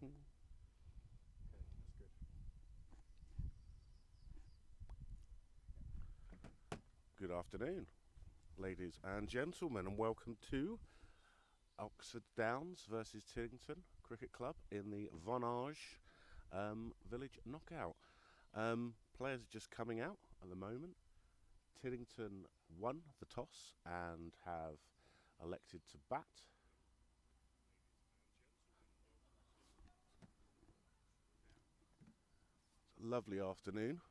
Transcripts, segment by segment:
that's good. Good afternoon, ladies and gentlemen, and welcome to Oxford Downs versus Tillington Cricket Club in the Vonage Village Knockout. Players are just coming out at the moment. Tiddington won the toss and have elected to bat. It's a lovely afternoon.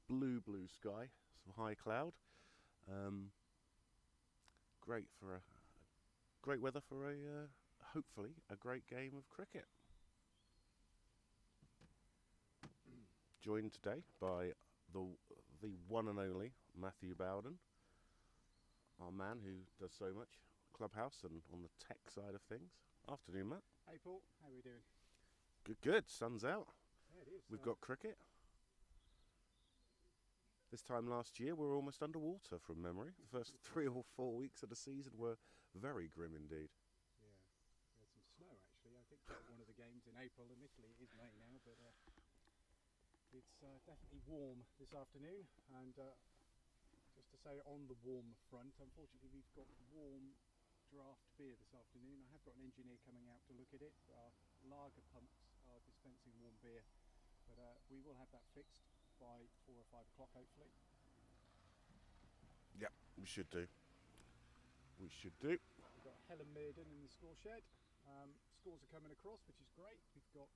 Blue sky, some high cloud. Great weather for hopefully a great game of cricket. Joined today by the one and only Matthew Bowden, our man who does so much clubhouse and on the tech side of things. Afternoon, Matt. Hey Paul, how are we doing? Good. Sun's out. Yeah, it is. We've got cricket. This time last year, we were almost underwater from memory. The first 3 or 4 weeks of the season were very grim indeed. Yeah, we had some snow actually. I think one of the games in April. Admittedly, it is May now, but it's definitely warm this afternoon. And just to say, on the warm front, unfortunately, we've got warm draft beer this afternoon. I have got an engineer coming out to look at it. Our lager pumps are dispensing warm beer, but we will have that fixed by 4 or 5 o'clock hopefully. Yeah, we should do. We've got Helen Mearden in the score shed. Scores are coming across, which is great. We've got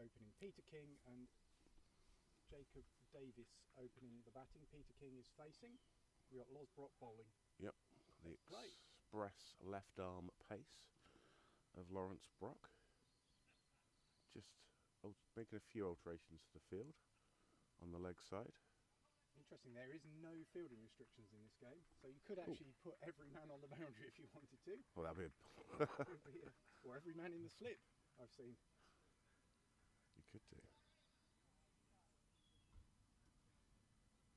opening Peter King and Jacob Davis opening the batting. Peter King is facing. We've got Losbrock bowling. Yep, the express left arm pace of Lawrence Brock. Just making a few alterations to the field on the leg side. Interesting, there is no fielding restrictions in this game, so you could actually put every man on the boundary if you wanted to. Well, that'd be or every man in the slip, I've seen. You could do.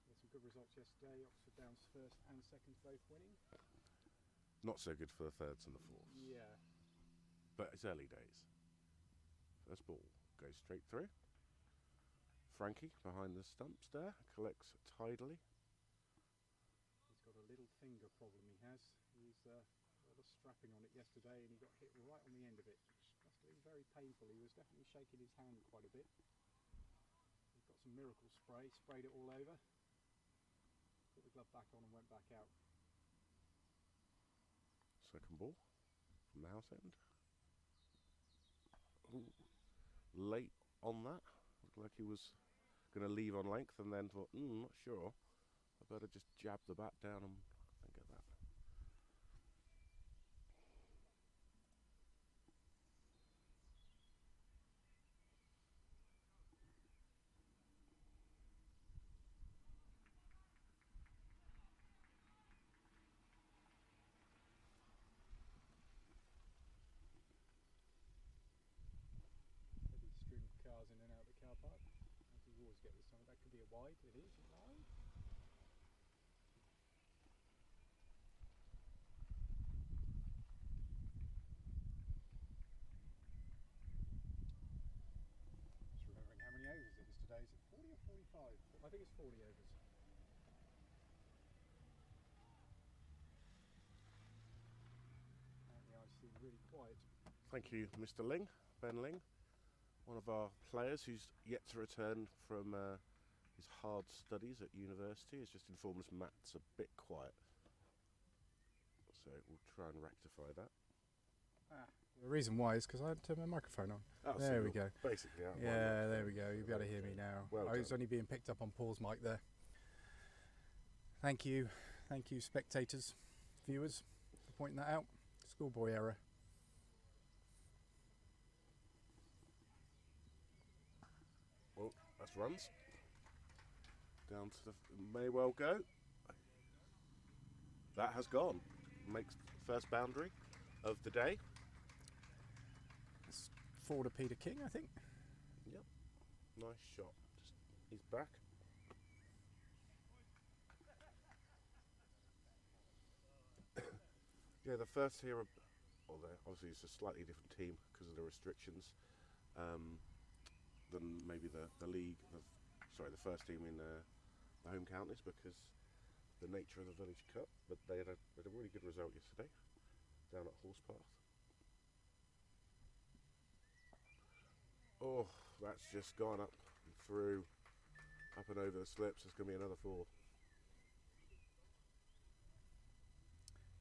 There's some good results yesterday. Oxford Downs first and seconds both winning. Not so good for the thirds and the fourths. Yeah. But it's early days. First ball goes straight through. Frankie behind the stumps there, collects tidily. He's got a little finger problem he has. He's a lot of strapping on it yesterday and he got hit right on the end of it, which must have been very painful. He was definitely shaking his hand quite a bit. He's got some miracle spray, sprayed it all over, put the glove back on and went back out. Second ball from the house end. Ooh, late on that. Looked like he was going to leave on length and then thought, not sure. I better just jab the bat down and get that. Heavy stream of cars in and out of the car park, as you always get this time. That could be a wide. It is a wide. Just remembering how many overs it is today. Is it 40 or 45? I think it's 40 overs. And the ice seemed really quiet. Thank you, Mr. Ling, Ben Ling, one of our players who's yet to return from his hard studies at university. Has just informed us Matt's a bit quiet. So we'll try and rectify that. The reason why is because I hadn't turned my microphone on. Oh, there so we go. Basically, Yeah, there we go. You'll be able to hear me now. Well I was done. only being picked up on Paul's mic there. Thank you, spectators, viewers, for pointing that out. Schoolboy error. Well, that's runs. Down to the may well go. That has gone. Makes the first boundary of the day. It's 4 to Peter King, I think. Yep. Nice shot. Just, he's back. Yeah, the first here obviously it's a slightly different team because of the restrictions than maybe the league, the first team in the home counties, because the nature of the Village Cup. But they had a really good result yesterday down at Horsepath. Oh, that's just gone up and through, up and over the slips. There's going to be another 4.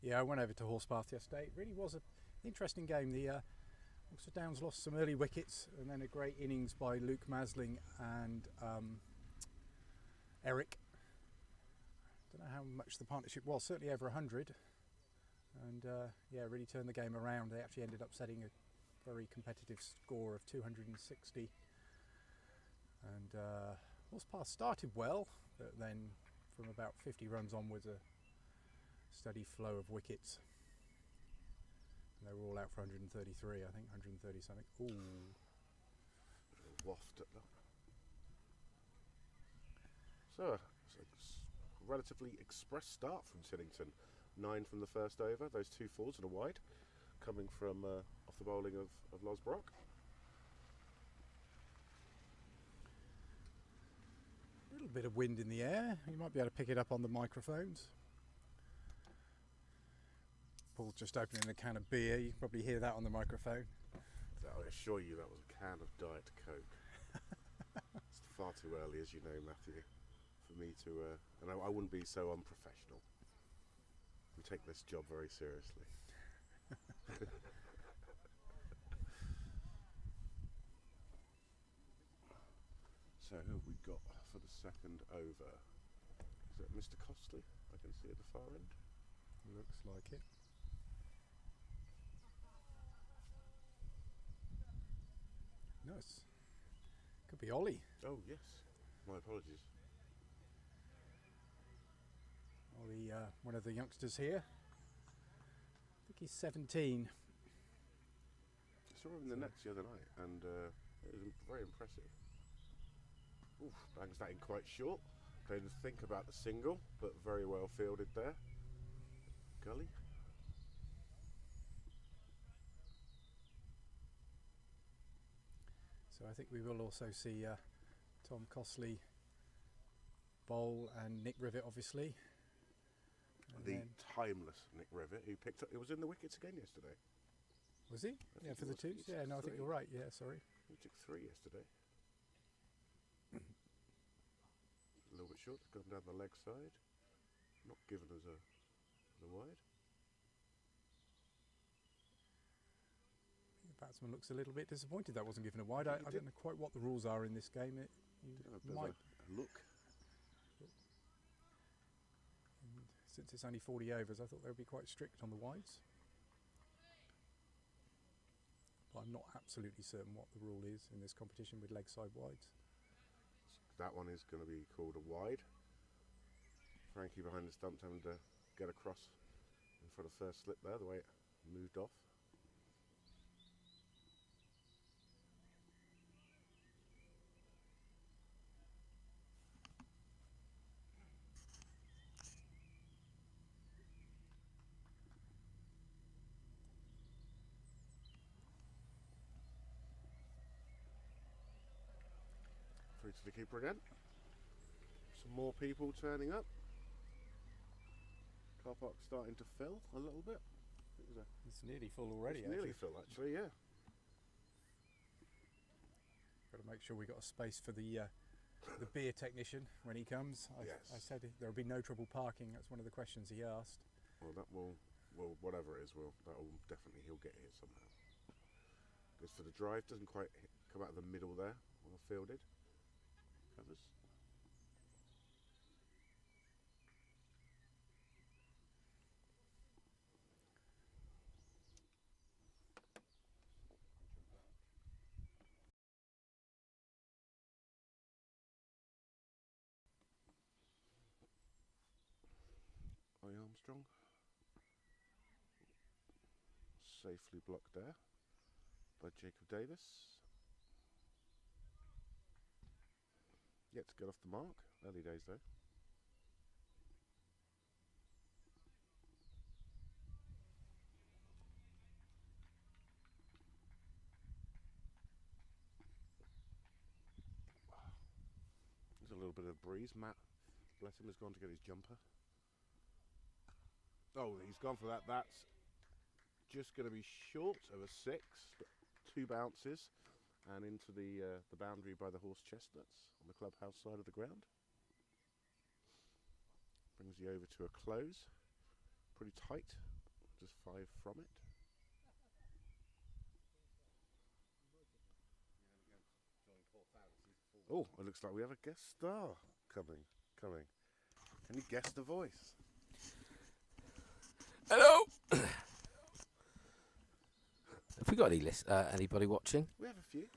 Yeah, I went over to Horsepath yesterday. It really was an interesting game. The Oxford Downs lost some early wickets, and then a great innings by Luke Masling and Eric. Don't know how much the partnership was, certainly over 100. And yeah, really turned the game around. They actually ended up setting a very competitive score of 260. And Horsepath started well, but then from about 50 runs onwards, a steady flow of wickets. And they were all out for 133, I think, 130 something. Ooh. Waft at that. So, relatively express start from Tillington. 9 from the first over, those 2 fours and a wide, coming from off the bowling of Losbrock. A little bit of wind in the air. You might be able to pick it up on the microphones. Paul's just opening a can of beer. You can probably hear that on the microphone. So I assure you that was a can of Diet Coke. It's far too early, as you know, Matthew, for me to... and I wouldn't be so unprofessional. We take this job very seriously. So who have we got for the second over? Is it Mr. Costley? I can see at the far end. Looks like it. Nice. Could be Ollie. Oh yes, my apologies. Ollie, one of the youngsters here. I think he's 17. I saw him in the nets the other night, and it was very impressive. Oof, bangs that in quite short. Didn't think about the single, but very well fielded there. Gully. So I think we will also see Tom Costley bowl and Nick Rivet, obviously. And the timeless Nick Rivet, who picked up, it was in the wickets again yesterday. Was he? Yeah, for the twos? Yeah, no, I think you're right. Yeah, sorry. He took 3 yesterday. A little bit short, gone down the leg side. Not given as a wide. The batsman looks a little bit disappointed that wasn't given a wide. I don't know quite what the rules are in this game. It might look. And since it's only 40 overs, I thought they would be quite strict on the wides. But I'm not absolutely certain what the rule is in this competition with leg side wides. That one is going to be called a wide. Frankie behind the stumps having to get across in front of first slip there, the way it moved off. Through to the keeper again. Some more people turning up. Car park starting to fill a little bit. It's nearly full already. It's nearly full actually, yeah. Got to make sure we got a space for the beer technician when he comes. I said there'll be no trouble parking. That's one of the questions he asked. Well, that will whatever it is, that'll definitely, he'll get here somehow. Goes for the drive, doesn't quite come out of the middle there, well fielded. Covers. Armstrong. Safely blocked there by Jacob Davis. Yet to get off the mark. Early days though. a little bit of breeze. Matt, bless him, has gone to get his jumper. Oh, he's gone for that. That's just going to be short of a 6, but 2 bounces and into the boundary by the horse chestnuts on the clubhouse side of the ground. Brings you over to a close. Pretty tight, just 5 from it. Oh, it looks like we have a guest star coming. Can you guess the voice? Hello. Have we got anybody watching? We have a few.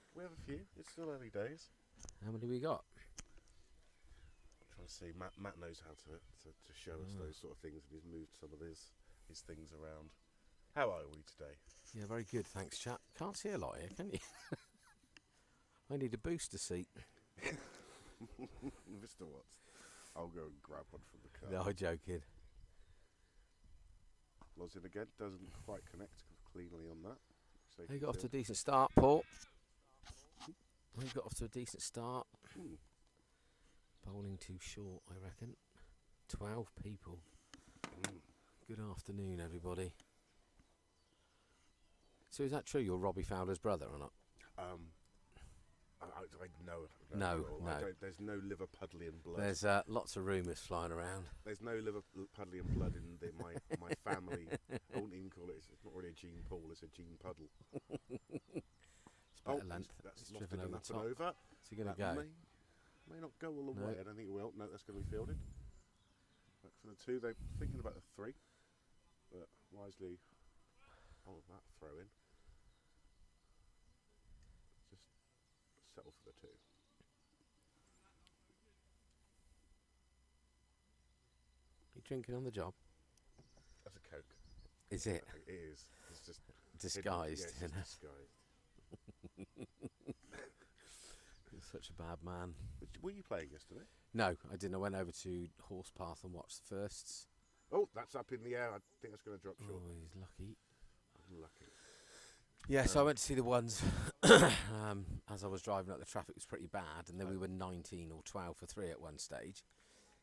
It's still early days. How many we got? I'm trying to see. Matt knows how to show us those sort of things, and he's moved some of his things around. How are we today? Yeah, very good, thanks, chap. Can't see a lot here, can you? I need a booster seat. Mr. Watts, I'll go and grab one from the car. No, I'm joking. Losin again, doesn't quite connect cleanly on that. He got off to a decent start, Paul. He got off to a decent start. Bowling too short, I reckon. 12 people. Good afternoon, everybody. So is that true? You're Robbie Fowler's brother or not? No. There's no Liverpudlian blood. There's lots of rumours flying around. There's no Liverpudlian blood in my family. I wouldn't even call it. It's not really a Gene Paul. It's a Gene Puddle. It's better length. That's driven over the top. Over. Is he going to go? May not go all the way. I don't think it will. No, that's going to be fielded. Back for the 2. They're thinking about the 3, but wisely. Oh, that throw in. Just settle for the 2. You drinking on the job? That's a Coke. Is it? It is. It's just disguised. Yeah, it's just disguised. You're such a bad man. Were you playing yesterday? No, I didn't. I went over to Horsepath and watched the firsts. Oh, that's up in the air. I think that's going to drop short. Oh, he's lucky. Unlucky. Yeah, so I went to see the ones. As I was driving up, the traffic was pretty bad, and then we were 19 or 12 for 3 at one stage.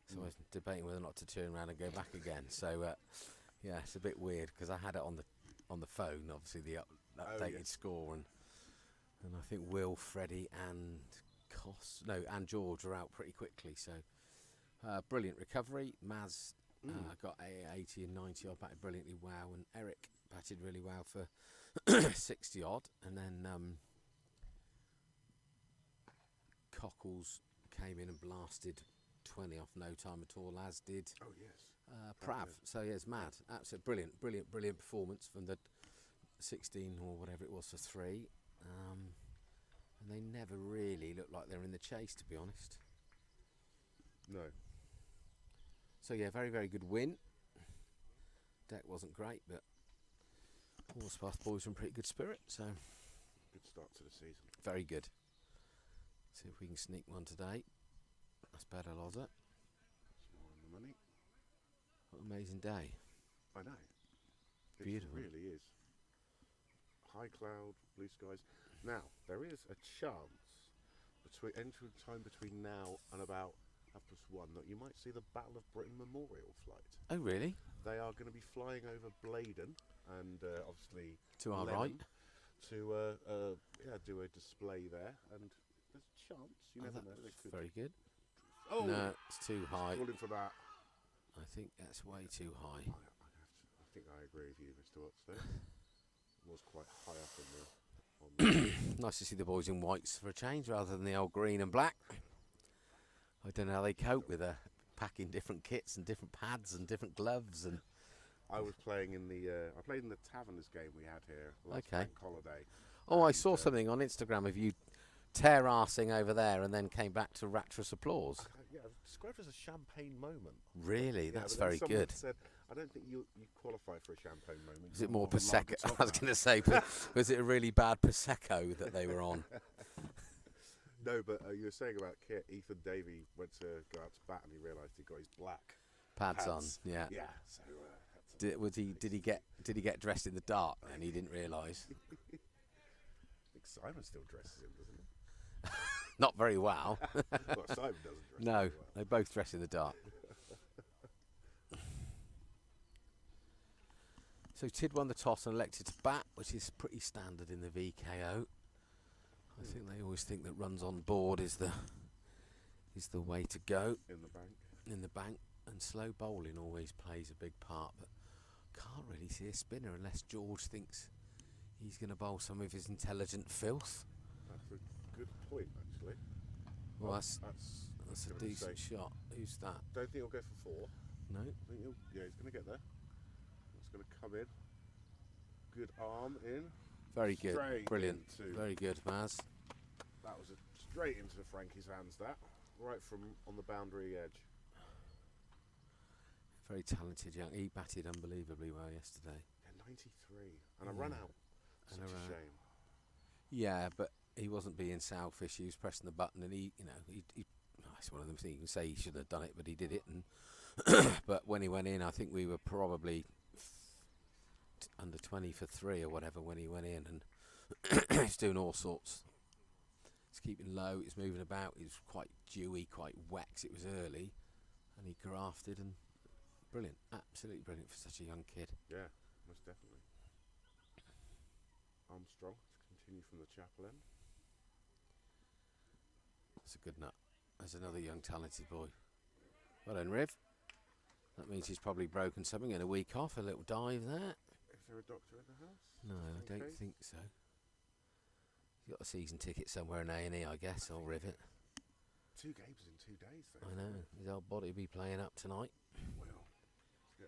So I was debating whether or not to turn around and go back again. So yeah, it's a bit weird because I had it on the phone, obviously the updated score, and I think Will, Freddie, and and George were out pretty quickly. So brilliant recovery. Maz got 80 and 90 odd, batted brilliantly well, and Eric batted really well for 60 odd, and then Cockles came in and blasted 20 off no time at all, as did Prav. So yeah, it's mad. Absolutely brilliant performance from the 16 or whatever it was for 3. And they never really look like they're in the chase, to be honest. No. So yeah, very good win. Deck wasn't great, but Horsepath boys were in pretty good spirit. So good start to the season. Very good. See if we can sneak one today. That's better, Loza. That's more on the money. What an amazing day. I know. Beautiful. It really is. High cloud, blue skies. Now, there is a chance entering time between now and about 1:30 that you might see the Battle of Britain Memorial flight. Oh, really? They are going to be flying over Blaydon and obviously to our Lennon right to do a display there, and there's a chance. You never know. They could. Very good. Oh, no, it's too high. Calling for that. I think that's way too high. I think I agree with you, Mr. Watts. There was quite high up in the. Nice to see the boys in whites for a change rather than the old green and black. I don't know how they cope with packing different kits and different pads and different gloves. And I was playing in I played in the Taverners game we had here last bank holiday. Oh, I saw something on Instagram of you tear-arsing over there and then came back to rapturous applause. Yeah, described as a champagne moment. Really? Yeah, that's very good. Said, I don't think you qualify for a champagne moment. Was it more Prosecco? I was going to say, was it a really bad Prosecco that they were on? No, but you were saying about kit. Ethan Davey went to go out to bat and he realised he got his black pads on. Yeah. Yeah. So did he get dressed in the dark and he didn't realise? I think Simon still dresses him, doesn't he? not very well. Well, Simon doesn't dress No, very well. they both dress in the dark. So Tid won the toss and elected to bat, which is pretty standard in the VKO. I think they always think that runs on board is the way to go. In the bank. In the bank, and slow bowling always plays a big part, but can't really see a spinner unless George thinks he's going to bowl some of his intelligent filth. That's a good point, actually. Well, that's a gonna decent say- shot. Who's that? Don't think he'll go for 4. No. I think he's going to get there. It's going to come in. Good arm in. Very good. Straight Brilliant. into- Very good, Maz. That was straight into Frankie's hands, that. Right from on the boundary edge. Very talented young. He batted unbelievably well yesterday. Yeah, 93. And a run out. And Such a a run out. shame. Yeah, but he wasn't being selfish. He was pressing the button, and he it's one of them things. You can say he should have done it, but he did it. And but when he went in, I think we were probably under 20 for 3 or whatever when he went in, and he's doing all sorts. He's keeping low. He's moving about. He's quite dewy, quite wet. 'Cause it was early, and he grafted and brilliant. Absolutely brilliant for such a young kid. Yeah, most definitely. Armstrong to continue from the chapel end. That's a good nut. There's another young talented boy. Well done, Riv. That means he's probably broken something in a week off. A little dive there. Is there a doctor in the house? No, I don't Okay. think so. He's got a season ticket somewhere in A&E, I guess, or Rivet. 2 games in 2 days, though. I know. His old body will be playing up tonight. Well, yeah.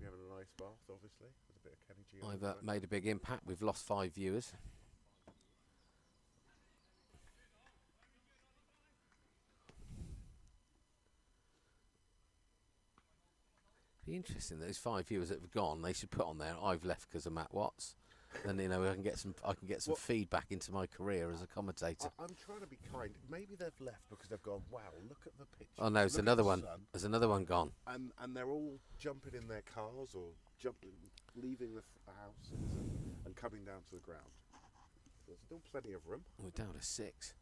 You're having a nice bath, obviously, with a bit of Kenny G. on I've the side. made a big impact. We've lost 5 viewers. Be interesting. Those 5 viewers that have gone, they should put on there. I've left because of Matt Watts. Then I can get some Well- feedback into my career as a commentator. I'm trying to be kind. Maybe they've left because they've gone, wow, look at the picture. Oh no, it's Look at another the one. sun." There's another one gone. And they're all jumping in their cars or leaving the houses and coming down to the ground. There's still plenty of room. We're down to 6.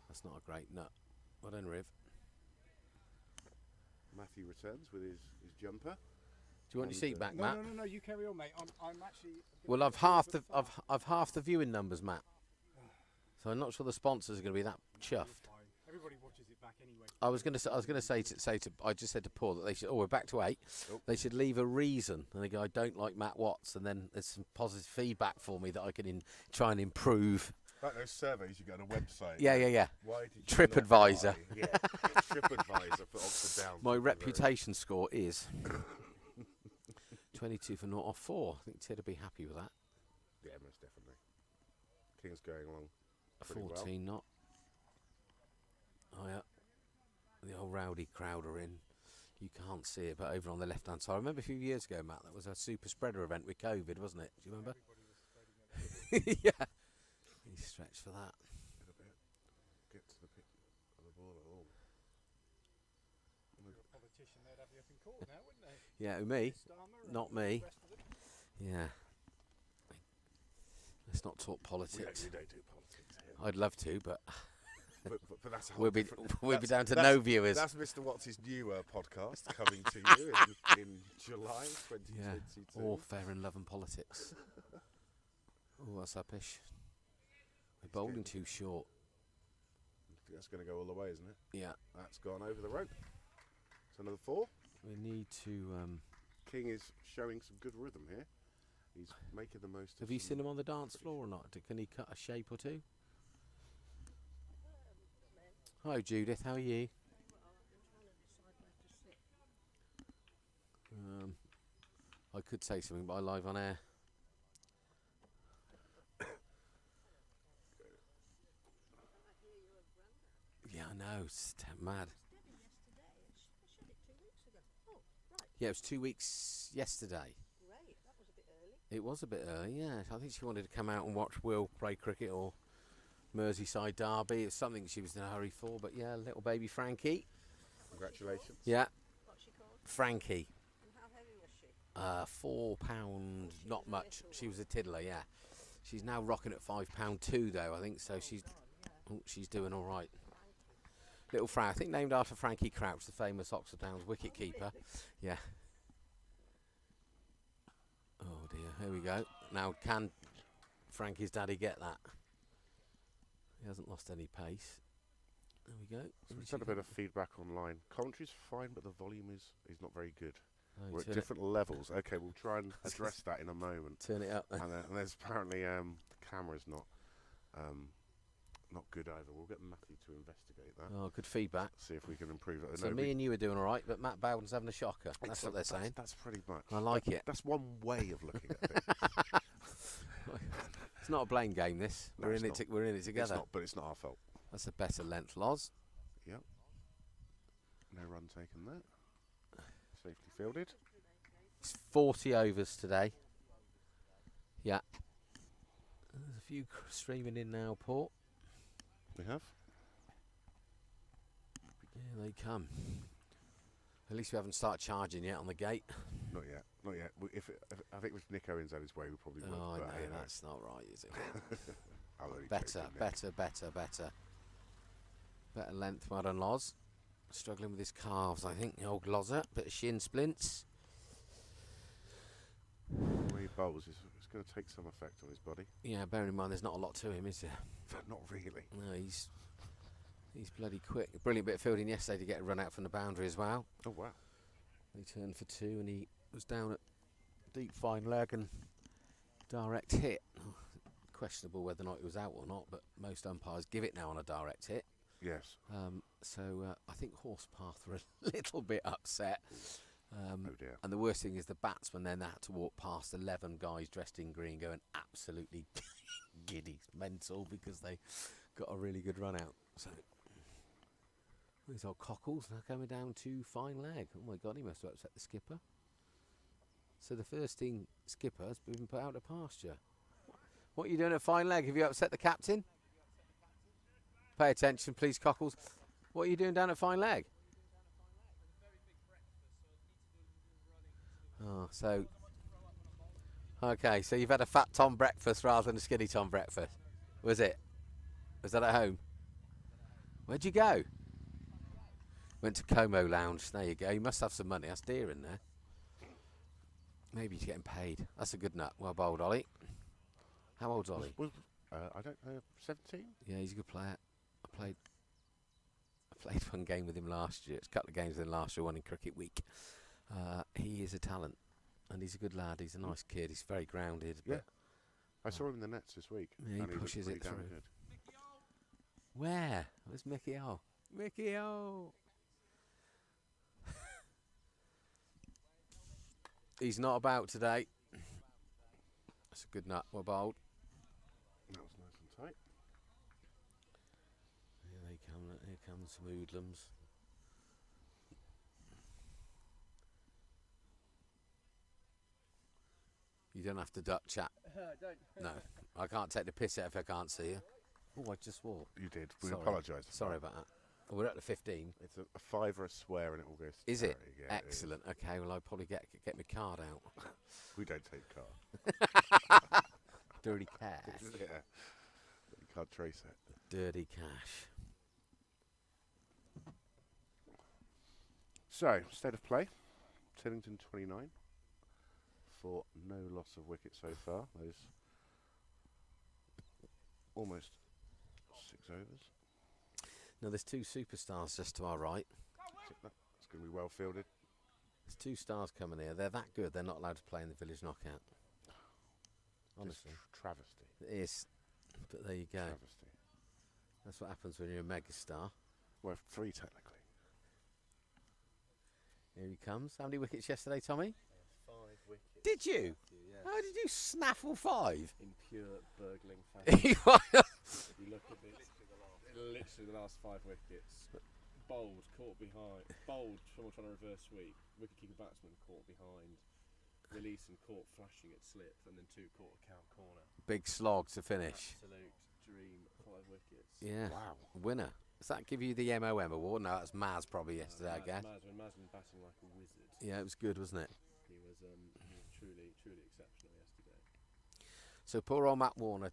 That's not a great nut. Well done, Riv. Matthew returns with his jumper. Do you want your seat back, No, Matt? no, you carry on, mate. I'm actually. Well, I've half the viewing numbers, Matt. So I'm not sure the sponsors are going to be that chuffed. Everybody watches it back anyway. I was going to say to I just said to Paul that they should. Oh, we're back to 8. Oh. They should leave a reason. And they go, I don't like Matt Watts, and then there's some positive feedback for me that I can try and improve. Like those surveys you go on a website. Yeah. Why did you TripAdvisor. not buy- Yeah, TripAdvisor for Oxford Downs. My reputation score is 22 for 0 off 4. I think Tid would be happy with that. Yeah, most definitely. King's going along pretty 14 not. Oh yeah. The old rowdy crowd are in. You can't see it, but over on the left hand side. I remember a few years ago, Matt, that was a super spreader event with COVID, wasn't it? Do you remember? Yeah. He stretched for that. well. A bit. Get to the pitch of the ball at all. You're a politician, they'd have you up in court now, wouldn't they? Yeah, me. Starmer and Not the me. rest of them. Yeah. Let's not talk We politics. don't do politics here. I'd love to, but But that's a whole we'll be different- down to that's- no viewers. That's Mr. Watts' new podcast coming to you in July 2022. All fair in love and politics. Oh, that's uppish. We're bowling too short. I think that's going to go all the way, isn't it? Yeah. That's gone over the rope. It's another 4. We need to. King is showing some good rhythm here. He's making the most of Have you some- seen him on the dance floor or not? Can he cut a shape or two? Hi, Judith. How are you? I could say something, but I live on air. Yeah, I know. It's mad. Yeah, it was 2 weeks yesterday. It was a bit early, yeah. I think she wanted to come out and watch Will play cricket or Merseyside Derby. It's something she was in a hurry for, but yeah, little baby Frankie. Congratulations. Yeah, What's she called? Frankie. And how heavy was she? £4, not much. She was a tiddler, yeah. She's now rocking at £5.2 though, I think. So Oh, she's doing all right. Little Frank, I think named after Frankie Crouch, the famous Oxford Downs wicket keeper. Yeah. Oh dear, here we go. Now, can Frankie's daddy get that? He hasn't lost any pace. There we go. So we've had a bit of feedback online. Commentary's fine, but the volume is not very good. We're at different levels. Okay, we'll try and address that in a moment. Turn it up then. And there's apparently the camera's not good either. We'll get Matthew to investigate that. Oh, good feedback. See if we can improve it. So me and you are doing all right, but Matt Bowden's having a shocker. That's what they're saying. That's pretty much. I like it. That's one way of looking at things. It's not a blame game, this. No, we're in it together. It's not, but it's not our fault. That's a better length, Loz. Yep. No run taken there. Safely fielded. It's 40 overs today. Yeah. There's a few streaming in now, Port. We have. Here they come. At least we haven't started charging yet on the gate. Not yet. Not yet. I think if Nick Owens had his way, we probably would. Oh, but no, hey, that's not right, is it? I'm only Better, joking, Nick. better. Better length, well done, Loz. Struggling with his calves, I think, the old Lozzer. Bit of shin splints. Where he bowls, it's going to take some effect on his body. Yeah, bearing in mind there's not a lot to him, is there? But not really. No, he's bloody quick. A brilliant bit of fielding yesterday to get a run out from the boundary as well. Oh, wow. He turned for 2 and he was down at deep fine leg and direct hit. Questionable whether or not it was out or not, but most umpires give it now on a direct hit. Yes. So I think Horsepath are a little bit upset. Oh dear. And the worst thing is the batsman then had to walk past 11 guys dressed in green going absolutely giddy, mental, because they got a really good run out. So these old cockles now coming down to fine leg. Oh my God, he must have upset the skipper. So the first team skipper has been put out of pasture. What are you doing at fine leg? Have you upset the captain? Pay attention, please, cockles. What are you doing down at fine leg? Oh, so... Okay, so you've had a fat Tom breakfast rather than a skinny Tom breakfast. Was it? Was that at home? Where'd you go? Went to Como Lounge. There you go. You must have some money. That's dear in there. Maybe he's getting paid. That's a good nut. Well bowled, Ollie. How old's Ollie? I don't know. 17? Yeah, he's a good player. I played one game with him last year. It's a couple of games with him last year, one in Cricket Week. He is a talent, and he's a good lad. He's a nice kid. He's very grounded. Yeah. I saw him in the nets this week. Yeah, and he pushes it damn through. good. Where? Where's Mickey O? Mickey O! He's not about today. That's a good nut. Well bowled. That was nice and tight. Here they come. Here comes some hoodlums. You don't have to duck, chap. No, I can't take the piss out if I can't see you. Oh, I just swore. You did. We Sorry. apologise. Sorry about that. Well, we're at the 15. It's a fiver a swear and it all goes to Is it? charity. Yeah, Excellent. Okay, well, I'll probably get my card out. We don't take car. Dirty cash. Yeah. You can't trace it. Dirty cash. So, state of play. Tillington 29 for no loss of wicket so far. Those almost 6 overs. Now, there's 2 superstars just to our right. It's going to be well fielded. There's 2 stars coming here. They're that good. They're not allowed to play in the village knockout. Honestly. Travesty. It is. But there you go. Travesty. That's what happens when you're a megastar. Well, 3 technically. Here he comes. How many wickets yesterday, Tommy? 5 wickets. Did you? Yeah. How did you snaffle 5? In pure burgling fashion. If you look at it, literally the last 5 wickets. Bowled, caught behind. Bowled, someone trying to reverse sweep. Wicket-keeper batsman caught behind. Release and caught flashing at slip. And then 2 caught a cow corner. Big slog to finish. Absolute dream. 5 wickets. Yeah. Wow. Winner. Does that give you the MOM award? No, that's Maz probably yesterday, I guess. Maz been batting like a wizard. Yeah, it was good, wasn't it? He was truly exceptional yesterday. So poor old Matt Warner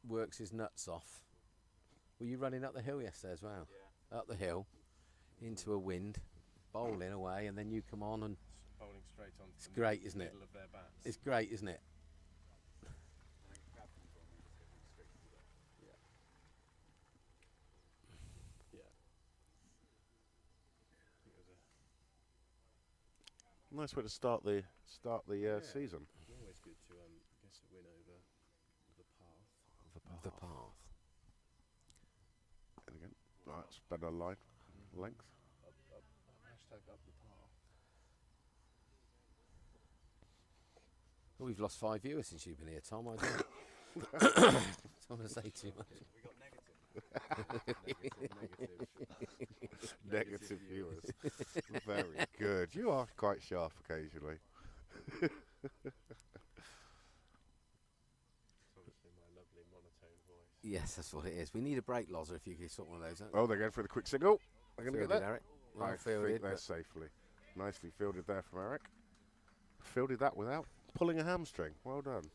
works his nuts off Were you running up the hill yesterday as well? Yeah. Up the hill, into a wind, bowling away, and then you come on and Bowling straight on. it's great, isn't it? Middle of their bats. It's great, isn't it? Yeah. Yeah. I think it was a Nice way to start the Yeah. season. always good to get a win over the path. The path. And again, right, spend a line length. Hashtag up the path. Well, we've lost 5 viewers since you've been here, Tom. I don't want to say too much. We got negative. Negative viewers. Very good. You are quite sharp occasionally. It's obviously my lovely monotone voice. Yes, that's what it is. We need a break, Lozer, if you could sort one of those out. Oh, they're going for the quick single. They're going to get Fielded, that. Eric. Well I fielded, think they're but safely. Nicely fielded there from Eric. Fielded that without pulling a hamstring. Well done.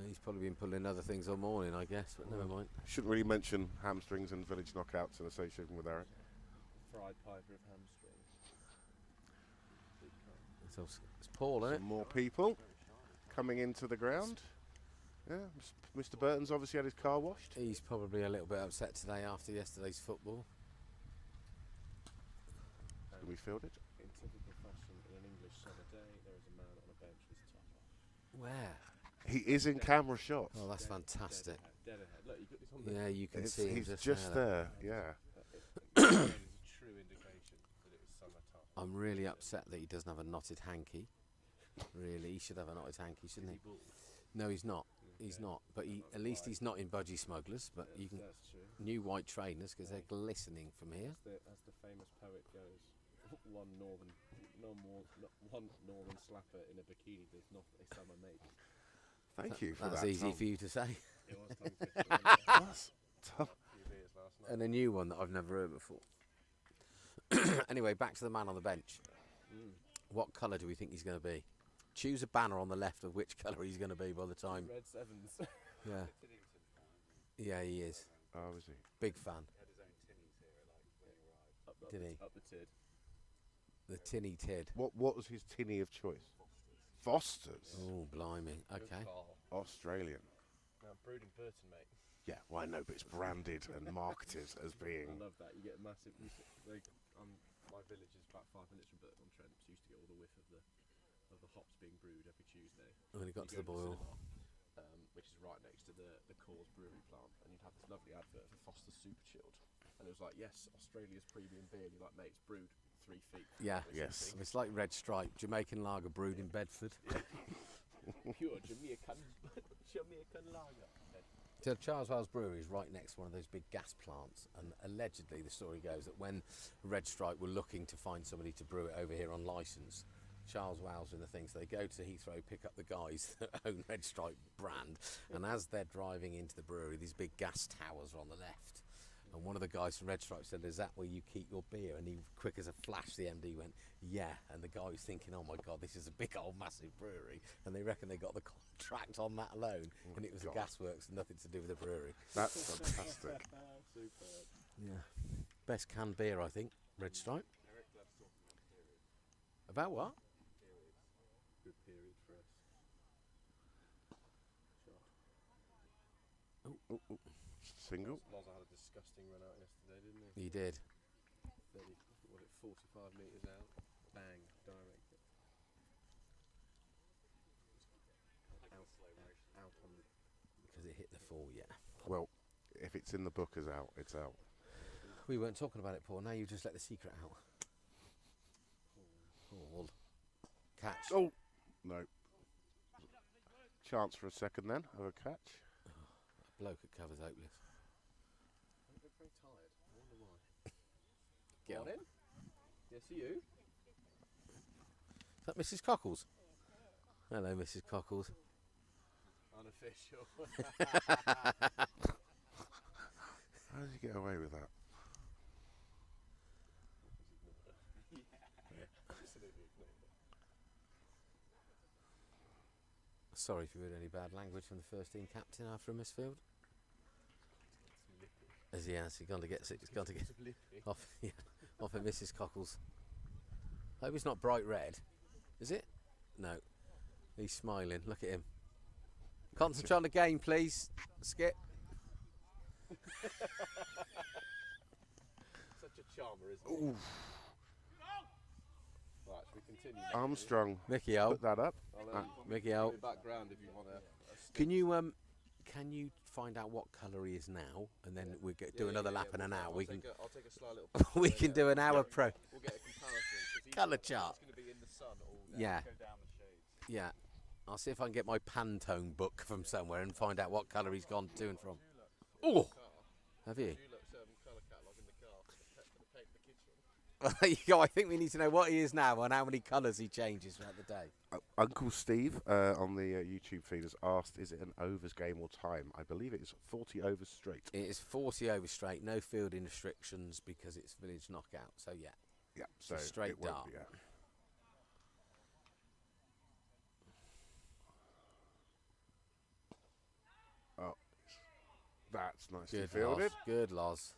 he's probably been pulling other things all morning, I guess, but never mind. Shouldn't really mention hamstrings and village knockouts in association with Eric. Fried piper of hamstrings. Big cunt. It's Paul, isn't it? Some more people coming into the ground. Yeah, Mr. Burton's obviously had his car washed. He's probably a little bit upset today after yesterday's football. Can we field it? In typical fashion, in an English summer day, there is a man on a bench with his top off. Where? He is in camera shot. Oh, that's fantastic. Dead ahead. Look, you got this on there. Yeah, you can see him He's just just there. there. Yeah. That is a true indication that it is summertime. I'm really upset that he doesn't have a knotted hanky. Really, he should have a knotted hanky, shouldn't Is he? he bald? No, he's not. He's not. But at least he's not in budgie smugglers. But you can That's true. new white trainers because they're glistening from here. As the famous poet goes, one northern slapper in a bikini does not a summer make. Thank you for That's that. easy Tom. for you to say. It was tongue twister, wasn't it? That's Tom. A few beers last night. And a new one that I've never heard before. Anyway, back to the man on the bench. What colour do we think he's going to be? Choose a banner on the left of which colour he's going to be by the time. Red Sevens. Yeah. Tiddington fan. Yeah, he is. Oh, is he? Big fan. Had his own tinnies here, like when he arrived. Up Did he? Up the tid. The tinny tid. What was his tinny of choice? Foster's. Oh, blimey. Okay. Good call. Australian. Now, brewed in Burton, mate. Yeah, well, I know, but it's branded and marketed as being. I love that. You get a massive. My village is about 5 minutes from Burton on Trent. So you used to get all the whiff of the hops being brewed every Tuesday. When he got to You the go boil. cinema, which is right next to the Coors brewery plant, and you'd have this lovely advert for Foster's Super Chilled, and it was like, yes, Australia's premium beer. And you're like, mate, it's brewed 3 feet. Yeah. Yes. It's like Red Stripe, Jamaican lager brewed in Bedford. Pure Jamaican lager. So Charles Wells Brewery is right next to one of those big gas plants, and allegedly the story goes that when Red Stripe were looking to find somebody to brew it over here on licence, Charles Wells and the things, they go to Heathrow, pick up the guys that own Red Stripe brand, and as they're driving into the brewery, these big gas towers are on the left. And one of the guys from Red Stripe said, "Is that where you keep your beer?" And he, quick as a flash, the MD went, "Yeah." And the guy was thinking, "Oh my God, this is a big old massive brewery." And they reckon they got the contract on that alone, and it was God. a gasworks, nothing to do with the brewery. That's fantastic. Superb. Yeah. Best canned beer, I think, Red Stripe. Eric loves talking about periods. About what? Periods. Good period for us. Sure. Ooh. Single. Loza had a disgusting run out yesterday, didn't he? He did. 30, was it 45 metres out? Bang, direct. Out on the. Because it hit the full, yeah. Well, if it's in the book as out, it's out. We weren't talking about it, Paul. Now you just let the secret out. Paul. Catch. Oh, no. Chance for a second then of a catch. Bloke at covers hopeless. I'm very tired. I wonder why. Get on. in. Yes, you. Is that Mrs. Cockles? Hello, Mrs. Cockles. Unofficial. How did you get away with that? Absolutely ignored it. Sorry if you heard any bad language from the first team captain after a misfield. As he has, he's gone to get off, yeah, off of Mrs. Cockles. I hope it's not bright red, is it? No, he's smiling. Look at him. Concentrate on the game, please. Skip. Such a charmer, isn't he? Ooh. Right, should we continue? Armstrong. Mickey O. Put that up. Mickey O. Background if you want to. Can you find out what colour he is now, and then we do another lap in an hour. I'll take a sly little. We can do an hour pro. We'll get a comparison. Colour chart. It's going to be in the sun all day. Yeah. Go down the shades. Yeah. I'll see if I can get my Pantone book from somewhere and find out what colour he's gone to and from. Oh, have you? You look colour catalogue in the car for the paint in the kitchen. There you go. I think we need to know what he is now and how many colours he changes throughout the day. Uncle Steve on the YouTube feed has asked, is it an overs game or time? I believe it is 40 overs straight. It is 40 over straight, no fielding restrictions because it's village knockout. So yeah, Yeah, so straight it won't dart. be, yeah. Oh, that's nicely Good fielded. Loz. Good Loz.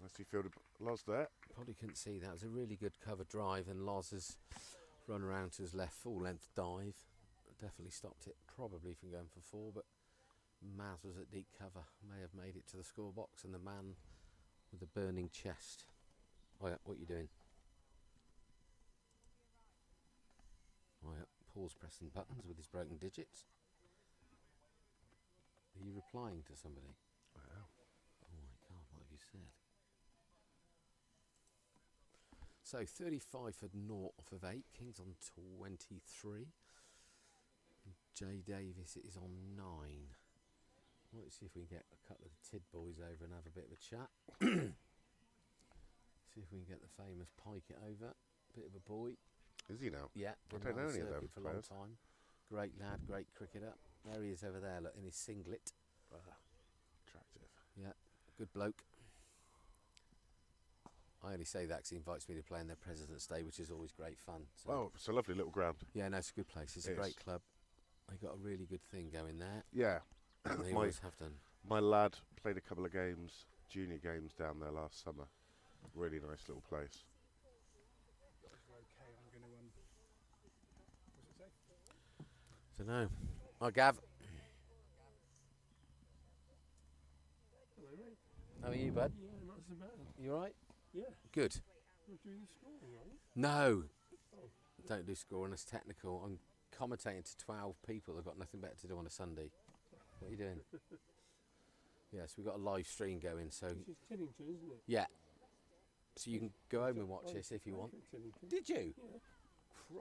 Nicely fielded. Loz there. Probably couldn't see that. It was a really good cover drive, and Loz has run around to his left, full length dive. Definitely stopped it, probably from going for 4, but Maz was at deep cover. May have made it to the score box, and the man with the burning chest. Oh yeah, what are you doing? Oh yeah, Paul's pressing buttons with his broken digits. Are you replying to somebody? Wow. Oh my God, what have you said? So 35 for 0 off of 8. King's on 23. And Jay Davis is on 9. Let's see if we can get a couple of the Tid boys over and have a bit of a chat. See if we can get the famous Pikett over. Bit of a boy. Is he now? Yeah, I been don't know around the any of them circuit for a long players. time. Great lad, great cricketer. There he is over there, look, in his singlet. Attractive. Yeah, good bloke. I only say that because he invites me to play in their President's Day, which is always great fun. So Oh, it's a lovely little ground. yeah, no, it's a good place. It's a It great is. club. They got a really good thing going there. Yeah. And they My- always have done. My lad played a couple of games, junior games down there last summer. Really nice little place. Okay, I'm going to what's it say? Don't know. Hi, Gav. Hello, mate. How are you, bud? Yeah, not so bad. You all right? Yeah, Good. you're doing the scoring, are you? No. Oh. Don't do scoring. It's technical. I'm commentating to 12 people that've got nothing better to do on a Sunday. What are you doing? Yes, we've got a live stream going, so This is Tiddington, isn't it? yeah. So you can go home and watch this if you want. Tiddington. Did you? Yeah.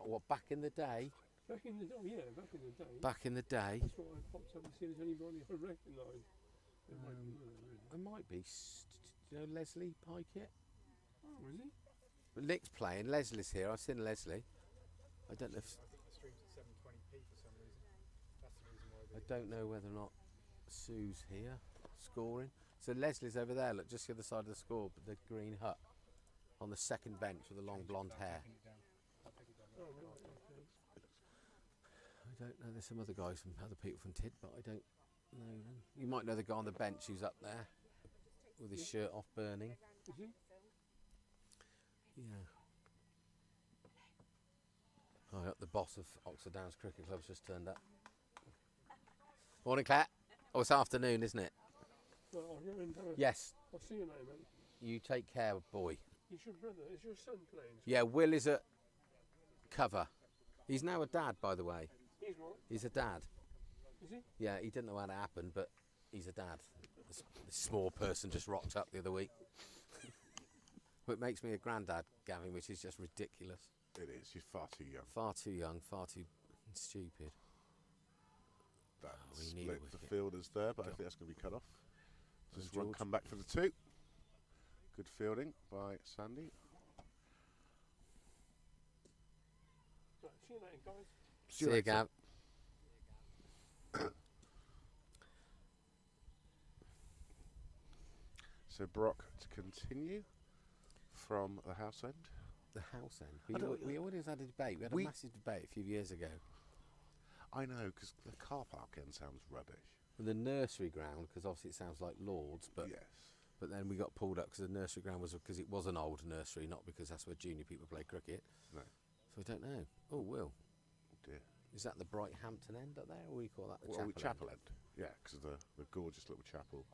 What, back in the day? Back in the day, back in the day. Back in the day? That's why I popped up to see if there's anybody I recognise. It might be, really. I might be. Do you know Leslie Pikett? Oh, is he? But Nick's playing. Leslie's here. I've seen Leslie. I don't know if I think the stream's at 720p for some reason. That's the reason why. I don't know whether or not Sue's here scoring. So Leslie's over there. Look, just the other side of the score, but the green hut on the second bench with the long blonde hair. Oh, right, okay. I don't know. There's some other guys from other people from Tid, but I don't know them. You might know the guy on the bench who's up there with his shirt off, burning. Is he? Yeah. Oh, yeah, the boss of Oxford Downs Cricket Club's just turned up. Morning, Claire. Oh, it's afternoon, isn't it? Well, I'll go and Yes. I'll see you later, mate. You take care, boy. Is your brother, is your son playing? Yeah, Will is at cover. He's now a dad, by the way. He's what? He's a dad. Is he? Yeah, he didn't know how to happen, but he's a dad. This small person just rocked up the other week. But makes me a granddad, Gavin, which is just ridiculous. It is. She's far too young. Far too young, far too stupid. That we need a split the wicket. fielders there, but I Go. think that's going to be cut off. Oh, Just run, George. come back for the 2. Good fielding by Sandy. Right, see you later, guys. See you, Gav. So Brock to continue from the house end. The house end. I don't- We always had a debate. We had a massive debate a few years ago. I know, because the car park end sounds rubbish. The nursery ground, because obviously it sounds like Lord's, but Yes. But then we got pulled up because the nursery ground was because it was an old nursery, not because that's where junior people play cricket. No. So I don't know. Oh, Will. Dear. Is that the Brighthampton end up there, or we call that the Well, chapel end? Chapel End. Yeah, because of the gorgeous little chapel.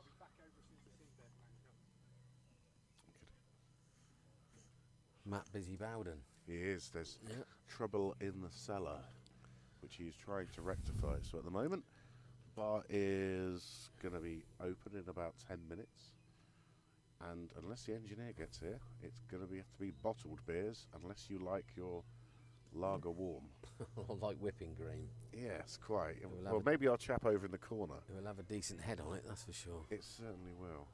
Matt Busy Bowden. He is. There's Yeah. trouble in the cellar, which he's trying to rectify. So at the moment, the bar is going to be open in about 10 minutes. And unless the engineer gets here, it's going to have to be bottled beers, unless you like your lager warm. Like whipping cream. Yes, quite. We'll Well, have maybe our chap over in the corner. It will have a decent head on it, that's for sure. It certainly will.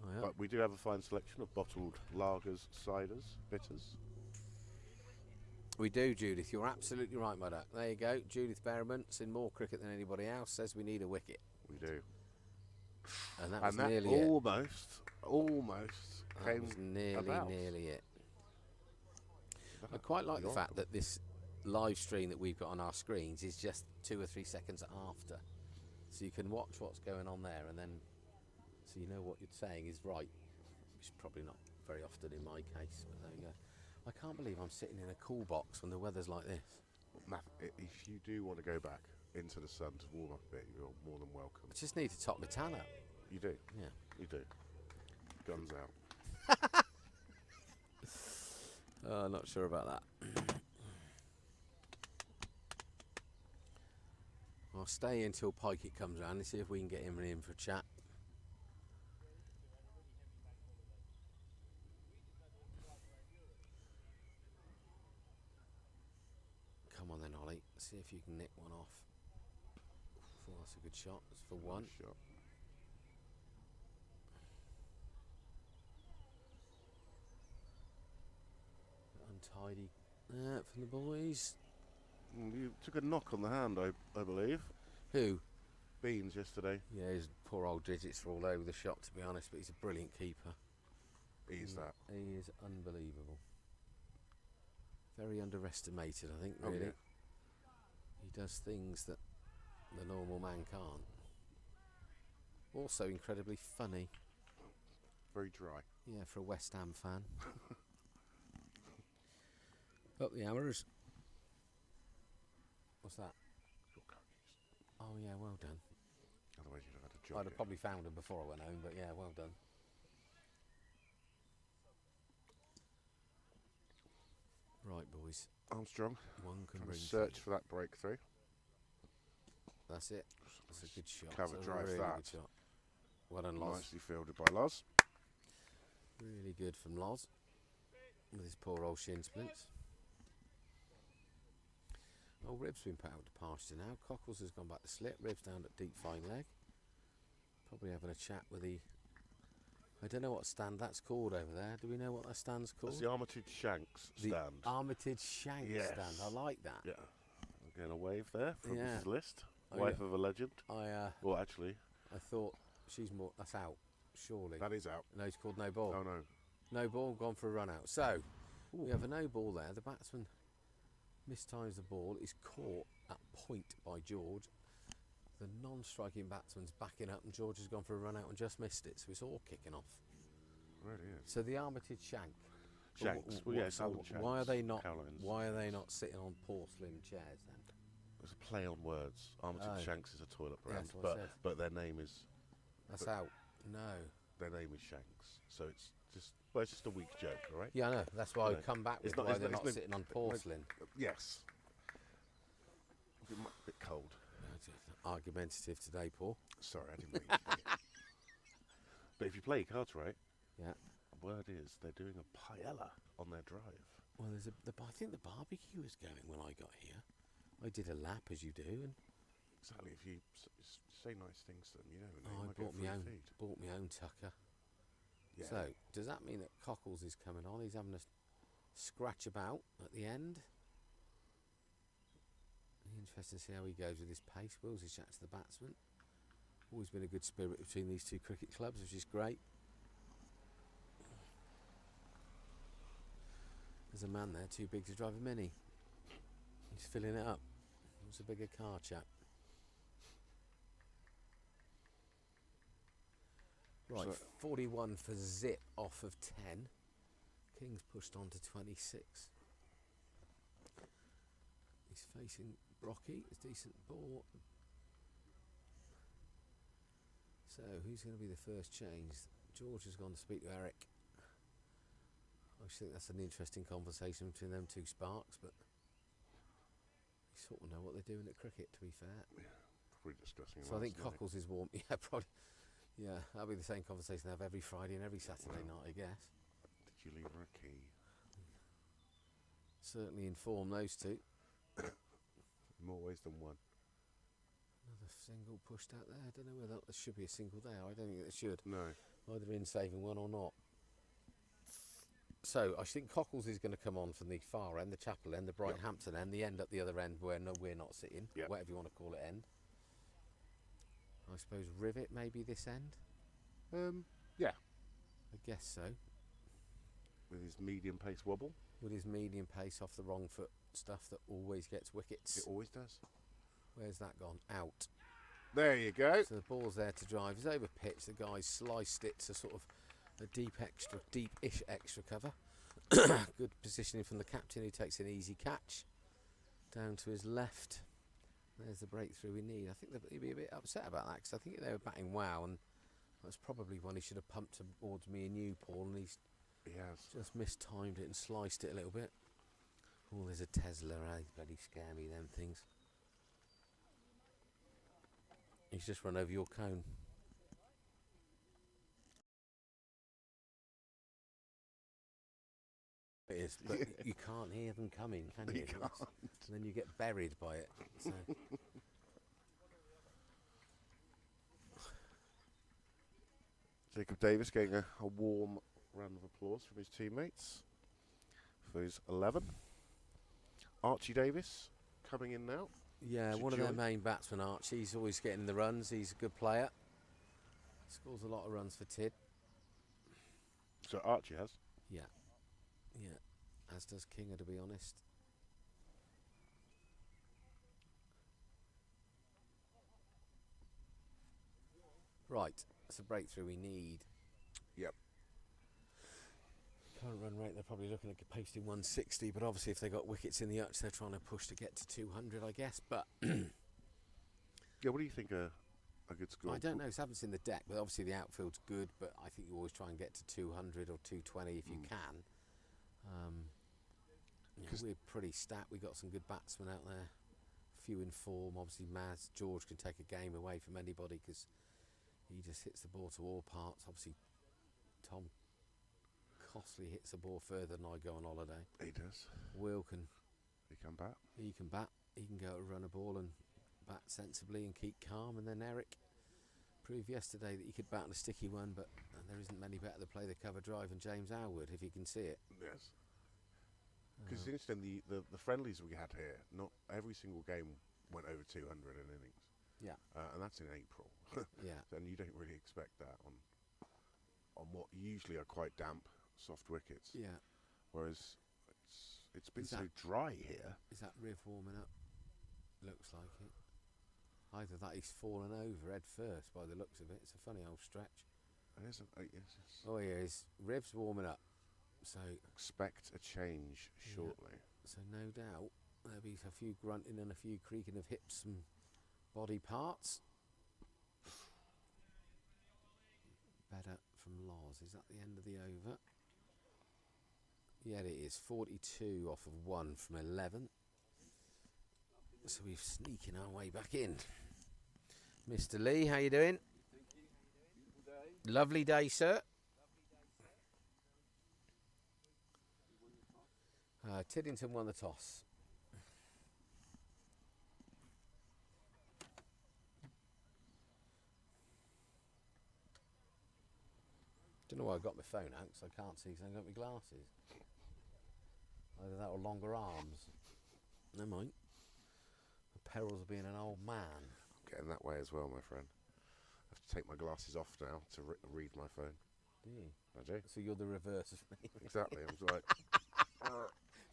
Oh, yeah. But we do have a fine selection of bottled lagers, ciders, bitters. We do, Judith. You're absolutely right, my duck. There you go. Judith Berriman, seen more cricket than anybody else, says we need a wicket. We do. And that was And that nearly it. almost That came was nearly about. it. I quite like the fact that this live stream that we've got on our screens is just 2 or 3 seconds after. So you can watch what's going on there and then so you know what you're saying is right. Which is probably not very often in my case, but there you go. I can't believe I'm sitting in a cool box when the weather's like this. If you do want to go back into the sun to warm up a bit, you're more than welcome. I just need to top my tan up. You do. Yeah. You do. Guns out. Not sure about that. I'll stay until Pikey comes round and see if we can get him in for a chat. Come on then, Ollie. See if you can nick one off. Oh, that's a good shot. It's for one. Nice shot. Untidy from the boys. You took a knock on the hand, I believe. Who? Beans yesterday. Yeah, his poor old digits are all over the shop, to be honest, but he's a brilliant keeper. He's that. He is unbelievable. Very underestimated, I think, Oh, really. yeah. He does things that the normal man can't. Also incredibly funny. Very dry. Yeah, for a West Ham fan. Up the hammers. What's that? Your cookies. Oh yeah, well done. Otherwise you'd have had a job. I'd have probably found them before I went home, but yeah, well done. Right, boys. Armstrong. One can Trying bring to search two. for that breakthrough. That's it. That's a good shot. Cover That's a drive really that. good shot. Well done, Loz. Nicely fielded by Loz. Really good from Loz. With his poor old shin splints. Oh, Rib's been put out to pasture now. Cockles has gone back to slip. Rib's down at deep fine leg. Probably having a chat with the... I don't know what stand that's called over there. Do we know what that stand's called? That's the Armitage Shanks The stand. Armitage Shank Yes. stand. I like that. Yeah. Again, a wave there from Yeah. Mrs. List. Oh, Wife yeah. of a legend. I Well, actually, thought she's more... That's out, surely. that is out. No, it's called no ball. Oh, no. No ball, gone for a run out. So, we have a no ball there. The batsman mistimes the ball. Is caught at point by George. The non-striking batsman's backing up and George has gone for a run out and just missed it. So it's all kicking off. Really is. So the Armitage Shank. Shanks. Well, yeah, so Alan Shanks. why are they not? Callowans. Why are they not sitting on porcelain chairs then? It's a play on words. Armitage Oh. Shanks is a toilet Yeah, brand, that's what I but said. but their name is That's But- out. No. Shanks. So it's just a weak joke, all right? Yeah, I know. That's why I No. come back with It's not- why it's they're not- not it's no- sitting on porcelain. Yes. A bit cold. Argumentative today, Paul. Sorry, I didn't mean to. But if you play your cards right, Yeah. word is they're doing a paella on their drive. Well, there's I think the barbecue was going when I got here. I did a lap as you do, and Exactly. If you say nice things to them, you never know. you I might get bought free my own. feed. Bought my own tucker. Yeah. So does that mean that Cockles is coming on? He's having a scratch about at the end. Interesting to see how he goes with his pace. Wills his chat to the batsman. Always been a good spirit between these two cricket clubs, which is great. There's a man there too big to drive a Mini. He's filling it up. Wants a bigger car, chap. Right, So- 41 for Zip off of 10. King's pushed on to 26. He's facing Brocky. It's a decent ball. So, who's going to be the first change? George has gone to speak to Eric. I just think that's an interesting conversation between them two sparks, but you sort of know what they're doing at cricket, to be fair. Probably discussing. So I think Cockles is warm. Yeah, probably. Yeah, that'll be the same conversation they have every Friday and every Saturday night, I guess. Did you leave her a key? Certainly inform those two. More ways than one. Another single pushed out there. I don't know whether there should be a single there. I don't think there should. No. Either in saving one or not. So I think Cockles is going to come on from the far end, the Chapel end, the Brighthampton end, the end at the other end where we're not sitting, whatever you want to call it end. I suppose Rivet maybe this end? Yeah. I guess so. With his medium pace wobble. With his medium pace off the wrong foot stuff that always gets wickets. It always does. Where's that gone? Out. There you go. So the ball's there to drive. He's over pitch. The guy's sliced it to sort of a deep-ish extra cover. Good positioning from the captain, who takes an easy catch. Down to his left. There's the breakthrough we need. I think he'd be a bit upset about that, because I think they were batting wow, and that's probably one he should have pumped towards me and you, Paul, and he's just mistimed it and sliced it a little bit. Oh, there's a Tesla, bloody scare me, them things. He's just run over your cone. It is, but you can't hear them coming, can you? You can't. And then you get buried by it. So. Jacob Davis getting a warm round of applause from his teammates for his 11. Archie Davis coming in now. Yeah, Should one of their join. main batsmen, Archie. He's always getting the runs. He's a good player. Scores a lot of runs for Tid. So Archie has. Yeah. Yeah. As does Kinger, to be honest. Right. That's a breakthrough we need. Yep. Current run rate, they're probably looking at posting 160, but obviously if they got wickets in the Hutch, they're trying to push to get to 200, I guess. But Yeah, what do you think a good score? I don't know, 'cause I haven't seen the deck, but obviously the outfield's good, but I think you always try and get to 200 or 220 if you can. Yeah, we're pretty stacked. We've got some good batsmen out there, few in form. Obviously Maz, George can take a game away from anybody because he just hits the ball to all parts. Obviously Tom Costley hits the ball further than I go on holiday. He does. Will can, He come back. he can bat, he can go to run a ball and bat sensibly and keep calm. And then Eric proved yesterday that he could bat on a sticky one, but there isn't many better to play the cover drive than James Alwood, if you can see it. Yes. Because it's interesting, the friendlies we had here, not every single game went over 200 in innings. Yeah. And that's in April. Yeah. And you don't really expect that on what usually are quite damp, soft wickets. Yeah. Whereas it's been Is so that- dry here. Is that Riv warming up? Looks like it. Either that he's fallen over head first by the looks of it. It's a funny old stretch. It isn't. Yes. Oh yeah, his Riv's warming up. So Expect a change Yeah. shortly. no doubt there'll be a few grunting and a few creaking of hips and body parts. Better from Loz. Is that the end of the over? Yeah, it is. 42 off of 1 from 11. So we're sneaking our way back in. Mr. Lee, how you doing? Lovely day, sir. Tiddington won the toss. Don't know why I got my phone out, because I can't see because I haven't got my glasses. Either that or longer arms. Never mind. The perils of being an old man. Getting that way as well, my friend. I have to take my glasses off now to read my phone. Do you? I do. So you're the reverse of me. Exactly. I was like,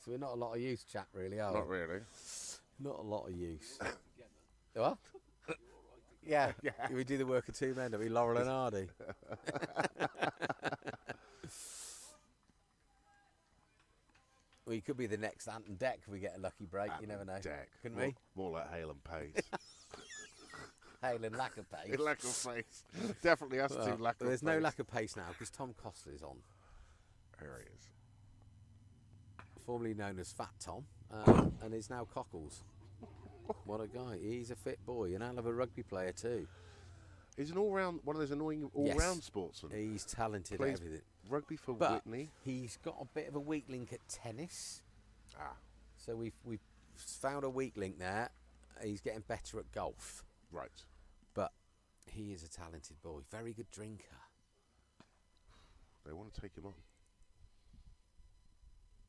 So we're not a lot of use, chap, really, are we? not really. Not a lot of use. What? Yeah. We do the work of two men, don't we? Laurel and Hardy. We could be the next Ant and Deck if we get a lucky break. You never know. Deck. Couldn't more, we? More like Hale and Pace. Hale and lack of pace. Lack of pace. Definitely has to Well, lack of pace. there's no lack of pace now because Tom Costler's on. There he is. Formerly known as Fat Tom, and is now Cockles. What a guy. He's a fit boy, and hell of a rugby player too. He's an all-round, one of those annoying all-round sportsmen. He's talented Plays at everything. Rugby for But Whitney. he's got a bit of a weak link at tennis. Ah, So we've found a weak link there. He's getting better at golf. right. But he is a talented boy. Very good drinker. They want to take him on.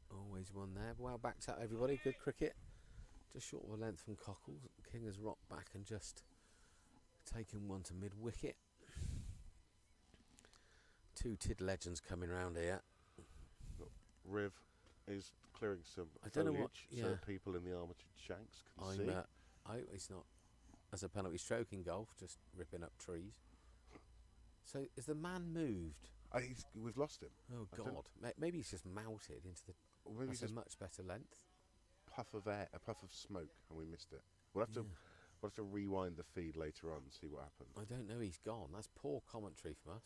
Always one there. Well backed up, everybody. Good cricket. Just short of a length from Cockles. King has rocked back and just taken one to mid-wicket. Two Tid legends coming round here. Riv is clearing some I don't know what- foliage so yeah. people in the armoured shanks can see. I hope he's not, as a penalty stroke in golf, just ripping up trees. So is the man moved? We've lost him. Oh I don't- God! Maybe he's just melted into the. Or maybe That's just a much better length. puff of air, a puff of smoke, and we missed it. We'll have to rewind the feed later on and see what happened. I don't know. He's gone. That's poor commentary from us.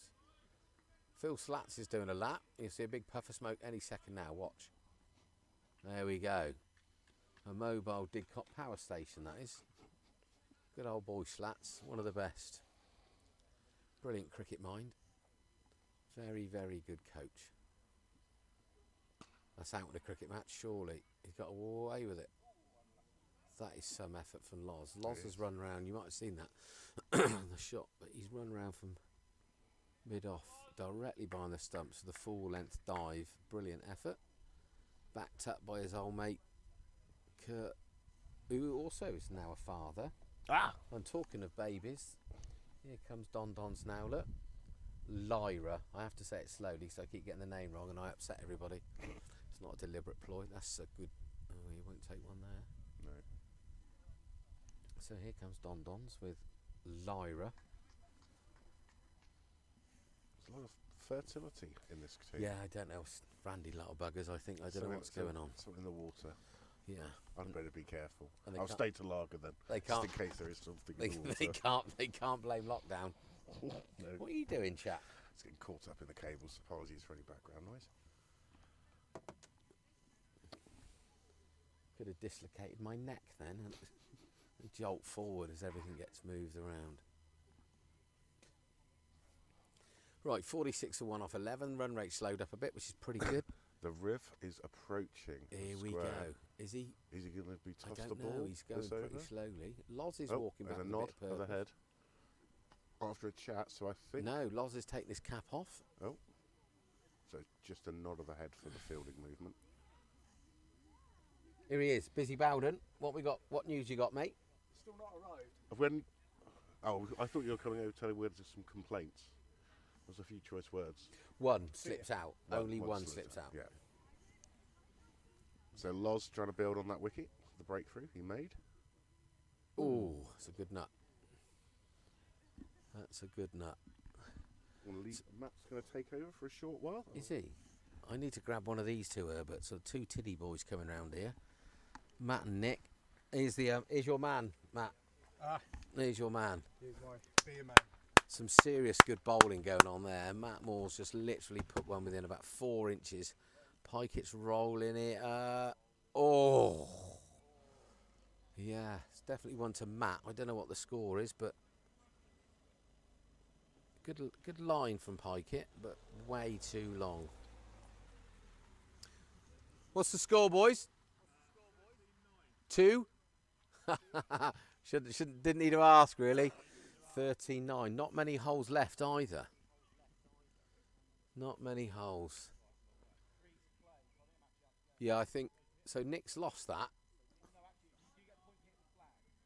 Phil Slats is doing a lap. You'll see a big puff of smoke any second now. Watch. There we go. A mobile Didcot power station, that is. Good old boy Slats. One of the best. Brilliant cricket mind. Very, very good coach. That's out of the cricket match, surely. He's got away with it. That is some effort from Loz. Loz has run round. You might have seen that on the shot, but he's run round from mid-off, directly behind the stumps with a full-length dive. Brilliant effort. Backed up by his old mate, Kurt, who also is now a father. Ah! I'm talking of babies. Here comes Don Don's now, look. Lyra. I have to say it slowly so I keep getting the name wrong and I upset everybody. It's not a deliberate ploy. That's a good... Oh, you won't take one there. No. So here comes Don Don's with Lyra. There's a lot of fertility in this team. Yeah, I don't know. Randy little buggers, I think. I don't know what's going on. Something in the water. Yeah. I'd better be careful. And they I'll can't- stay to lager then. They Just in can't. case there is something They, in the water. they can't blame lockdown. No. What are you doing, chap? It's getting caught up in the cables. Apologies for any background noise. Could have dislocated my neck then. And jolt forward as everything gets moved around. Right, 46 for 1 off 11. Run rate slowed up a bit, which is pretty good. The Riv is approaching. Here the we square. go. Is he? Is he going to be I tossed don't the ball? know. He's going this pretty over? slowly. Loz is Oh, walking back there's with a a nod bit of of the purpose. head after a chat. So I think No, Loz is taking his cap off. so. Just a nod of the head for the fielding movement. Here he is, Busy Bowden. What we got? What news you got, mate? Still not arrived. When? Oh, I thought you were coming over to tell me where there's some complaints. There's a few choice words. One slips out. Only one slips out. Yeah. So Loz trying to build on that wicket, the breakthrough he made. Ooh, that's a good nut. That's a good nut. Matt's going to take over for a short while. Is he? I need to grab one of these two Herberts. So two tiddy boys coming round here. Matt and Nick. Here's your man, Matt. Ah, Here's your man. here's my beer man. Some serious good bowling going on there. Matt Moore's just literally put one within about 4 inches. Pikett's rolling it. Oh. Yeah, it's definitely one to Matt. I don't know what the score is, but good line from Pikett, but way too long. What's the score, boys? 2? Didn't need to ask, really. 13-9. Not many holes left either. Not many holes. Yeah, I think so. Nick's lost that.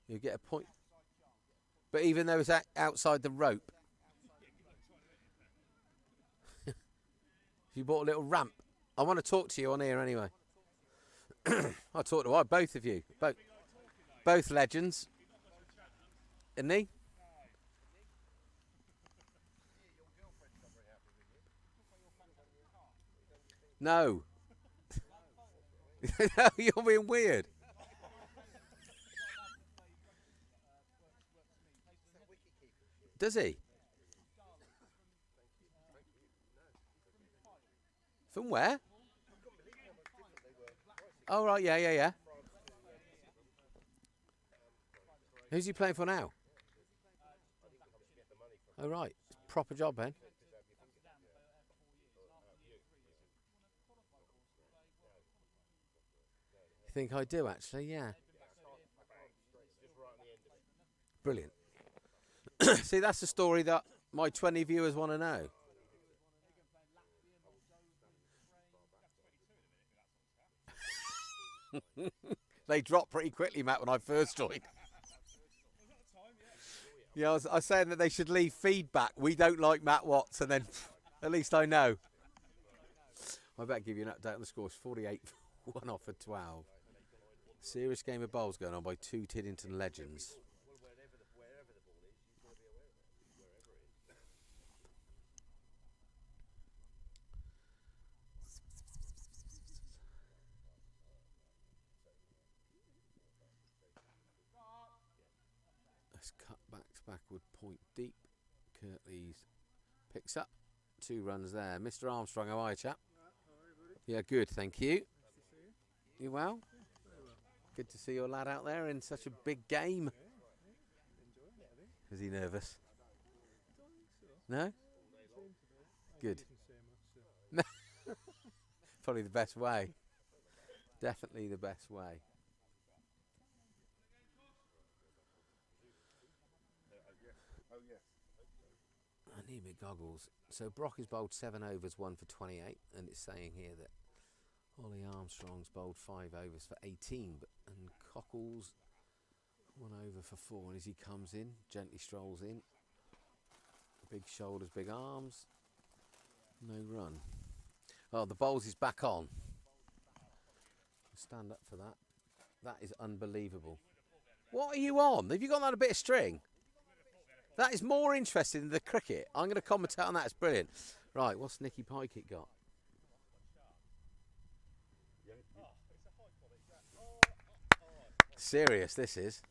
You get a point, but even though it's outside the rope, you bought a little ramp. I want to talk to you on here anyway. I'll talk to both of you, both legends, isn't he? No. No, you're being weird. Does he? From where? Oh, right, yeah. Who's he playing for now? Oh, right. Proper job, then. You think I do, actually? Yeah. Brilliant. See, that's the story that my 20 viewers want to know. They dropped pretty quickly, Matt, when I first joined. Yeah, I was saying that they should leave feedback. We don't like Matt Watts, and then at least I know. I better give you an update on the scores. 48 1 off for 12. Serious game of bowls going on by two Tiddington legends. Let's cut back to backward, point deep. Kirtley's picks up 2 runs there. Mr. Armstrong, how are you, chap? Yeah, good, thank you. You well? Good to see your lad out there in such a big game. Is he nervous? No? Good. Probably the best way. Definitely the best way. I need my goggles. So Brock has bowled 7 overs, 1 for 28, and it's saying here that Ollie Armstrong's bowled 5 overs for 18, and Cockles 1 over for 4. And as he comes in, gently strolls in. Big shoulders, big arms. No run. Oh, the bowls is back on. Stand up for that. That is unbelievable. What are you on? Have you got on a bit of string? That is more interesting than the cricket. I'm going to commentate on that. It's brilliant. Right, what's Nicky Pikett got? Serious, this is.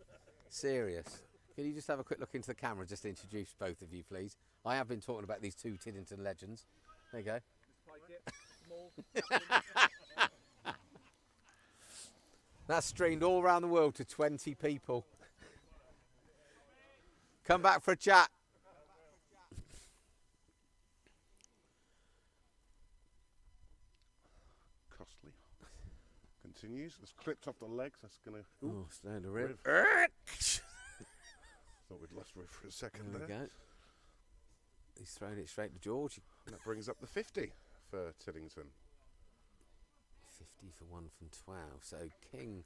Serious. Can you just have a quick look into the camera just to introduce both of you, please? I have been talking about these two Tiddington legends. There you go. That's streamed all around the world to 20 people. Come back for a chat. Costly. Continues. It's clipped off the legs. That's going to... Oh, stand a rib. Thought we'd lost Riv for a second There there. we go. He's thrown it straight to George. And that brings up the 50 for Tiddington. 50 for 1 from 12. So King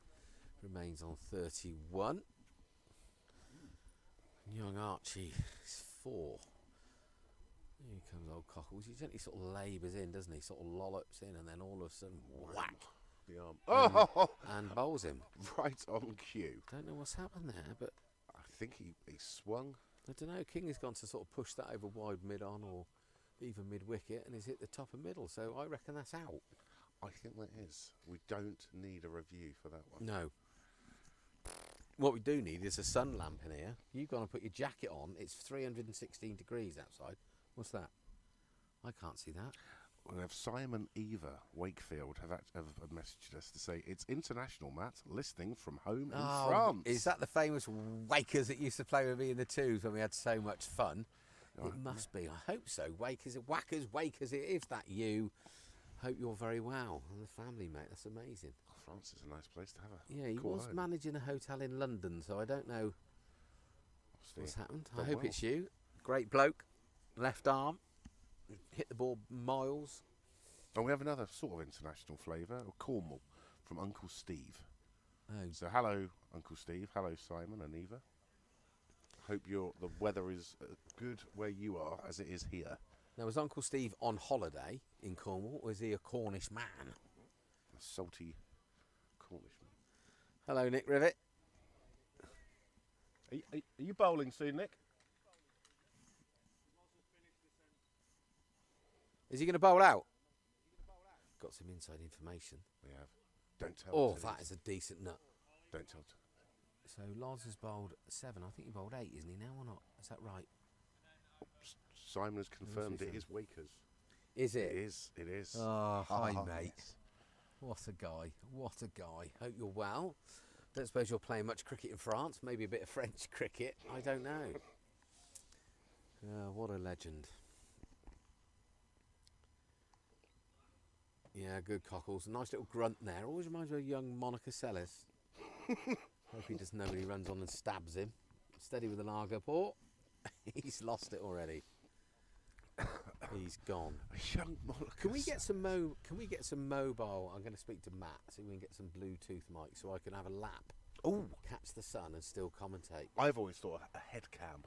remains on 31. Young Archie is 4. Here comes old Cockles. He gently sort of labours in, doesn't he? Sort of lollops in, and then all of a sudden, whack! The arm. Oh! And bowls him. Right on cue. Don't know what's happened there, but I think he swung. I don't know. King has gone to sort of push that over wide mid-on or even mid-wicket, and he's hit the top and middle. So I reckon that's out. I think that is. We don't need a review for that one. No. What we do need is a sun lamp in here. You've got to put your jacket on. It's 316 degrees outside. What's that? I can't see that. We have Simon Eva Wakefield have messaged us to say it's international, Matt, listening from home in France. Is that the famous Wakers that used to play with me in the twos when we had so much fun? Oh, It must be. I hope so. Wakers, if that you. Hope you're very well. And the family, mate. That's amazing. France is a nice place to have a Yeah, he was home. managing a hotel in London, so I don't know Obviously, what's happened. I done hope well. it's you. Great bloke. Left arm. Hit the ball miles. And we have another sort of international flavour, Cornwall, from Uncle Steve. Oh, So hello, Uncle Steve. Hello, Simon and Eva. Hope the weather is good where you are as it is here. now was Uncle Steve on holiday in Cornwall, or is he a Cornish man? A salty Cornishman. Hello, Nick Rivet. Are you bowling soon, Nick? Is he going to bowl out? got some inside information. We have. Don't tell. Oh, Tiddington. that is a decent nut. Don't tell. So Loz has bowled 7. I think he bowled 8, isn't he now or not? Is that right? Simon has confirmed he it from? is Wakers. Is it? It is. It is. Oh, hi, Ah, mate. yes. What a guy. What a guy. Hope you're well. Don't suppose you're playing much cricket in France. Maybe a bit of French cricket. I don't know. What a legend. Yeah, good cockles. Nice little grunt there. Always reminds me of young Monica Seles. Hope he doesn't know when he runs on and stabs him. Steady with the lager port. He's lost it already. He's gone. A young Monica. Can we get some mobile? I'm going to speak to Matt, see if we can get some Bluetooth mic so I can have a lap. Oh, Catch the sun and still commentate. I've always thought a head cam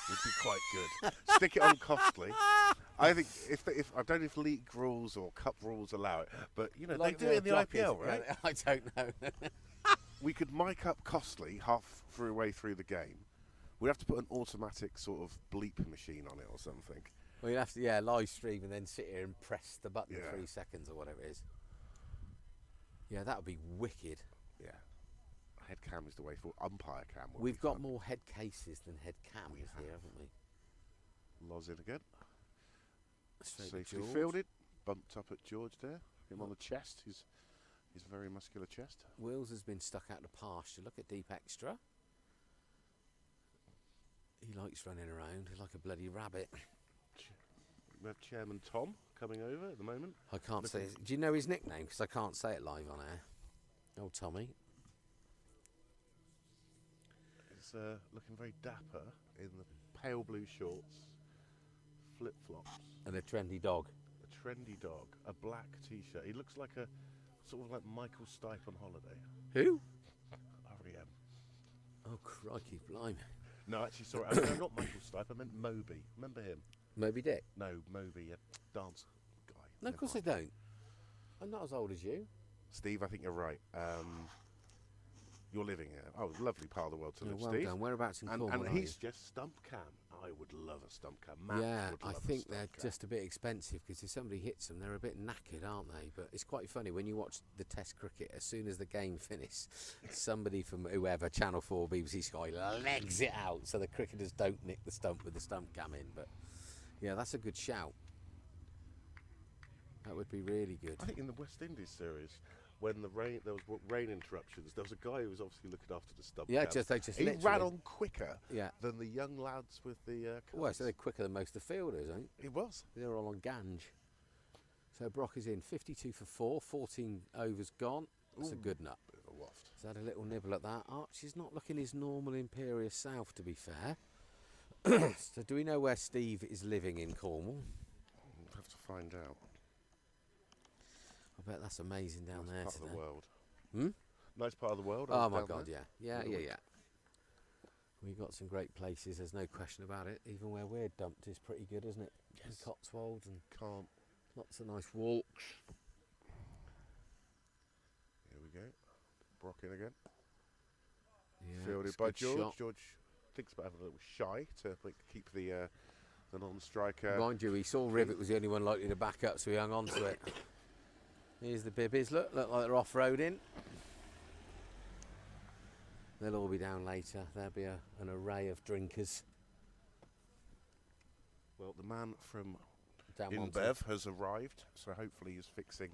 would be quite good. Stick it on Costly. I think if I don't know if league rules or cup rules allow it, but you know Like they do it in the jockeys. IPL, right? Yeah, I don't know. We could mic up Costly halfway through the game. We'd have to put an automatic sort of bleep machine on it or something. Well, you have to, live stream and then sit here and press the button Yeah. 3 seconds or whatever it is. Yeah, that would be wicked. Yeah. Head cam is the way forward. Umpire cam would We've be got fun. more head cases than head cams We here, have. haven't we? Loz in again. Straight to Safely George. fielded. Bumped up at George there. Him on the chest. His very muscular chest. Wills has been stuck out the pasture. Look at deep extra. He likes running around like a bloody rabbit. We have Chairman Tom coming over at the moment. I can't say. Do you know his nickname? Because I can't say it live on air. Oh, Tommy. He's looking very dapper in the pale blue shorts, flip flops, And a trendy dog. a trendy dog, a black T-shirt. He looks like a sort of like Michael Stipe on holiday. Who? R.E.M. Oh, crikey, blimey. No, actually, sorry, no, not Michael Stipe. I meant Moby. Remember him? Moby Dick. No, Moby, a dance guy. No, of course I don't. I'm not as old as you. Steve, I think you're right. You're living here. Oh, lovely part of the world to live, well Steve. done. Whereabouts in Cornwall And are he's just stump cam. I would love a stump cam. Matt yeah, would I love a think stump they're cam. just a bit expensive because if somebody hits them, they're a bit knackered, aren't they? But it's quite funny when you watch the Test cricket. As soon as the game finishes, somebody from whoever, Channel 4, BBC Sky, legs it out so the cricketers don't nick the stump with the stump cam in. But yeah, that's a good shout. That would be really good. I think in the West Indies series, when there was rain interruptions, there was a guy who was obviously looking after the stump Yeah, cam. they just He literally ran on quicker Yeah. than the young lads with the Well, covers. so they're quicker than most of the fielders, I think. He was. They're all on Gange. So Brock is in 52 for 4, 14 overs gone. That's a good nut. Bit of a waft. He's had a little nibble at that. Archie's not looking his normal imperious south, to be fair. So do we know where Steve is living in Cornwall? We'll have to find out. I bet that's amazing down there Nice part today. of the world. Hmm? Nice part of the world. Oh my down God, there. yeah. Really? Yeah. We've got some great places, there's no question about it. Even where we're dumped is pretty good, isn't it? Yes. In Cotswolds and Can't. lots of nice walks. Here we go. Brock in again. Yeah, Fielded it's by good George. shot. George thinks about having a little shy to keep the non-striker. Mind you, he saw Rivet was the only one likely to back up, so he hung on to it. Here's the bibbies, look like they're off-roading. They'll all be down later. There'll be an array of drinkers. Well, the man from Down Monty. InBev has arrived, so hopefully he's fixing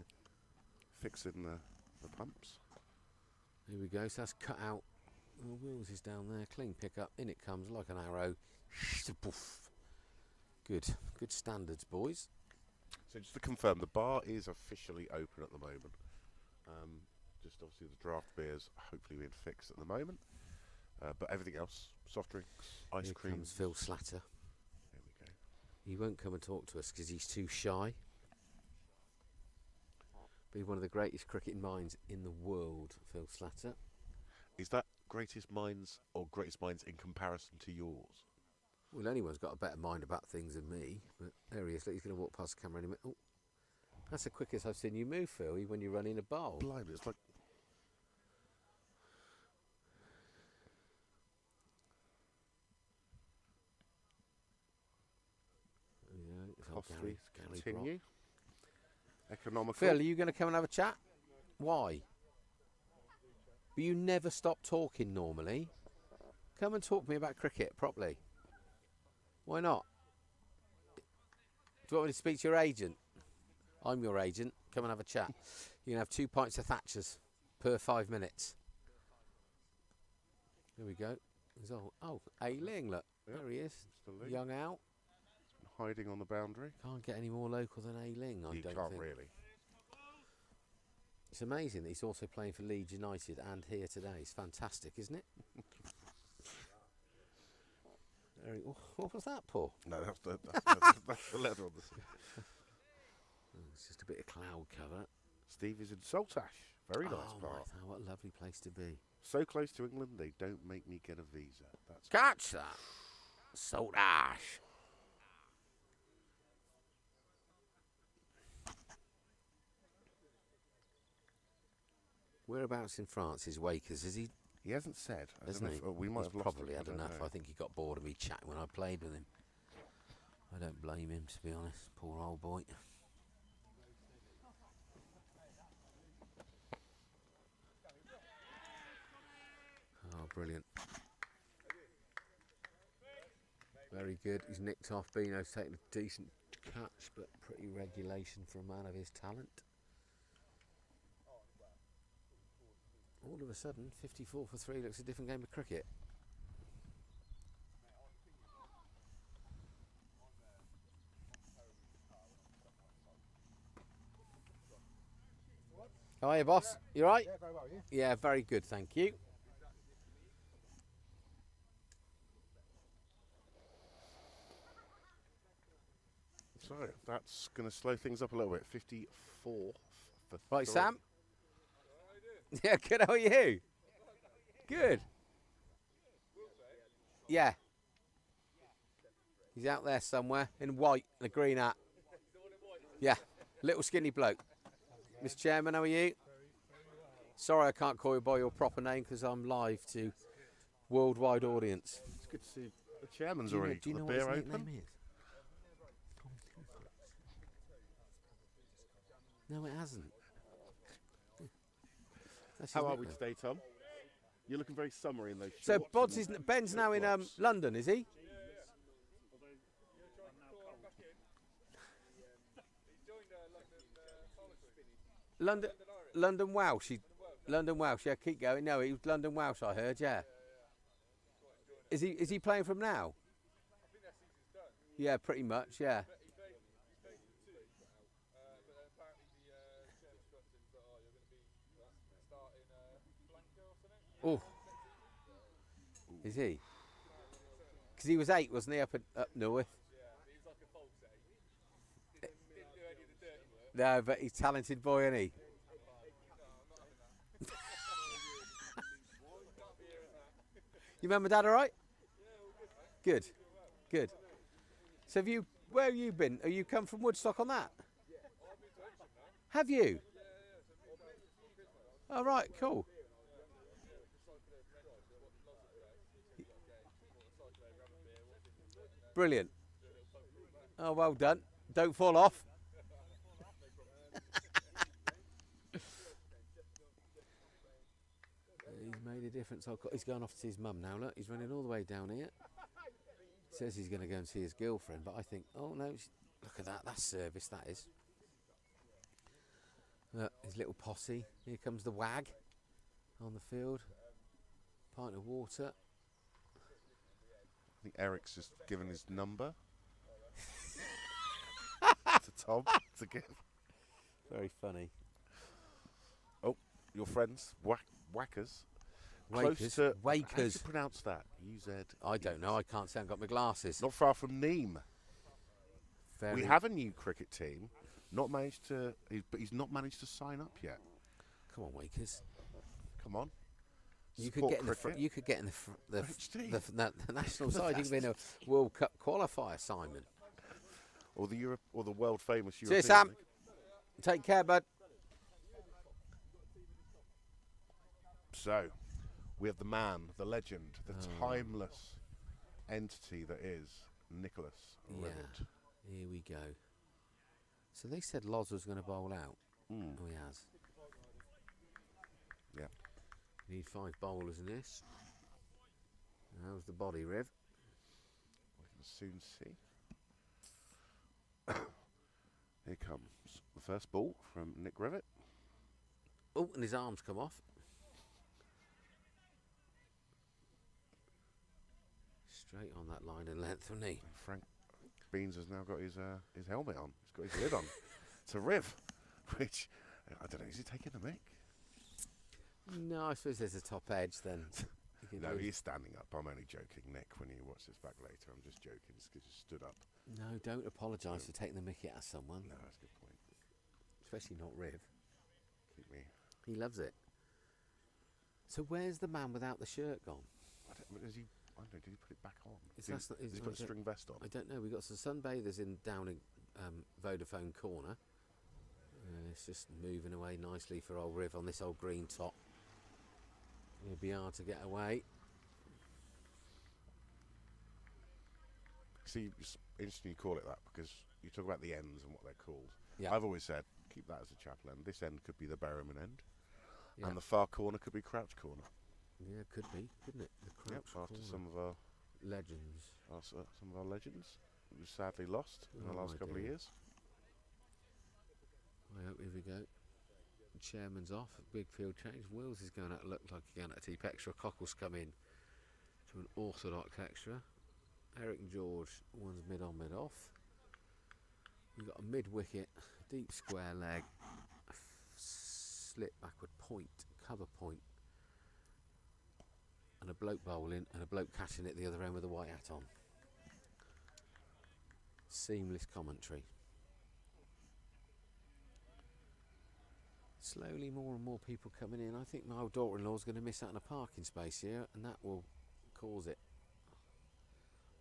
the pumps. Here we go, so that's cut out. Oh, Wills is down there, clean pick-up. In it comes like an arrow. Poof. Good standards, boys. So just to confirm, the bar is officially open at the moment. Just obviously the draft beers hopefully being fixed at the moment. But everything else, soft drinks, ice Here cream. comes Phil Slatter. There we go. He won't come and talk to us because he's too shy. But he's one of the greatest cricketing minds in the world, Phil Slatter. Is that greatest minds or greatest minds in comparison to yours? Well, anyone's got a better mind about things than me. But there he is. Look, he's going to walk past the camera in a minute. Oh, that's the quickest I've seen you move, Phil, when you run in a bowl. Blimey, it's like... Yeah, it's old Costly Gary continue. Economical. Phil, are you going to come and have a chat? Why? But you never stop talking normally. Come and talk to me about cricket properly. Why not? Do you want me to speak to your agent? I'm your agent. Come and have a chat. You can have 2 pints of Thatcher's per 5 minutes. There we go. Oh, A-Ling, look. Yep, There he is. Mr. Ling. Young out. Hiding on the boundary. Can't get any more local than A-Ling, I You don't can't think. really. It's amazing that he's also playing for Leeds United and here today. It's fantastic, isn't it? What was that, Paul? No, that's the leather on the. It's just a bit of cloud cover. Steve is in Saltash. Very nice Oh, part. my, what a lovely place to be. So close to England, they don't make me get a visa. That's Catch that! Saltash! Whereabouts in France is Wakers? Is he? He hasn't said. I don't Isn't know he? if- we might He's have lost probably him, had I don't enough. know. I think he got bored of me chatting when I played with him. I don't blame him, to be honest. Poor old boy. Oh, brilliant. Very good. He's nicked off. Bino's taken a decent catch, but pretty regulation for a man of his talent. All of a sudden, 54 for 3 looks a different game of cricket. How are you, boss? You right? Yeah, very well, you? Yeah, very good, thank you. So that's going to slow things up a little bit. 54 for Right, 3. Sam? Yeah, good, how are you? Good. Yeah. He's out there somewhere in white and a green hat. Yeah, little skinny bloke. Mr. Chairman, how are you? Sorry I can't call you by your proper name because I'm live to worldwide audience. It's good to see the chairman's Do you know, already do you got know the what his beer nickname open. is? No, it hasn't. That's his How are we nickname. today, Tom? You're looking very summery in those So shorts. Ben's now in London, is he? London Welsh. London Welsh. Yeah, keep going. No, he was London Welsh. I heard. Yeah. Is he playing from now? Yeah, pretty much. Yeah. Oh. Is he? Because he was 8, wasn't he, up north? No, but he's a talented boy, isn't he? You remember Dad, all right? Good, good. So where have you been? Have you come from Woodstock on that? Have you? All right, cool. Brilliant. Oh, well done. Don't fall off. He's made a difference. He's going off to see his mum now. Look, he's running all the way down here. Says he's going to go and see his girlfriend, but I think, oh no, look at that. That's service, that is. Look, his little posse. Here comes the wag on the field. Pint of water. I think Eric's just given his number to Tom to give. Very funny. Oh, your friends, Whackers. Wakers. Close to, how do Wakers. you pronounce that? UZ. I don't know. I can't say I've got my glasses. Not far from Nîmes. Very. We have a new cricket team. Not managed to, but he's not managed to sign up yet. Come on, Wakers. Come on. You could Support get in the cricket. you could get in the Which team? the national side. You could be in a World Cup qualifier, Simon. Or the Europe, or the world famous See you, European. Sam. League. Take care, bud. So, we have the man, the legend, the timeless entity that is Nicholas Rivet. Yeah. Here we go. So they said Loz was going to bowl out. Mm. Oh, he has. Yeah. Need 5 bowlers in this. How's the body, Riv? We can soon see. Here comes the first ball from Nick Rivet. Oh, and his arms come off. Straight on that line and length of knee. Frank Beans has now got his helmet on. He's got his lid on. It's a Riv, which, I don't know, is he taking the mick? No, I suppose there's a top edge then. No, he's standing up. I'm only joking, Nick, when you watch this back later. I'm just joking, just because you stood up. No, don't apologise for taking the mickey out of someone. No, that's a good point. Especially not Riv. Keep me. He loves it. So where's the man without the shirt gone? I don't know, did he put it back on? Is Did that's he put a string vest on? I don't know. We've got some sunbathers down in Vodafone corner. It's just moving away nicely for old Riv on this old green top. It'll be hard to get away. See, it's interesting you call it that, because you talk about the ends and what they're called. Yeah. I've always said, keep that as a chapel end. This end could be the Berriman end. Yeah. And the far corner could be Crouch corner. Yeah, could be, couldn't it? The Yep, Crouch after corner. some of our Legends. legends who sadly lost in the Oh, last my couple of dear. years. Here we go. Chairman's off. Big field change. Wills is going out. Look like he's going out to deep extra. Cockle's come in to an orthodox extra. Eric and George, one's mid on, mid off. We've got a mid wicket, deep square leg, slip backward point, cover point, and a bloke bowling and a bloke catching it the other end with a white hat on. Seamless commentary. Slowly more and more people coming in. I think my old daughter-in-law's going to miss out on a parking space here, and that will cause it.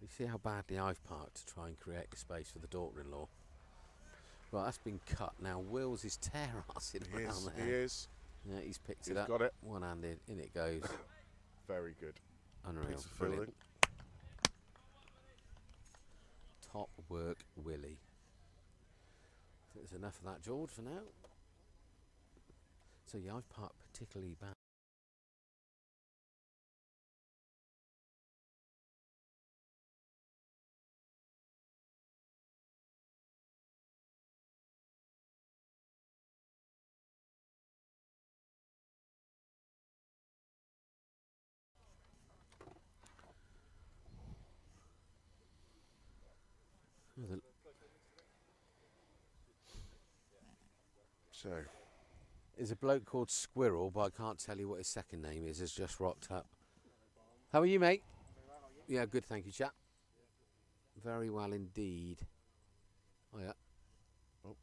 You see how badly I've parked to try and create a space for the daughter-in-law. Right, that's been cut. Now Wills is tear-assing around there. He is. Yeah, he's picked He's it up. got it. One-handed, in it goes. Very good. Unreal, Piece of brilliant. fielding. Top work, Willie. I think there's enough of that, George, for now. So yeah, I've parked particularly bad. So, There's a bloke called Squirrel, but I can't tell you what his second name is, has just rocked up. How are you, mate? Yeah, good, thank you, chap. Very well indeed. Oh, yeah. oh,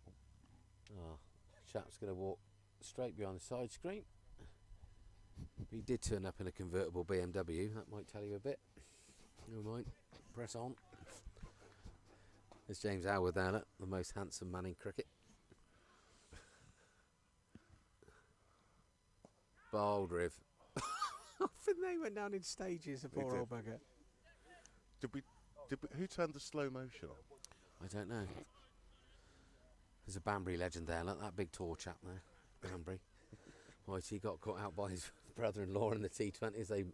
Oh, chap's going to walk straight behind the side screen. He did turn up in a convertible BMW, that might tell you a bit. Never mind, press on. There's James Howard there, the most handsome man in cricket. Bold Riv. I think they went down in stages, the They poor did. old bugger. who turned the slow motion on? I don't know. There's a Banbury legend there, look, that big tall chap there. Banbury. Whitey got caught out by his brother-in-law in the T20s. They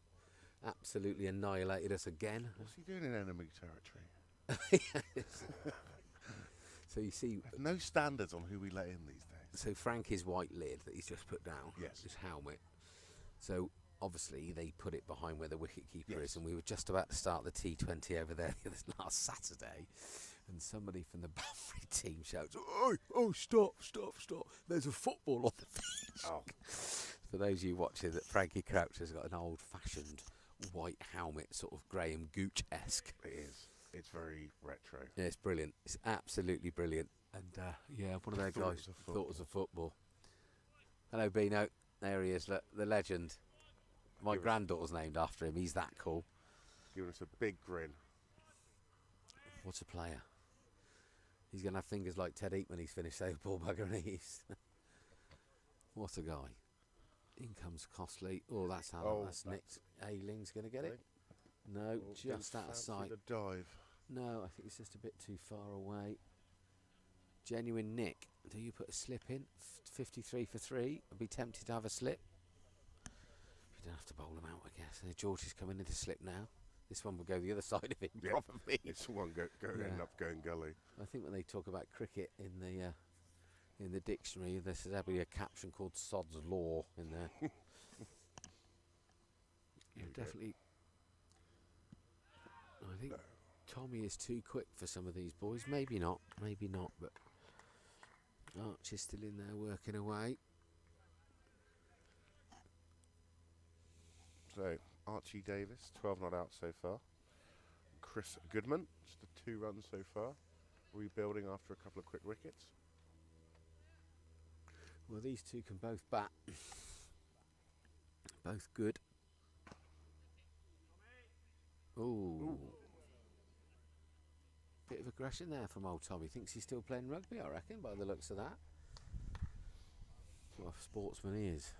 absolutely annihilated us again. What's he doing in enemy territory? So you see, No standards on who we let in these days. so Frankie's white lid that he's just put down, Yes. his helmet. So obviously they put it behind where the wicket keeper Yes. is, and we were just about to start the T20 over there last Saturday, and somebody from the Banbury team shouts, "Oh, stop! There's a football on the pitch." Oh, For those of you watching, that Frankie Crouch has got an old-fashioned white helmet, sort of Graham Gooch-esque. it is. It's very retro. Yeah, it's brilliant. It's absolutely brilliant. And yeah, one of their Thought it guys was a thought it was a football. Hello, Bino. There he is, look, the legend. My Give us- granddaughter's named after him. He's that cool. Giving us a big grin. What's a player? He's going to have fingers like Ted Eatman. He's finished save ball bugger and he's... What a guy. In comes Costly. Oh, that's how that's nicked. Ailing's going to get it. No, Oh, just out of fancy sight. the dive. No, I think it's just a bit too far away. Genuine Nick, do you put a slip in? 53 for 3. I'd be tempted to have a slip. You don't have to bowl them out, I guess. George is coming into slip now. This one will go the other side of him, probably. It's one end up going gully. I think when they talk about cricket in the dictionary, there's be a caption called Sod's Law in there. Definitely. I think Tommy is too quick for some of these boys. Maybe not, but Arch is still in there working away. So, Archie Davis, 12 not out so far. Chris Goodman, just a 2 runs so far. Rebuilding after a couple of quick wickets. Well, these two can both bat. Both good. Ooh. Bit of aggression there from old Tommy. Thinks he's still playing rugby, I reckon, by the looks of that. What a sportsman he is.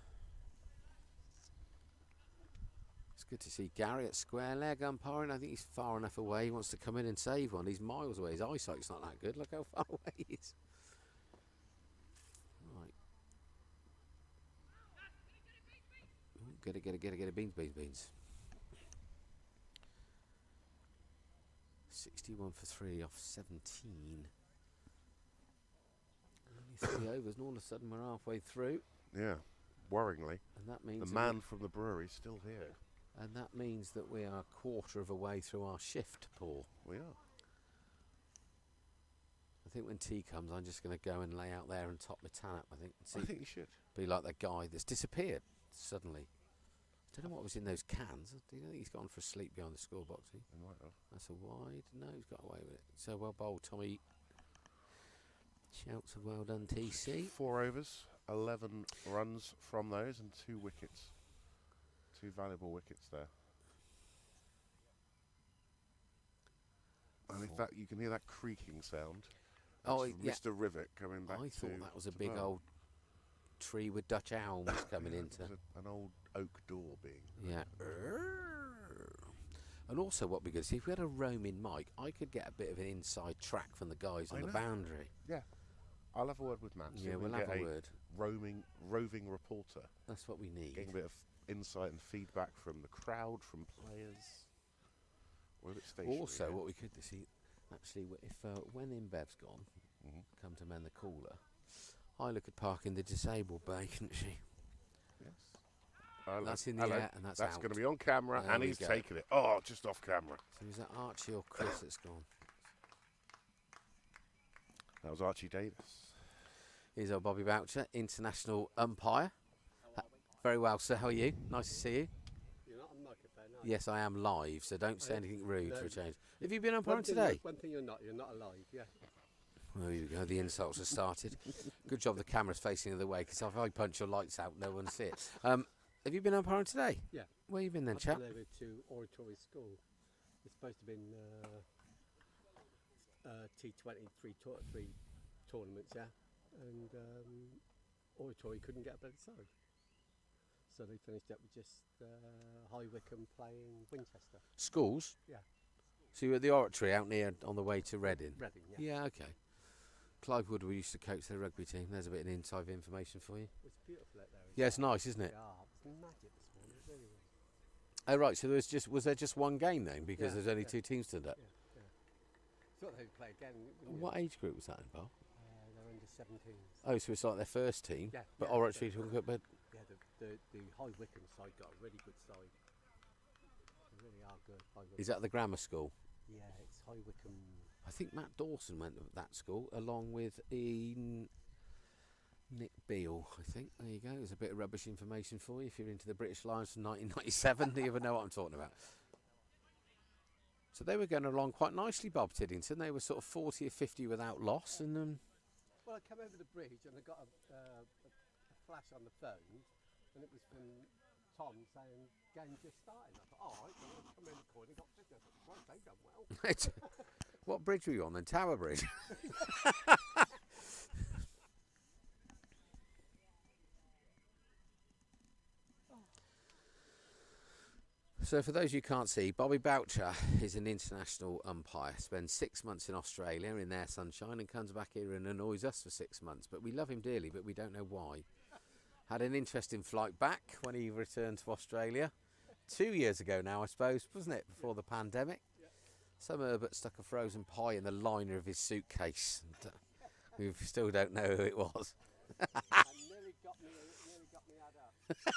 It's good to see Gary at square leg umpiring. I think he's far enough away. He wants to come in and save one. He's miles away. His eyesight's not that good. Look how far away he is. Right. Ooh, get it. Beans. 61 for 3 off 17. Only 3 overs, and all of a sudden we're halfway through. Yeah, worryingly. And that means the man from the brewery is still here. And that means that we are a quarter of a way through our shift, Paul. We are. I think when tea comes, I'm just going to go and lay out there and top my tan up, I think. I think you should. Be like that guy that's disappeared suddenly. I don't know what was in those cans. Do you think he's gone for a sleep behind the scorebox? He might have. That's a wide. No, he's got away with it. So well bowled, Tommy. Shouts of well done, TC. 4 overs, 11 runs from those, and 2 wickets. 2 valuable wickets there. And in fact, you can hear that creaking sound. That's Mr. Rivet coming back. I thought that was a big old tree with Dutch elms coming into. An old oak door being. Yeah. And also, what we could see if we had a roaming mic, I could get a bit of an inside track from the guys on the boundary. Yeah. I'll have a word with Matt. Yeah, we'll have a word. Roving reporter. That's what we need. Getting a bit of insight and feedback from the crowd, from players. We're a bit stationary. Also, what we could see, actually, if when InBev's gone, come to mend the cooler, I look at parking the disabled bay, couldn't she? Yes. That's in the air and that's out. That's going to be on camera, there and he's taking it. Oh, just off camera. So is that Archie or Chris that's gone? That was Archie Davis. Here's our Bobby Boucher, international umpire. Very well, sir. How are you? Nice to see you. You're not on microphone, are you? Yes, I am live, so don't say anything rude for a change. Have you been One umpiring thing today? One thing you're not alive, yeah. Well, there you go. The insults have started. Good job the camera's facing the other way, because if I punch your lights out, no one will see it. Have you been umpiring today? Yeah. Where you been then, I've chap? been over to Oratory School. It's supposed to have been T20 three tournaments, yeah. And Oratory couldn't get a better side. So they finished up with just High Wycombe playing Winchester. Schools? Yeah. So you were at the Oratory out near on the way to Reading? Reading, yeah. Yeah, okay. Clive Wood, we used to coach their rugby team. There's a bit of inside information for you. It's beautiful out there. Yeah, it's nice, isn't it? Yeah, it was magic this morning. It really was. Oh, right, so was there just one game then? Because there's only 2 teams turned up. Yeah. Thought they'd play again. What age group was that in, Bob? They're under 17s. Oh, so it's like their first team? Yeah. But yeah, Oratory took it, but... Yeah, the High Wycombe side got a really good side. They really are good. Is that the grammar school? Yeah, it's High Wycombe. I think Matt Dawson went to that school along with Nick Beale, I think. There you go. There's a bit of rubbish information for you if you're into the British Lions from 1997. Do you ever know what I'm talking about? So they were going along quite nicely, Bob Tiddington. They were sort of 40 or 50 without loss. And Well, I came over the bridge and I got a flash on the phone, and it was from Tom saying game just started. I thought, all right, well, I'll come in the corner and got 50. I thought, right, they done well. what bridge were you on then? Tower Bridge? So for those you can't see, Bobby Boucher is an international umpire. Spends 6 months in Australia in their sunshine and comes back here and annoys us for 6 months. But we love him dearly, but we don't know why. Had an interesting flight back when he returned to Australia. 2 years ago now, I suppose, wasn't it? Before the pandemic. Some Herbert stuck a frozen pie in the liner of his suitcase. And, we still don't know who it was. Nearly got me had up.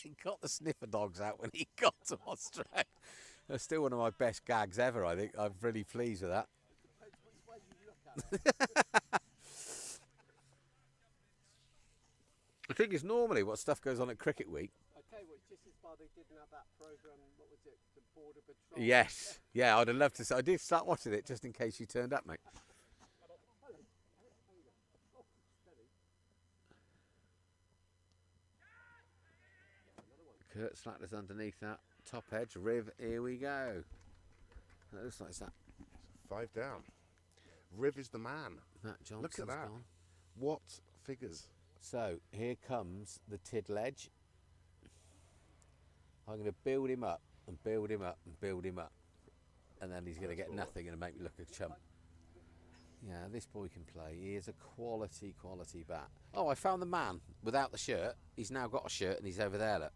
He got the sniffer dogs out when he got to Australia. That's still one of my best gags ever, I think. I'm really pleased with that. Depends which way you look at it. I think it's normally what stuff goes on at Cricket Week. I tell you what, just as well they didn't have that programme, what was it, the Border Patrol? Yes. Yeah, I'd have loved to. I did start watching it just in case you turned up, mate. Kurt Slatters underneath that top edge. Riv, here we go. That looks like that. 5 down. Riv is the man. Matt Johnson's Look at that. gone. What figures? So here comes the Tiddle edge. I'm going to build him up and build him up and build him up. And then he's going to get nothing and make me look a chump. Yeah, this boy can play. He is a quality bat. Oh, I found the man without the shirt. He's now got a shirt and he's over there, look.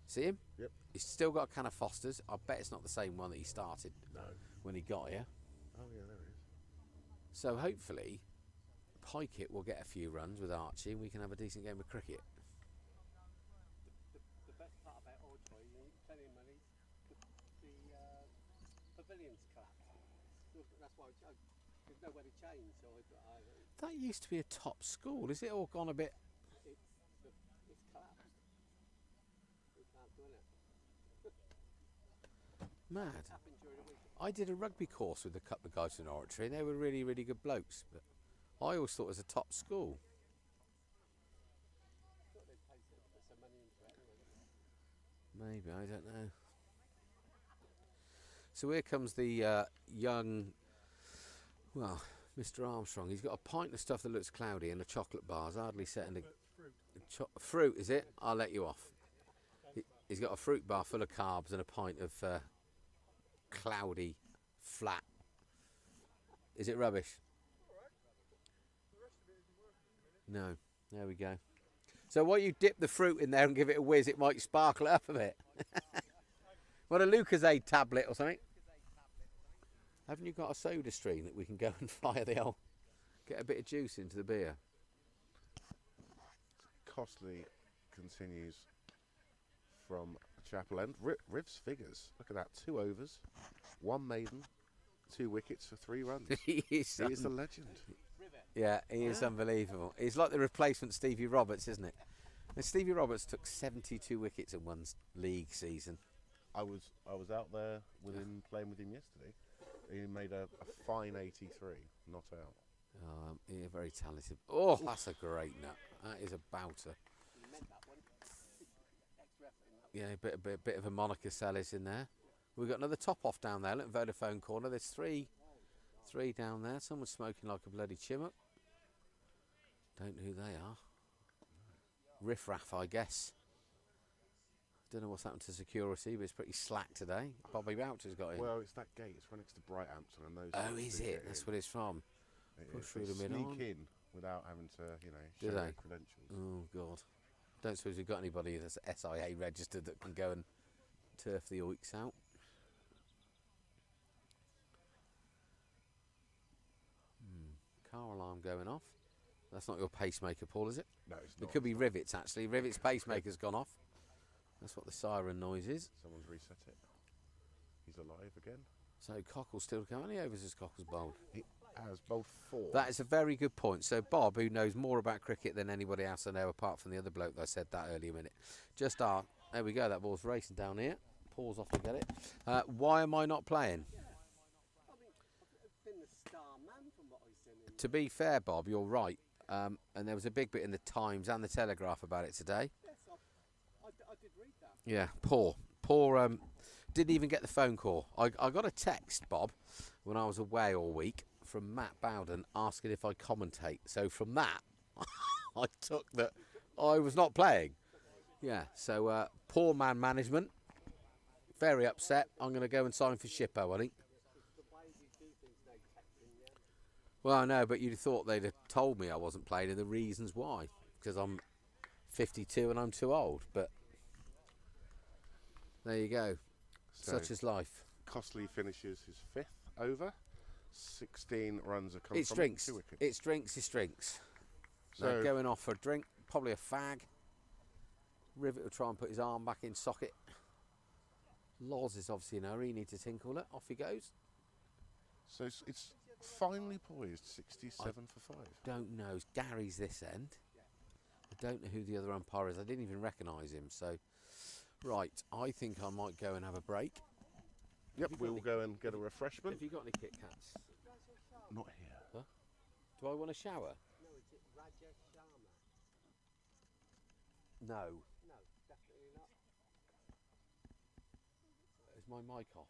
See him? Yep. He's still got a can of Foster's. I bet it's not the same one that he started when he got here. Oh, yeah, there he is. So hopefully, Pikett will get a few runs with Archie and we can have a decent game of cricket. The best part about Audrey, you tell him when the pavilion's collapsed. That's why there's nowhere to change. So That used to be a top school. Is it all gone a bit? it's collapsed. We can't do it. Mad. Happened during the week. I did a rugby course with a couple of guys in Oratory and they were really, really good blokes. But I always thought it was a top school. Thought they'd pay some money into it anyway. Maybe, I don't know. So here comes the young, well, Mr. Armstrong. He's got a pint of stuff that looks cloudy and a chocolate bar. It's hardly setting a fruit, is it? I'll let you off. He's got a fruit bar full of carbs and a pint of cloudy, flat. Is it rubbish? No. There we go. So while you dip the fruit in there and give it a whiz, it might sparkle it up a bit. What, a Lucozade tablet or something? Haven't you got a soda stream that we can go and fire the old... Get a bit of juice into the beer? Costly continues from Chapel End. Riv's figures. Look at that. 2 overs, 1 maiden, 2 wickets for 3 runs. He is a legend. Yeah, he is unbelievable. He's like the replacement Stevie Roberts, isn't it? And Stevie Roberts took 72 wickets in one league season. I was out there with him, playing with him yesterday. He made a fine 83, not out. Yeah, very talented. Oh, that's a great nut. That is a bouter. Yeah, a bit of a Monica Sellis in there. We've got another top off down there. Look, Vodafone corner. There's three down there. Someone's smoking like a bloody chimmock. Don't know who they are. Riff Raff, I guess. Don't know what's happened to security, but it's pretty slack today. Bobby Boucher's got in. Well, it's that gate. It's right next to Brighthampton and those. Oh, is it? That's what it's from. Push through the middle. Sneak in without having to, Do show they? their credentials. Oh God! Don't suppose we've got anybody that's SIA registered that can go and turf the oiks out. Car alarm going off. That's not your pacemaker, Paul, is it? No, it's not. It could be Rivets, actually. Rivets' pacemaker's gone off. That's what the siren noise is. Someone's reset it. He's alive again. So Cockle's still going. How many overs has Cockle's bowled? He has bowled 4. That is a very good point. So Bob, who knows more about cricket than anybody else I know, apart from the other bloke that I said that earlier minute, there we go. That ball's racing down here. Paul's off to get it. Why am I not playing? I've been the star man from what I've seen. To be fair, Bob, you're right. And there was a big bit in the Times and the Telegraph about it today. Yes, I did read that. Yeah, poor. Didn't even get the phone call. I got a text, Bob, when I was away all week from Matt Bowden asking if I commentate. So from that, I took that I was not playing. Yeah, so poor man management. very upset. I'm going to go and sign for Shippo, I think. Well, I know, but you'd have thought they'd have told me I wasn't playing and the reasons why. Because I'm 52 and I'm too old. But there you go. So Such is life. Costley finishes his 5th over. 16 runs are coming It's from drinks. 2 wickets. It's drinks. It's drinks. So So going off for a drink, probably a fag. Rivet will try and put his arm back in socket. Loz is obviously in a hurry. He needs to tinkle it. Off he goes. So it's finely poised, 67 for 5. Don't know. Gary's this end. I don't know who the other umpire is. I didn't even recognise him. So, right. I think I might go and have a break. Yep, we will go and get a refreshment. Have you got any Kit Kats? Not here. Do I want a shower? No, is it Rajesh Sharma? No. No, definitely not. Is my mic off?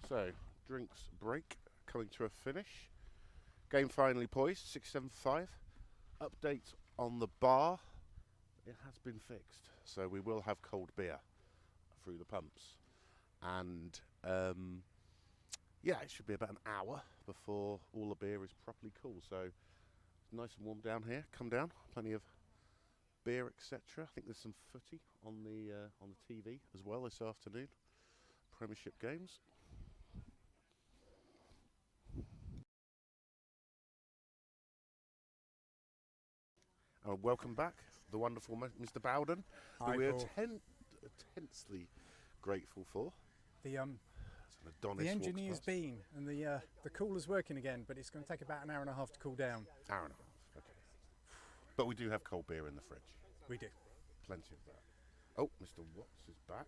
So, drinks break, coming to a finish. Game finally poised, 6-7-5. Update on the bar. It has been fixed, so we will have cold beer through the pumps. And, yeah, it should be about an hour before all the beer is properly cool. So, it's nice and warm down here. Come down, plenty of beer, etc. I think there's some footy on the TV as well this afternoon. Premiership games. Welcome back, the wonderful Mr. Bowden, who Hi, we're Paul. intensely grateful for. The It's an Adonis engineer's walks past. been and the cooler's working again, but it's going to take about an hour and a half to cool down. Hour and a half, okay. But we do have cold beer in the fridge. We do. Plenty of that. Oh, Mr. Watts is back.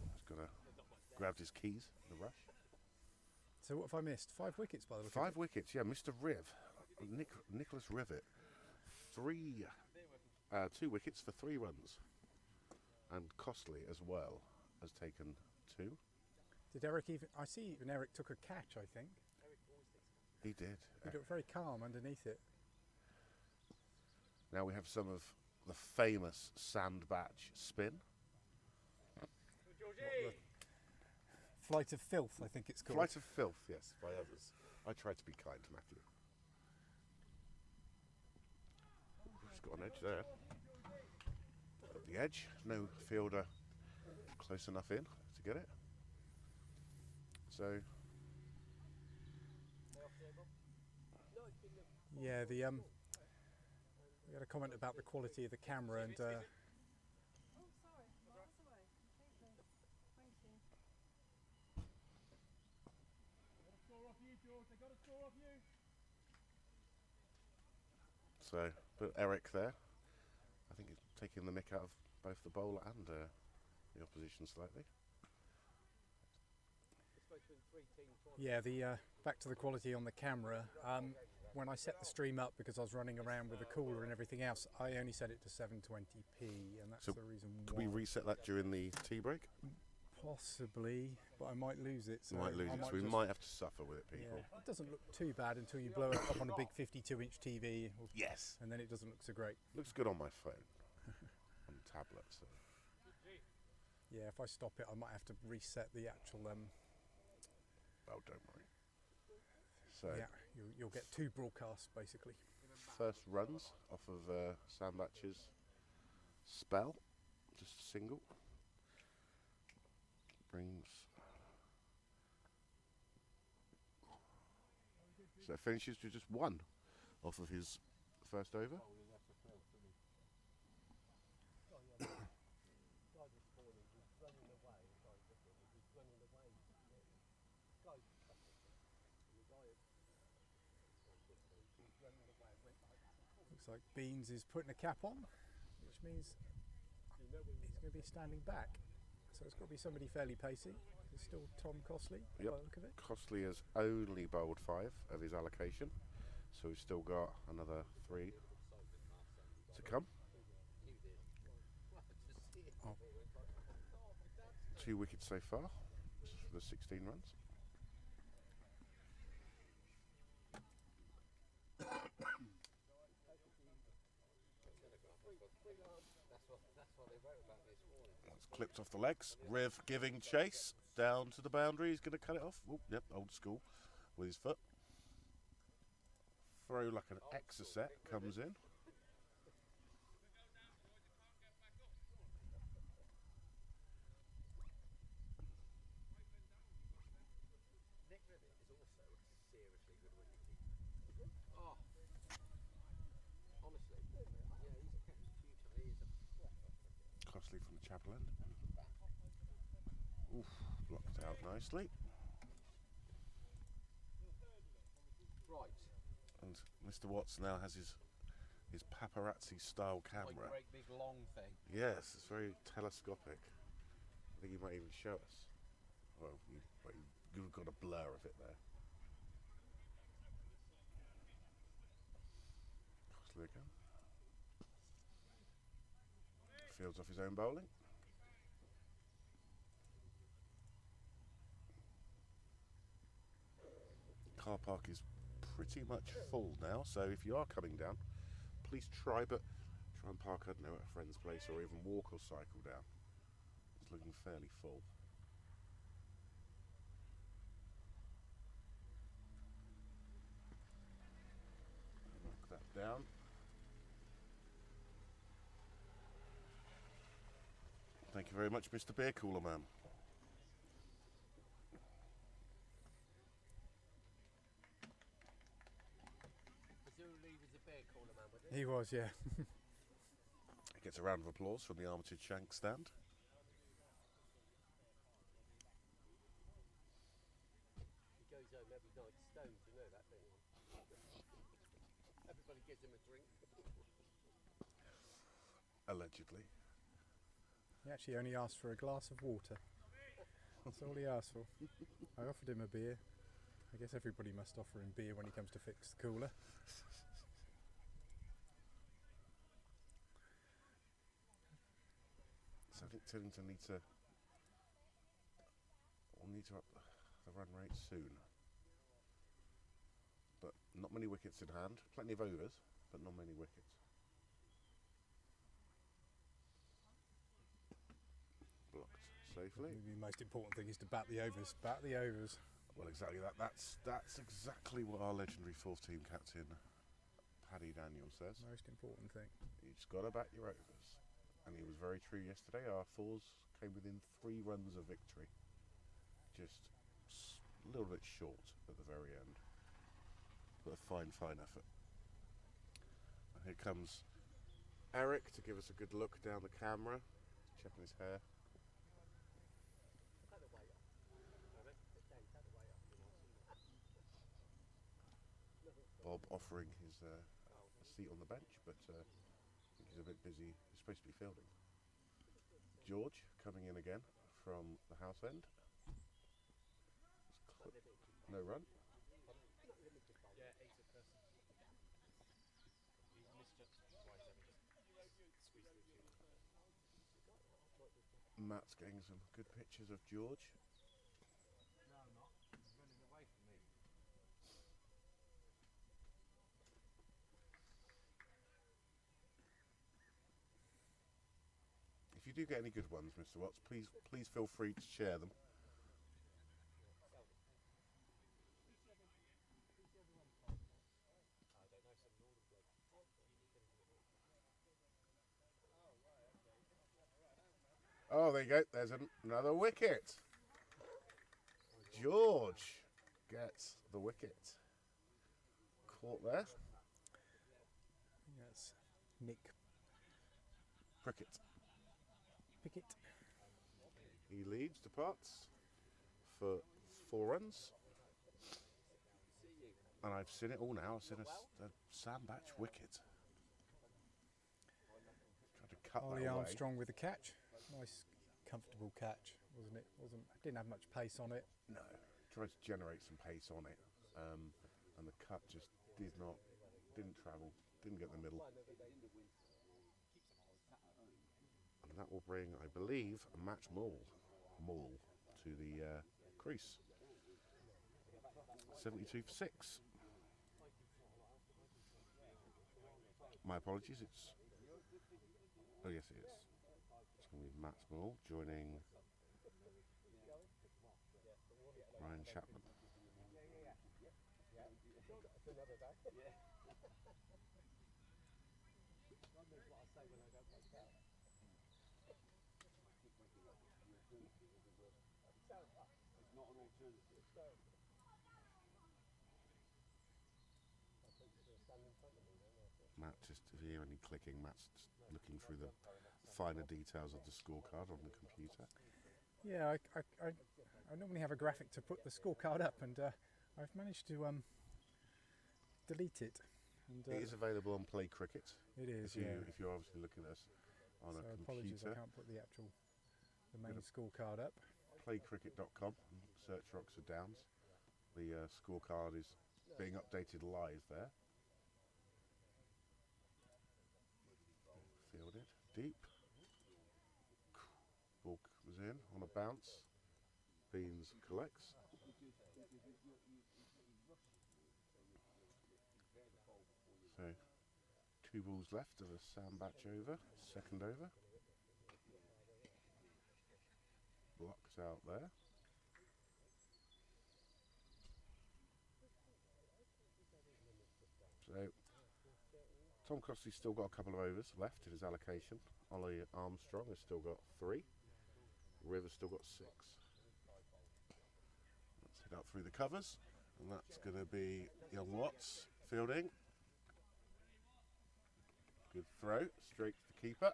He's got a grabbed his keys in the rush. So what have I missed? 5 wickets by the look of 5 wickets, yeah. Mr. Riv, Nicholas Rivet, 2 wickets for 3 runs, and Costly as well has taken 2. Did Eric even? I see even Eric took a catch. I think He did. he looked very calm underneath it. Now we have some of the famous sandbatch spin. Flight of filth, I think it's called. Flight of filth, yes, by others. I try to be kind to Matthew. He's got an edge there. At the edge, no fielder close enough in to get it. So, Yeah, we had a comment about the quality of the camera and. so, but Eric there, I think he's taking the mick out of both the bowler and the opposition slightly. Yeah, back to the quality on the camera. When I set the stream up, because I was running around with the cooler and everything else, I only set it to 720p, and that's So the reason Could why. we reset that during the tea break? Possibly, but I might lose it. So We might lose I it, so we just- might have to suffer with it, Yeah, people. it doesn't look too bad until you blow it up on a big 52-inch TV, Yes. and then it doesn't look so great. Looks good on my phone, on the tablet. So. Yeah, if I stop it, I might have to reset the actual. Oh, don't worry. So, Yeah, you'll get 2 broadcasts basically. first runs off of Sandbatch's spell, just a single. Brings. So that finishes to just 1 off of his first over. Looks like Beans is putting a cap on, which means he's going to be standing back. So it's got to be somebody fairly pacey. It's still Tom Costley by Yep. the look of it. Costly has only bowled 5 of his allocation, so we've still got another 3 to come. Oh. 2 wickets so far for the 16 runs. That's clipped off the legs. Riv giving chase down to the boundary. He's going to cut it off. Oh, yep, old school with his foot. Throw like an exocet comes in. Costly from the chapel end. Oof, blocked out nicely. Right. And Mr. Watts now has his paparazzi style camera. Great big long thing. Yes, it's very telescopic. I think he might even show us. Well, you've got a blur of it there. Costly again. Fields off his own bowling. Car park is pretty much full now, so if you are coming down, please try and park, I don't know, at a friend's place or even walk or cycle down. It's looking fairly full. Knock that down. Thank you very much, Mr. Beer Cooler Man. Presumably he was a beer cooler man, was He was, yeah. He gets a round of applause from the armature shank stand. He goes home every night stoned, you know that, don't you? Everybody gives him a drink. Allegedly. He actually only asked for a glass of water. That's all he asked for. I offered him a beer. I guess everybody must offer him beer when he comes to fix the cooler. So I think Tillington will need to up the run rate soon. But not many wickets in hand. Plenty of overs, but not many wickets. Blocked safely. Maybe the most important thing is to bat the overs. Bat the overs. Well, exactly that. That's exactly what our legendary fourth team captain Paddy Daniels says. Most important thing. You just got to bat your overs. And he was very true yesterday. Our fours came within 3 runs of victory. Just a little bit short at the very end. But a fine effort. And here comes Eric to give us a good look down the camera, checking his hair. Bob offering his a seat on the bench, but I think he's a bit busy. He's supposed to be fielding. George coming in again from the house end. No run. Matt's getting some good pictures of George. If you do get any good ones, Mr. Watts, please feel free to share them. Oh, there you go. There's another wicket. George gets the wicket. Caught there. That's Nick Cricket. Pickett. He leads the putts for 4 runs. And I've seen it all now. I've seen a Sam Batch wicket. Tried to cut Ollie that away. Armstrong with the catch. Nice, comfortable catch, wasn't it? Didn't have much pace on it. No. Tried to generate some pace on it. And the cut just didn't travel. Didn't get the middle. And that will bring, I believe, a match maul to the crease. 72 for 6. My apologies, oh yes it is. It's going to be Matt Small joining Ryan Chapman. Matt, just if you hear any clicking, Matt's just looking through the finer details of the scorecard on the computer. Yeah, I normally have a graphic to put the scorecard up, and I've managed to delete it. And, It is available on Play Cricket. It is, If you're obviously looking at us on a apologies, computer. I can't put the main scorecard up. Playcricket.com, search for Oxford Downs. The scorecard is being updated live there. Fielded deep. Ball was in on a bounce. Beans collects. So 2 balls left of a Sam Batch over, second over. Blocked out there. So Tom Crossley's still got a couple of overs left in his allocation. Ollie Armstrong has still got 3. River's still got 6. Let's head up through the covers, and that's going to be young Watts fielding. Good throw, straight to the keeper.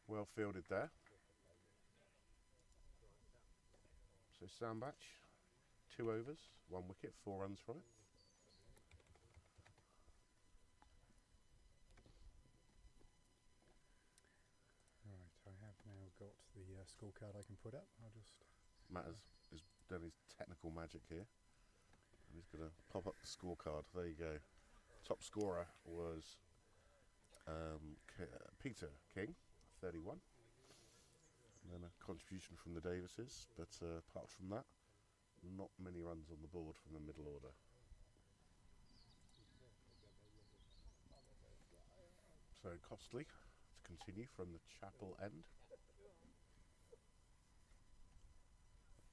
Well fielded there. So Sam Batch, 2 overs, 1 wicket, 4 runs from it. Right, I have now got the scorecard I can put up. I'll just Matt has done his technical magic here. And he's going to pop up the scorecard. There you go. Top scorer was Peter King, 31. And then a contribution from the Davises, but apart from that, not many runs on the board from the middle order. So Costly to continue from the chapel end.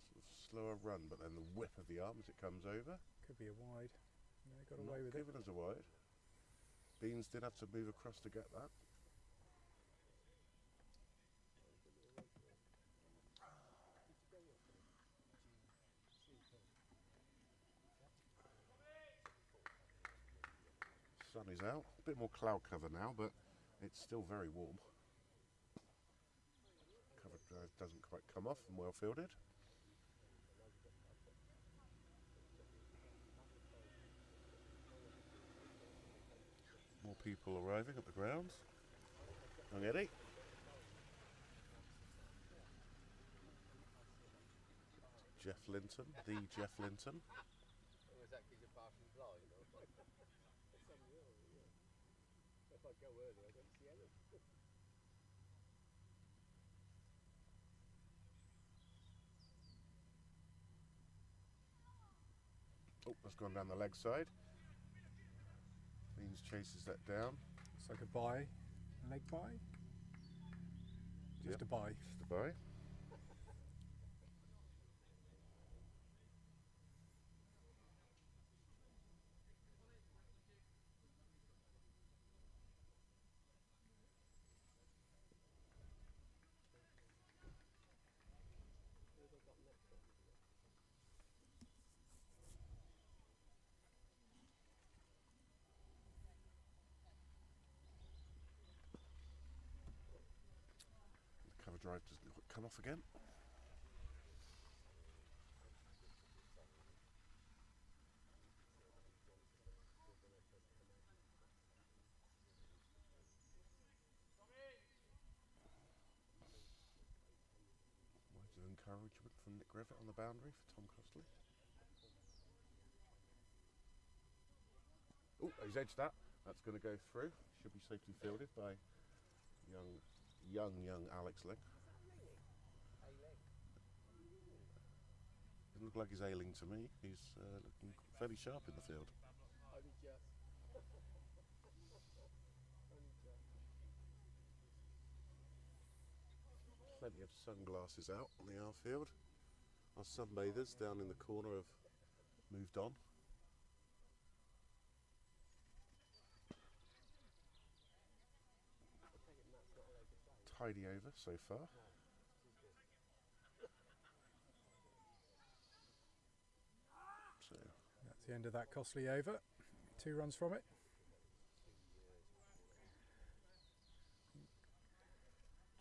Sort of slower run, but then the whip of the arm as it comes over. Could be a wide. Yeah, got Not away with it. given as a wide. Beans did have to move across to get that. Sun is out. A bit more cloud cover now, but it's still very warm. Cover drive doesn't quite come off and well fielded. More people arriving at the grounds. Young Eddie. Jeff Linton, the Jeff Linton. Or is that because you're partially blind? Or if I go early, I don't see anything. Oh, that's gone down the leg side. Beans chases that down. It's like a bye, leg bye. Just Yep. a bye. Just a bye. The cover drive doesn't quite come off again. Words of encouragement from Nick Rivet on the boundary for Tom Costley. Oh, he's edged that. That's going to go through. Should be safely fielded by young Alex Ling. Doesn't look like he's ailing to me. He's looking fairly sharp in the field. Only just. Plenty of sunglasses out on the outfield. Our sunbathers down in the corner have moved on. Tidy over so far. So That's the end of that costly over. 2 runs from it.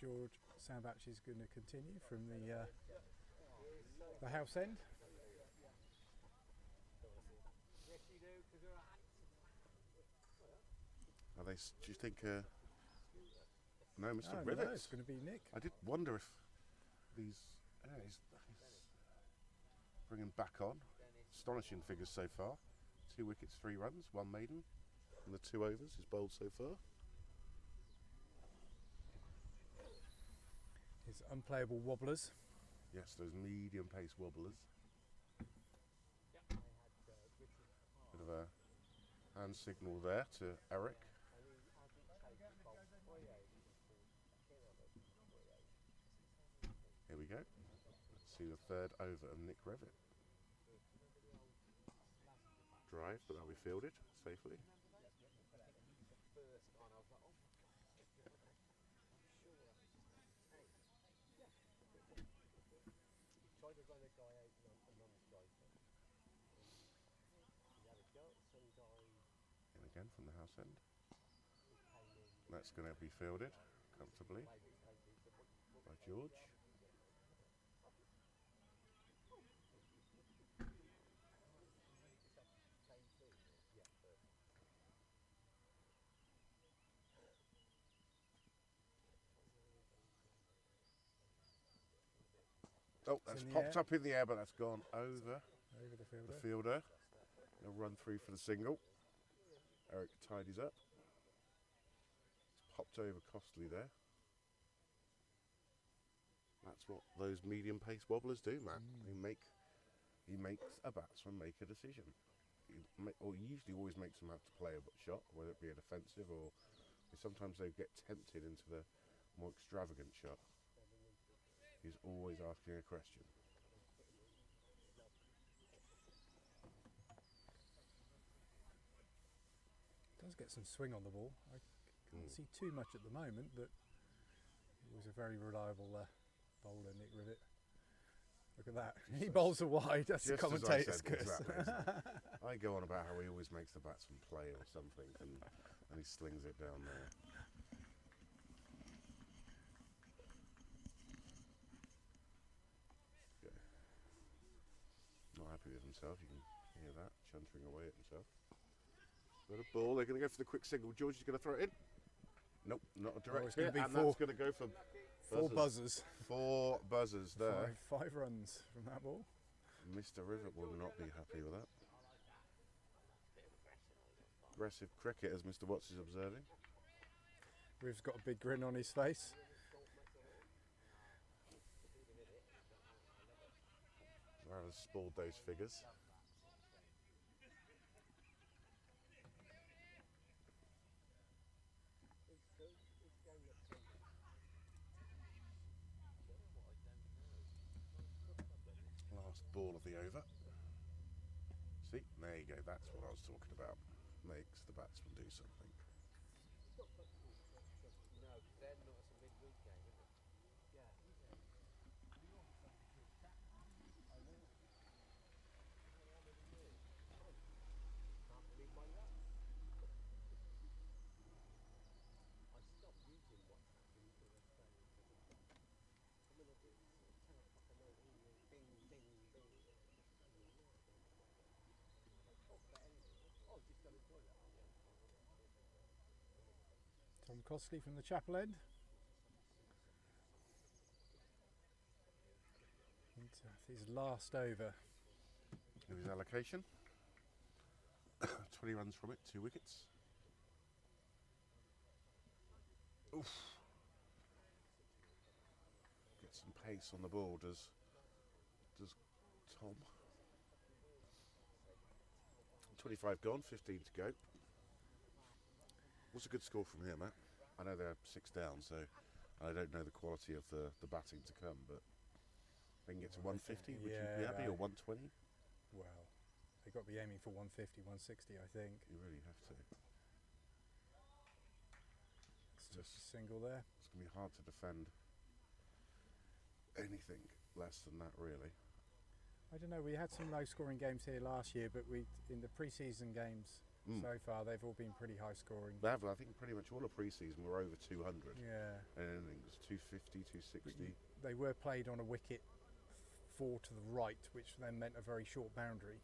George Sambach is going to continue from the house end. are they? Do you think? No, Mr. No, Rivets. it's going to be Nick. I did wonder if these. He's bringing back on. Astonishing figures so far. 2 wickets, 3 runs, 1 maiden, and the 2 overs. He's bowled so far. His unplayable wobblers. Yes, those medium pace wobblers. Bit of a hand signal there to Eric. Here we go. Let's see the 3rd over of Nick Revitt. Drive, but that'll be fielded safely. And again from the house end. That's going to be fielded comfortably by George. Oh, that's popped up in the air, but that's gone over the fielder. the fielder. He'll run through for the single. Eric tidies up. It's popped over Costley there. That's what those medium pace wobblers do, Matt. He makes a batsman make a decision. Or he usually always makes them have to play a shot, whether it be a defensive or sometimes they get tempted into the more extravagant shot. He's always asking a question. Does get some swing on the ball. I can't see too much at the moment, but it was a very reliable bowler, Nick Rivet. Look at that. He bowls a wide. That's the commentator's curse. Exactly. I go on about how he always makes the batsman play or something, and he slings it down there. Yeah. Not happy with himself. You can hear that, chuntering away at himself. Got a ball. They're going to go for the quick single. George is going to throw it in. Nope, not a direct hit. And that's going to go for buzzers. 4 buzzers there. 5 runs from that ball. Mr. Rivet will not be happy with that. Aggressive cricket, as Mr. Watts is observing. Riv's got a big grin on his face. Rather spoiled those figures. Last ball of the over. See, there you go, that's what I was talking about. Makes the batsman do something. Tom Costley from the Chapel End. His last over. His allocation. 20 runs from it, 2 wickets. Oof. Get some pace on the ball, does Tom. 25 gone, 15 to go. What's a good score from here, Matt? I know they're 6 down, so I don't know the quality of the batting to come, but if they can get to 150, would you be happy, or 120? Well, they've got to be aiming for 150, 160, I think. You really have to. It's just a single there. It's going to be hard to defend anything less than that, really. I don't know, we had some low-scoring games here last year, but in the pre-season games so far, they've all been pretty high-scoring. They have, I think pretty much all of pre-season were over 200. Yeah. And it was 250, 260. They were played on a wicket 4 to the right, which then meant a very short boundary.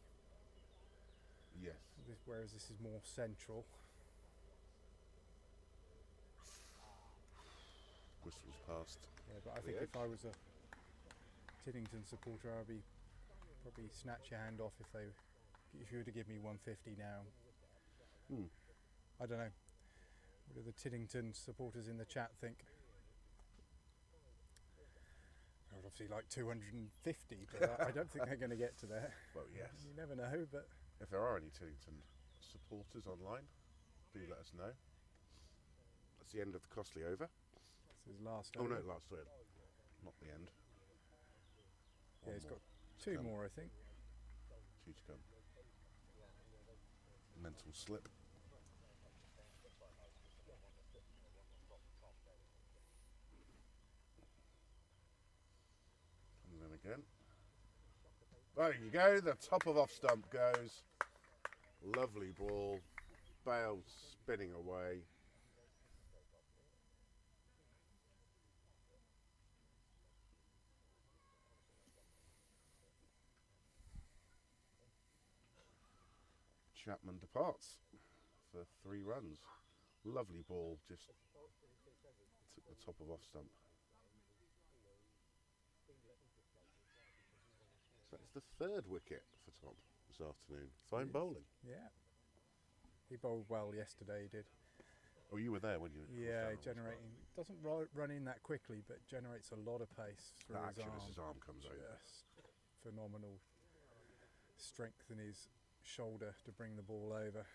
Yes. Whereas this is more central. Whistles past. Yeah, but I think if I was a Tiddington supporter, I'd be probably snatch your hand off if you were to give me 150 now. I don't know. What do the Tiddington supporters in the chat think? I would obviously like 250, but I don't think they're going to get to there. Well, yes. You never know, but if there are any Tillington supporters online, do let us know. That's the end of the Costley over. This is last over. over. No, last over. Not the end. Yeah, he's got 2 more, I think. 2 to come. Mental slip. And then again. There you go, the top of off stump goes. Lovely ball. Bale spinning away. Chapman departs for 3 runs. Lovely ball, just took the top of off stump. That's the third wicket for Tom this afternoon. Fine bowling. Yeah. He bowled well yesterday, he did. Oh, you were there when you... Yeah, generating... Doesn't run in that quickly, but generates a lot of pace through his action arm. as his arm comes over. Just phenomenal strength in his shoulder to bring the ball over.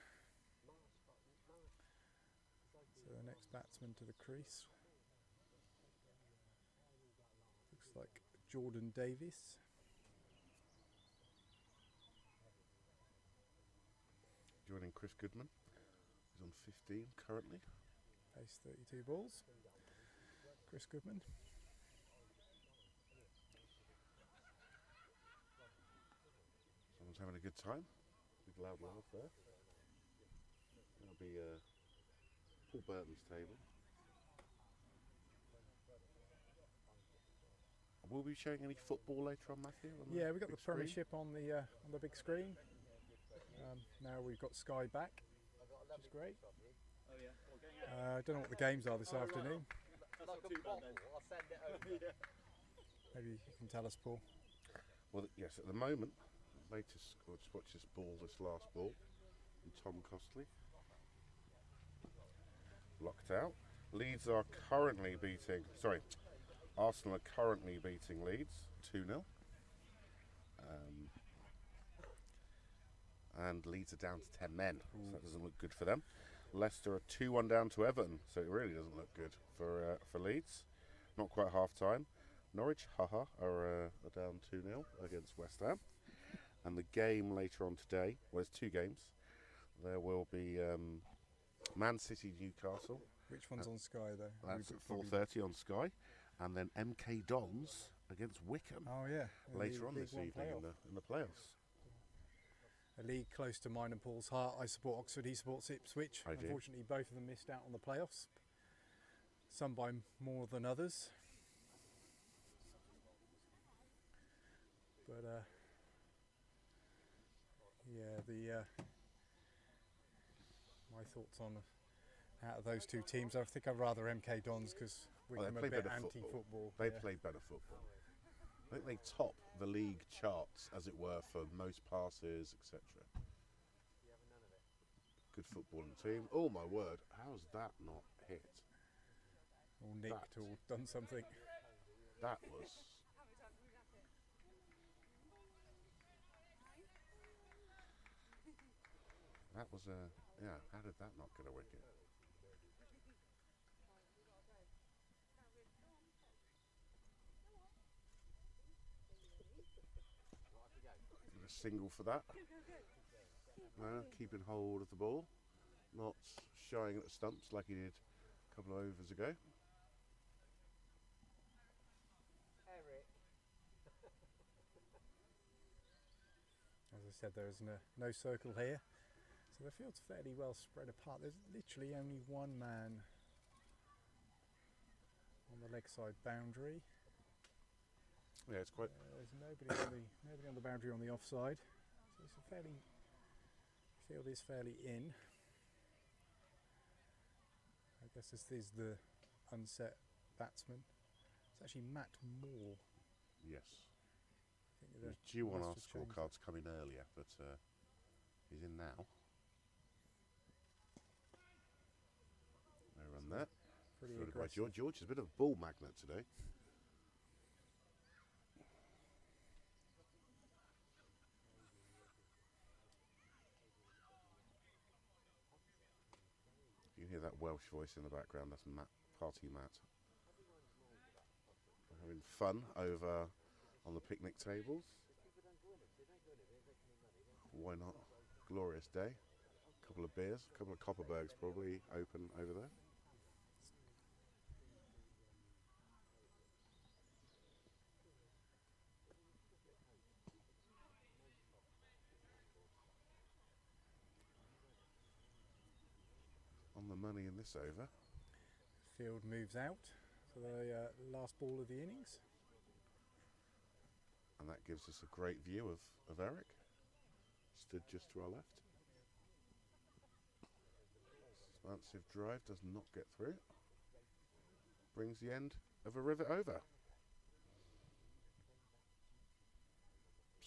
So the next batsman to the crease looks like Jordan Davies. Joining Chris Goodman. He's on 15 currently. Pace 32 balls. Chris Goodman. Someone's having a good time. Big loud laugh there. That'll be Paul Burton's table. Will we be showing any football later on, Matthew? Yeah, we've got big the screen? Premiership on the big screen. Now we've got Sky back, which is great. I don't know what the games are this afternoon. Maybe you can tell us, Paul. Well, yes, at the moment, latest, let's watch this last ball, from Tom Costley. Locked out. Leeds are currently beating, Arsenal are currently beating Leeds 2-0. And Leeds are down to 10 men, so that doesn't look good for them. Leicester are 2-1 down to Everton, so it really doesn't look good for Leeds. Not quite half time. Norwich, are down 2-0 against West Ham. And the game later on today, well, there's two games. There will be Man City, Newcastle. Which one's on Sky though? That's at 4:30 on Sky. And then MK Dons against Wickham Oh yeah. later on League this One evening playoff. in the playoffs. A league close to mine and Paul's heart. I support Oxford, he supports Ipswich. I do. Unfortunately, both of them missed out on the playoffs. Some by more than others. But yeah, my thoughts on out of those two teams, I think I'd rather MK Dons because Wickham play a bit better anti-football. They yeah. play better football. I think they top the league charts, as it were, for most passes, etc. Good footballing team. Oh my word, how's that not hit? Or nicked or done something. That was... That was a... Yeah, how did that not get a wicket? A single for that. Keeping hold of the ball. Not shying at the stumps like he did a couple of overs ago. As I said, there is no circle here. So the field's fairly well spread apart. There's literally only one man on the leg side boundary. Yeah, it's quite... There's nobody on the boundary on the offside. So it's a fairly... field is fairly in. I guess this is the unset batsman. It's actually Matt Moore. Yes. I think He was due on our must have changed scorecards coming earlier, but he's in now. No run there. Pretty Fielded by aggressive. George. George is a bit of a ball magnet today. You can hear that Welsh voice in the background. That's Matt, Party Matt. We're having fun over on the picnic tables. Why not? Glorious day. Couple of beers, a couple of Copperbergs probably open over there. On the money in this over. Field moves out for the last ball of the innings. And that gives us a great view of Eric. Stood just to our left. Expansive drive does not get through. Brings the end of a rivet over.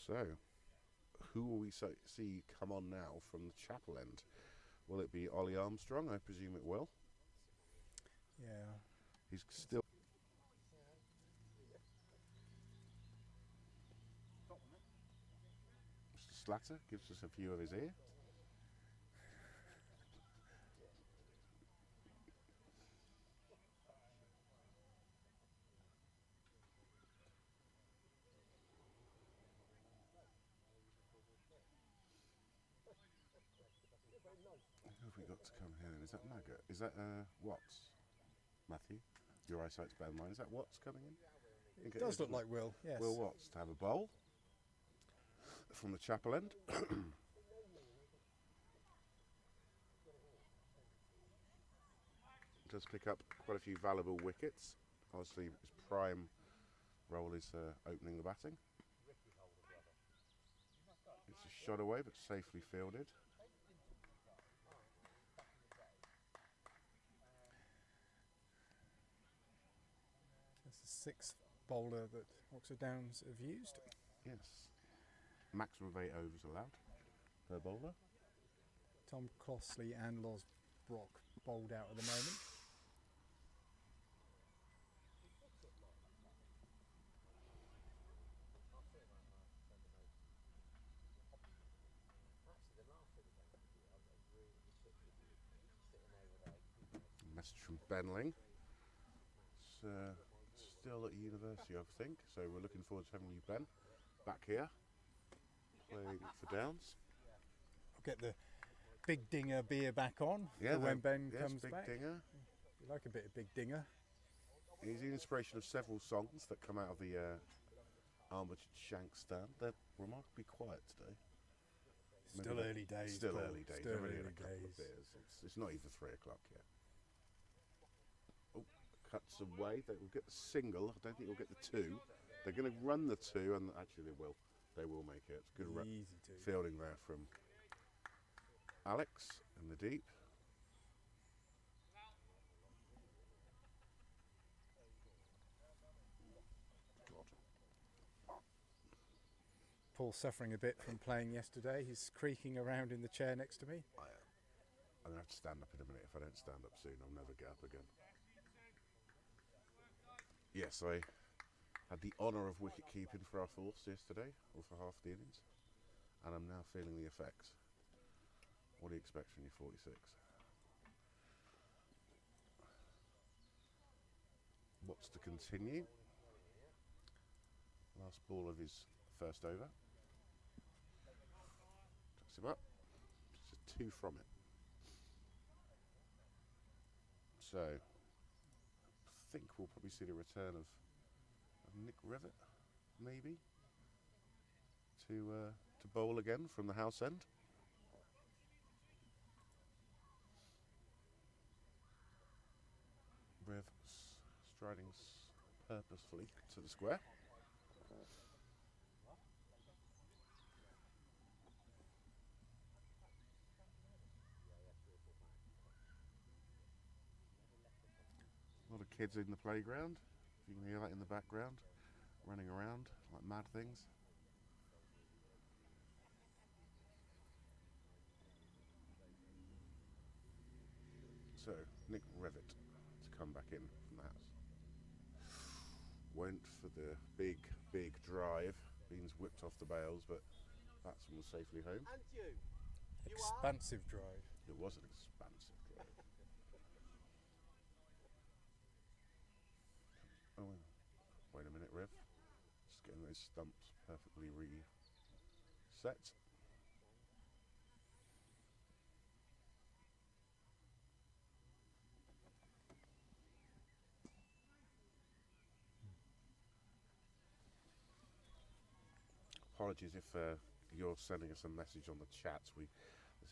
So, who will we see come on now from the Chapel end? Will it be Ollie Armstrong? I presume it will. Yeah. He's still. Mr. Slatter gives us a view of his ear. Who have we got to come here then? Is that Maggot? Is that Watts? Matthew? Your eyesight's better than mine. Is that Watts coming in? It does look like Will, yes. Will Watts to have a bowl from the Chapel end. Does pick up quite a few valuable wickets. Obviously his prime role is opening the batting. It's a shot away but safely fielded. That's the sixth bowler that Oxford Downs have used. Yes. Maximum of 8 overs allowed per bowler. Tom Clossley and Loz Brock bowled out at the moment. Message from Benling. It's still at university, I think, so we're looking forward to having you, Ben, back here playing for Downs. I'll get the Big Dinger beer back on for when Ben comes Big back. Dinger. You like a bit of Big Dinger? He's the inspiration of several songs that come out of the Armored Shank stand. They're remarkably quiet today. Still early days. Still Paul. early days. Still I've only early had a couple of days. beers. It's not even 3 o'clock yet. Cuts away. They will get the single. I don't think they'll get the 2. They're going to run the 2, and actually they will. They will make it. It's good Easy to. fielding there from Alex in the deep. Paul's suffering a bit from playing yesterday. He's creaking around in the chair next to me. I'm going to have to stand up in a minute. If I don't stand up soon, I'll never get up again. Yes, I had the honour of wicket keeping for our force yesterday, or for half the innings, and I'm now feeling the effects. What do you expect from your 46? What's to continue? Last ball of his first over. Tucks him up. Just a 2 from it. So, I think we'll probably see the return of Nick Rivet, maybe, to bowl again from the house end. Riv striding purposefully to the square. A lot of kids in the playground. You can hear that in the background, running around like mad things. So, Nick Rivet to come back in from the house. Went for the big drive. Beans whipped off the bails, but batsman was safely home. And you? Expansive drive. It was an expansive drive. Oh, wait a minute, Riv. Just getting those stumps perfectly reset. Apologies if you're sending us a message on the chat. We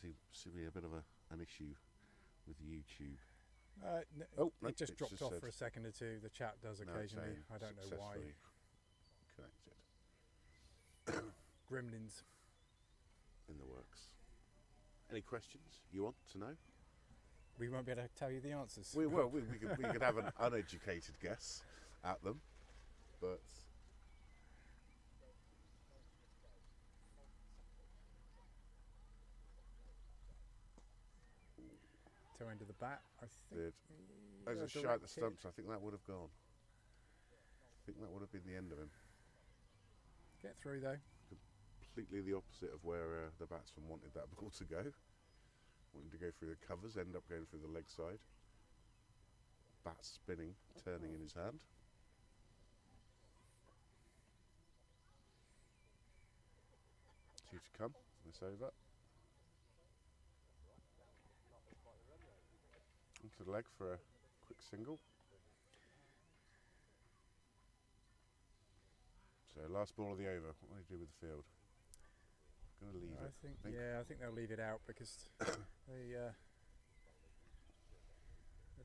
seems to be a bit of an issue with YouTube. No, no, it just it's dropped just off said- for a second or two. The chat does No, it's occasionally. saying I don't know why. successfully connected. Gremlins. In the works. Any questions you want to know? We won't be able to tell you the answers. We could have an uneducated guess at them, but kind of the bat. I think. Did. As a shy at the stumps, I think that would have gone. I think that would have been the end of him. Get through though. Completely the opposite of where the batsman wanted that ball to go. Wanted to go through the covers, end up going through the leg side. Bat spinning, turning in his hand. Two to come, this over. Onto the leg for a quick single. So last ball of the over, what do they do with the field? Going to leave it. I think they'll leave it out because they'll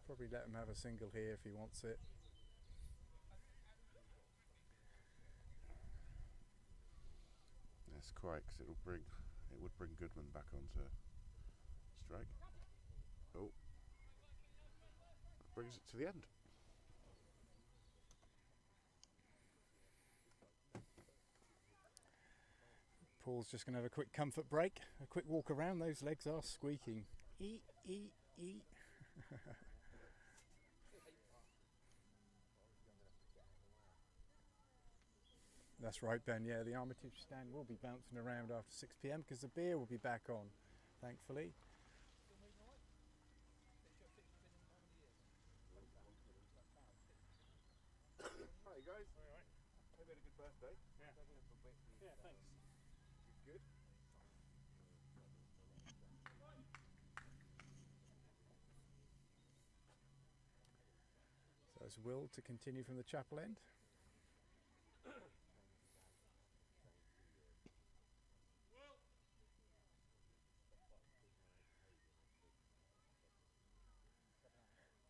probably let him have a single here if he wants it. That's quite, because it would bring Goodman back onto strike. Oh, that brings it to the end. Paul's just going to have a quick comfort break, a quick walk around. Those legs are squeaking. Eat, eat, eat. That's right, Ben. Yeah, the Armitage stand will be bouncing around after 6 p.m. because the beer will be back on, thankfully. Hi guys. All right. Hope you had a good birthday. Yeah. Yeah, thanks. Good. So it's Will to continue from the chapel end.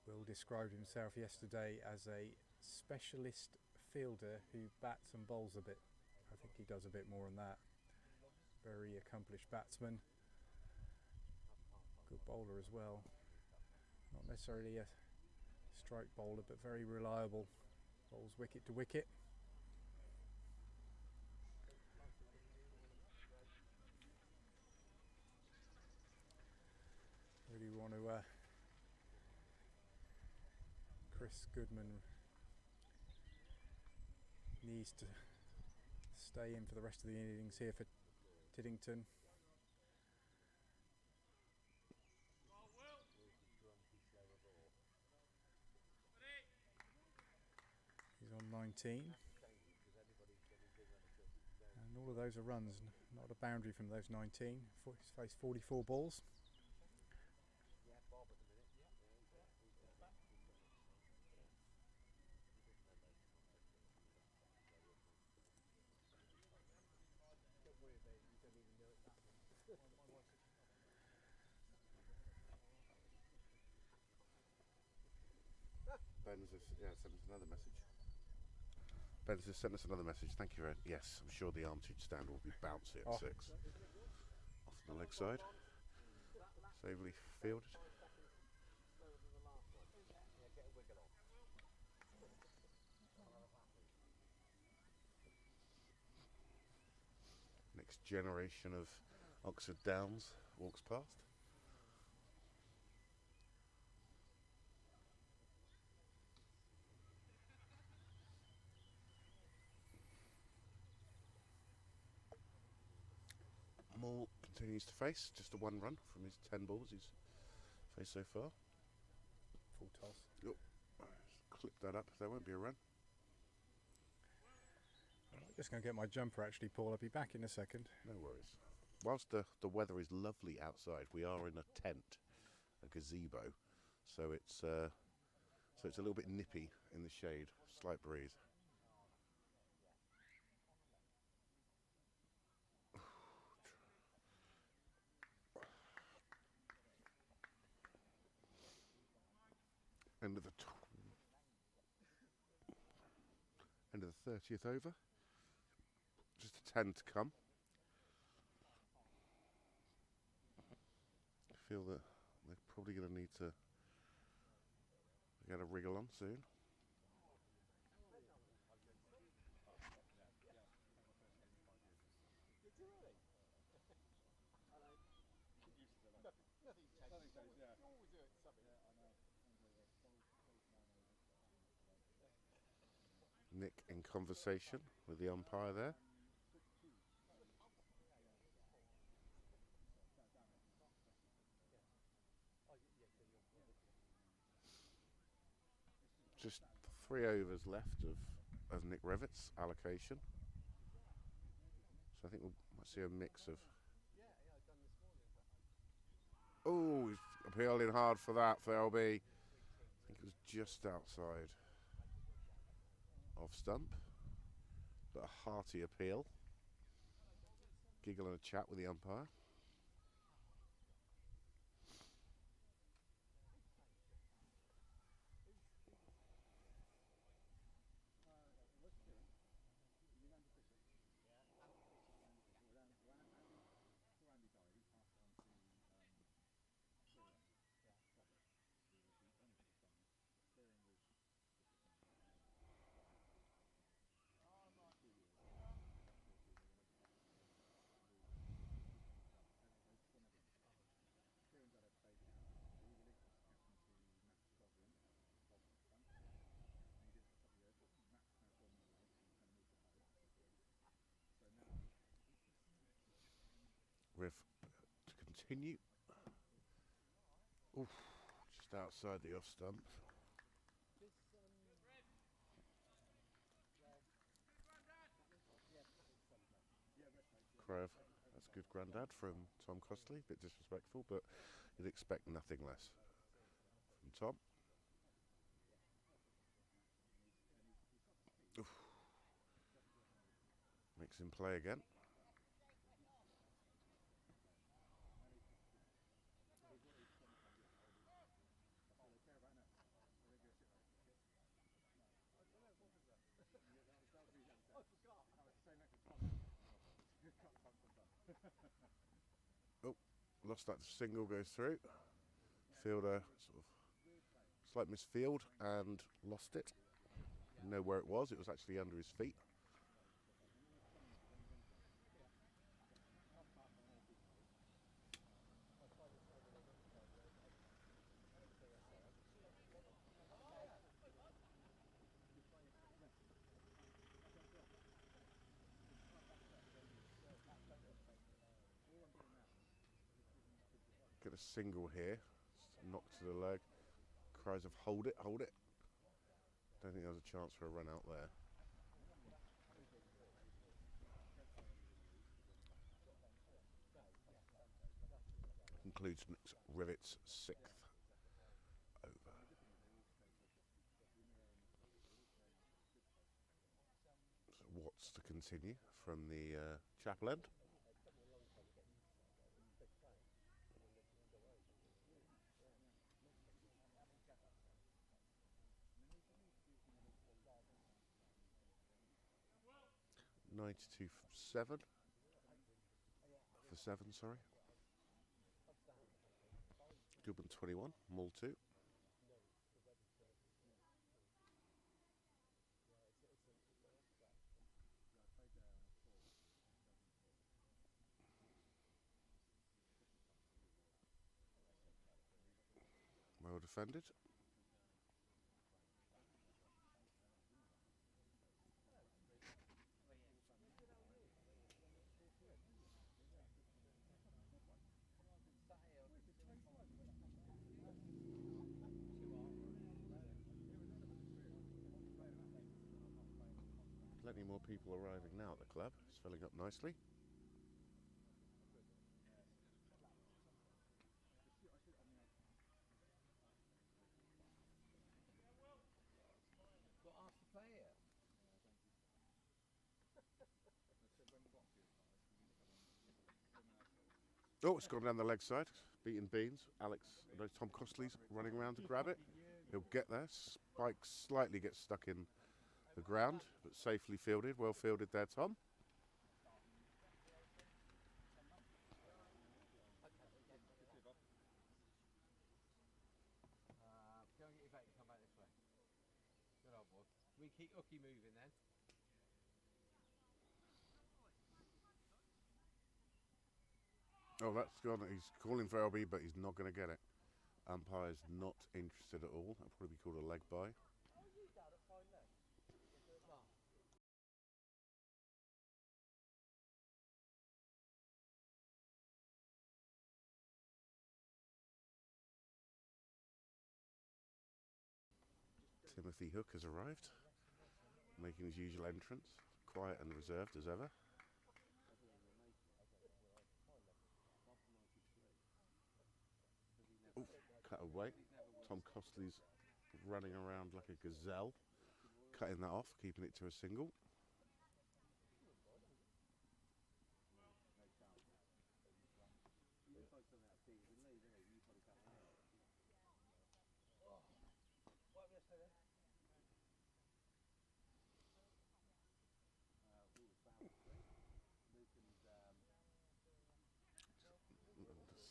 Will described himself yesterday as a specialist fielder who bats and bowls a bit. I think he does a bit more than that. Very accomplished batsman. Good bowler as well. Not necessarily a strike bowler, but very reliable. Bowls wicket to wicket. Really want to Chris Goodman needs to stay in for the rest of the innings here for Tiddington. He's on 19. And all of those are runs, not a boundary from those 19. He's faced 44 balls. Ben's has sent us another message. Ben's has sent us another message. Thank you, Ed. Yes, I'm sure the Armitage stand will be bouncy at 6. Off the leg side. Safely fielded. Next generation of Oxford Downs walks past. Moore continues to face, just a 1 run from his 10 balls he's faced so far. Full toss. Yep. Clip that up, there won't be a run. I'm just going to get my jumper actually, Paul. I'll be back in a second. No worries. Whilst the weather is lovely outside, we are in a tent, a gazebo, so it's a little bit nippy in the shade, slight breeze. End of the 30th over. Just a 10 to come. I feel that they're probably going to need to get a wriggle on soon. Nick in conversation with the umpire there. Just 3 overs left of Nick Revitt's allocation. So I think we might see a mix of... Oh, he's appealing hard for that for LB. I think it was just outside off stump. But a hearty appeal. Giggle and a chat with the umpire. Riv to continue. Oof, just outside the off stump. Crev, that's good grandad from Tom Costley. Bit disrespectful, but you'd expect nothing less from Tom. Oof. Mixing play again. Oh, lost that single, goes through. Fielder sort of slight misfield and lost it. Didn't know where it was actually under his feet. Get a single here, knocked to the leg. Cries of hold it, hold it. Don't think there was a chance for a run out there. Concludes Nick Rivet's 6th over. So Watts to continue from the chapel end. .92 for 7. For 7, sorry. Goodman 21, Mull 2. Well defended. Plenty more people arriving now at the club. It's filling up nicely. Oh, it's gone down the leg side. Beating Beans. Alex, no, Tom Costley's running around to grab it. He'll get there. Spike slightly gets stuck in the ground, but safely fielded. Well fielded there, Tom. Go and get your bait and come back this way. Good old boy. We keep Hooky moving then. Oh, that's gone. He's calling for LB, but he's not going to get it. Umpire's not interested at all. That'll probably be called a leg bye. Timothy Hook has arrived, making his usual entrance, quiet and reserved as ever. Ooh, cut away. Tom Costley's running around like a gazelle, cutting that off, keeping it to a single.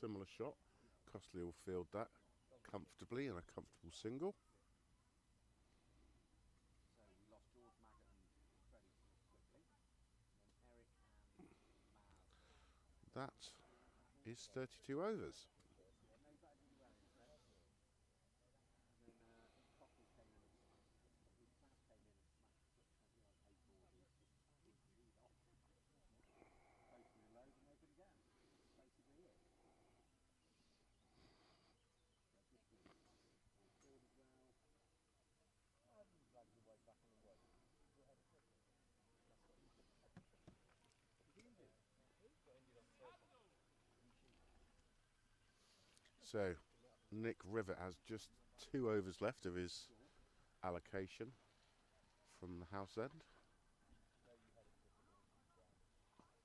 Similar shot. Costley will field that comfortably in a comfortable single. That is 32 overs. So, Nick Rivet has just 2 overs left of his allocation from the house end.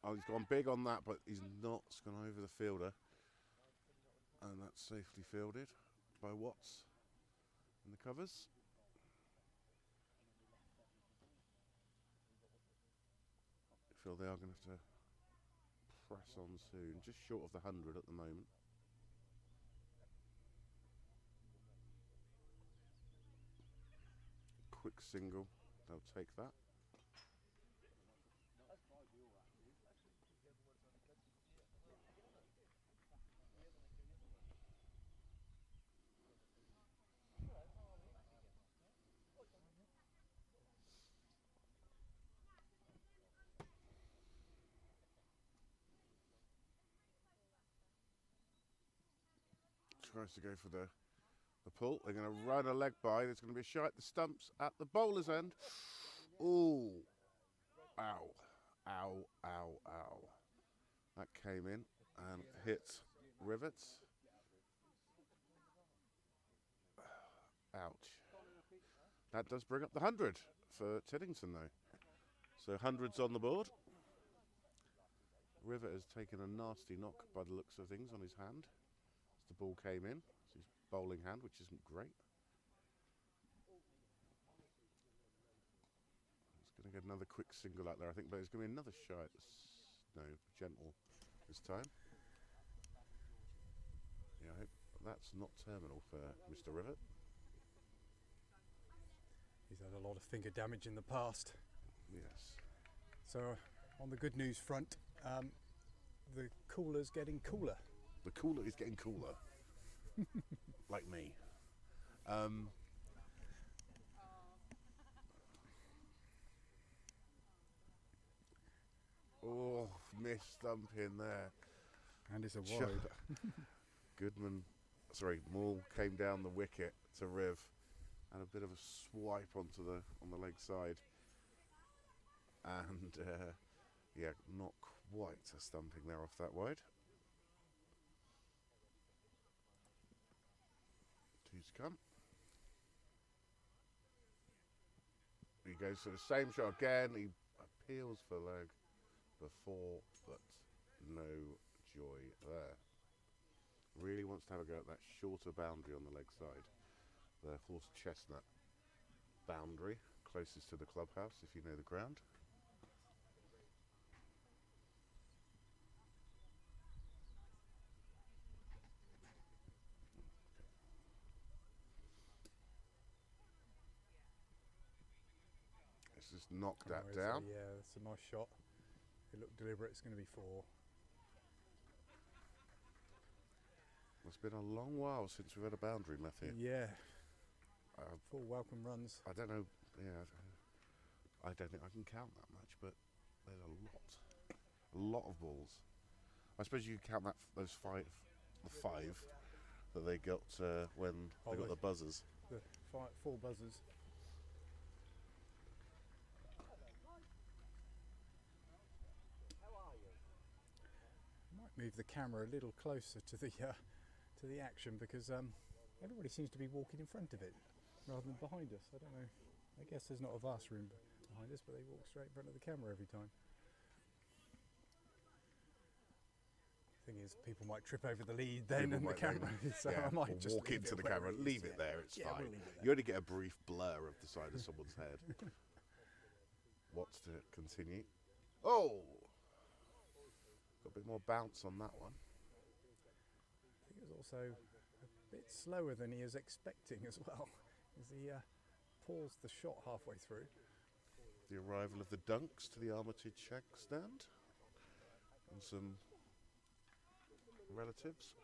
Oh, he's gone big on that, but he's not gone over the fielder. And that's safely fielded by Watts in the covers. I feel they are going to have to press on soon, just short of the 100 at the moment. Quick single, they'll take that. Tries to go for the pull. They're going to run a leg by. There's going to be a shot at the stumps at the bowler's end. Ooh. Ow. Ow, ow, ow. That came in and hit Rivets. Ouch. That does bring up the 100 for Tiddington though. So 100's on the board. Rivet has taken a nasty knock by the looks of things on his hand. The ball came in, it's his bowling hand, which isn't great. He's going to get another quick single out there, I think, but there's going to be another shot. No, gentle this time. Yeah, I hope that's not terminal for Mr. Rivet. He's had a lot of finger damage in the past. Yes. So, on the good news front, the cooler's getting cooler. The cooler is getting cooler. Like me. Oh, missed stump in there. And it's a wide. Maul came down the wicket to Riv, and a bit of a swipe on the leg side. And yeah, not quite a stumping there off that wide. Two's come. He goes for the same shot again. He appeals for leg before, but no joy there. Really wants to have a go at that shorter boundary on the leg side. The horse chestnut boundary, closest to the clubhouse, if you know the ground. Let's just knock that down. Yeah, that's a nice shot. It looked deliberate, it's going to be 4. It's been a long while since we've had a boundary left here. Yeah. 4 welcome runs. I don't know, yeah, I don't think I can count that much, but there's a lot of balls. I suppose you can count that the 5 that they got when they got the buzzers. The 4 buzzers. move the camera a little closer to the action, because everybody seems to be walking in front of it rather than behind us. I don't know. I guess there's not a vast room behind us, but they walk straight in front of the camera every time. Thing is, people might trip over the lead then People and the might camera. So yeah, I might or just walk leave into it the where camera, it is, leave it yeah. there, it's Yeah, fine. we'll leave it there. You only get a brief blur of the side of someone's head. What's to continue? Oh! Got a bit more bounce on that one. I think it was also a bit slower than he was expecting as well, as he paused the shot halfway through. The arrival of the dunks to the Armitage Shag stand. And some relatives.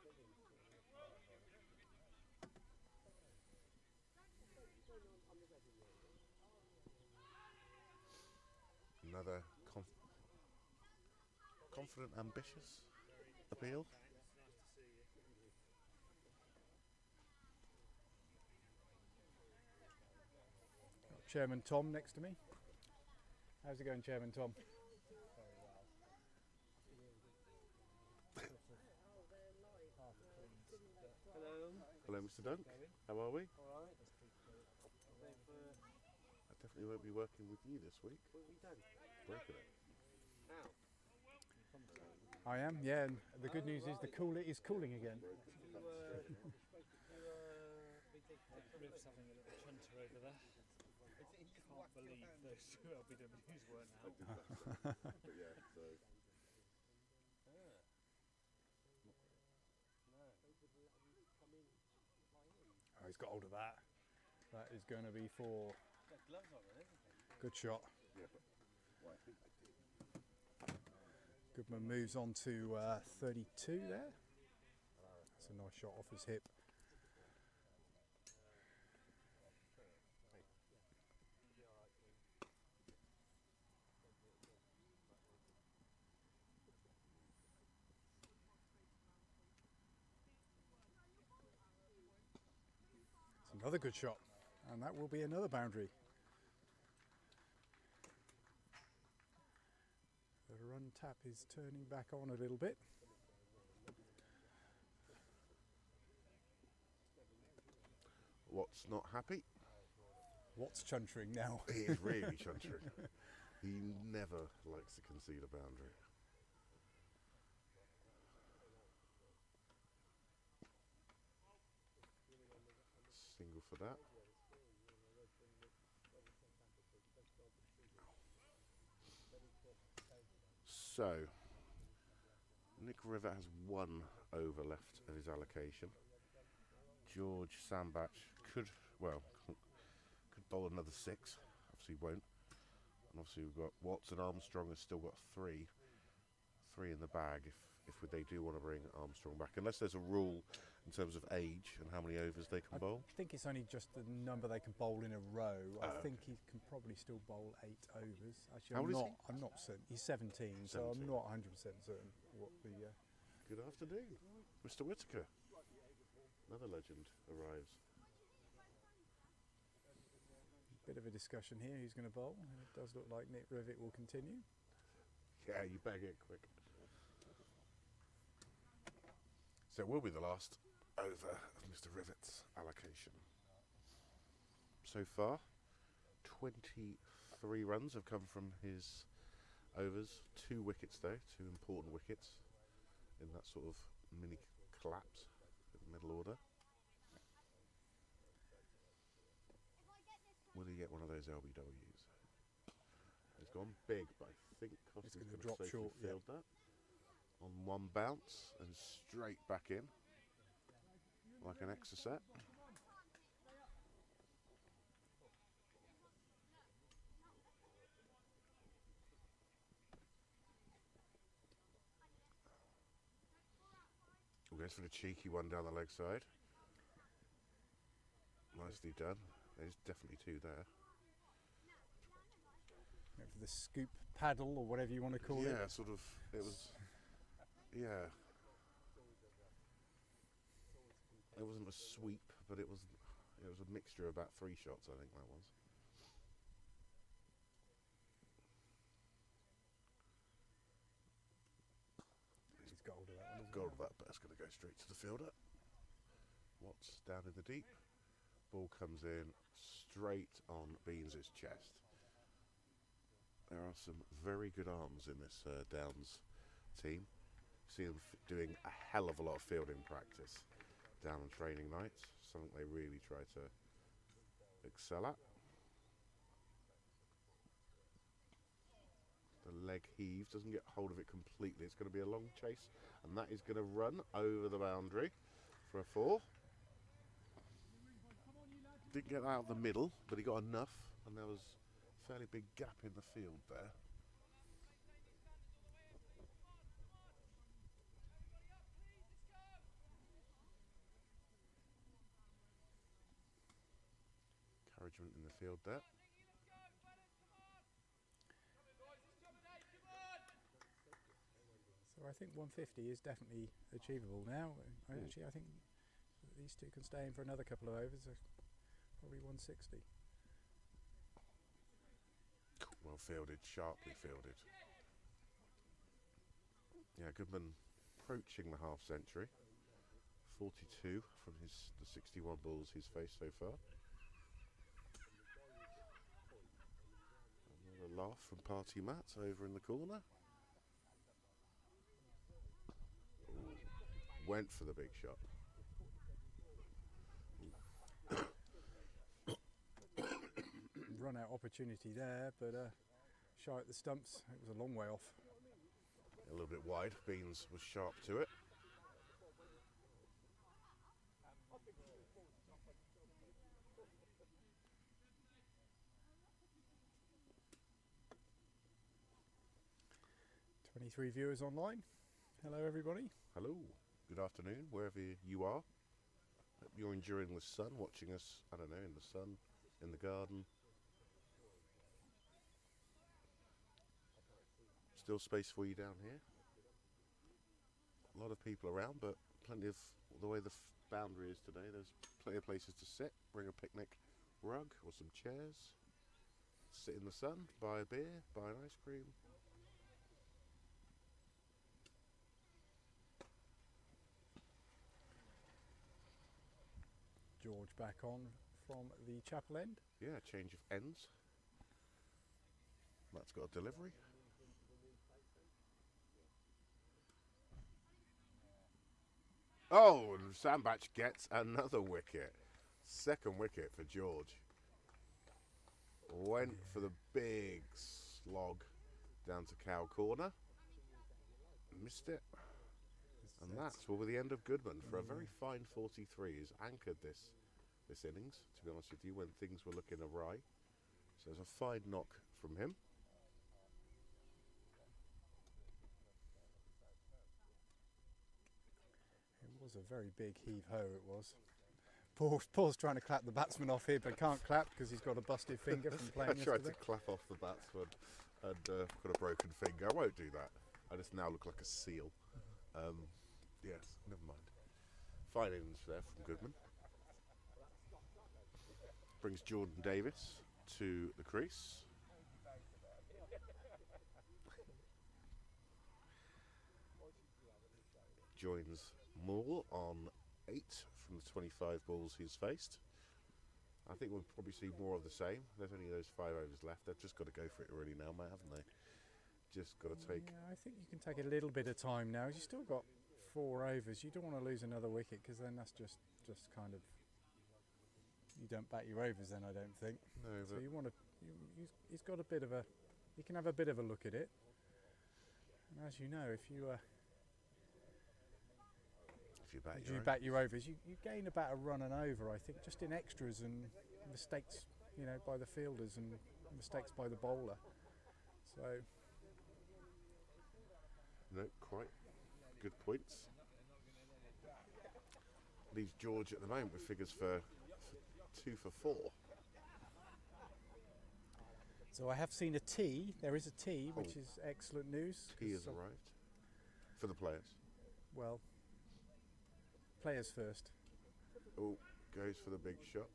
Another confident, ambitious appeal. Got Chairman Tom next to me. How's it going, Chairman Tom? Hello, Mr. Dunk. How are we? Alright. I definitely won't be working with you this week. What have we done? Breaking it. How? I am, yeah, and the good news is the cooler is cooling again. Riv's having a little chunter over there. Can't believe those two LBWs weren't out. But yeah, so Oh, he's got hold of that. That is going to be for Got gloves on and everything. good shot. yeah, but well, I think Goodman moves on to 32 there. That's a nice shot off his hip. It's another good shot, and that will be another boundary. The run tap is turning back on a little bit. What's not happy? What's chuntering now? He is really chuntering. He never likes to concede a boundary. Single for that. So, Nick River has 1 over left of his allocation. George Sambach could bowl another 6. Obviously won't. And obviously we've got Watson. Armstrong has still got 3 in the bag if they do want to bring Armstrong back, unless there's a rule in terms of age and how many overs they can bowl. I think it's only just the number they can bowl in a row. I Oh, think he can probably still bowl 8 overs. Actually, How old is he? I'm not certain. He's 17, so I'm 17. not 100% certain what the. Good afternoon, Mr. Whittaker. Another legend arrives. Bit of a discussion here. Who's going to bowl? And it does look like Nick Rivet will continue. Yeah, you bag it quick. So it will be the last over of Mr. Rivet's allocation. So far, 23 runs have come from his overs. 2 wickets though, 2 important wickets in that sort of mini collapse in the middle order. Will he get one of those LBWs? He's gone big, but I think Costa's gonna going to drop safely short, yeah. field that on 1 bounce and straight back in like an extra set. Goes for the cheeky one down the leg side. Nicely done. There's definitely 2 there. Went for the scoop paddle or whatever you want to call it. Yeah, sort of. It was. Yeah. It wasn't a sweep, but it was a mixture of about 3 shots, I think that was. He's got hold of that. God, that bet's going to go straight to the fielder. Watts down in the deep. Ball comes in straight on Beans' chest. There are some very good arms in this Downs team. See them doing a hell of a lot of fielding practice down on training nights. Something they really try to excel at. The leg heave, doesn't get hold of it completely. It's going to be a long chase, and that is going to run over the boundary for a 4. Didn't get out of the middle, but he got enough, and there was a fairly big gap in the field there. Encouragement in the field there. So I think 150 is definitely achievable now. Actually, I think these two can stay in for another couple of overs. Probably 160. Well fielded, sharply fielded. Yeah, Goodman approaching the half century. 42 from the 61 balls he's faced so far. Another laugh from Party Matt over in the corner. Went for the big shot. Run out opportunity there, but shy at the stumps. It was a long way off. A little bit wide. Beans was sharp to it. Three viewers online. Hello everybody. Hello. Good afternoon, wherever you are. Hope you're enjoying the sun, watching us, I don't know, in the sun, in the garden. Still space for you down here. A lot of people around, but plenty of, the way the boundary is today, there's plenty of places to sit. Bring a picnic rug or some chairs. Sit in the sun, buy a beer, buy an ice cream. George back on from the chapel end. Yeah, change of ends. Matt's got a delivery. Oh, and Sandbach gets another wicket. Second wicket for George. Went for the big slog down to cow corner. Missed it. And that's will be the end of Goodman for a very fine 43. He's anchored this innings, to be honest with you, when things were looking awry. So there's a fine knock from him. It was a very big heave-ho, it was. Paul's trying to clap the batsman off here, but can't clap because he's got a busted finger from playing I tried yesterday. to clap off the batsman and got a broken finger. I won't do that. I just now look like a seal. Yes, never mind. Fine innings there from Goodman. Brings Jordan Davis to the crease. Joins Moore on 8 from the 25 balls he's faced. I think we'll probably see more of the same. There's only those 5 overs left. They've just got to go for it really now, mate, haven't they? Just got to take... Yeah, I think you can take a little bit of time now. You've still got 4 overs. You don't want to lose another wicket because then that's just kind of... You don't bat your overs then, I don't think. No, so but you want to... He's got a bit of a... You can have a bit of a look at it. And as you know, if you bat your overs, you gain about a run and over, I think, just in extras and mistakes, you know, by the fielders and mistakes by the bowler. So... No, quite. Good points. Leaves George at the moment with figures for 2 for 4. So I have seen a tee. There is a tee, which is excellent news. Tee has arrived for the players. Well, players first. Oh, goes for the big shot.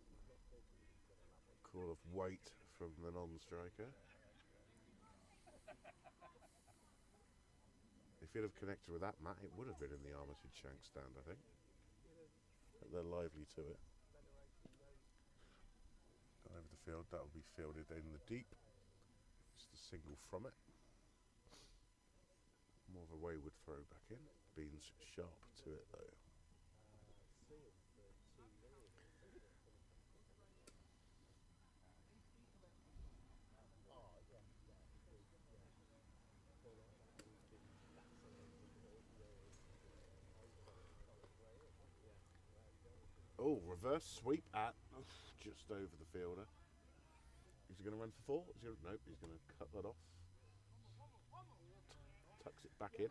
Call of weight from the non-striker. If if you'd have connected with that, Matt, it would have been in the armitage shank stand, I think. But they're lively to it. Gone over the field, that will be fielded in the deep. Just a single from it. More of a wayward throw back in. Beans sharp to it though. Oh, reverse sweep at just over the fielder. Is he going to run for 4? Nope, he's going to cut that off. Tucks it back in.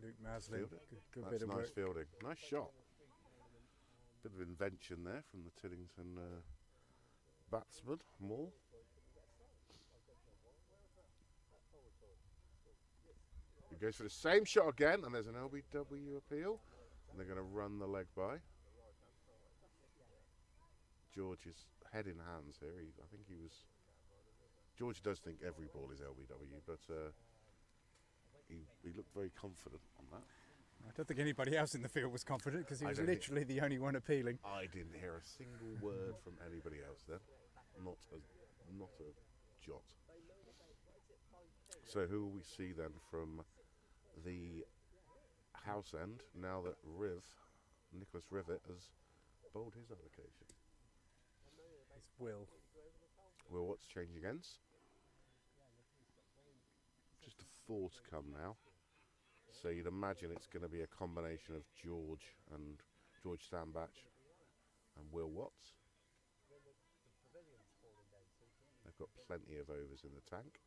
Luke Maslin, good That's bit of nice work. fielding. Nice shot. Bit of invention there from the Tiddington batsman, Moore. He goes for the same shot again, and there's an LBW appeal. And they're going to run the leg by. George is head in hands here. I think he was... George does think every ball is LBW, but he looked very confident on that. I don't think anybody else in the field was confident because he I was don't literally the only one appealing. I didn't hear a single word from anybody else then. Not a jot. So who will we see then from the house end now that Nicholas Rivet has bowled his allocation? It's Will. Will what's changing against? Just a 4 to come now. So you'd imagine it's going to be a combination of George Sandbach and Will Watts. They've got plenty of overs in the tank.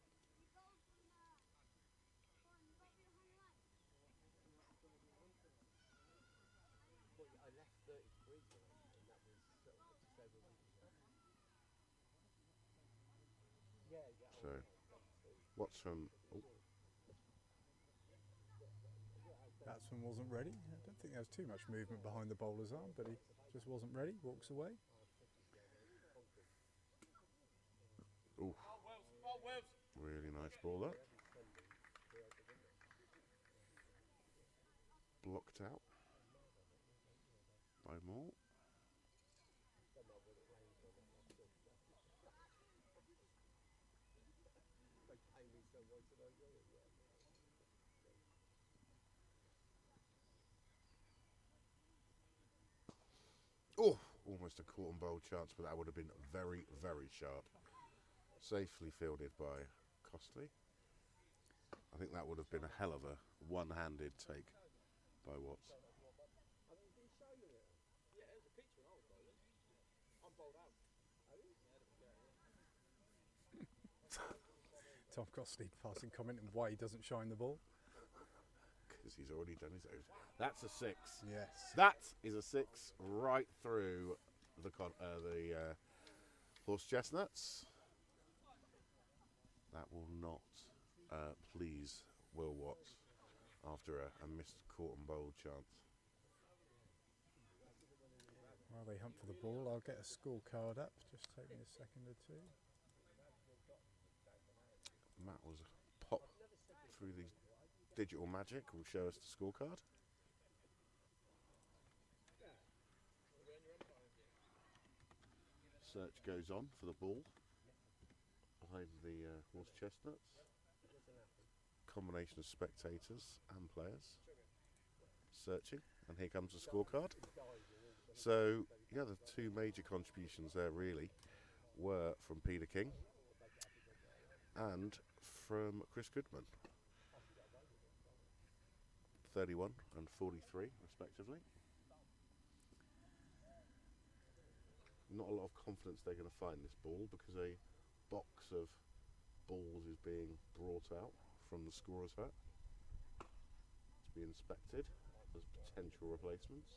So, Watts from... Oh. Batsman wasn't ready. I don't think there was too much movement behind the bowler's arm, but he just wasn't ready. Walks away. Ooh. Really nice ball that. Blocked out by Moore. Oh, almost a caught and bowled chance, but that would have been very, very sharp. Safely fielded by Costley. I think that would have been a hell of a one-handed take by Watts. Tom Costley passing comment and why he doesn't shine the ball. Because he's already done his own. That's a 6. Yes. That is a 6 right through the horse chestnuts. That will not please Will Watts after a missed caught and bowled chance. While they hunt for the ball, I'll get a scorecard up. Just take me a second or two. Matt was pop through the digital magic. Will show us the scorecard. Search goes on for the ball behind the horse chestnuts. Combination of spectators and players searching, and here comes the scorecard. So yeah, the 2 major contributions there really were from Peter King and from Chris Goodman. 31 and 43 respectively. Not a lot of confidence they're going to find this ball because a box of balls is being brought out from the scorer's hut to be inspected as potential replacements.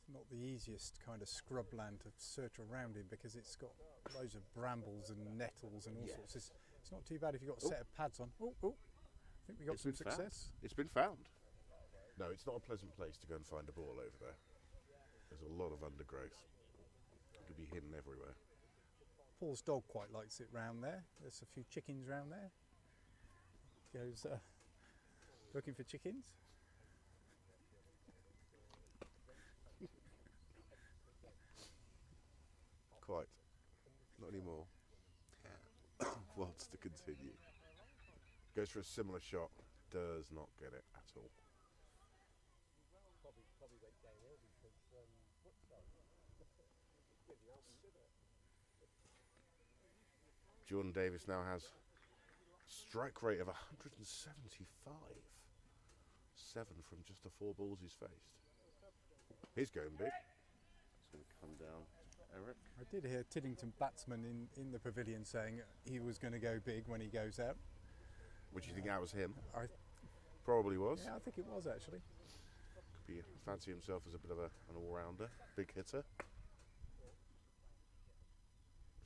It's not the easiest kind of scrubland to search around in because it's got loads of brambles and nettles and all sorts. It's not too bad if you've got a set of pads on. I think we got some success. It's been found. No, it's not a pleasant place to go and find a ball over there. There's a lot of undergrowth. It could be hidden everywhere. Paul's dog quite likes it round there. There's a few chickens round there. Goes Looking for chickens? Quite. Not anymore. Wants to continue. Goes for a similar shot. Does not get it at all. Probably went downhill because didn't help him, did it? Jordan Davis now has strike rate of 175. 7 from just the 4 balls he's faced. He's going big. He's going to come down, Eric. I did hear Tiddington batsman in the pavilion saying he was going to go big when he goes out. Would you think that was him? I Probably was. Yeah, I think it was actually. Could be fancy himself as a bit of an all-rounder, big hitter.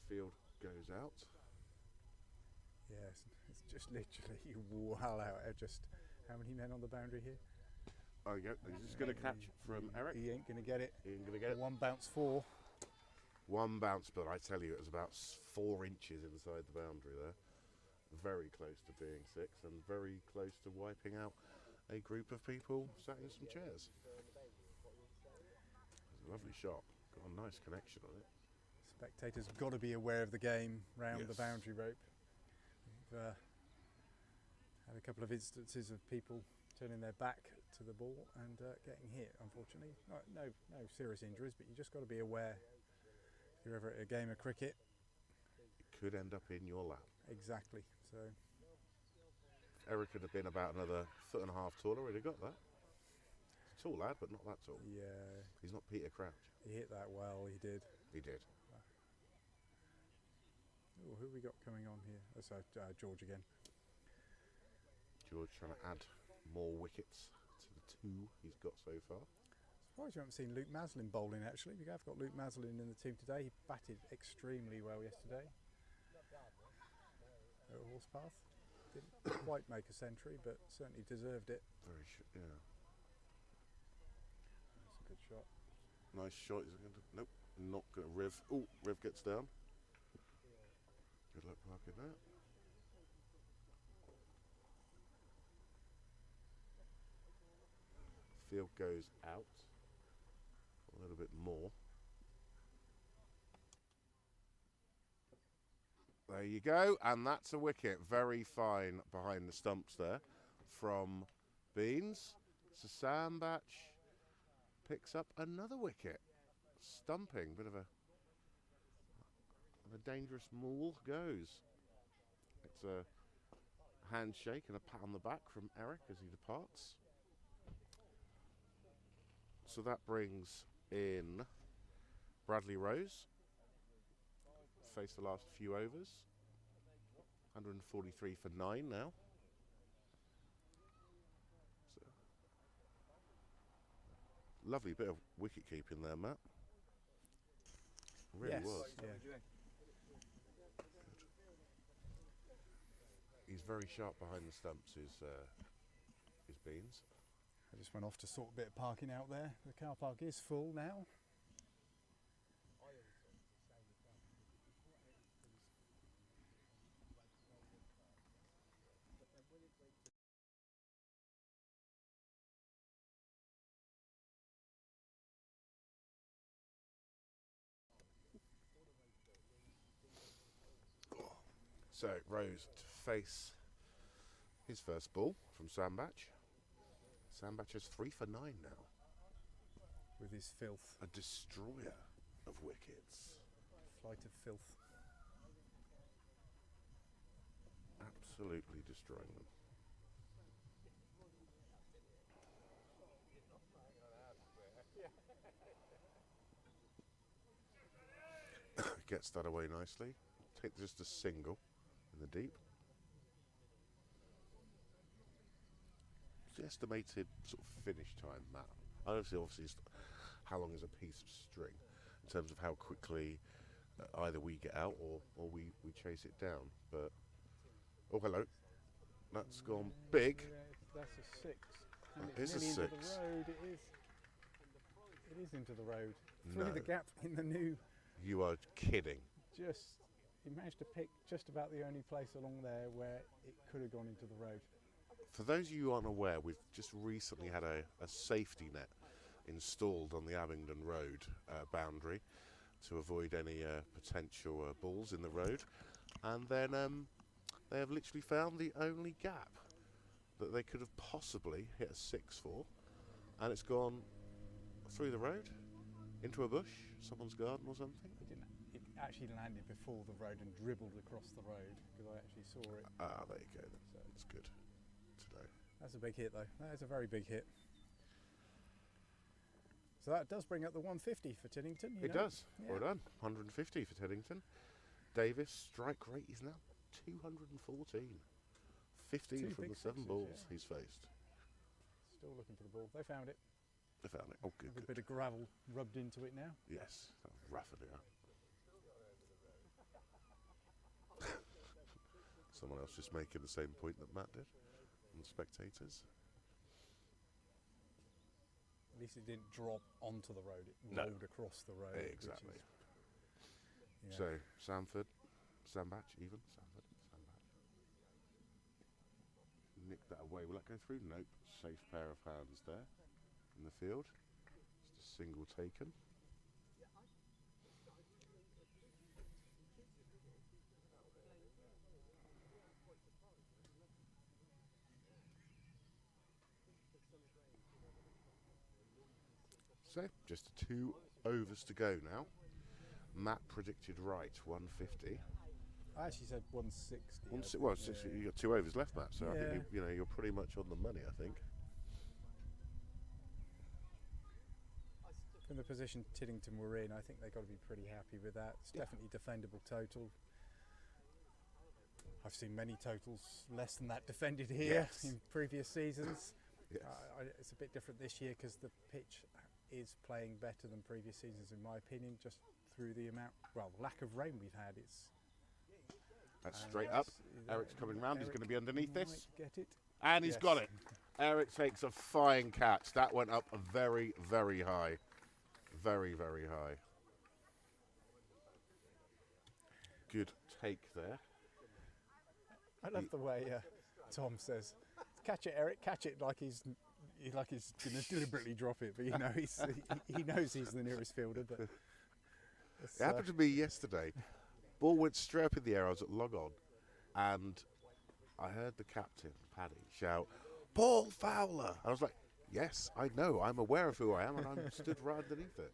Field goes out. Yes, it's just literally well out. Just how many men on the boundary here? Oh, yeah, he's just going to catch from Eric. He ain't going to get it. He ain't going to get it. One bounce 4. One bounce, but I tell you, it was about 4 inches inside the boundary there. Very close to being 6 and very close to wiping out a group of people sat in some chairs. It was a lovely shot. Got a nice connection on it. Spectators have got to be aware of the game round the Yes. boundary rope. We've had a couple of instances of people turning their back to the ball and getting hit, unfortunately. No serious injuries, but you just got to be aware if you're ever at a game of cricket. It could end up in your lap. Exactly. So Eric could have been about another 1.5 foot taller. He'd have got that. He's a tall lad, but not that tall. yeah, He's not Peter Crouch. he hit that well. He did. He did. Oh, who have we got coming on here? Oh, so George again. George trying to add more wickets to the 2 he's got so far. Surprised you haven't seen Luke Maslin bowling actually. We have got Luke Maslin in the team today. He batted extremely well yesterday. At Horsepath. Didn't quite make a century, but certainly deserved it. Very yeah. That's a good shot. Nice shot. He's going to, nope, not going to Riv. Oh, Riv gets down. Good luck parking that. Field goes out a little bit more. There you go, and that's a wicket. Very fine behind the stumps there from Beans. So Sambach picks up another wicket. Stumping, bit of a dangerous maul goes. It's a handshake and a pat on the back from Eric as he departs. So that brings in Bradley Rose. Faced the last few overs. 143 for 9 now. So, lovely bit of wicket keeping there, Matt. Really yes. was. Yeah. He's very sharp behind the stumps, his Beans. I just went off to sort a bit of parking out there. The car park is full now. So Rose to face his first ball from Sambach. Sambach is 3 for 9 now. With his filth. A destroyer of wickets. Flight of filth. Absolutely destroying them. Gets that away nicely. Take just a single in the deep. What's the estimated sort of finish time, Matt? Obviously, how long is a piece of string in terms of how quickly either we get out or we chase it down. But oh, hello, that's gone big. That's a 6. And That it's is a nearly 6. into the road. It is into the road. Through No. the gap in the new. You are kidding. He managed to pick just about the only place along there where it could have gone into the road. For those of you who aren't aware, we've just recently had a safety net installed on the Abingdon Road boundary to avoid any potential balls in the road. And then they have literally found the only gap that they could have possibly hit a 6 for. And it's gone through the road, into a bush, someone's garden or something. It actually landed before the road and dribbled across the road because I actually saw it. Ah, there you go then. That's good to know. That's a big hit though. That is a very big hit. So that does bring up the 150 for Tiddington. It does. Yeah. Well done. 150 for Tiddington. Davis, strike rate is now 214. 15 from the 7 balls he's faced. Still looking for the ball. They found it. They found it. Oh, good. With a bit of gravel rubbed into it now. Yes, roughen it up. Someone else just making the same point that Matt did on the spectators. At least it didn't drop onto the road, it rolled across the road. Exactly. Yeah. So, Sandbatch even? Sandbatch. Nick that away. Will that go through? Nope. Safe pair of hands there in the field. Just a single taken. So, just 2 overs to go now. Matt predicted right, 150. I actually said 160. Well, you got 2 overs left, Matt. So I think you're pretty much on the money. I think. From the position Tiddington were in, I think they've got to be pretty happy with that. It's definitely defendable total. I've seen many totals less than that defended here in previous seasons. Yes. It's a bit different this year because the pitch is playing better than previous seasons, in my opinion, just through the lack of rain we've had. That's straight up. Eric's coming round. He's going to be underneath this. Get it. And he's got it. Eric takes a fine catch. That went up very, very high. Very, very high. Good take there. I love the way Tom says, "Catch it, Eric. Catch it," like he's going to deliberately drop it. But he knows he's the nearest fielder. But it happened to me yesterday. Ball went straight up in the air. I was at log on, and I heard the captain, Paddy, shout, "Paul Fowler!" I was like, "Yes, I know. I'm aware of who I am, and I'm stood right underneath it."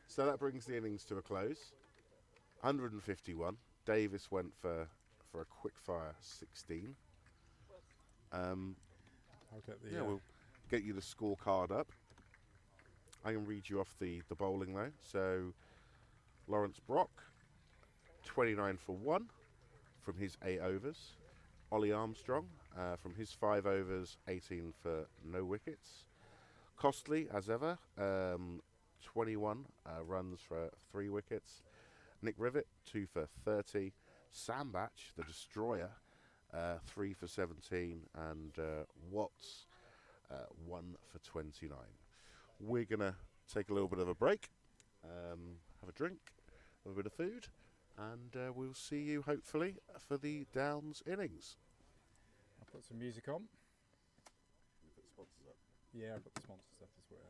So that brings the innings to a close. 151. Davis went for a quick fire 16. We'll get you the scorecard up. I can read you off the bowling though. So Lawrence Brock, 29 for 1 from his 8 overs. Ollie Armstrong from his 5 overs, 18 for no wickets. Costly, as ever, 21 runs for 3 wickets. Nick Rivet, 2 for 30. Sandbatch, the destroyer, 3 for 17. And Watts, 1 for 29. We're going to take a little bit of a break, have a drink, have a bit of food, and we'll see you hopefully for the Downs innings. I'll put some music on. You put the sponsors up. Yeah, I'll put the sponsors up as well.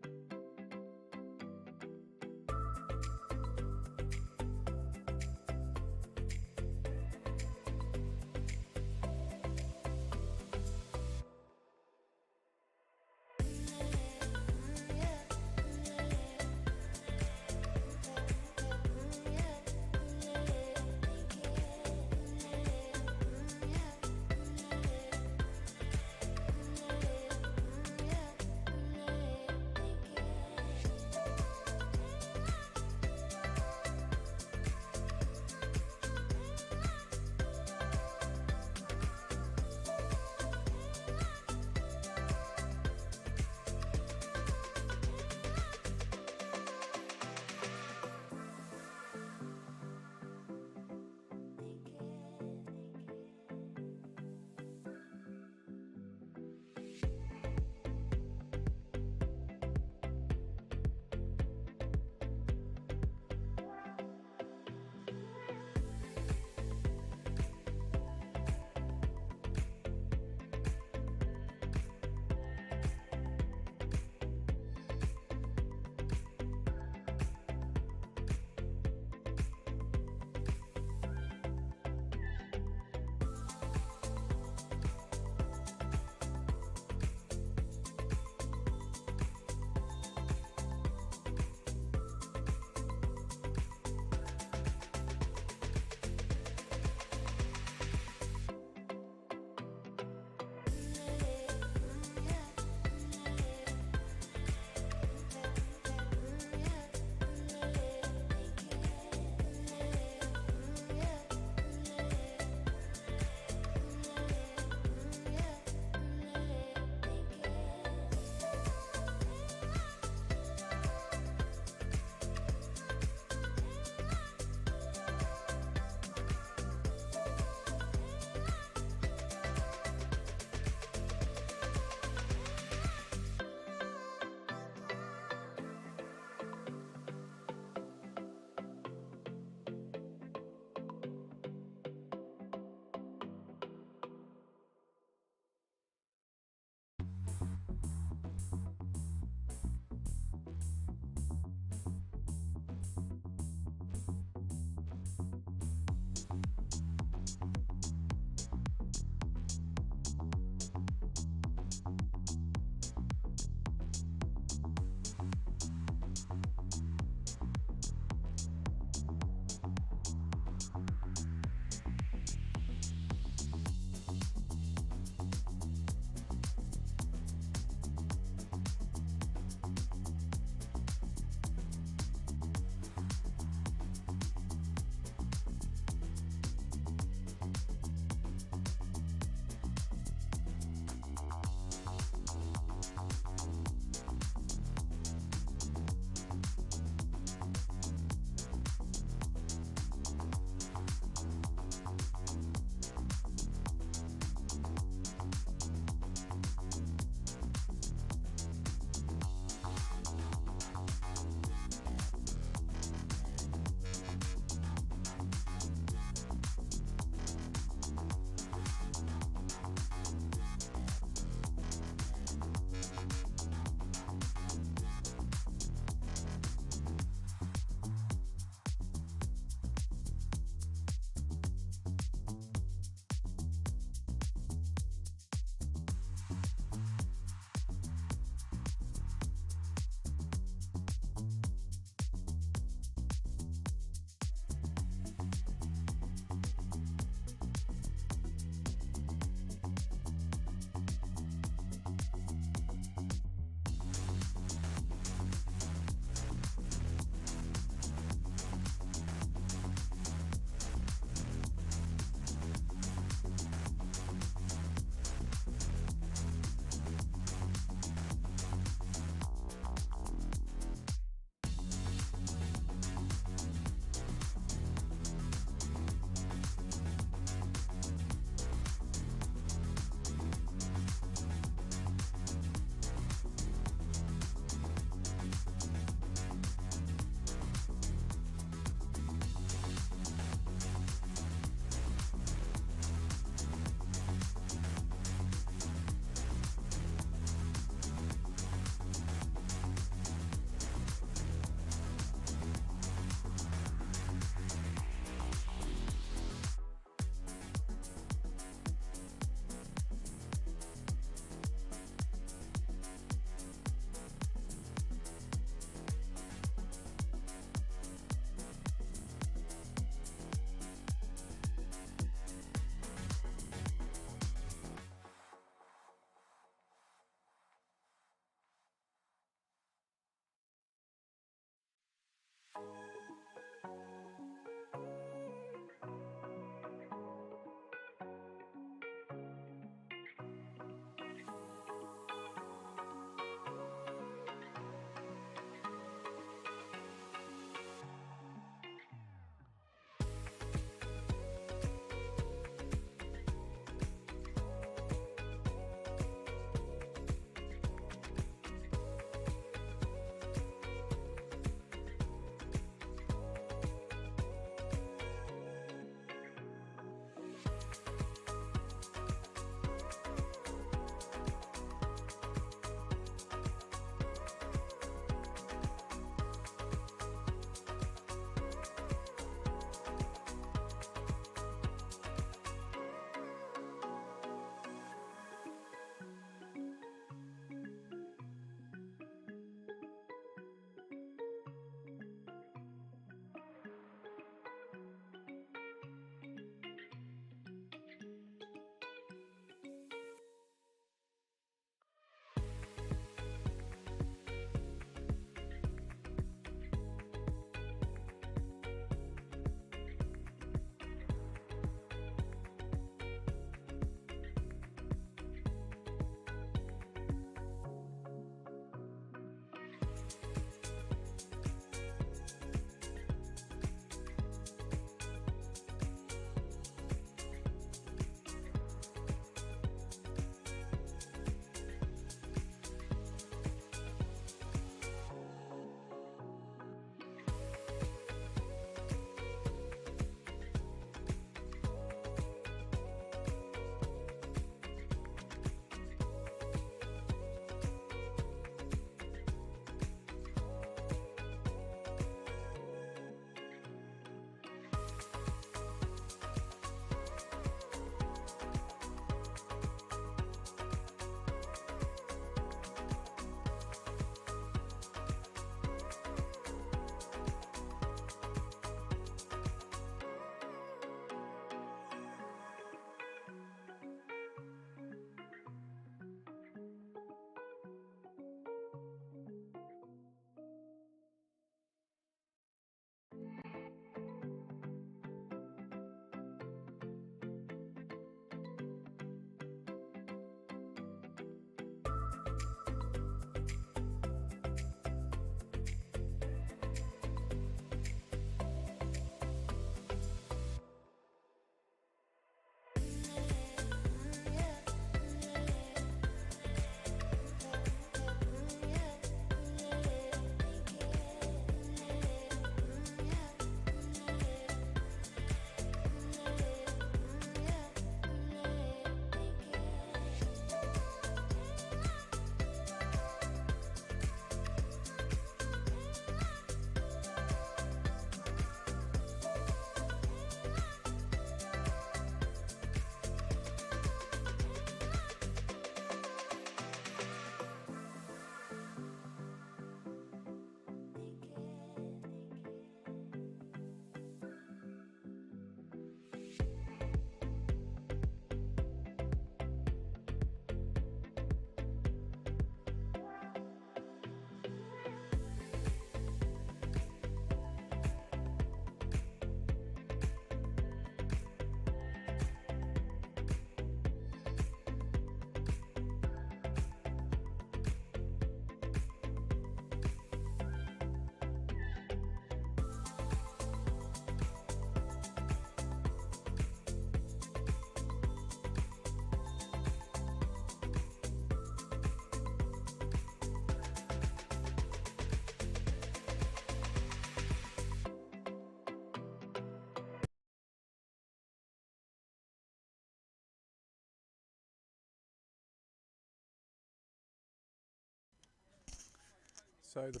So the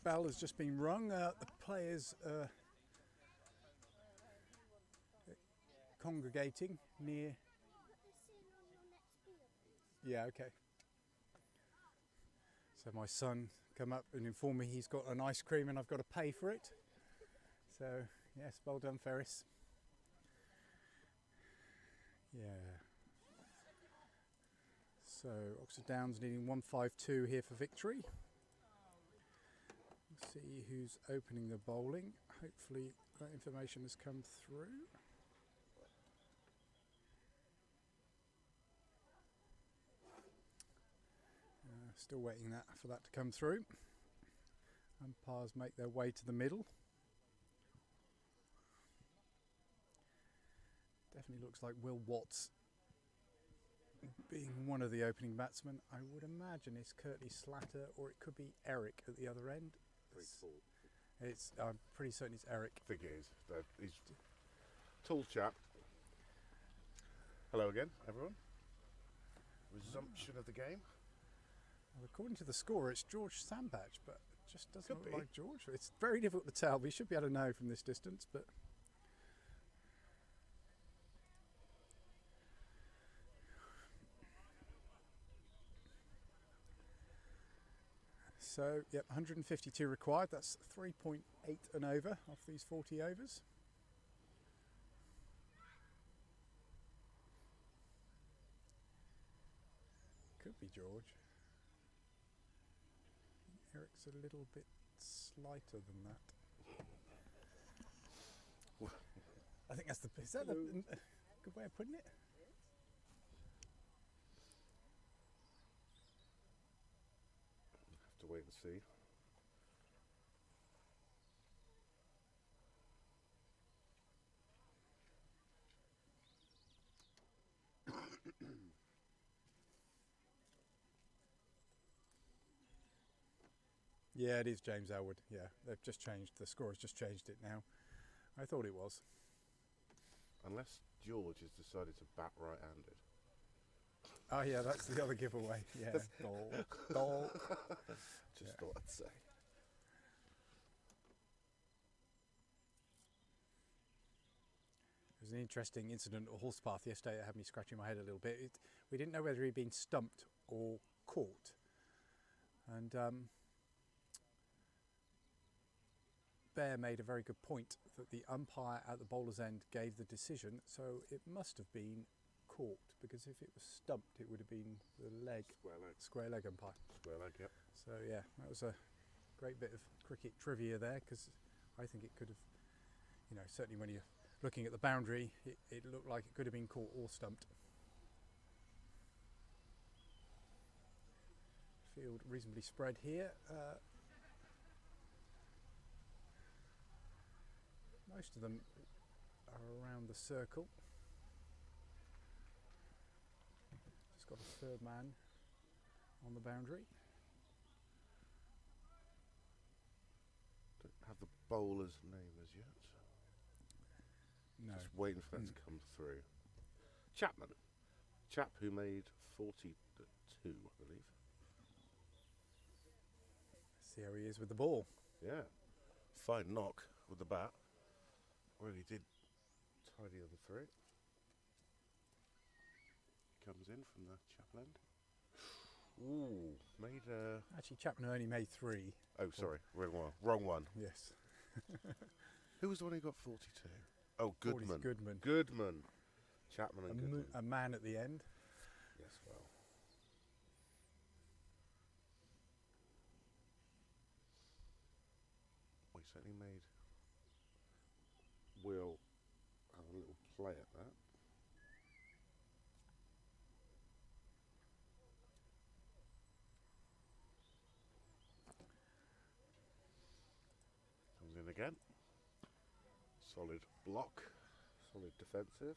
bell has just been rung. The players congregating near. Yeah, okay. So my son come up and inform me he's got an ice cream and I've got to pay for it. So yes, well done, Ferris. Yeah. So Oxford Downs needing 152 here for victory. We'll see who's opening the bowling. Hopefully that information has come through. Still waiting for that to come through. Umpires make their way to the middle. Definitely looks like Will Watts being one of the opening batsmen. I would imagine it's Curtly Slatter, or it could be Eric at the other end. I'm pretty certain it's Eric. I think it is. He's a tall chap. Hello again, everyone. Resumption of the game. Well, according to the score, it's George Sambach, but it just doesn't Could look be. like George. It's very difficult to tell. We should be able to know from this distance, but. So, yep, 152 required. That's 3.8 and over off these 40 overs. Could be George. Eric's a little bit slighter than that. I think that's is that a good way of putting it? Have to wait and see. Yeah, it is James Elwood. Yeah, they've just changed. The score has just changed it now. I thought it was. Unless George has decided to bat right-handed. Oh yeah, that's the other giveaway. Yeah, goal. Just thought I'd say. There was an interesting incident at Horsepath yesterday that had me scratching my head a little bit. We didn't know whether he'd been stumped or caught. And Bear made a very good point that the umpire at the bowler's end gave the decision, so it must have been caught, because if it was stumped it would have been the leg, square leg umpire. Square leg, yep. So yeah, that was a great bit of cricket trivia there, because I think it could have, certainly when you're looking at the boundary, it looked like it could have been caught or stumped. Field reasonably spread here. Most of them are around the circle. Just got a third man on the boundary. Don't have the bowler's name as yet. No. Just waiting for that to come through. Chapman. Chap who made 42, I believe. See how he is with the ball. Yeah. Fine knock with the bat. Really did tidy on the three. Comes in from the Chapel end. Ooh, made a... Actually, Chapman only made 3. Oh, sorry, wrong one. Wrong one. Yes. Who was the one who got 42? Oh, Goodman. Goodman. Goodman. Chapman and Goodman. A man at the end. Yes, well. We certainly made... We'll have a little play at that. Comes in again. Solid block, solid defensive.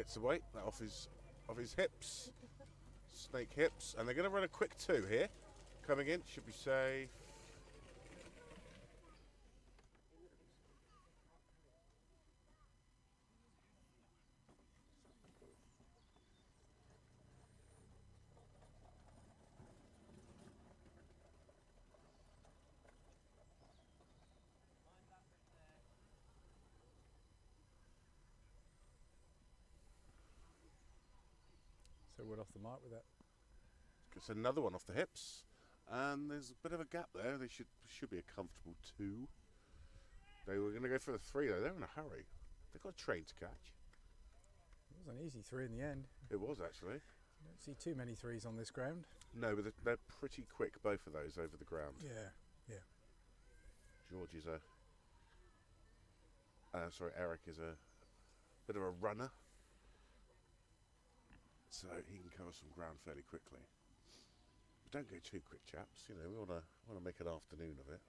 gets away. That off his hips. Snake hips. And they're going to run a quick 2 here. Coming in, should be safe. So we're off the mark with that. It's another one off the hips. And there's a bit of a gap there. They should be a comfortable 2. They were going to go for the 3 though. They're in a hurry. They've got a train to catch. It was an easy 3 in the end. It was actually. I don't see too many 3s on this ground. No, but they're pretty quick, both of those, over the ground. Yeah, yeah. George is Eric is a bit of a runner. So he can cover some ground fairly quickly. But don't go too quick, chaps. You know, we want to make an afternoon of it.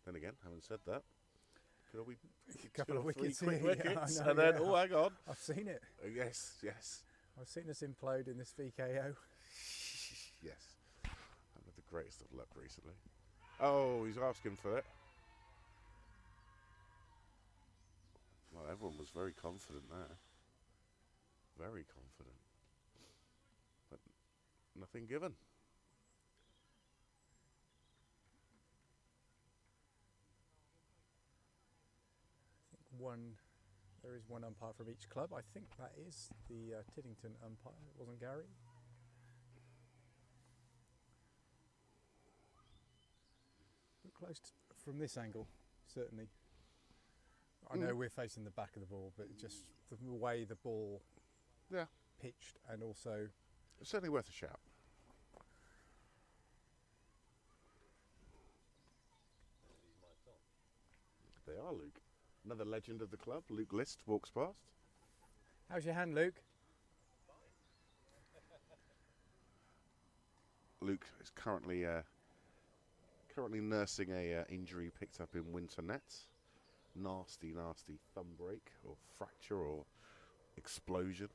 Then again, having said that, could we A couple of wickets quick here, yeah, wickets, I know, and then yeah. oh, hang on. I've seen it. Yes. I've seen us implode in this VKO. Yes. I've had the greatest of luck recently. Oh, he's asking for it. Well, everyone was very confident there. Very confident. But nothing given. I think there is one umpire from each club. I think that is the Tiddington umpire. It wasn't Gary. Look close from this angle, certainly. I know we're facing the back of the ball, but just the way the ball pitched, and also It's certainly worth a shout. They are, Luke. Another legend of the club, Luke List, walks past. how's your hand, Luke? Luke is currently nursing a injury picked up in winter nets. Nasty thumb break or fracture or explosion.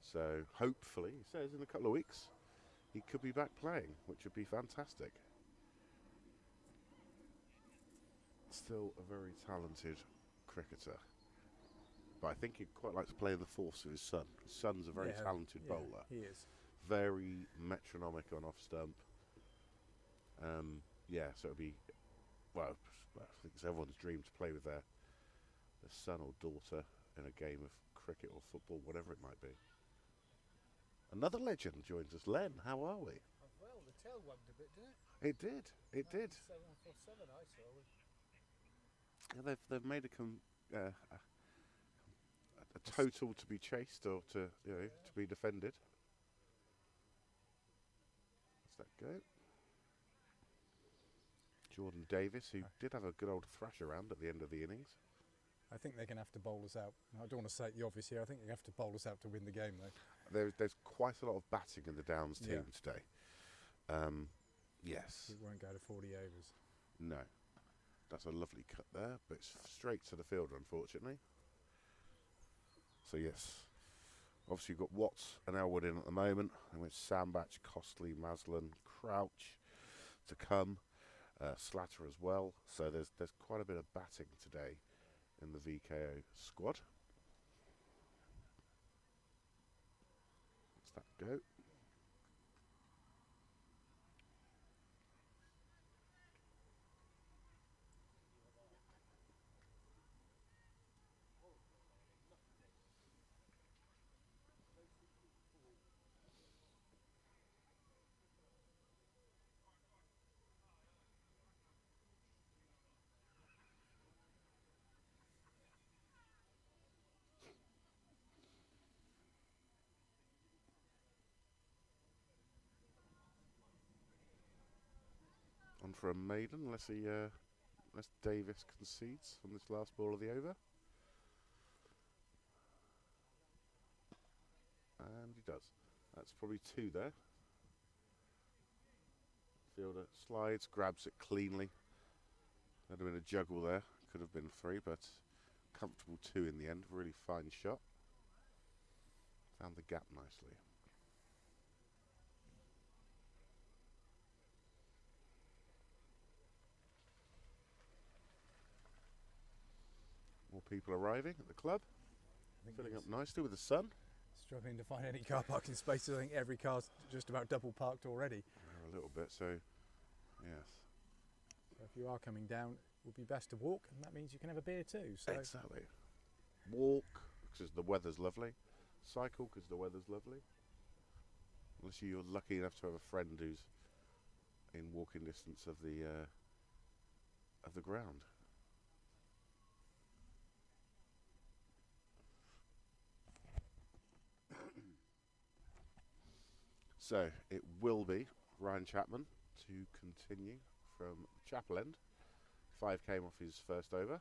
So hopefully, he says in a couple of weeks, he could be back playing, which would be fantastic. Still a very talented cricketer. But I think he'd quite like to play in the force with his son. His son's a very talented bowler. He is. Very metronomic on off stump. So it'd be, well, I think it's everyone's dream to play with their son or daughter in a game of cricket or football, whatever it might be. Another legend joins us. Len, how are we? Well, the tail wagged a bit, didn't it? It did. 7 I saw. Yeah, they've made a total to be chased or to be defended. Let's let go. Jordan Davis, who did have a good old thrash around at the end of the innings. I think they're going to have to bowl us out. I don't want to say the obvious here. I think they have to bowl us out to win the game, though. There's quite a lot of batting in the Downs team today. Yes. It won't go to 40 overs. No. That's a lovely cut there, but it's straight to the fielder, unfortunately. So, yes. Obviously, you've got Watts and Elwood in at the moment. And with Sambach, Costley, Maslin, Crouch to come. Slatter as well. So there's quite a bit of batting today in the VKO squad. Let's that go. On for a maiden, unless Davis concedes on this last ball of the over. And he does. That's probably 2 there. Fielder slides, grabs it cleanly. That'd have been a juggle there. Could have been 3, but comfortable 2 in the end. Really fine shot. Found the gap nicely. More people arriving at the club. Filling up nicely with the sun. Struggling to find any car parking spaces. I think every car's just about double parked already. A little bit, so yes. So if you are coming down, it would be best to walk, and that means you can have a beer too. So Exactly. Walk because the weather's lovely. Cycle because the weather's lovely. Unless you're lucky enough to have a friend who's in walking distance of the ground. So it will be Ryan Chapman to continue from Chapel End. 5 came off his first over.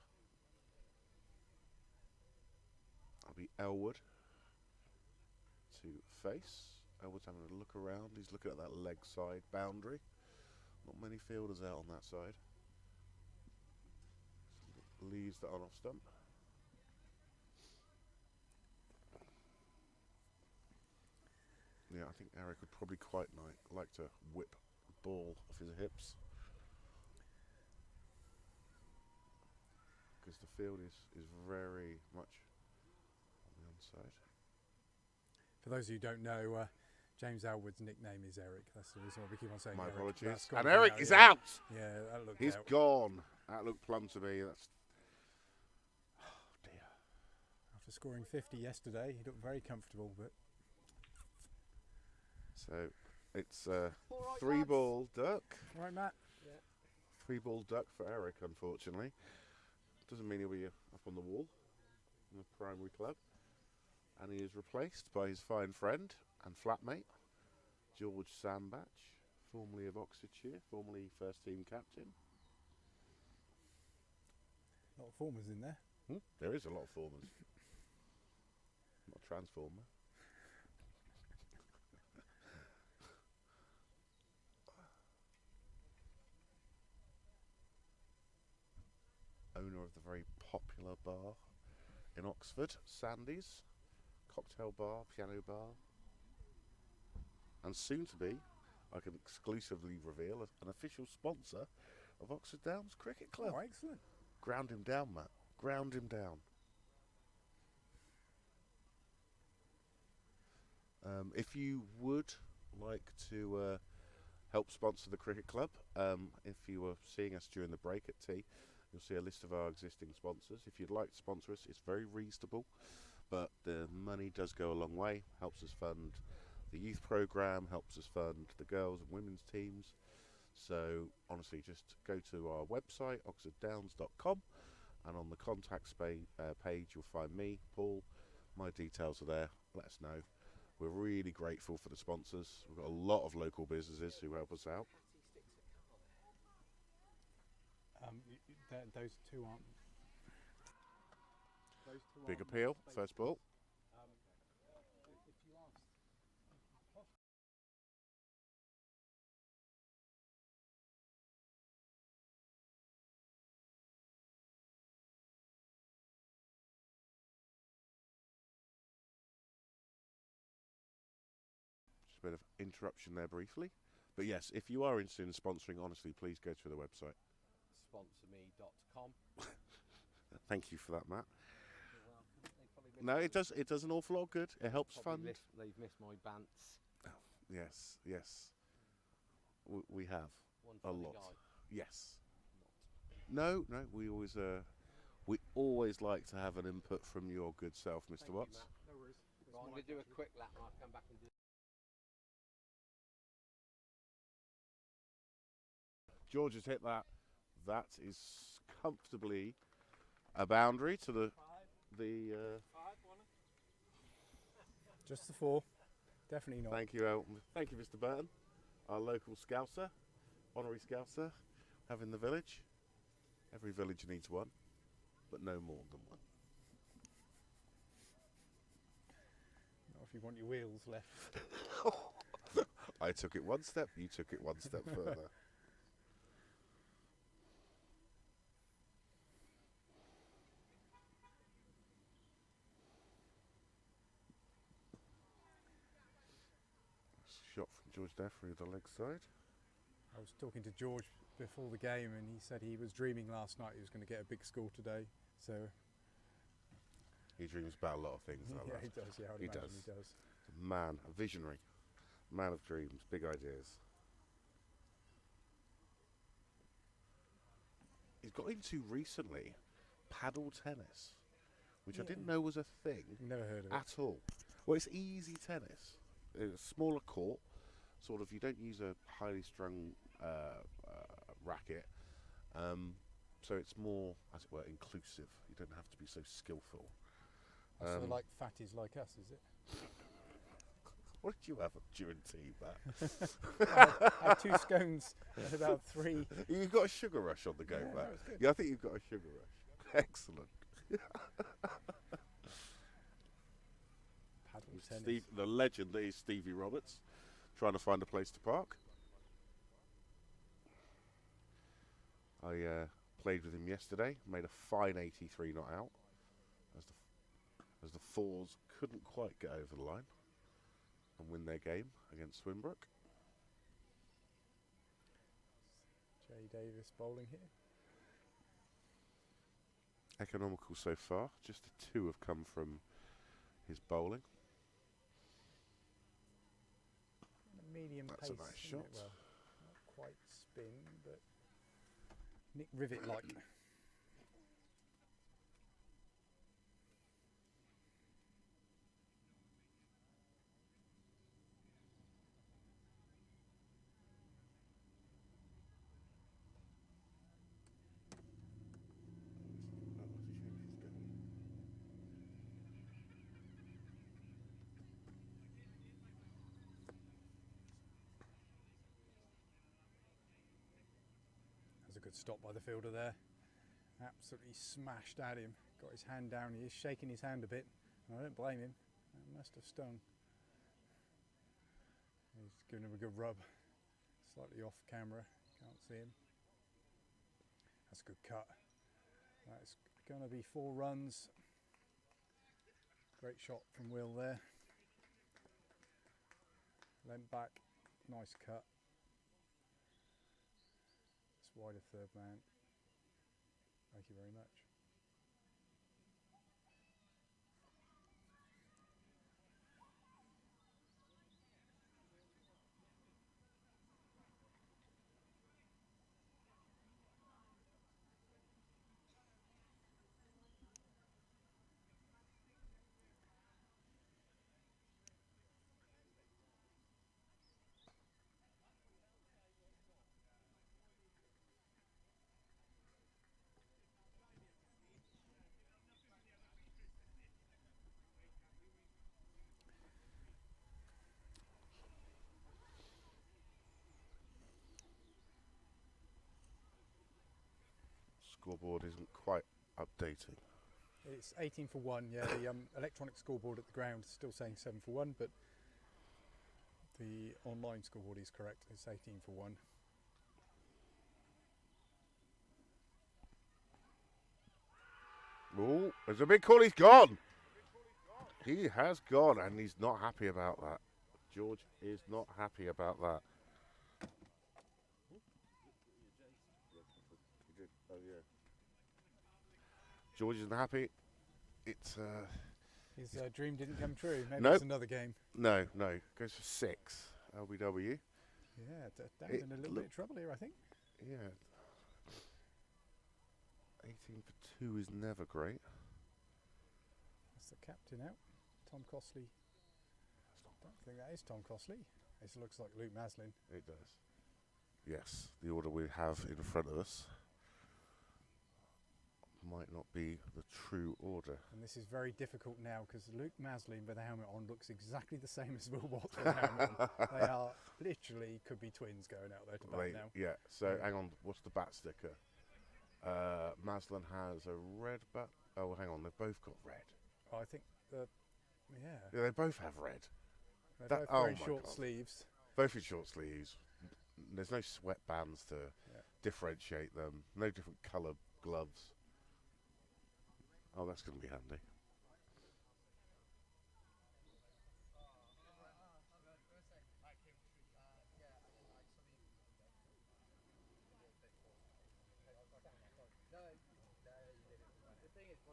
I'll be Elwood to face. Elwood's having a look around. He's looking at that leg side boundary. Not many fielders out on that side. Leaves that on off stump. Yeah, I think Eric would probably quite like to whip the ball off his hips. Because the field is very much on the onside. for those of you who don't know, James Elwood's nickname is Eric. That's the reason why we keep on saying My Eric. apologies. That's got And to be Eric out, is yeah. out. Yeah, that looked He's out. gone. That looked plumb to me. That's dear. After scoring 50 yesterday, he looked very comfortable, but So it's All right, 3 lads. ball duck. all right, Matt. 3 ball duck for Eric, unfortunately. Doesn't mean he'll be up on the wall in the primary club. And he is replaced by his fine friend and flatmate, George Sambach, formerly of Oxfordshire, formerly first team captain. A lot of formers in there. There is a lot of formers. Not a transformer. Owner of the very popular bar in Oxford, Sandy's, cocktail bar, piano bar, and soon to be, I can exclusively reveal, an official sponsor of Oxford Downs Cricket Club. Oh, excellent. Ground him down, Matt. Ground him down. If you would like to help sponsor the cricket club, if you were seeing us during the break at tea, you'll see a list of our existing sponsors. If you'd like to sponsor us, it's very reasonable, but the money does go a long way. Helps us fund the youth programme, helps us fund the girls and women's teams. So honestly, just go to our website, oxforddowns.com, and on the contacts page you'll find me, Paul. My details are there. Let us know. We're really grateful for the sponsors. We've got a lot of local businesses who help us out. Those two aren't. Those two Big aren't appeal, space- first ball. If you ask, Just a bit of interruption there briefly. But yes, if you are interested in sponsoring, honestly, please go to the website. Sponsorme.com. Thank you for that, Matt. You're welcome. They probably missed No, my- it does an awful lot of good. It helps probably fund. they've missed my bants. Yes, yes. We have. One A funny lot. guy. Yes. No, we always like to have an input from your good self, Mr. Thank you, Watts. Matt. no worries. Right, I'm going to do a quick lap and I'll come back and do. George has hit that. That is comfortably a boundary to the Just the 4. Definitely not. Thank you, thank you, Mr. Burton, our local Scouser, honorary Scouser, having the village. Every village needs one, but no more than one. Not if you want your wheels left. I took it one step, you took it one step further. shot from George Deffrey, the leg side. I was talking to George before the game, and he said he was dreaming last night he was going to get a big score today. So He dreams about a lot of things. That yeah, lad. he does. Yeah, I would He imagine does. he does. A man, a visionary, man of dreams, big ideas. He's got into recently paddle tennis, which I didn't know was a thing Never heard of it. at all. Well, it's easy tennis. It's a smaller court, sort of. You don't use a highly strung racket, so it's more, as it were, inclusive. You don't have to be so skillful. So like fatties like us, is it? What did you have during tea, Matt? I had 2 scones and about 3. You've got a sugar rush on the go, Yeah, Matt. that was good. Yeah, I think you've got a sugar rush. Excellent. Paddle tennis. Steve, the legend that is Stevie Roberts, trying to find a place to park. I played with him yesterday, made a fine 83 not out, as the fours couldn't quite get over the line and win their game against Swinbrook. Jay Davis bowling here. Economical so far, just a 2 have come from his bowling. Medium That's a pace. nice isn't it? shot. Well, not quite spin, but Nick Rivet like. That's a good stop by the fielder there. Absolutely smashed at him. Got his hand down. He is shaking his hand a bit. And I don't blame him. That must have stung. He's giving him a good rub. Slightly off camera. Can't see him. That's a good cut. That's going to be 4 runs. Great shot from Will there. Lent back. Nice cut. It's wide of third man. Thank you very much. Scoreboard isn't quite updating. It's 18 for 1. Yeah, the electronic scoreboard at the ground is still saying 7 for 1, but the online scoreboard is correct. It's 18 for 1. Oh, there's a big call. He's gone. He has gone, and he's not happy about that. George is not happy about that. Oh, yeah. George isn't happy. It's His dream didn't come true. Maybe Nope. it's another game. no. Goes for 6. LBW. Yeah, Dan's It in a little bit of trouble here, I think. Yeah. 18 for 2 is never great. That's the captain out. Tom Costley. I don't think that is Tom Costley. It looks like Luke Maslin. It does. Yes, the order we have in front of us might not be the true order. And this is very difficult now because Luke Maslin with the helmet on looks exactly the same as Will Watts with the helmet on. They are literally, could be twins going out there to bat now. Yeah, so Yeah. hang on, what's the bat sticker? Maslin has a red bat. Oh, hang on, they've both got red. I think yeah, Yeah, they both have red. they're That- both oh wearing my short God. sleeves. Both in short sleeves. There's no sweat bands to Yeah. differentiate them. No different colour gloves. Oh, that's going to be handy.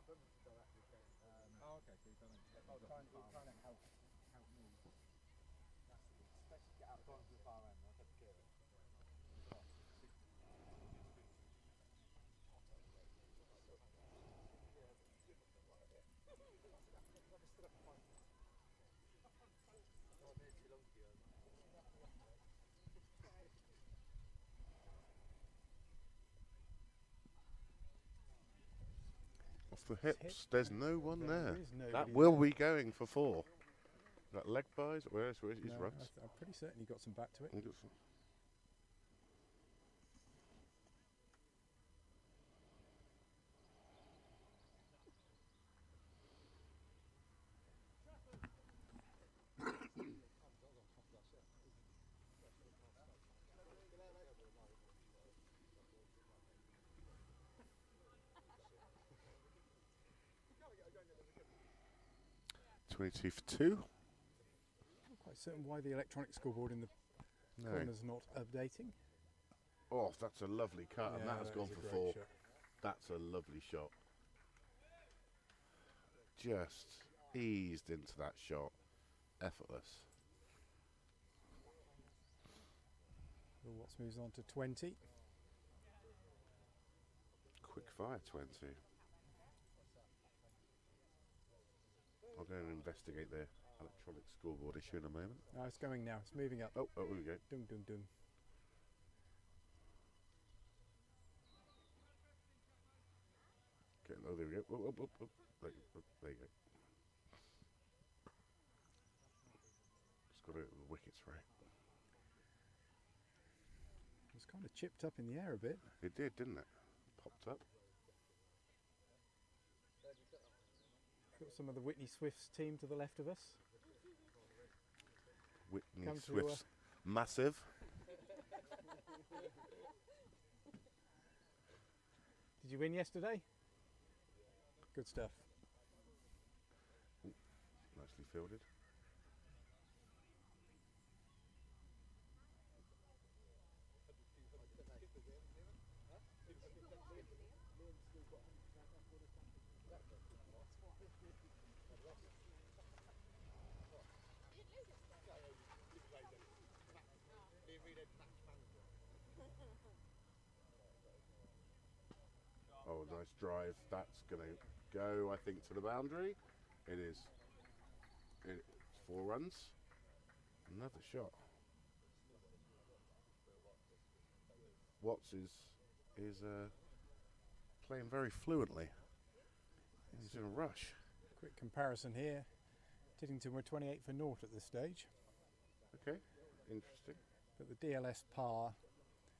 Oh, okay, so you've done it. Oh, trying to help me. Especially get out to the far end. I've had to clear it. Off the hips. There's no one there. Is nobody That will there. be going for 4. That leg buys. Where's his No, runs? I'm pretty certain he got some back to it. He got some- $22 for 2. Not quite certain why the electronic scoreboard in the No. corner's not updating. Oh, that's a lovely cut, and Yeah, that has that gone is a for great 4. shot. That's a lovely shot. Just eased into that shot. Effortless. Bill Watts moves on to 20. Quick fire 20. I'll go and investigate the electronic scoreboard issue in a moment. No, it's going now. It's moving up. Oh, here we go. Dung, dung, dung. Okay, oh, there we go. Oh, oh, oh, oh. There you go. Just got to get the wickets right. It was kind of chipped up in the air a bit. It did, didn't it? Popped up. Got some of the Whitney Swift's team to the left of us. Whitney Come to, Swift's massive. Did you win yesterday? Good stuff. Nicely fielded. Oh, nice drive. That's going to go, I think, to the boundary. It is. It's 4 runs. Another shot. Watts is playing very fluently. He's in a rush. Quick comparison here. Tiddington were 28 for naught at this stage, Okay, interesting. but the DLS par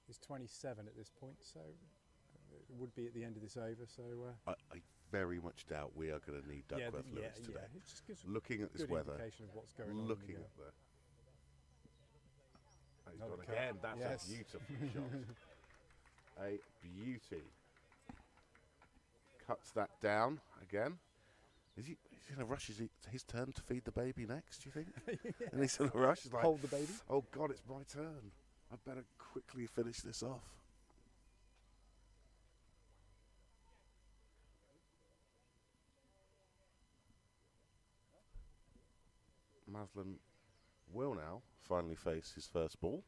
is 27 at this point, so it would be at the end of this over. So I very much doubt we are going to need Duckworth Lewis today. It just gives a Looking at this good weather, indication of what's going on. looking in the at the. He's Another gone cut. again. That's Yes. a beautiful shot. A beauty. Cuts that down again. Is he in a rush? Is it his turn to feed the baby next, do you think? And he's in a rush. He's like, Hold the baby. oh God, it's my turn. I better quickly finish this off. Maslin will now finally face his first ball.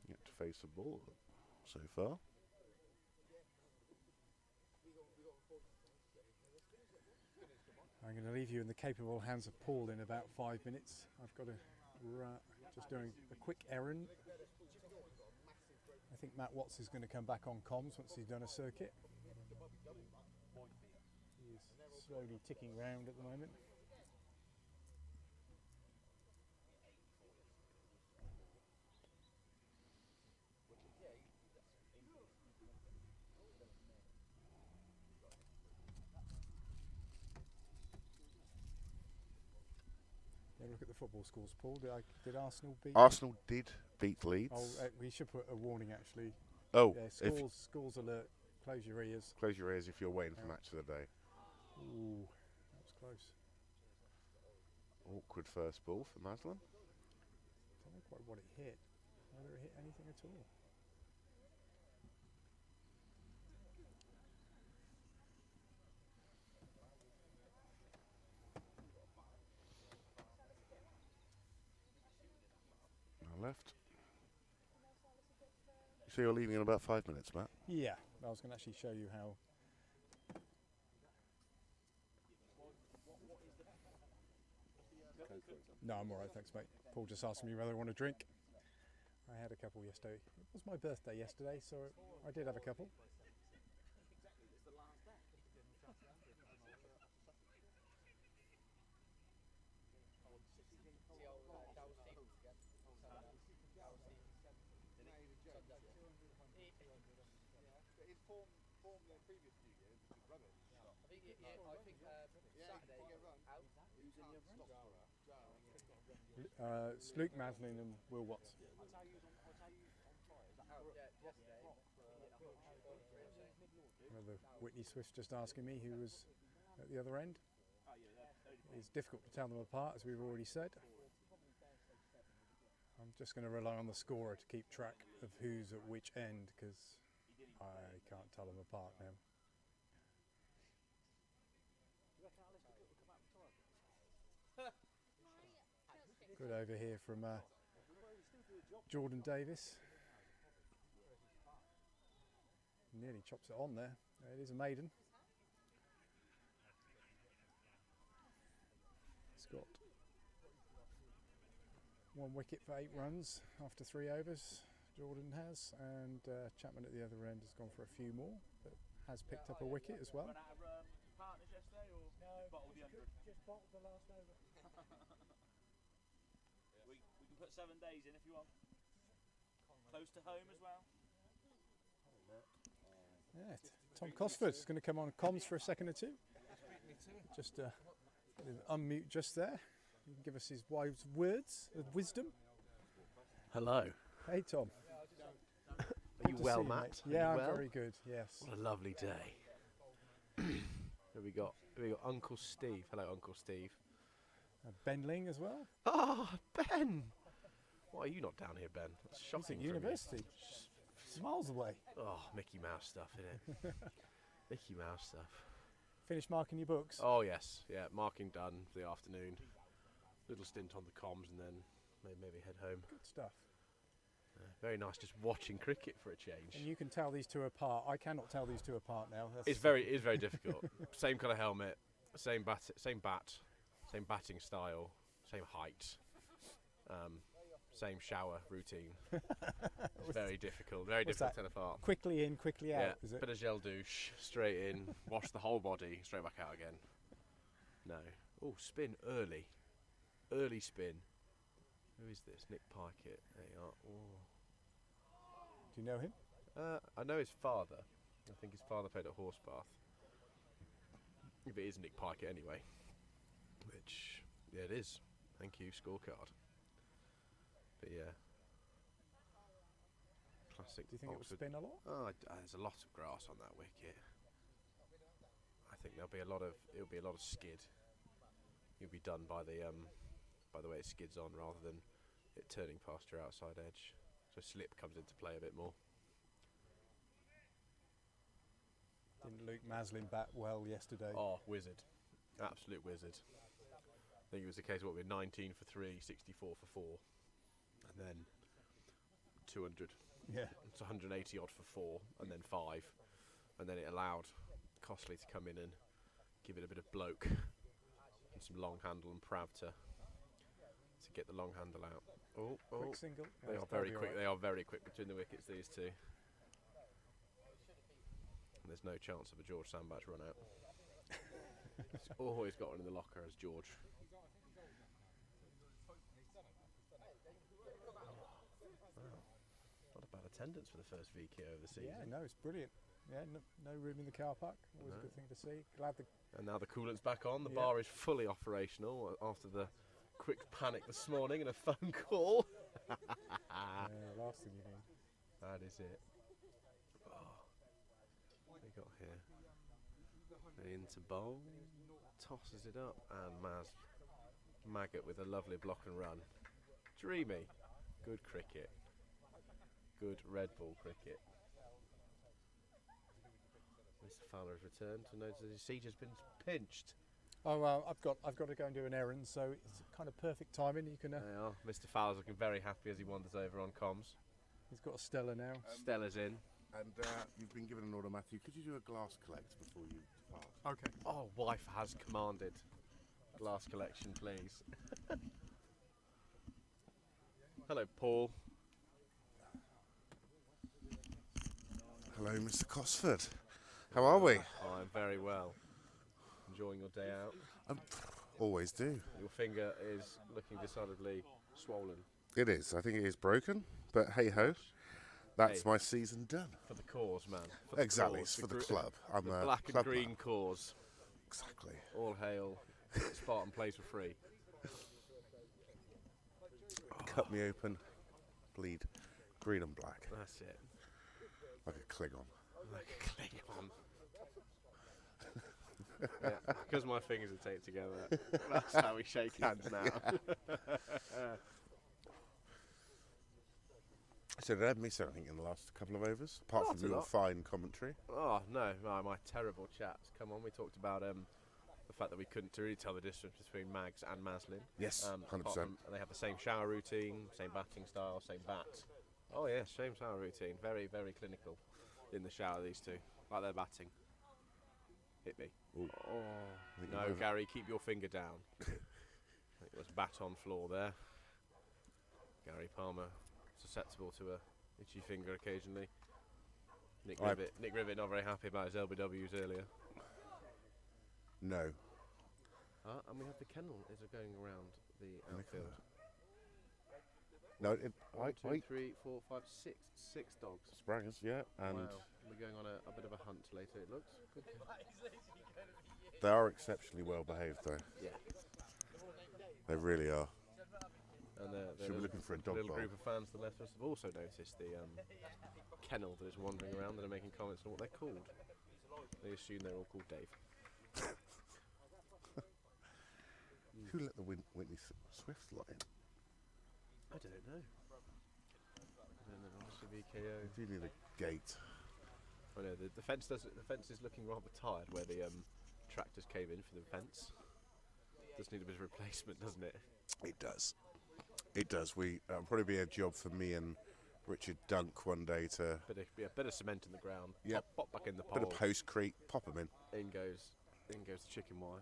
Yet to face a ball so far. I'm going to leave you in the capable hands of Paul in about 5 minutes. I've got to just doing a quick errand. I think Matt Watts is going to come back on comms once he's done a circuit. He is slowly ticking round at the moment. Look at the football scores, Paul. Did Arsenal beat? Arsenal did beat Leeds. Oh, we should put a warning actually. Oh, Yeah, if scores alert. Close your ears. close your ears if you're waiting for match of the day. Ooh, that was close. Awkward first ball for Maslin. Don't know quite what it hit. Whether it hit anything at all. left. So you're leaving in about 5 minutes, Matt? Yeah, I was going to actually show you how. No, I'm alright, thanks mate. Paul just asked me whether I want a drink. I had a couple yesterday. It was my birthday yesterday, so I did have a couple. It's Luke Maslin and Will Watts. Whitney Swift just asking me who was at the other end. It's difficult to tell them apart, as we've already said. I'm just going to rely on the scorer to keep track of who's at which end, because I can't tell them apart now. Good over here from Jordan Davis. Nearly chops it on there. It is a maiden. It's got 1 wicket for 8 runs after 3 overs. Jordan has, and Chapman at the other end has gone for a few more, but has picked up a wicket as well. Just bottled the last over. We can put 7 days in if you want. Close to home as well. Yeah, Tom Cosford's going to come on comms for a second or two. Just unmute just there. He can give us his wise words of wisdom. Hello. Hey Tom. Are you well, Matt? Mate. Yeah, Are I'm you well? very good. Yes. What a lovely day. Here we got Uncle Steve. Hello, Uncle Steve. Ben Ling as well. Ah, Ben. Why are you not down here, Ben? That's He's shocking. at from you. university. Miles away. Oh, Mickey Mouse stuff, innit? Mickey Mouse stuff. Finished marking your books. Oh yes, yeah. Marking done for the afternoon. Little stint on the comms, and then maybe head home. Good stuff. Very nice, just watching cricket for a change. And you can tell these two apart. I cannot tell these two apart now. It is very difficult. Same kind of helmet, same bat, same batting style, same height, same shower routine. It's very difficult to tell apart. Quickly in, quickly out, Yeah, is it? bit of gel douche, straight in, wash the whole body, straight back out again. No. Oh, spin early. Early spin. Who is this? Nick Pikett. There you are. Oh. Do you know him? I know his father. I think his father played at Horsebath. If it is Nick Pikett anyway. Which, yeah, it is. Thank you, scorecard. But yeah. Classic. Do you think Oxford. it will spin a lot? Oh, there's a lot of grass on that wicket. I think it'll be a lot of skid. It'll be done by the way it skids on, rather than it turning past your outside edge. So slip comes into play a bit more. Didn't Luke Maslin bat well yesterday? Oh, wizard. Absolute wizard. I think it was the case of 19 for 3, 64 for 4. And then 200. Yeah. It's 180 odd for 4, and then 5. And then it allowed Costley to come in and give it a bit of bloke. And some long handle and Prav to get the long handle out. Quick single. They are very quick. Right. They are very quick between the wickets, these two. And there's no chance of a George Sandbach run out. He's always got one in the locker as George. Wow. Not a bad attendance for the first VK of the season. Yeah, no, it's brilliant. Yeah, no room in the car park. Always a good thing to see. Glad the. And now the coolant's back on. The bar is fully operational after the quick panic this morning and a phone call. Last thing you need. That is it. Oh. What we got here? Into bowl. Tosses it up. And Maggot with a lovely block and run. Dreamy. Good cricket. Good red ball cricket. Mr. Fowler has returned to notice that his siege has been pinched. Oh, I've got to go and do an errand, so it's kind of perfect timing. You can. There you are. Mr. Fowler's looking very happy as he wanders over on comms. He's got a Stella now. Stella's in. And you've been given an order, Matthew. Could you do a glass collect before you depart? Okay. Oh, wife has commanded. Glass collection, please. Hello, Paul. Hello, Mr. Cosford. How are we? Oh, I'm very well. Enjoying your day out. Always do. Your finger is looking decidedly swollen. It is. I think it is broken, but hey ho, that's Hey. my season done. For the cause, man. For the Exactly, cause, it's for the gr- club. I'm the a black and club green man. cause. Exactly. All hail. Spartan plays for free. Cut me open, bleed green and black, That's it. like a Klingon. Like a Klingon. Yeah, because my fingers are taped together. That's how we shake hands now. So did I miss anything in the last couple of overs, apart Not from a your lot. fine commentary? Oh no, my terrible chats. Come on, we talked about the fact that we couldn't really tell the difference between Mags and Maslin. Yes, Apart 100%. from they have the same shower routine, same batting style, same bat. Oh yeah, same shower routine. Very, very clinical in the shower. These two, like their batting. Hit me. Ooh. Oh I think no, you're over- Gary, keep your finger down. It was bat on floor there. Gary Palmer, susceptible to a itchy finger occasionally. Nick Rivet not very happy about his LBWs earlier. No. And we have the kennel is going around the outfield. No, One, two, three, four, five, six dogs. Sprangers, yeah, and Wow. We're going on a bit of a hunt later, it looks. Good. they are exceptionally well behaved, though. Yeah. They really are. And Should be looking for a dog little bowl. group of fans to the left of us have also noticed the kennel that is wandering around that are making comments on what they're called. They assume they're all called Dave. Who let the Whitney Swift lot in? I don't know. Obviously VKO. Do you need a gate? I know the fence does. The fence is looking rather tired where the tractors came in for the fence. Does need a bit of replacement, doesn't it? It does. It does. Probably be a job for me and Richard Dunk one day to Bit of cement in the ground. Yep. Pop back in the bit pole. of postcrete, pop them in. In goes the chicken wire.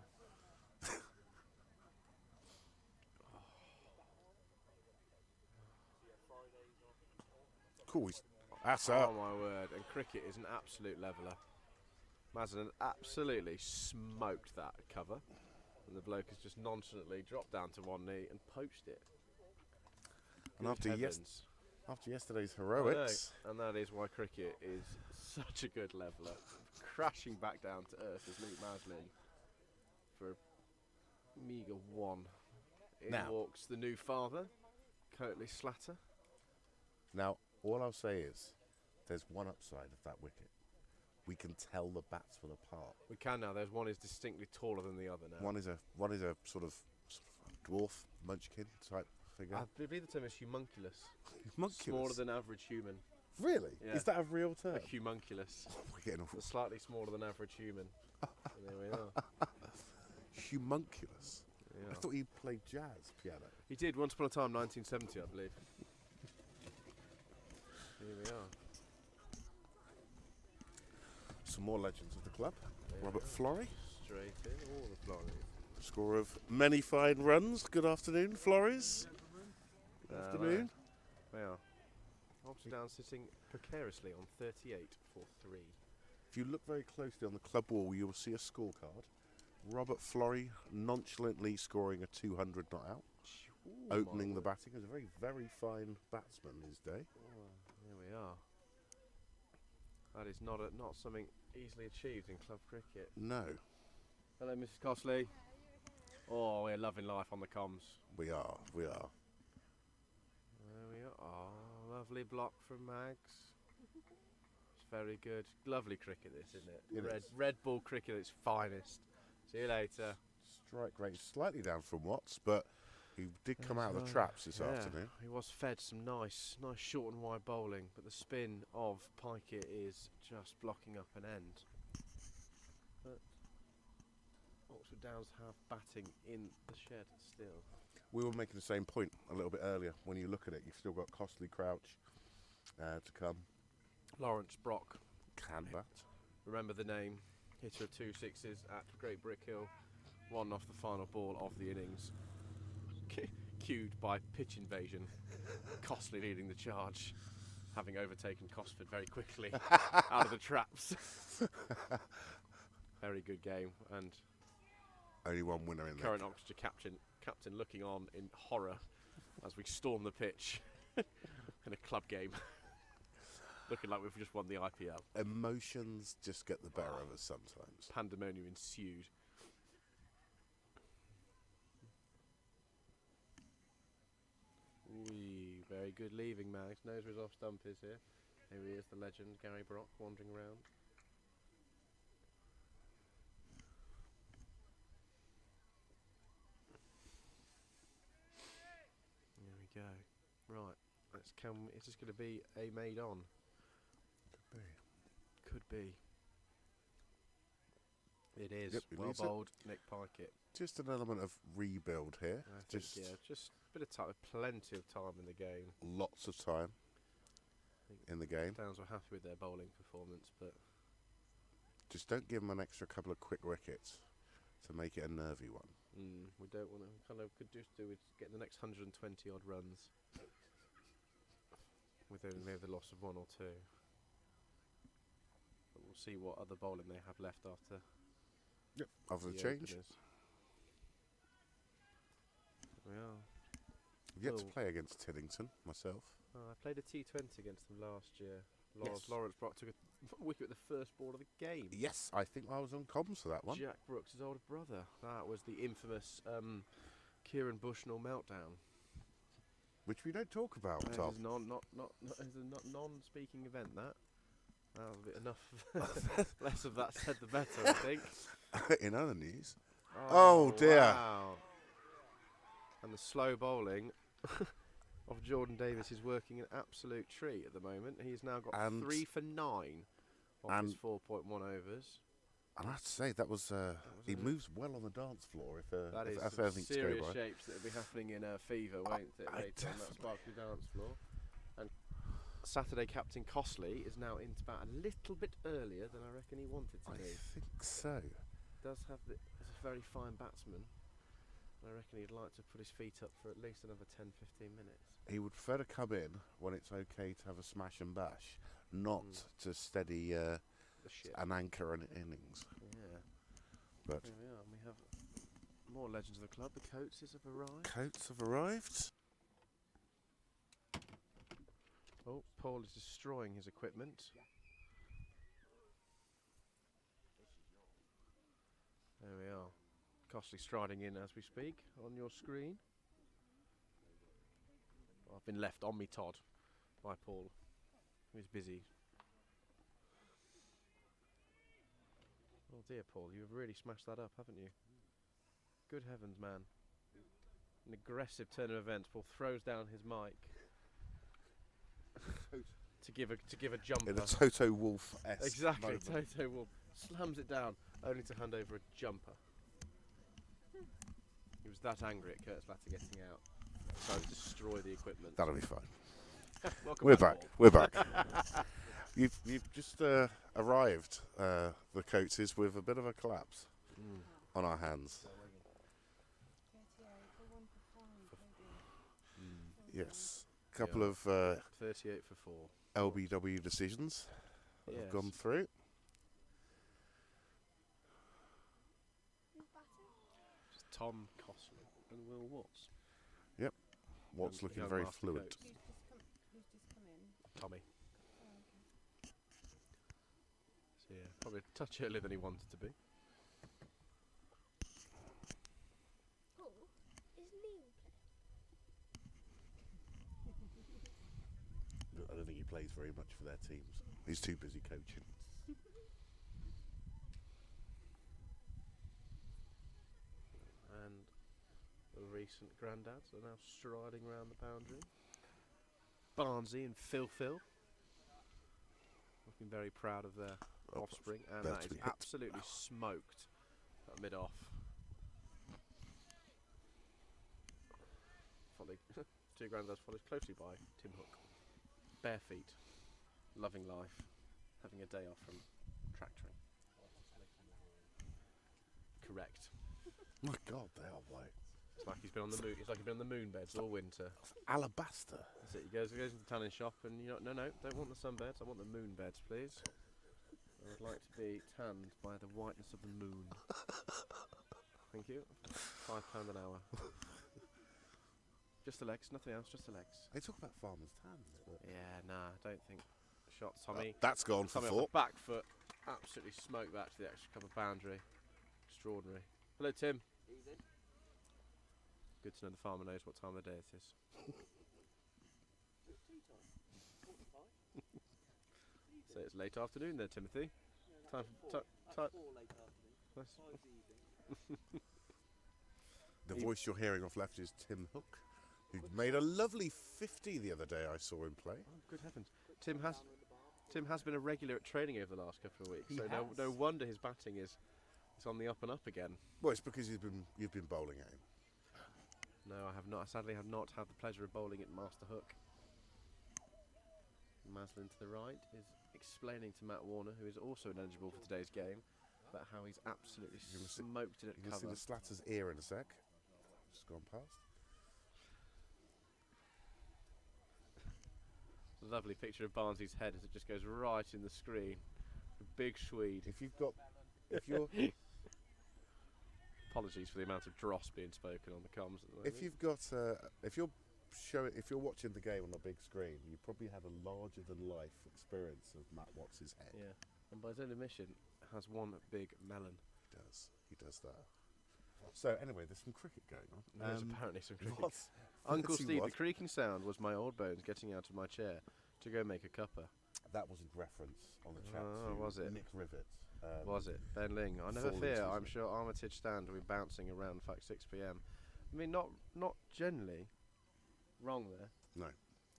Cool. That's Oh up. my word! And cricket is an absolute leveler. Mazin absolutely smoked that cover, and the bloke has just nonchalantly dropped down to one knee and poached it. And Good after heavens. After yesterday's I know, heroics, and that is why cricket is such a good leveler. Crashing back down to earth is Luke Maslin for a meagre one. In Now- walks the new father, Coatley Slatter. now all I'll say is, there's one upside of that wicket. We can tell the batsmen apart. We can now. There's one is distinctly taller than the other now. One is a sort of dwarf munchkin type figure. I believe the term is homunculus. Munculus. Smaller than average human. Really? Yeah. Is that a real term? A homunculus. We're getting So slightly smaller than average human. And there we are. homunculus. Yeah. I thought he played jazz piano. He did once upon a time, 1970, I believe. Here we are. Some more legends of the club. Robert Florey, Straight in, all the florries. scorer of many fine runs. Good afternoon, Flores. Good afternoon. We are. Oxfordshire sitting precariously on 38 for 3. If you look very closely on the club wall, you will see a scorecard. Robert Florey nonchalantly scoring a 200 not out, opening the batting as a very, very fine batsman his day. Here we are. That is not something easily achieved in club cricket. No, Hello, Mrs. Cosley. Oh, we're loving life on the comms. we are. There we are. Oh, lovely block from Mags. It's very good. Lovely cricket, this, isn't it? It is. Red ball cricket at its finest. See you later. Strike rate slightly down from Watts, but he did come out of the traps this afternoon. He was fed some nice short and wide bowling, but the spin of Pikett is just blocking up an end. But, oh, Oxford Downs have batting in the shed still. We were making the same point a little bit earlier. When you look at it, you've still got Costly, Crouch to come. Lawrence Brock, Can bat. remember the name, hitter of 2 sixes at Great Brick Hill, one off the final ball of the innings. Cued by pitch invasion, Costly leading the charge, having overtaken Cosford very quickly out of the traps. Very good game, and Only one winner in there. current Oxfordshire captain looking on in horror as we storm the pitch in a club game. Looking like we've just won the IPL. Emotions just get the better of us sometimes. Pandemonium ensued. Wee, very good leaving, Mags. Knows where his off stump is here. Here he is, the legend, Gary Brock, wandering around. There we go. Right, is this going to be a made on? Could be. It is. Yep, it well leaves it. bowled, Nick Pikett. Just an element of rebuild here. I think, yeah, just a bit of time, plenty of time in the game. Lots of time in the game. Downs were happy with their bowling performance, but Just don't give them an extra couple of quick wickets to make it a nervy one. we don't want to. Kind of could just do with getting the next 120 odd runs with only the loss of 1 or 2. But we'll see what other bowling they have left after Yep. After the the change, openers. We are. I've yet to Cool. play against Tiddington myself. I played a T20 against them last year. Yes. Lawrence Brock took a wicket at the first ball of the game. Yes, I think I was on comms for that one. Jack Brooks' older brother. That was the infamous Kieran Bushnell meltdown. Which we don't talk about, It Tom. is it's a non-speaking event. That was a bit enough. Less of that said, the better, I think. In other news, Oh, dear. Wow. And the slow bowling of Jordan Davis is working an absolute treat at the moment. He's now got And- 3 for 9 off his 4.1 overs. and I have to say that was he moves well on the dance floor. If That is if some everything's to go serious right. shapes that will be happening in Fever, won't it, later on that definitely. sparkly dance floor. And Saturday captain Costley is now into bat a little bit earlier than I reckon he wanted to I be. think so. Does have he's a very fine batsman. I reckon he'd like to put his feet up for at least another 10-15 minutes. He would prefer to come in when it's okay to have a smash and bash, not to steady The ship. an anchor and innings. Yeah. But Here we are. We have more legends of the club. The Coates have arrived. Coates have arrived. Oh, Paul is destroying his equipment. There we are. Costley striding in as we speak on your screen. I've been left on me, Todd, by Paul, who's busy. Oh dear, Paul, you've really smashed that up, haven't you? Good heavens, man. An aggressive turn of events. Paul throws down his mic to give a jumper. In a Toto Wolff-esque Exactly, moment. Toto Wolff slams it down, only to hand over a jumper. He was that angry at Kurt's batter getting out. Trying to destroy the equipment. That'll be fine. Welcome We're back, back. We're back. You've just arrived, the Coateses, with a bit of a collapse on our hands. Yes, couple of 38 for 4. LBW decisions that have Yes. gone through. Just Tom Costley and Will Watts. What's Young- looking young very Master fluid. Coates. Who's just come in? Tommy. So yeah, probably a touch earlier than he wanted to be. Paul, is Liam I don't think he plays very much for their teams. He's too busy coaching. And the recent granddads are now striding around the boundary. Barnsley and Phil, looking very proud of their offspring, and about that to is be hit. absolutely smoked at mid-off. followed 2 granddads followed closely by Tim Hook. Bare feet, loving life, having a day off from tractoring. Correct. My God, they are white. It's like he's been on the moon. It's like he's been on the moon beds all winter. Alabaster. That's it. He goes into the tanning shop and no, don't want the sunbeds. I want the moon beds, please. I would like to be tanned by the whiteness of the moon. Thank you. £5 an hour. Just the legs, nothing else. Just the legs. They talk about farmers' tans, but Yeah, nah, I don't think. Shots, Tommy. that's gone for Tommy 4. off the back foot. Absolutely smoked that to the extra cover boundary. Extraordinary. Hello, Tim. Easy. Good to know the farmer knows what time of the day it is. It's tea time. 45. So it's late afternoon there, Timothy. No, Time that's for four. That's 4 late afternoon. Nice. 5's evening. The voice you're hearing off left is Tim Hook, who made a lovely 50 the other day I saw him play. Oh, good heavens. Tim has been a regular at training over the last couple of weeks, He so no has. wonder his batting is on the up and up again. Well, it's because you've been bowling at him. No, I have not. I sadly have not had the pleasure of bowling at Master Hook. Maslin to the right is explaining to Matt Warner, who is also ineligible for today's game, about how he's absolutely You're gonna see- smoked it at You can see cover. the slatter's ear in a sec. Just gone past. Lovely picture of Barnsley's head as it just goes right in the screen. A big Swede. If you're Apologies for the amount of dross being spoken on the comms at the moment. if you're watching the game on a big screen, you probably have a larger than life experience of Matt Watts' head. Yeah, and by his own admission, has one big melon. He does that. So anyway, there's some cricket going on. There's apparently some cricket. What's- Uncle let's see Steve, what- the creaking sound was my old bones getting out of my chair to go make a cuppa. That was a reference on the chat Oh, to was it? Nick Rivet. Was it? Ben Ling. I never Fall fear. into I'm it. sure Armitage Stand will be bouncing around for like 6 p.m. I mean, not generally wrong there, No,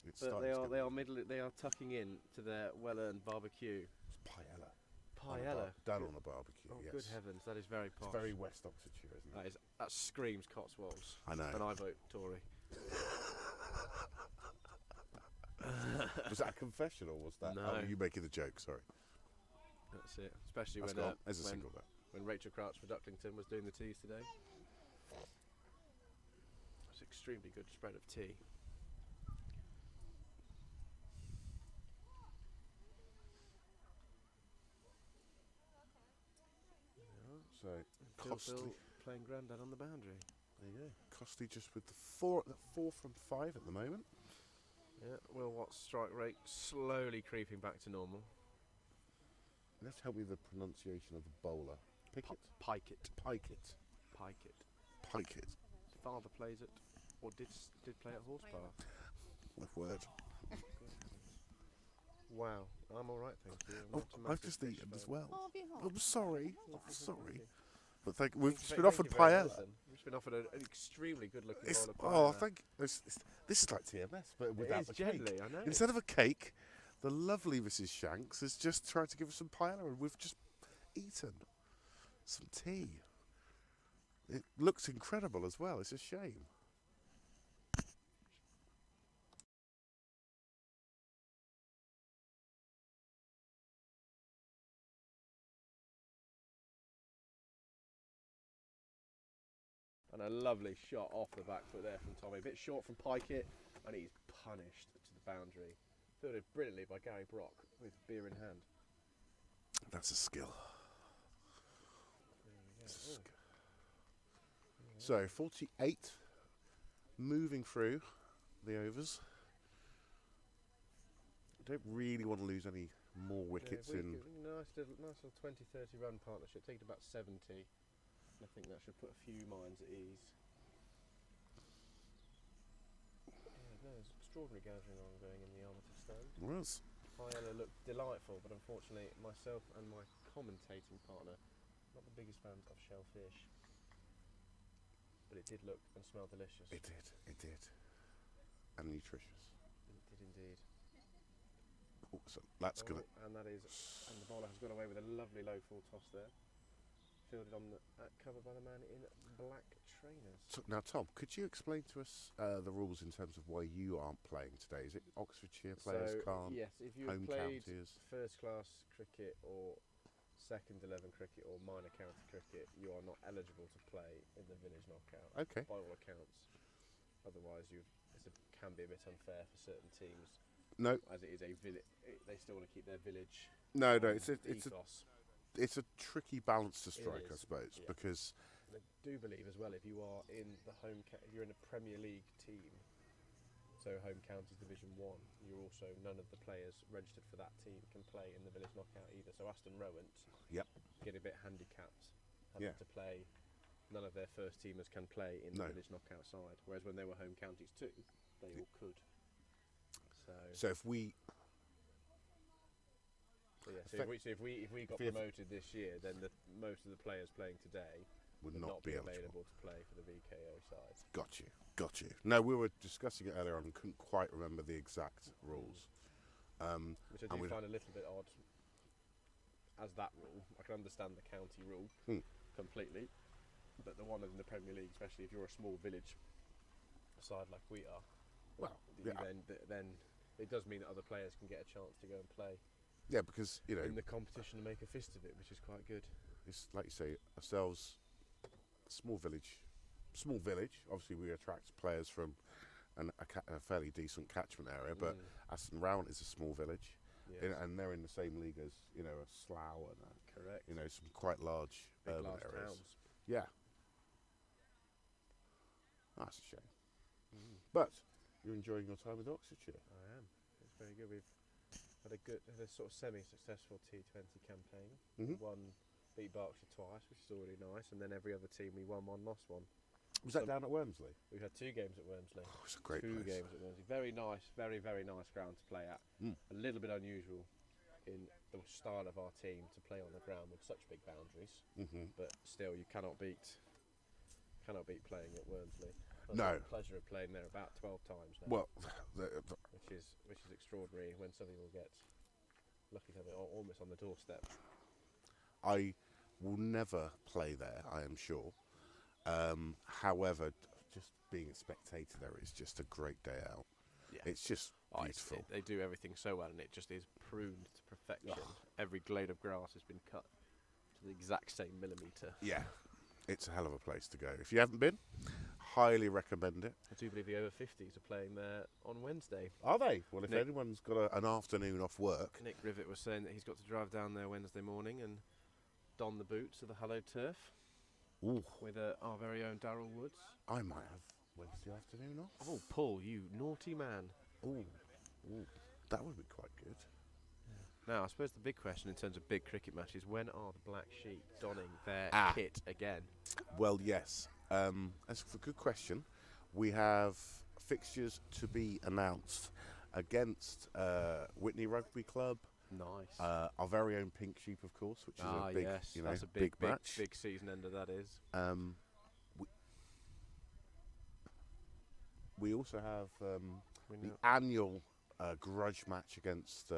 it's but starting to get they are tucking in to their well-earned barbecue. It's paella. Paella. Done on a barbecue. Oh, yes. good heavens, that is very posh. It's very West Oxfordshire, isn't it? That screams Cotswolds. I know. And I vote Tory. Was that a confession or was that? No. Oh, you making the joke? Sorry. That's it. Especially That's when gone. As a when, single though. when Rachel Crouch for Ducklington was doing the teas today. It's extremely good spread of tea. So Phil Costly. playing Grandad on the boundary. There you go. Costly just with the four from 5 at the moment. Yeah, Will Watt's strike rate slowly creeping back to normal. Let's help with the pronunciation of the bowler. Pickett. Pikett. Pikett. Pikett. Pikett. Father plays it, or did play at Horsepower. My word. Wow, I'm all right, thank you. Oh, Not a I've massive just fish eaten as fan. well. Oh, have you not? I'm sorry. Oh, I'm sorry. okay. But we've just been Thank offered you very much, paella. then. We've just been offered an extremely good-looking It's, bowl of oh, paella. thank. This is like TMS, but without It the is cake. gently, I know. Instead of a cake, the lovely Mrs. Shanks has just tried to give us some paella, and we've just eaten some tea. It looks incredible as well. It's a shame. And a lovely shot off the back foot there from Tommy. A bit short from Pikett, and he's punished to the boundary. Fielded brilliantly by Gary Brock with beer in hand. That's a skill. There That's a we go. skill. So 48, moving through the overs. Don't really want to lose any more wickets in. Nice little 20-30 run partnership. Taking about 70. I think that should put a few minds at ease. Yeah, no, there's extraordinary gathering ongoing in the Armitage Stand. Was. Paella looked delightful, but unfortunately myself and my commentating partner, not the biggest fans of shellfish. But it did look and smell delicious. It did. And nutritious. It did indeed. Oh, so that's gonna. And the bowler has got away with a lovely low full toss there. fielded on at cover by the man in black trainers. So, now, Tom, could you explain to us the rules in terms of why you aren't playing today? Is it Oxfordshire players can't? Yes, if you home played counties? first class cricket or second 11 cricket or minor county cricket, you are not eligible to play in the village knockout. Okay. By all accounts. Otherwise, can be a bit unfair for certain teams. No. As it is a village, they still want to keep their village. No, it's ethos. it's a tricky balance to strike, I is, suppose, yeah. because And I do believe as well, if you are in the if you're in a Premier League team, so home counties Division 1, you're also, none of the players registered for that team can play in the village knockout either. So Aston Rowant get a bit handicapped having to play. None of their first teamers can play in the village knockout side, whereas when they were home counties too, they all could. So if we if we got promoted this year, then most of the players playing today would not be available to play for the VKO side. Got you. No, we were discussing it earlier on and couldn't quite remember the exact rules. Which I do find a little bit odd as that rule. I can understand the county rule completely, but the one in the Premier League, especially if you're a small village side like we are, then it does mean that other players can get a chance to go and play. Yeah, because in the competition and make a fist of it, which is quite good. It's like you say, ourselves, small village. Obviously, we attract players from a fairly decent catchment area, but Aston Rowant is a small village, and they're in the same league as a Slough and some quite large urban areas. Towns. Yeah, that's a shame. But you're enjoying your time with Oxfordshire. I am. It's very good. We've had a sort of semi-successful T20 campaign. Beat Berkshire twice, which is already nice, and then every other team we won one, lost one. Was that down at Wormsley? We had 2 games at Wormsley. Oh, it's a great place. 2 games at Wormsley. Very nice, very, very nice ground to play at. A little bit unusual in the style of our team to play on a ground with such big boundaries, but still you cannot beat playing at Wormsley. I've had the pleasure of playing there about 12 times now. Well, which is extraordinary when somebody will get lucky to have it almost on the doorstep. I will never play there, I am sure. However, just being a spectator there is just a great day out. Yeah. It's just beautiful. They do everything so well, and it just is pruned to perfection. Every blade of grass has been cut to the exact same millimetre. Yeah, it's a hell of a place to go. If you haven't been, highly recommend it. I do believe the over 50s are playing there on Wednesday. Are they? Well, if anyone's got an afternoon off work... Nick Rivet was saying that he's got to drive down there Wednesday morning and don the boots of the hallowed turf. Ooh. With our very own Darryl Woods. I might have Wednesday afternoon off. Oh, Paul, you naughty man. Ooh. That would be quite good. Yeah. Now, I suppose the big question in terms of big cricket matches, when are the Black Sheep donning their kit again? Well, yes. That's a good question. We have fixtures to be announced against Witney Rugby Club. Nice. Our very own Pink Sheep, of course, which is a big, that's a big match. Big season ender, that is. We also have the annual grudge match against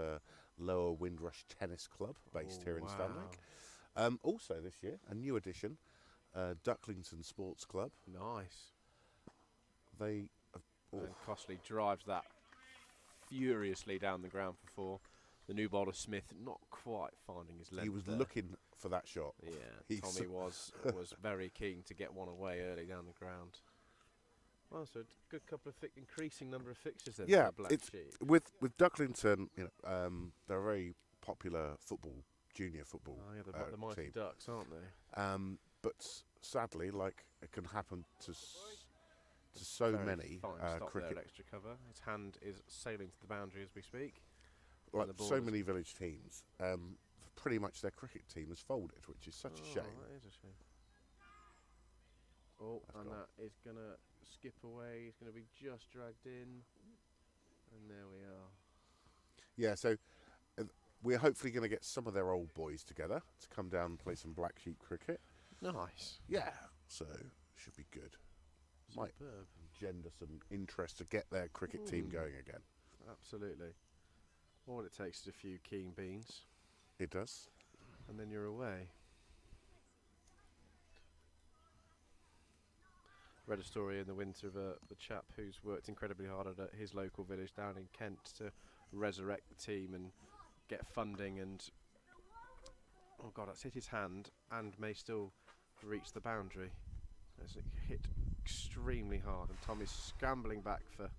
Lower Windrush Tennis Club, based here in Stanwick. Also this year, a new addition, Ducklington Sports Club. Nice. And Costley drives that furiously down the ground for 4. The new bowler Smith not quite finding his length. He was there. looking for that shot. Yeah, Tommy was very keen to get one away early down the ground. Well, so a good couple of increasing number of fixtures then. Yeah, for Black Sheep. with Ducklington, they're a very popular junior football. Oh yeah, the Mighty team. Ducks, aren't they? But sadly, like it can happen to so many cricket. There, extra cover. His hand is sailing to the boundary as we speak. Like so many village teams, pretty much their cricket team has folded, which is such a shame. That is a shame. That is going to skip away. It's going to be just dragged in. And there we are. Yeah, so we're hopefully going to get some of their old boys together to come down and play some Black Sheep cricket. Nice. Yeah, so should be good. Might engender some interest to get their cricket team going again. Absolutely. All it takes is a few keen beans. It does. And then you're away. read a story in the winter of a chap who's worked incredibly hard at his local village down in Kent to resurrect the team and get funding, and oh god, that's hit his hand and may still reach the boundary. It's hit extremely hard, and Tommy's scrambling back for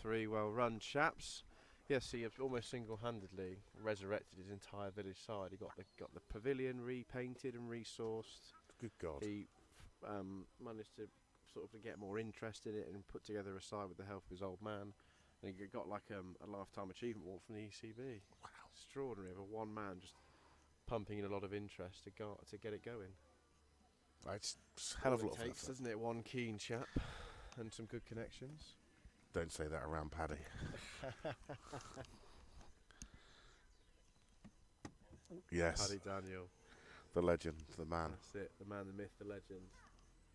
3 well run, chaps. Yes, he almost single-handedly resurrected his entire village side. He got the pavilion repainted and resourced. Good God. He managed to sort of get more interest in it and put together a side with the help of his old man. And he got like a lifetime achievement award from the ECB. Wow. Extraordinary, of one man just pumping in a lot of interest to get it going. It's a hell of a lot of takes, effort. doesn't it? One keen chap and some good connections. Don't say that around Paddy. Yes. Paddy Daniel. The legend, the man. That's it. The man, the myth, the legend.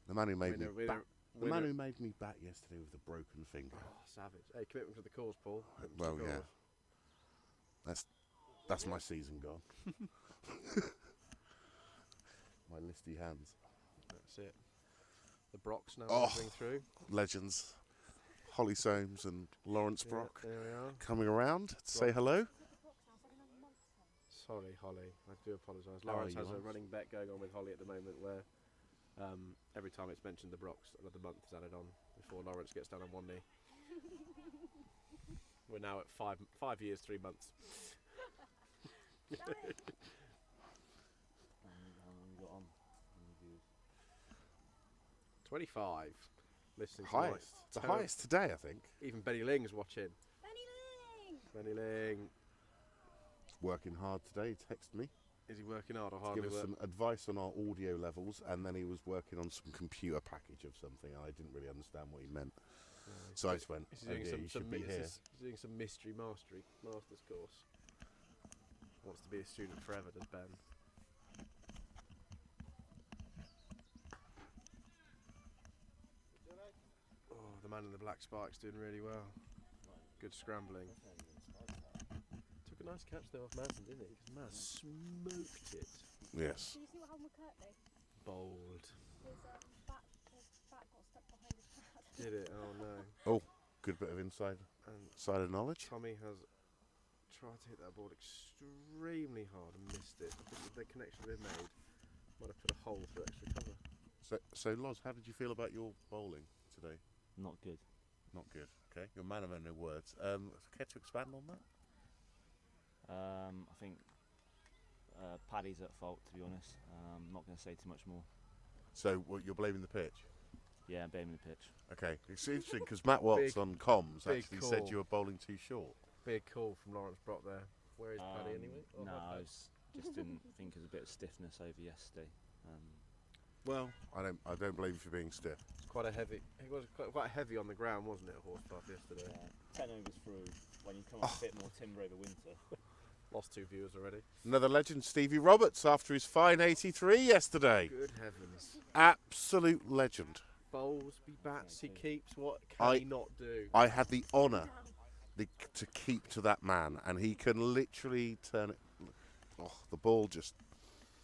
The man who made me Winner, back. The winner. man who made me back yesterday with a broken finger. Oh, savage. Hey, commitment to the cause, Paul. Commitment to Well, the yeah. cause. That's my season gone. My listy hands. That's it. The Brocks now Oh. moving through. Legends. Holly Soames and Lawrence Brock Yeah, there we are. coming around to say hello. Sorry, Holly. I do apologise. How are Lawrence you, has a Lawrence? running bet going on with Holly at the moment where every time it's mentioned the Brocks, another month is added on before Lawrence gets down on one knee. We're now at 5 years, 3 months. How long you got on? 25. Listening to Highest. my The terrible- highest today, I think. Even Benny Ling's watching. Benny Ling! Benny Ling. Working hard today. He texted me Is he working hard or to hardly give us work? some advice on our audio levels, and then he was working on some computer package of something, and I didn't really understand what he meant. So I just went, He's oh doing dear, you should be here. he's doing some mystery master's course. Wants to be a student forever, does Ben? Oh, the man in the black spike's doing really well. Good scrambling. Took a nice catch though off Madsen, didn't he? Because Maz smoked it. Yes. Did you see what happened with Kirtley? Bold. His bat got stuck behind his pad. Did it? Oh no. Good bit of insider And knowledge. Tommy has tried to hit that board extremely hard and missed it. I think the connection they've made might have put a hole for extra cover. So Loz, how did you feel about your bowling today? Not good. Not good. Okay, you're a man of no words. Care to expand on that? I think Paddy's at fault, to be honest. I'm not going to say too much more. So you're blaming the pitch? Yeah, I'm blaming the pitch. Okay, it's interesting because Matt Watts Big- on comms big actually said call. you were bowling too short. Big call from Lawrence Brock there. Where is Paddy anyway? Oh, No, hi, I just didn't think there was a bit of stiffness over yesterday. Well, I don't blame you for being stiff. It's quite a heavy. It was quite heavy on the ground, wasn't it? Horsepath yesterday. 10 overs through when you come up a bit more timber over winter. Lost 2 viewers already. Another legend, Stevie Roberts, after his fine 83 yesterday. Good heavens. Absolute legend. Bowls, be bats, he keeps. What can he not do? I had the honour to keep to that man, and he can literally turn it. Oh, the ball just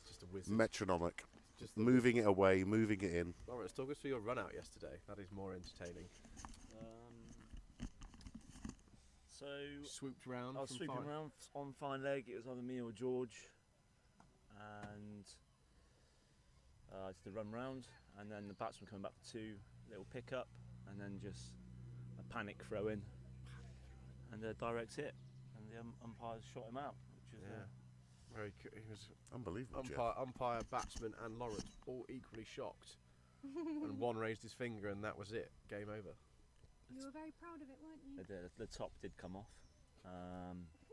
Just a wizard. metronomic. Just the Moving it away, moving it in. Lawrence, talk us through your run out yesterday. That is more entertaining. So Swooped round. I was from sweeping fine. around on fine leg. It was either me or George, and I did the run round, and then the batsman coming back for 2, little pick up, and then just a panic throw in, and a direct hit, and the umpires shot him out, which was Very. He was Unbelievable, Jeff. umpire, batsman, and Lawrence all equally shocked. And one raised his finger, and that was it. Game over. You were very proud of it, weren't you? the top did come off.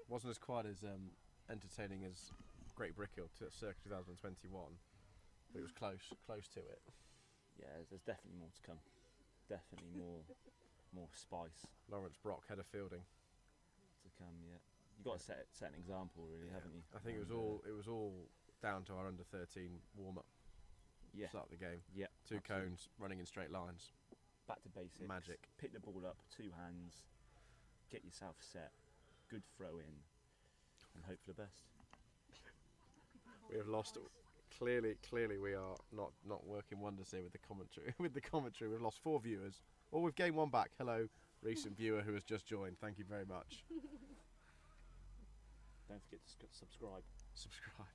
Wasn't as quite as entertaining as Great Brickhill circa 2021, but it was close to it. Yeah, there's definitely more to come. Definitely more spice Lawrence Brock, head of fielding. to come. Yeah, you got to set an example, really, haven't you? I think it was all down to our under 13 warm up. Yeah. Start of the game. Yeah. 2 absolutely. cones running in straight lines. Back to basics. Magic. Pick the ball up, 2 hands, get yourself set, good throw in, and hope for the best. We have lost Clearly, we are not working wonders here with the commentary. We've lost 4 viewers. Or we've gained 1 back. Hello, recent viewer who has just joined. Thank you very much. Don't forget to subscribe. Subscribe.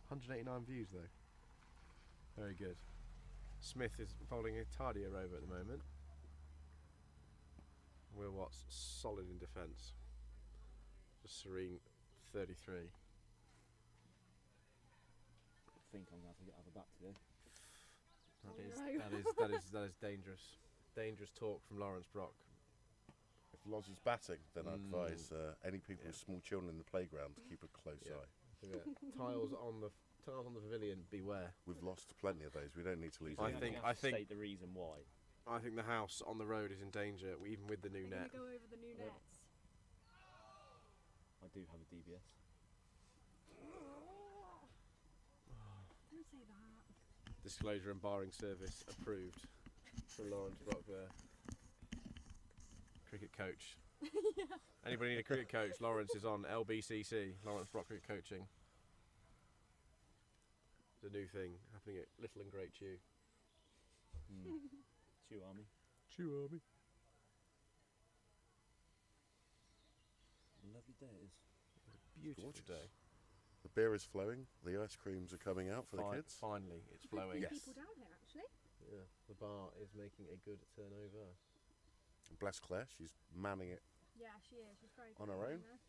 189 views though. Very good. Smith is bowling a tidier over at the moment. Will Watts solid in defence. Just serene 33. I think I'm going to have to get other back today. That is dangerous. Dangerous talk from Lawrence Brock. If Loz is batting, then I'd advise any people with small children in the playground to keep a close eye. Yeah. Tiles on the pavilion, beware. We've lost plenty of those. We don't need to lose I any. think State the reason why. I think the house on the road is in danger, even with the new They're net. gonna go over the new nets. I do have a DBS. Don't say that. Disclosure and barring service approved from Lawrence Brock there. Cricket coach. Anybody need a cricket coach? Lawrence is on LBCC, Lawrence Brock Cricket Coaching. It's a new thing happening at Little and Great Chew. Chew Army. Chew Army. Lovely day it is. Beautiful Gorgeous. day. The beer is flowing. The ice creams are coming out for the kids. Finally, it's flowing. There's people down here actually. Yeah, the bar is making a good turnover. Bless Claire, she's manning it. Yeah, she is. She's very On good her down own? there.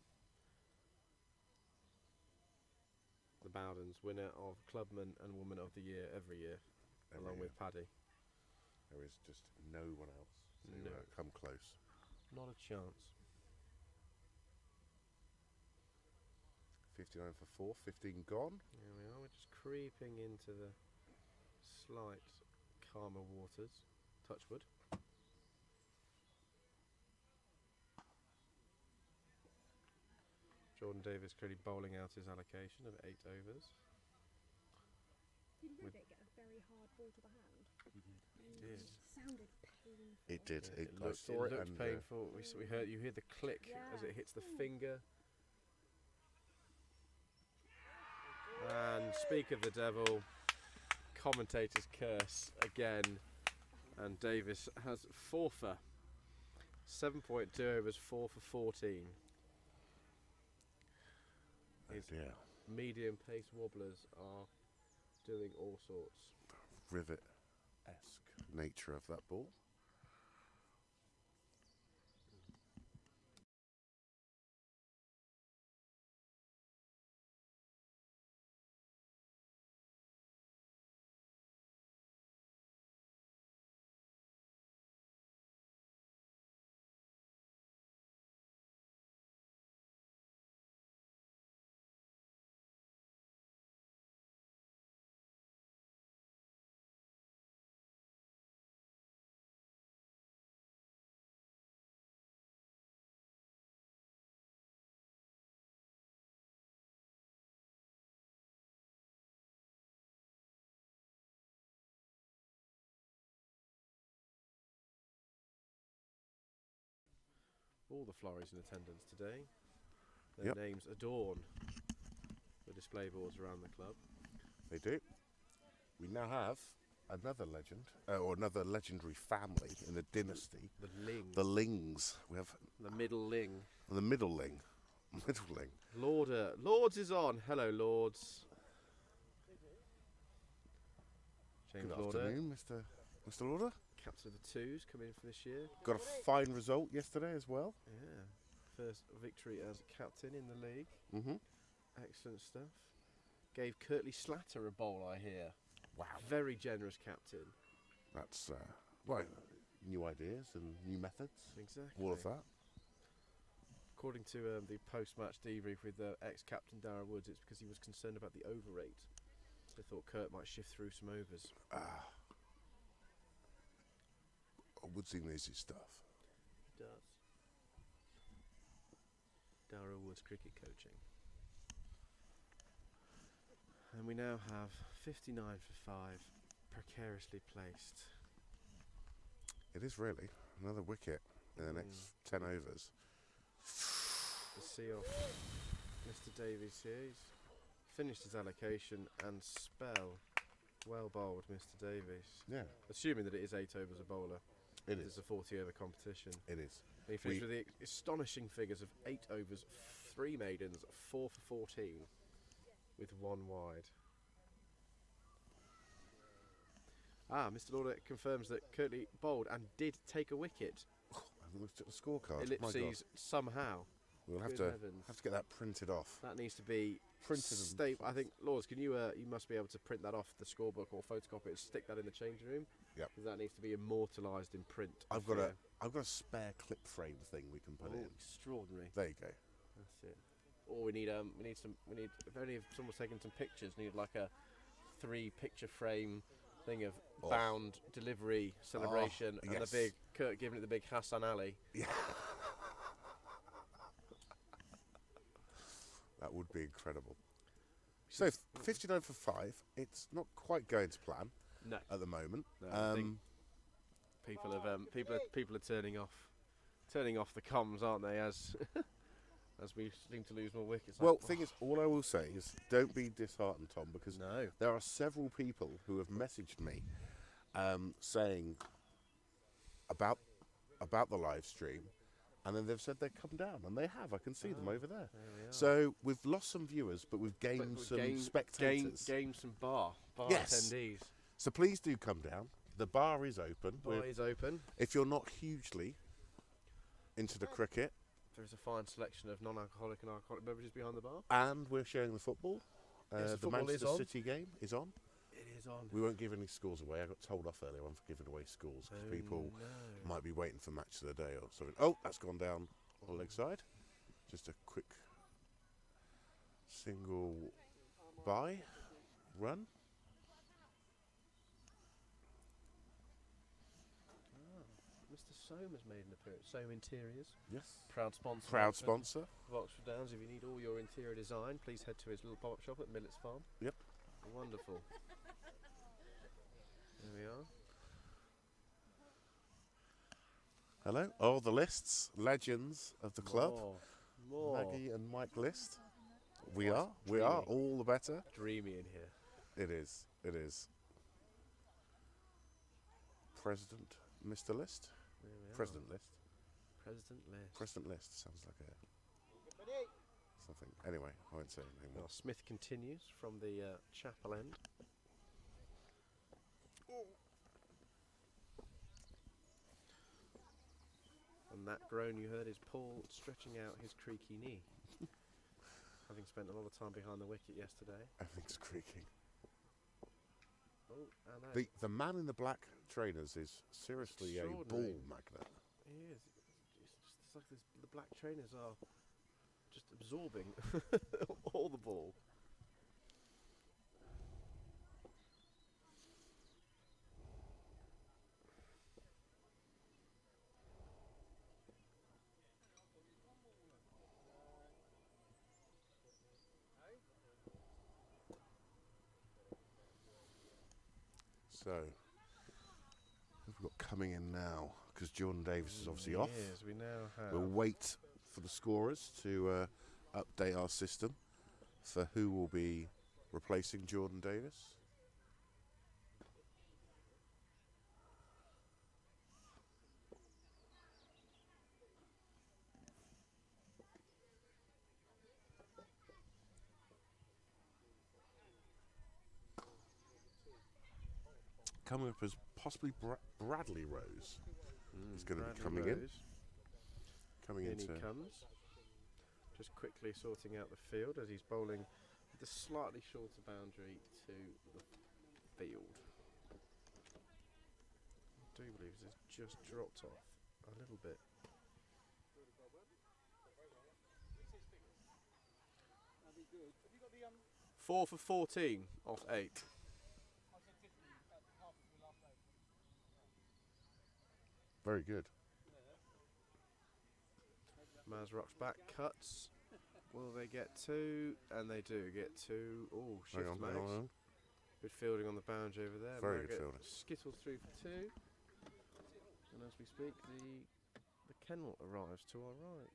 The Bowdens, winner of Clubman and Woman of the Year every year, along with Paddy. There is just no one else to No. come close. Not a chance. 59 for 4, 15 gone. Here we are, we're just creeping into the slight calmer waters. Touchwood. Jordan Davis clearly bowling out his allocation of 8 overs. Did Ribbit get a very hard ball to the hand? He did. It did. Sounded painful. It did. Yeah, I saw it, looked and painful. We heard, you hear the click as it hits the finger. And speak of the devil, commentator's curse again, and Davis has 4 for 7.2 overs, 4 for 14. His medium pace wobblers are doing all sorts. Rivet-esque nature of that ball. All the Florries in attendance today. Their names adorn the display boards around the club. They do. We now have another legend, or another legendary family in the dynasty. The Ling. The Lings. We have The middle Ling. the Middle Ling. Middle Ling. Lauder. Lords is on. Hello, Lords. James Good Lauder, afternoon, Mr. Lauder. captain of the Twos, coming in for this year. Got a fine result yesterday as well. Yeah. First victory as captain in the league. Mm-hmm. Excellent stuff. Gave Curtly Slatter a bowl, I hear. Wow. Very generous captain. That's right. New ideas and new methods. Exactly. All of that. According to the post-match debrief with ex-captain Darren Woods, it's because he was concerned about the over rate. They thought Kurt might shift through some overs. Woodsy knows his stuff. He does. Darren Woods cricket coaching. And we now have 59 for 5, precariously placed. It is really another wicket in the next 10 overs. To see off Mr. Davies here, he's finished his allocation and spell. Well bowled, Mr. Davies. Yeah, Assuming that it is 8 overs a bowler. it It's is. a 40 over competition. It is. And he finished with the astonishing figures of 8 overs, 3 maidens, 4 for 14, with 1 wide. Mr. Lauder confirms that Kirtley bowled and did take a wicket. I haven't looked at the scorecard. My God. Ellipses somehow. We'll have Good to heavens. get that printed off. That needs to be Printed and I think, Lords, can you you must be able to print that off the scorebook or photocopy it and stick that in the changing room? Yep. Because that needs to be immortalised in print. I've got a spare clip frame thing we can put in. Extraordinary. There you go. That's it. Or we need if only if someone's taken some pictures, we need like a 3 picture frame thing of bound delivery celebration and yes. a big Kurt giving it the big Hassan Ali. Yeah. That would be incredible. So 59 for 5. It's not quite going to plan. No. At the moment. No, I think people are turning off the comms, aren't they? As we seem to lose more wickets. Well, thing is, all I will say is, don't be disheartened, Tom, because no. there are several people who have messaged me saying about the live stream, and then they've said they'd come down, and they have. I can see them over there. So we've lost some viewers, but we've gained some spectators. Gained some bar Yes. attendees. So please do come down. The bar is open. Bar is open. If you're not hugely into the cricket, there's a fine selection of non-alcoholic and alcoholic beverages behind the bar. and we're showing the football. Yes, the the football is Manchester on. City game is on. It is on. We won't give any scores away. I got told off earlier on for giving away scores because people might be waiting for match of the day or something. Oh, that's gone down on the leg side. Just a quick single by run. Mr. Soam has made an appearance. Soam Interiors. Yes. Proud sponsor. Proud sponsor. Of Oxford Downs. If you need all your interior design, please head to his little pop-up shop at Millets Farm. Yep. Wonderful. There we are. Hello. Oh, the lists. Legends of the club. More. Maggie and Mike List. We Quite are. We dreamy. are. All the better. Dreamy in here. It is. It is. President Mr. List. There we are. President List. President List. President List sounds like a something. Anyway, I won't say anything more. Well, Smith continues from the chapel end. And that groan you heard is Paul stretching out his creaky knee. Having spent a lot of time behind the wicket yesterday. Everything's creaking. Oh, and that The man in the black trainers is seriously a ball Extraordinary. magnet. he is. It's like the black trainers are just absorbing all the ball. So, who have we got coming in now? Because Jordan Davis is obviously off. Yes, we now have. We'll wait for the scorers to update our system for who will be replacing Jordan Davis. Coming up as possibly Bradley Rose is going to be coming in. Coming in into. he comes. Just quickly sorting out the field as he's bowling with a slightly shorter boundary to the field. I do believe this just dropped off a little bit. Four for 14 off 8. Very good. Maz rocks back, cuts. Will they get 2? And they do get 2. Oh, shift Hang on, Mags. hang on. Good fielding on the boundary over there. Very good Margaret fielding. Skittles through for 2. And as we speak, the kennel arrives to our right.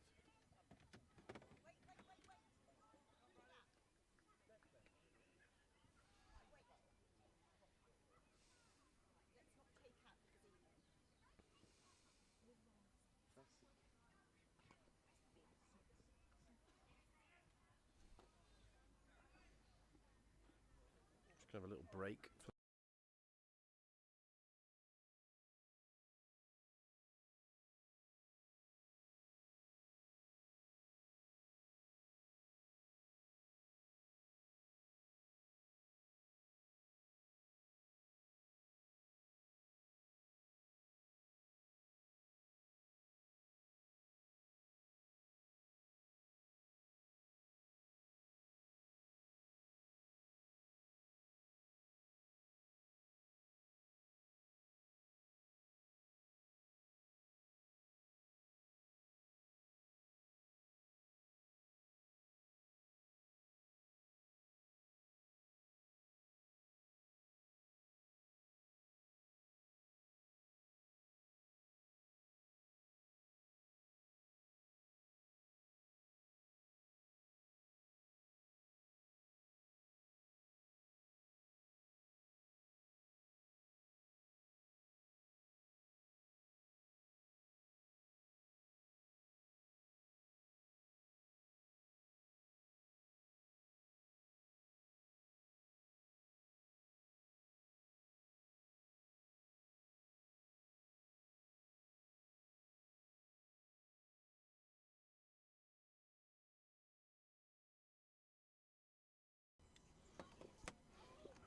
Can have a little break.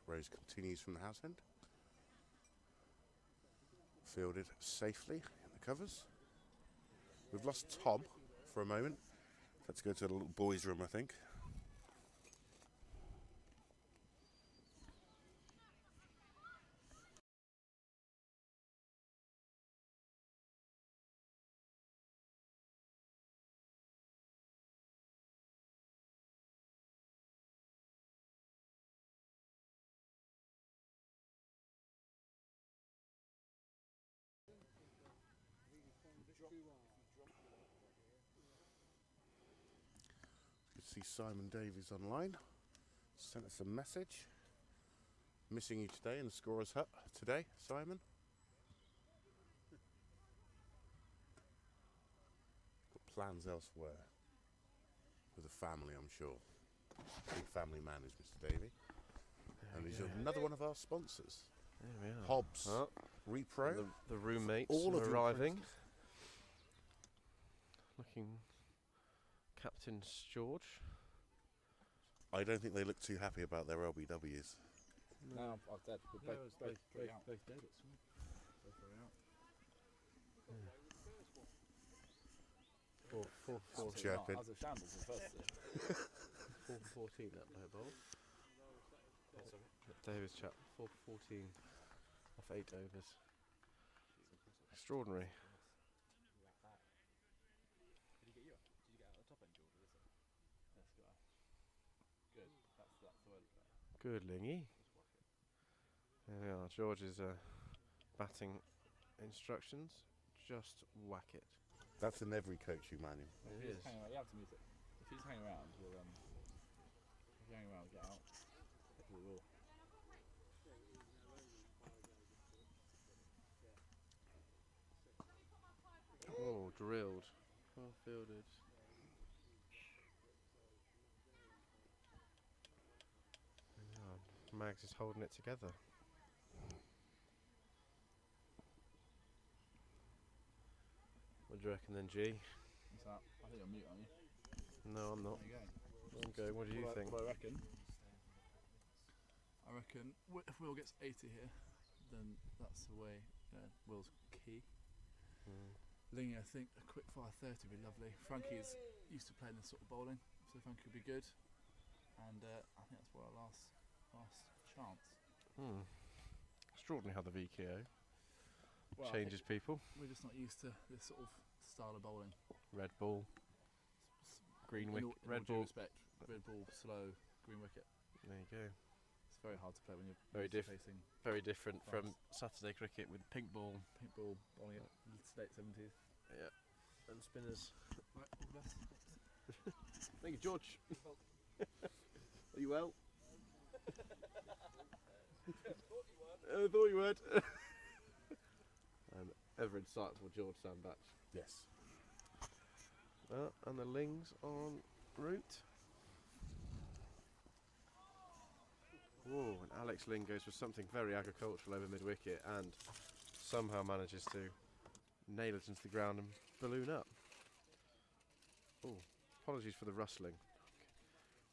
Rose continues from the house end. Fielded safely in the covers. We've lost Tom for a moment. Let's go to the little boys' room, I think. You can see Simon Davies online. Sent us a message. Missing you today in the scorer's hut today, Simon. Got plans elsewhere. With a family, I'm sure. Big family man is Mr. Davey. And he's another one of our sponsors. There we are. Hobbs, Oh, Repro. the roommates all of your arriving. Looking Captain George. I don't think they look too happy about their LBWs. No, I'm dead. We're both dead at swim. Both are out. Chirping. As a shambles in first. 4 for 14 that play ball. Davis chap, 4 for 14 off 8 overs. Extraordinary. Did you get out of the top end, George? Let's go. Good. That's the way to play. Good, Lingy. There we are. George's batting instructions. Just whack it. That's in every coaching manual. It is. Hang around, you have to move it. If he's hanging around, we'll if you hang around, get out. We will. Oh, drilled. Well fielded. Yeah, Mags is holding it together. What do you reckon then, G? What's that? I think you're mute, aren't you? No, I'm not. There you go. I'm going. What do you think? What I reckon? I reckon if Will gets 80 here, then that's the way. Will's key. Lingy, I think a quick fire 30 would be lovely. Frankie's used to playing this sort of bowling, so Frankie would be good. And I think that's where our last chance. Extraordinary how the VKO changes people. We're just not used to this sort of style of bowling. Red ball, green wicket, Red red ball. Respect, red ball, slow, green wicket. There you go. It's very hard to play when you're Very facing Very different France. from Saturday cricket with pink ball. pink ball bowling at late 70s. Yeah, and spinners. Right, all the best. Thank you, George. Are you well? I thought you would. Ever insightful George Sandbach. Yes. And the Lings en route. Whoa, and Alex Ling goes for something very agricultural over mid-wicket and somehow manages to nail it into the ground and balloon up. Oh, apologies for the rustling.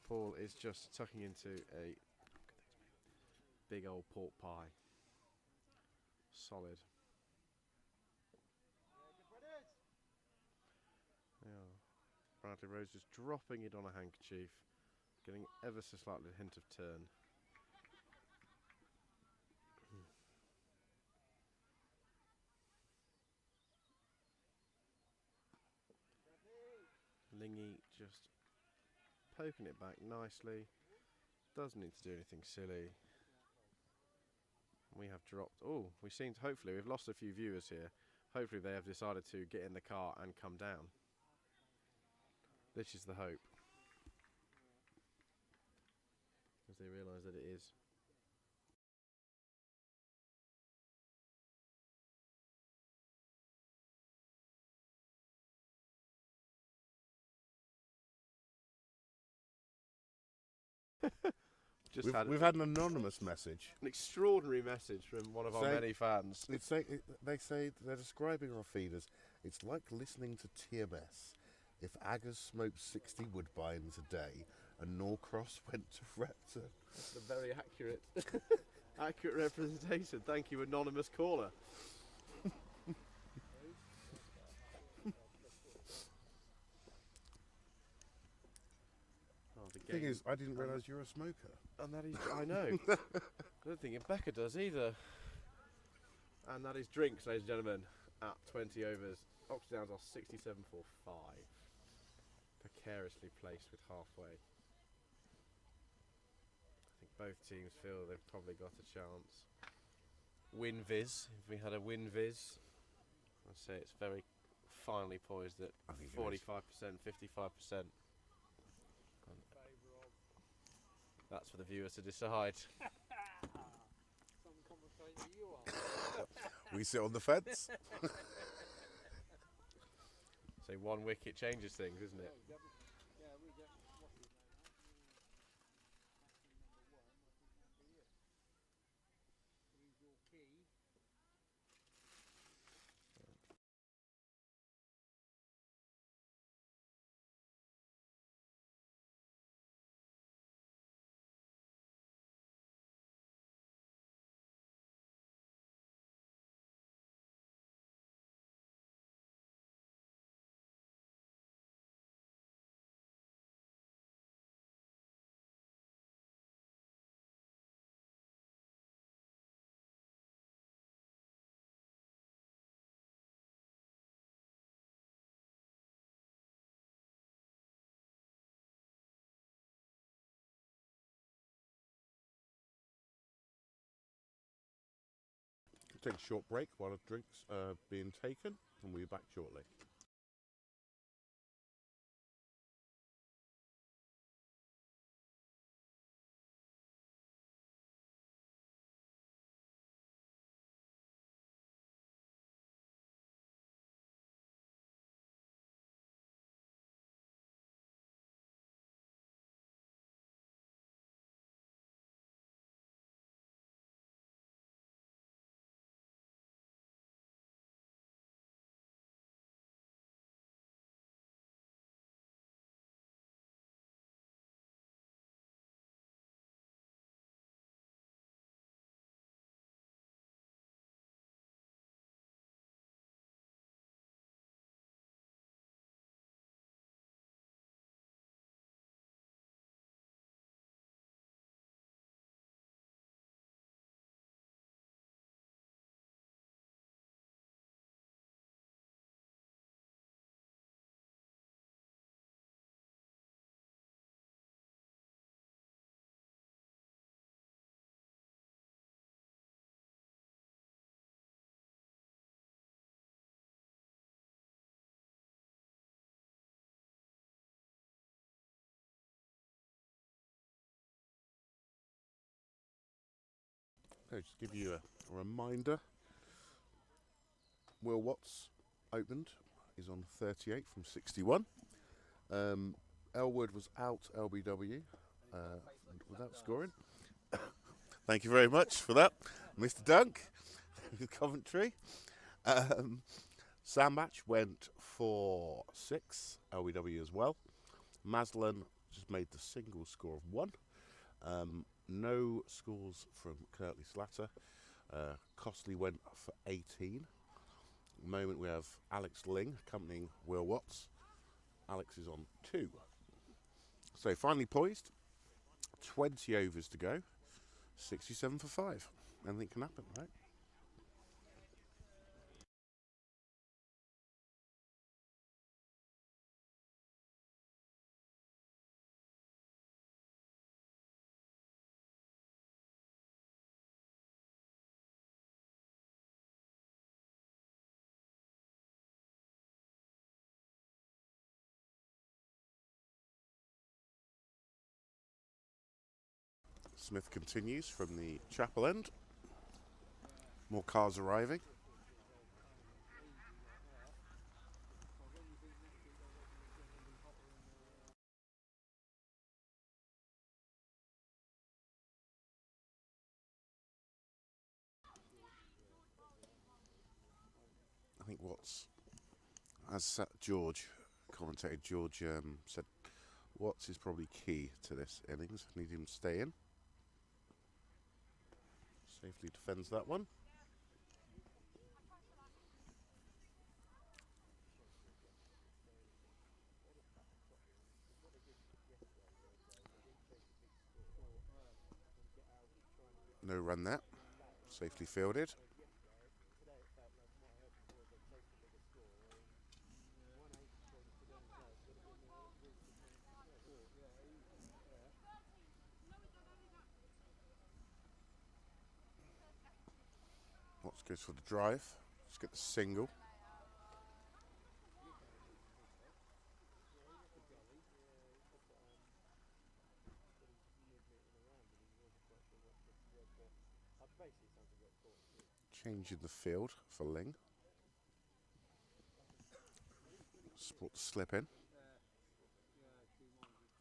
Paul is just tucking into a big old pork pie. Solid. Yeah. Bradley Rose just dropping it on a handkerchief, getting ever so slightly a hint of turn. Lingy just poking it back nicely. Doesn't need to do anything silly. We have dropped. Oh, we seem to, hopefully we've lost a few viewers here. Hopefully they have decided to get in the car and come down. This is the hope. As they realise that it is. We've had an anonymous message. An extraordinary message from one of our many fans. They say they're describing our feed as it's like listening to TMS. If Aggers smoked 60 woodbines a day and Norcross went to Repton. That's a very accurate representation. Thank you, anonymous caller. The thing is, I didn't realise you're a smoker. And that is, I know. I don't think Becca does either. And that is drinks, ladies and gentlemen, at 20 overs. Oxford Downs are 67 for 5. Precariously placed with halfway. I think both teams feel they've probably got a chance. Win Viz, if we had a Win Viz, I'd say it's very finely poised at 45%, 55%. That's for the viewers to decide. We sit on the fence. So 1 wicket changes things, isn't it? Take a short break while the drinks are being taken, and we'll be back shortly. Okay, just give you a reminder. Will Watts opened. He's on 38 from 61. Elwood was out LBW without scoring. Thank you very much for that, Mr. Dunk, Coventry. Sandbach went for 6, LBW as well. Maslin just made the single score of 1. No scores from Kirtley Slatter. Costley went for 18. At the moment we have Alex Ling accompanying Will Watts. Alex is on 2. So finally poised. 20 overs to go. 67 for 5. Anything can happen, right? Smith continues from the chapel end. More cars arriving. I think Watts, as George commentated, George said Watts is probably key to this innings. Need him to stay in. Safely defends that one. No run there. Safely fielded. Watts goes for the drive. Just get the single. Change in the field for Ling. Sport slip in.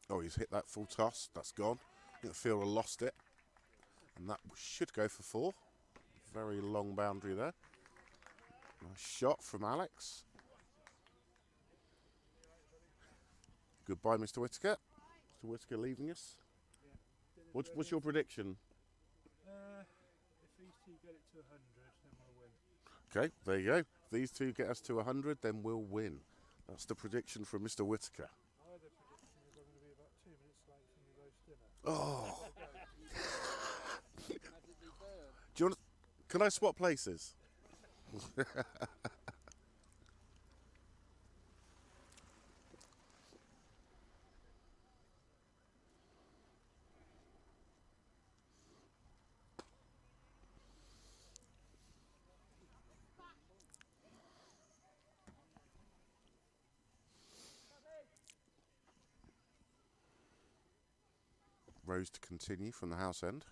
Oh, he's hit that full toss. That's gone. I think the fielder lost it. And that should go for 4. Very long boundary there. Nice shot from Alex. Goodbye, Mr. Whittaker. Mr. Whittaker leaving us. What's your prediction? If these two get it to 100, then we'll win. Okay, there you go. If these two get us to 100, then we'll win. That's the prediction from Mr. Whittaker. My other prediction is I'm going to be about 2 minutes late for my roast dinner. Oh. Do you want? Can I swap places? Rose to continue from the house end.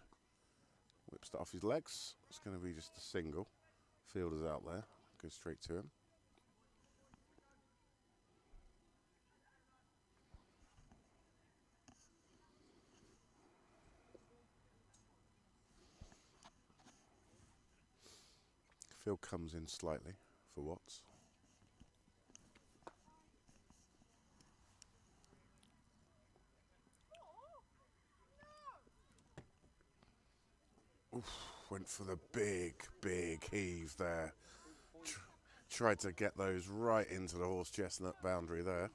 Whips that off his legs. It's going to be just a single. Fielder's out there. Goes straight to him. Field comes in slightly for Watts. Oof, went for the big heave there. Tried to get those right into the horse chestnut boundary there.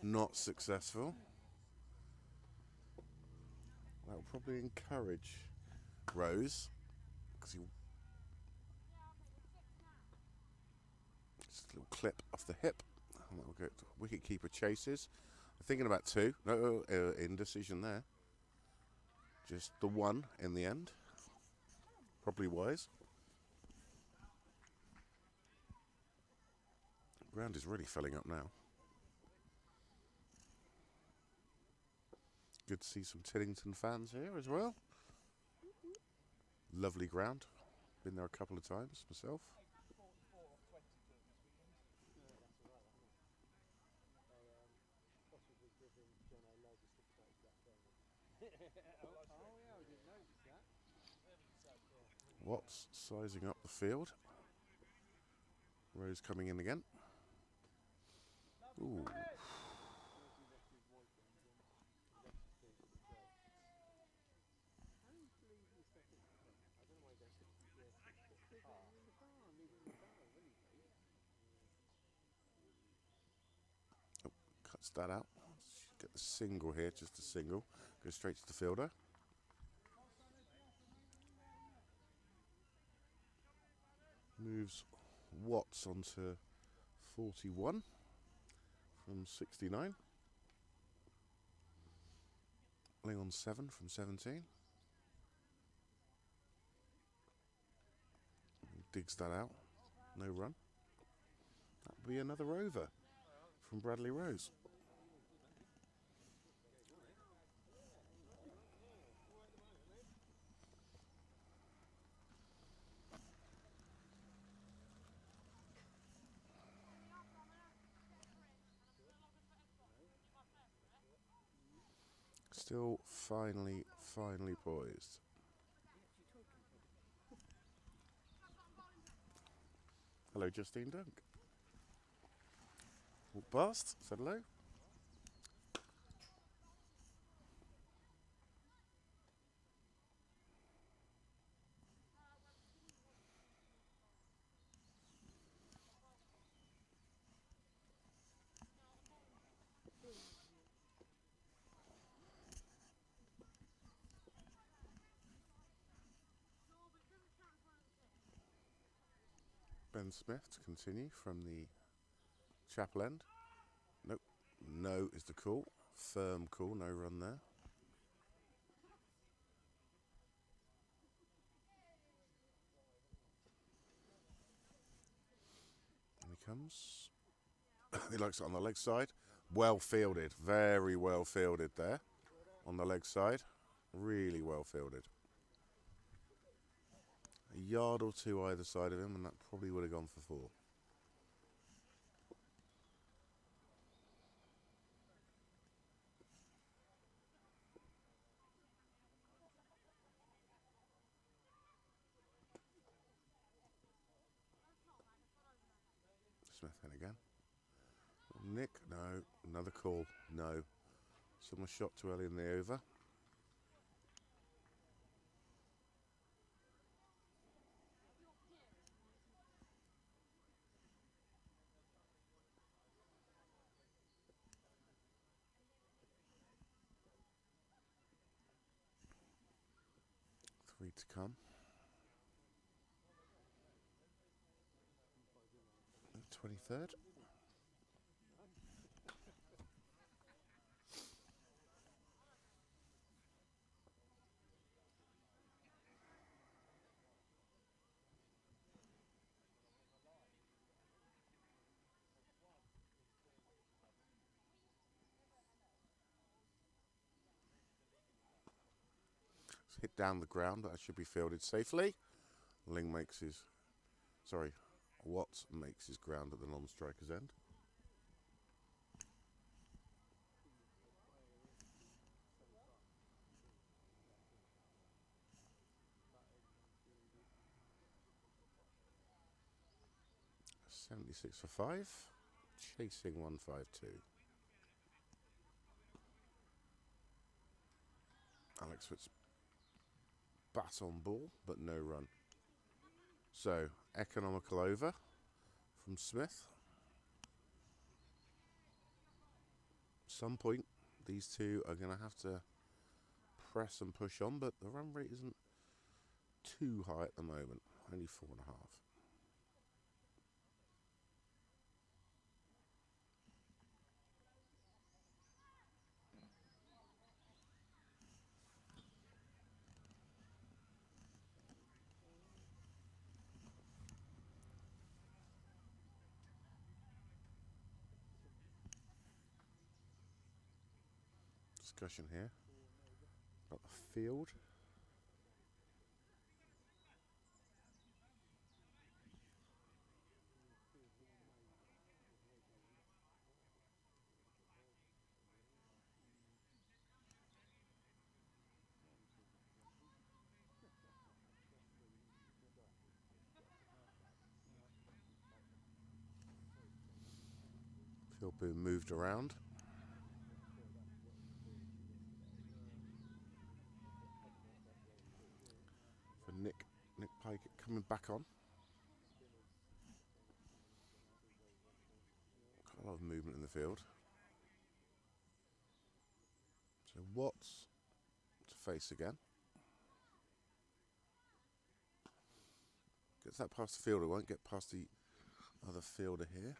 Not successful. That will probably encourage Rose, because he just a little clip off the hip. And that will go to wicket keeper chases. Thinking about 2. No indecision there. Just the 1 in the end. Probably wise. Ground is really filling up now. Good to see some Tiddington fans here as well. Lovely ground. Been there a couple of times myself. Oh yeah, I didn't notice that. Watts sizing up the field. Rose coming in again. Ooh. Oh, cuts that out. Get the single here, just a single. Goes straight to the fielder. Moves Watts onto 41 from 69. Ling on 7 from 17. Digs that out. No run. That would be another over from Bradley Rose. Still finely poised. Hello, Justine Dunk. Walk past, said hello. Ben Smith to continue from the chapel end. Nope. No is the call. Firm call, no run there. And he comes. He likes it on the leg side. Well fielded. Very well fielded there. On the leg side. Really well fielded. A yard or two either side of him, and that probably would have gone for 4. Smith in again. Nick, no. Another call, no. Someone shot too early in the over. Three to come. 23rd. Hit down the ground, but that should be fielded safely. Ling makes his, Watts makes his ground at the non-striker's end. .76 for 5, chasing 152. Alex Fitz bat on ball, but no run. So, economical over from Smith. Some point, these two are going to have to press and push on, but the run rate isn't too high at the moment, only 4.5. Discussion here about the field. Field being moved around. For Nick Pike coming back on. Quite a lot of movement in the field. So Watts to face again. Gets that past the fielder, won't get past the other fielder here.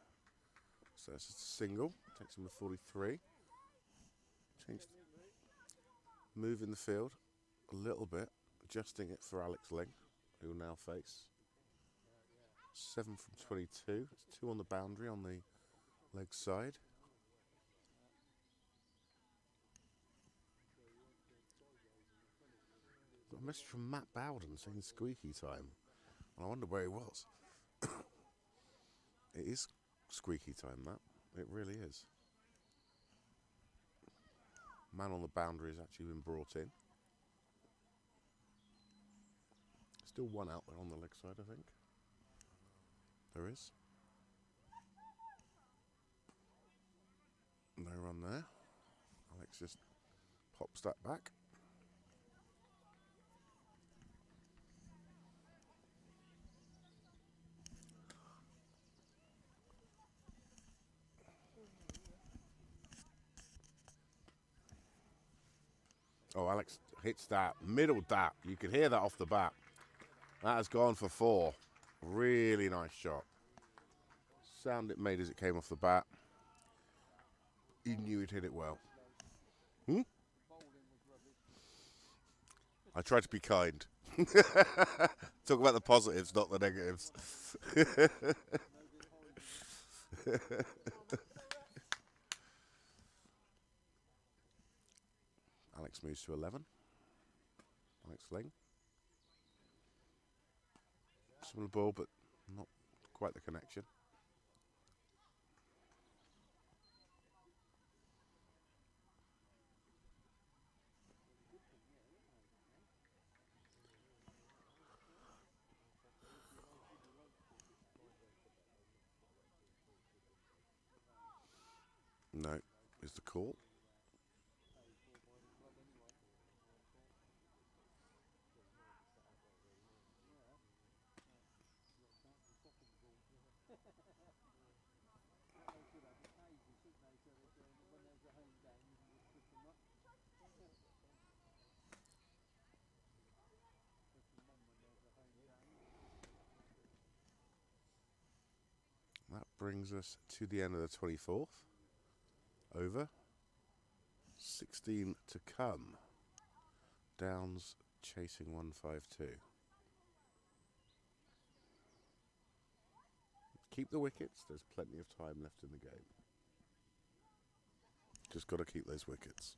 So it's just a single, takes him to 43. Moving the field a little bit, adjusting it for Alex Ling, who will now face. 7 from 22, it's 2 on the boundary on the leg side. Got a message from Matt Bowden saying squeaky time. And I wonder where he was. It is squeaky time, Matt. It really is. Man on the boundary has actually been brought in. Still one out there on the leg side, I think. There is. No run there. Alex just pops that back. Oh, Alex hits that, middled that. You could hear that off the bat. That has gone for 4. Really nice shot. Sound it made as it came off the bat. He knew he'd hit it well. I tried to be kind. Talk about the positives, not the negatives. Alex moves to 11. Alex Ling. Similar ball, but not quite the connection. No, is the call. That brings us to the end of the 24th. Over. 16 to come. Downs chasing 152. Keep the wickets. There's plenty of time left in the game. Just got to keep those wickets.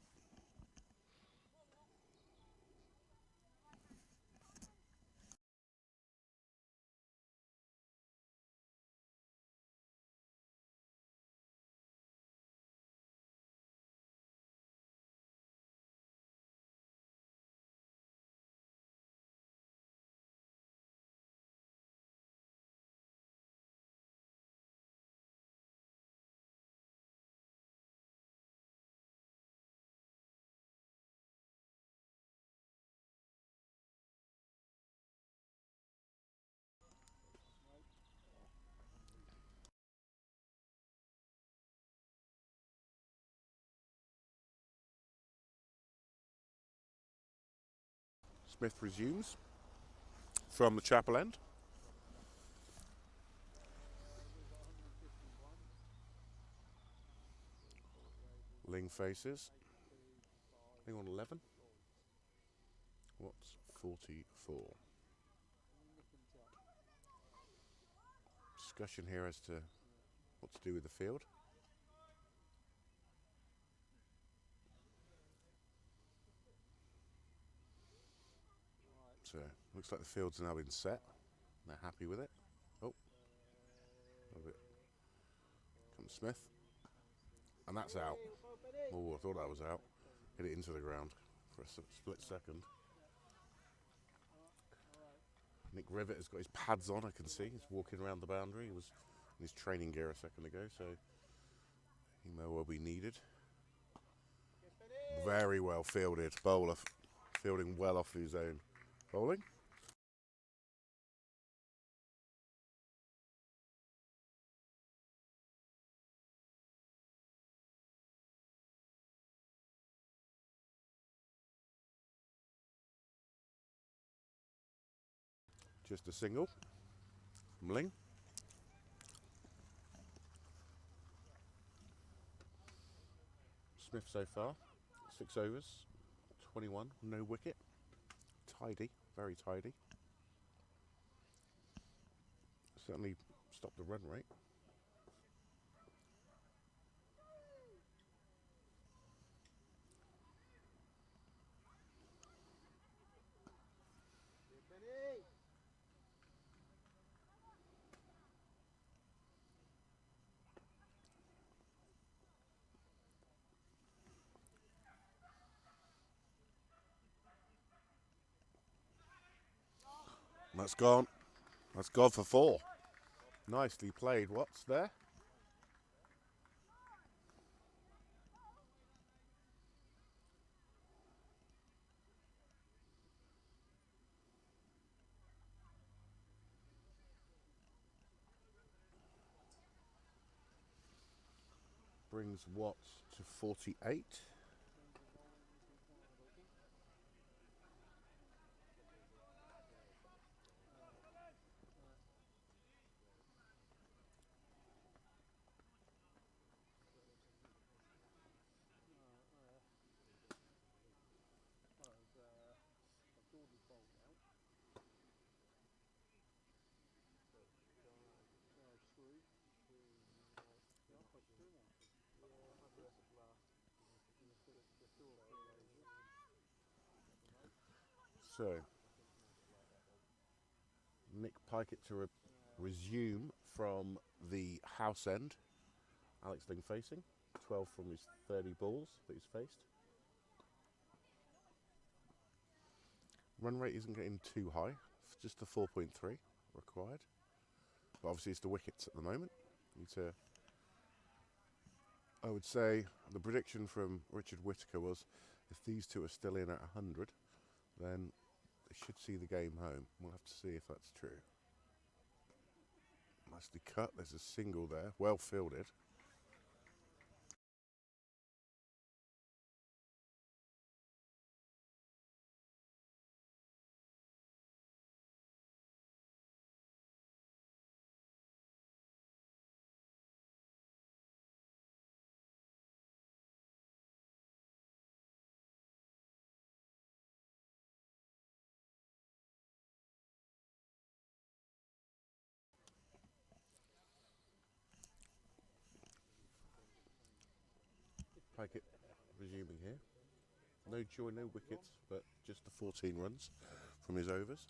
Smith resumes from the chapel end. Ling faces. Ling on 11. What's 44? Discussion here as to what to do with the field. So, looks like the field's now been set. They're happy with it. Oh, a little bit. Comes Smith. And that's out. Oh, I thought that was out. Hit it into the ground for a split second. Nick Rivet has got his pads on, I can see. He's walking around the boundary. He was in his training gear a second ago, so He may well be needed. Very well fielded. Bowler fielding well off his own. Bowling. Just a single from Ling. Smith so far, 6 overs, 21, no wicket. Tidy, very tidy. Certainly stopped the run rate. That's gone. That's gone for 4. Nicely played. What's there? Brings Watts to 48. So, Nick Pikett to resume from the house end. Alex Ling facing. 12 from his 30 balls that he's faced. Run rate isn't getting too high. Just the 4.3 required. But obviously it's the wickets at the moment. Need to, I would say the prediction from Richard Whitaker was if these two are still in at 100, then they should see the game home. We'll have to see if that's true. Nicely cut. There's a single there. Well fielded. Pikett resuming here. No joy, no wickets, but just the 14 runs from his overs.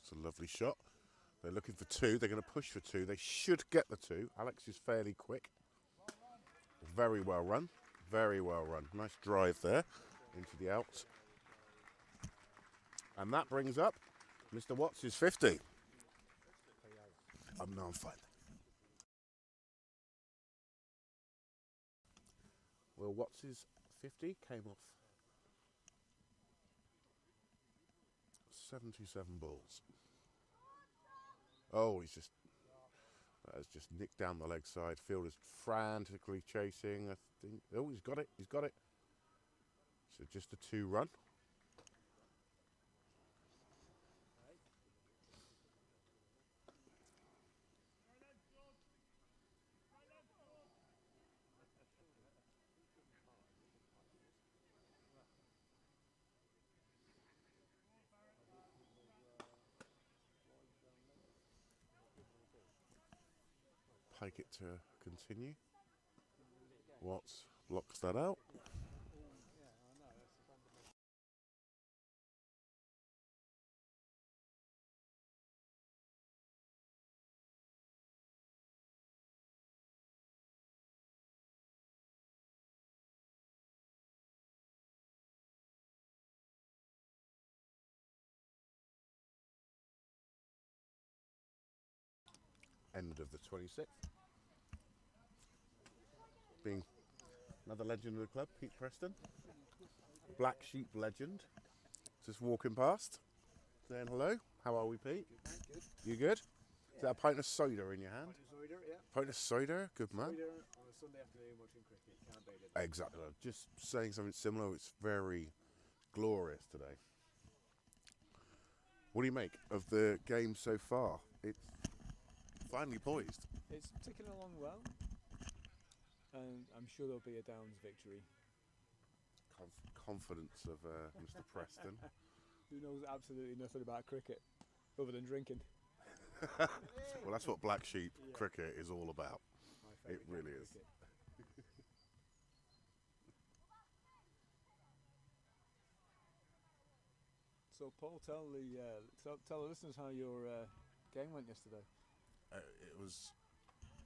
It's a lovely shot. They're looking for 2. They're going to push for 2. They should get the 2. Alex is fairly quick. Very well run. Very well run. Nice drive there into the out. And that brings up Mr. Watts' 50. No, I'm fine. Well, Watts' 50 came off 77 balls. Oh, that has just nicked down the leg side. Fielder's frantically chasing. I think. Oh, he's got it. He's got it. So just a 2 run. Pikett to continue. Watts blocks that out. end of the 26th. Being another legend of the club, Pete Preston. Black Sheep legend. Just walking past, saying hello. How are we, Pete? Good. You good? Is that a pint of cider in your hand? Pint of cider, yeah. Pint of cider? Good man. Cider on a Sunday afternoon watching cricket. Can't beat it. Exactly. Just saying something similar. It's very glorious today. What do you make of the game so far? It's finally poised. It's ticking along well, and I'm sure there'll be a Downs victory. Confidence of Mr. Preston. Who knows absolutely nothing about cricket other than drinking? Well, that's what Black Sheep cricket is all about. It really is. So, Paul, tell the listeners how your game went yesterday. It was.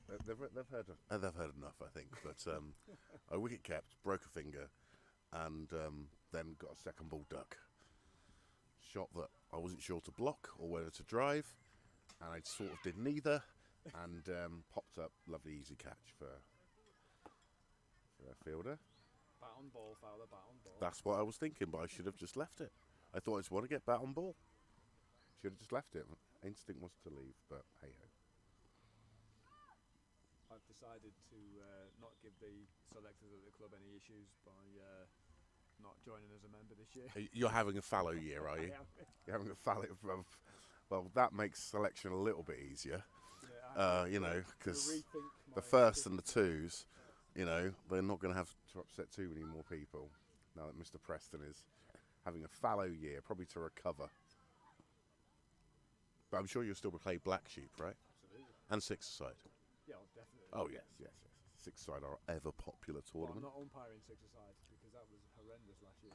They've heard enough, I think. But a wicket kept, broke a finger, and then got a second ball duck. Shot that I wasn't sure to block or whether to drive, and I sort of did neither, and popped up lovely easy catch for a fielder. Bat on ball, Fowler, bat on ball. That's what I was thinking, but I should have just left it. I thought I just want to get bat on ball. Should have just left it. Instinct was to leave, but hey ho. I've decided to not give the selectors at the club any issues by not joining as a member this year. You're having a fallow year, are you? You're having a fallow. Well, that makes selection a little bit easier. Yeah, you know, because the first and the twos, you know, they're not going to have to upset too many more people. Now that Mr. Preston is having a fallow year, probably to recover. But I'm sure you'll still play Black Sheep, right? Absolutely. And six-a-side. Yeah, definitely. Oh yes. Six-a-side are ever popular tournament. Well, I'm not umpiring six-a-side because that was horrendous last year.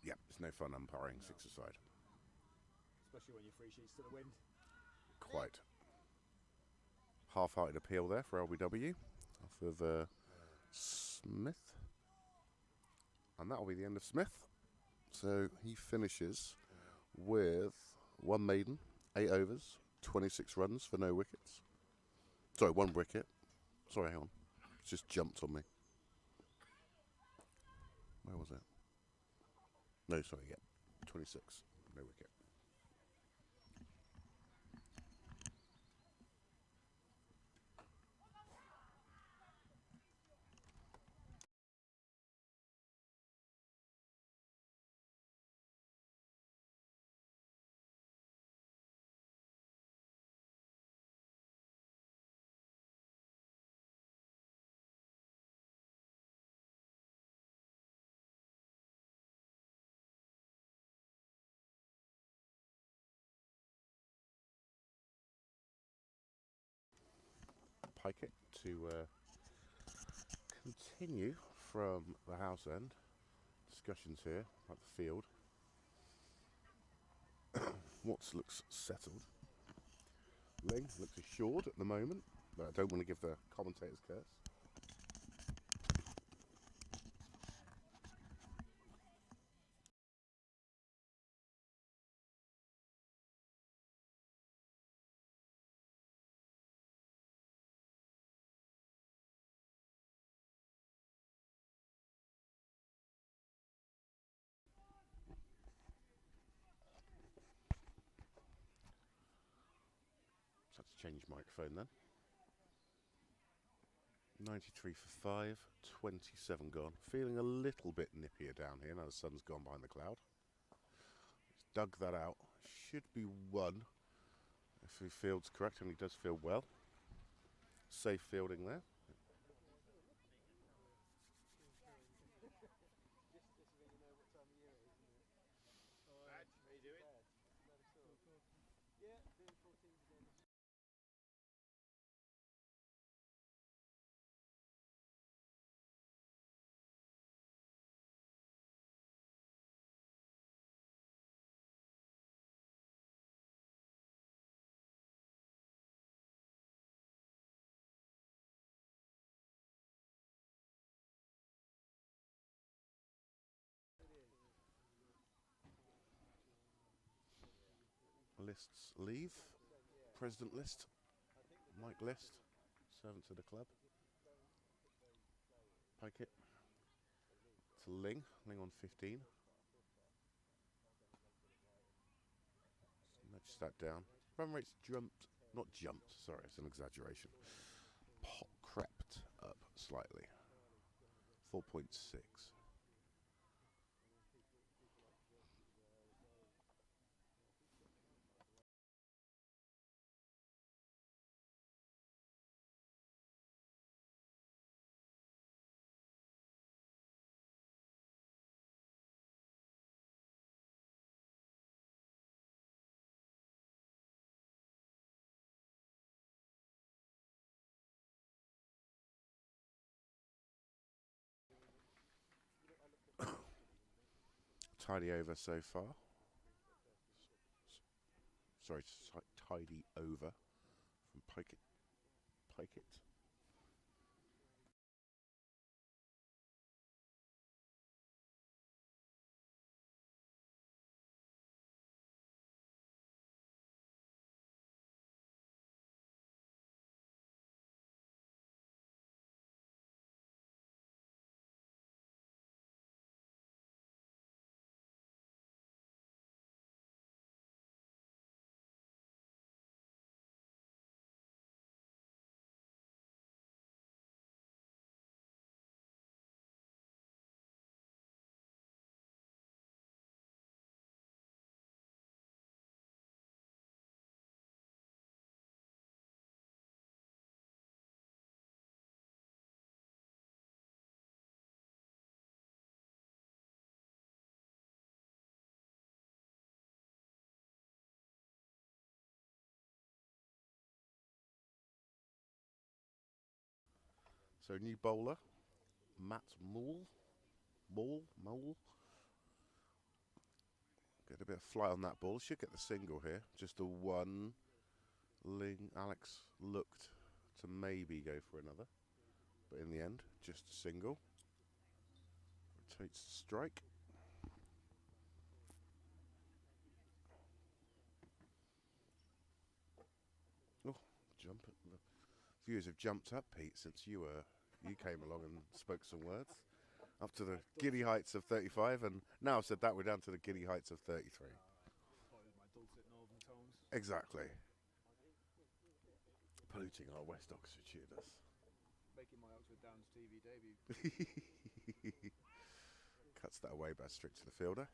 Yeah, it's no fun umpiring six-a-side. Especially when you're free sheets to the wind. Quite. Half-hearted appeal there for LBW off of Smith. And that'll be the end of Smith. So he finishes with 1 maiden, 8 overs, 26 runs for no wickets. Sorry, 1 wicket. Sorry, hang on. It's just jumped on me. Where was it? No, sorry, yeah. 26, no wicket. Picket to continue from the house end. Discussions here at the field. Watts looks settled. Ling looks assured at the moment, but I don't want to give the commentators curse. To change microphone then. 93 for 5, 27 gone. Feeling a little bit nippier down here now the sun's gone behind the cloud. Just dug that out. Should be 1 if he fields correct, and he does field well. Safe fielding there. Lists leave. President list. Mike list. Servant to the club. Pike it to Ling. Ling on 15. Nudge that down. Run rate's jumped. Not jumped, sorry, it's an exaggeration. Crept up slightly. 4.6. Tidy over so far. Sorry, tidy over from Pike it. So new bowler, Matt Mole. Get a bit of flight on that ball. Should get the single here. Just a one. Alex looked to maybe go for another, but in the end, just a single. Rotates the strike. Oh, jump it. The viewers have jumped up, Pete, since you came along and spoke some words. Up to the giddy heights of 35, and now I've said that, we're down to the giddy heights of 33. My dulcet northern tones. Exactly. Polluting our West Oxfordshire-ness. Making my Oxford Downs TV debut. Cuts that away back straight to the fielder.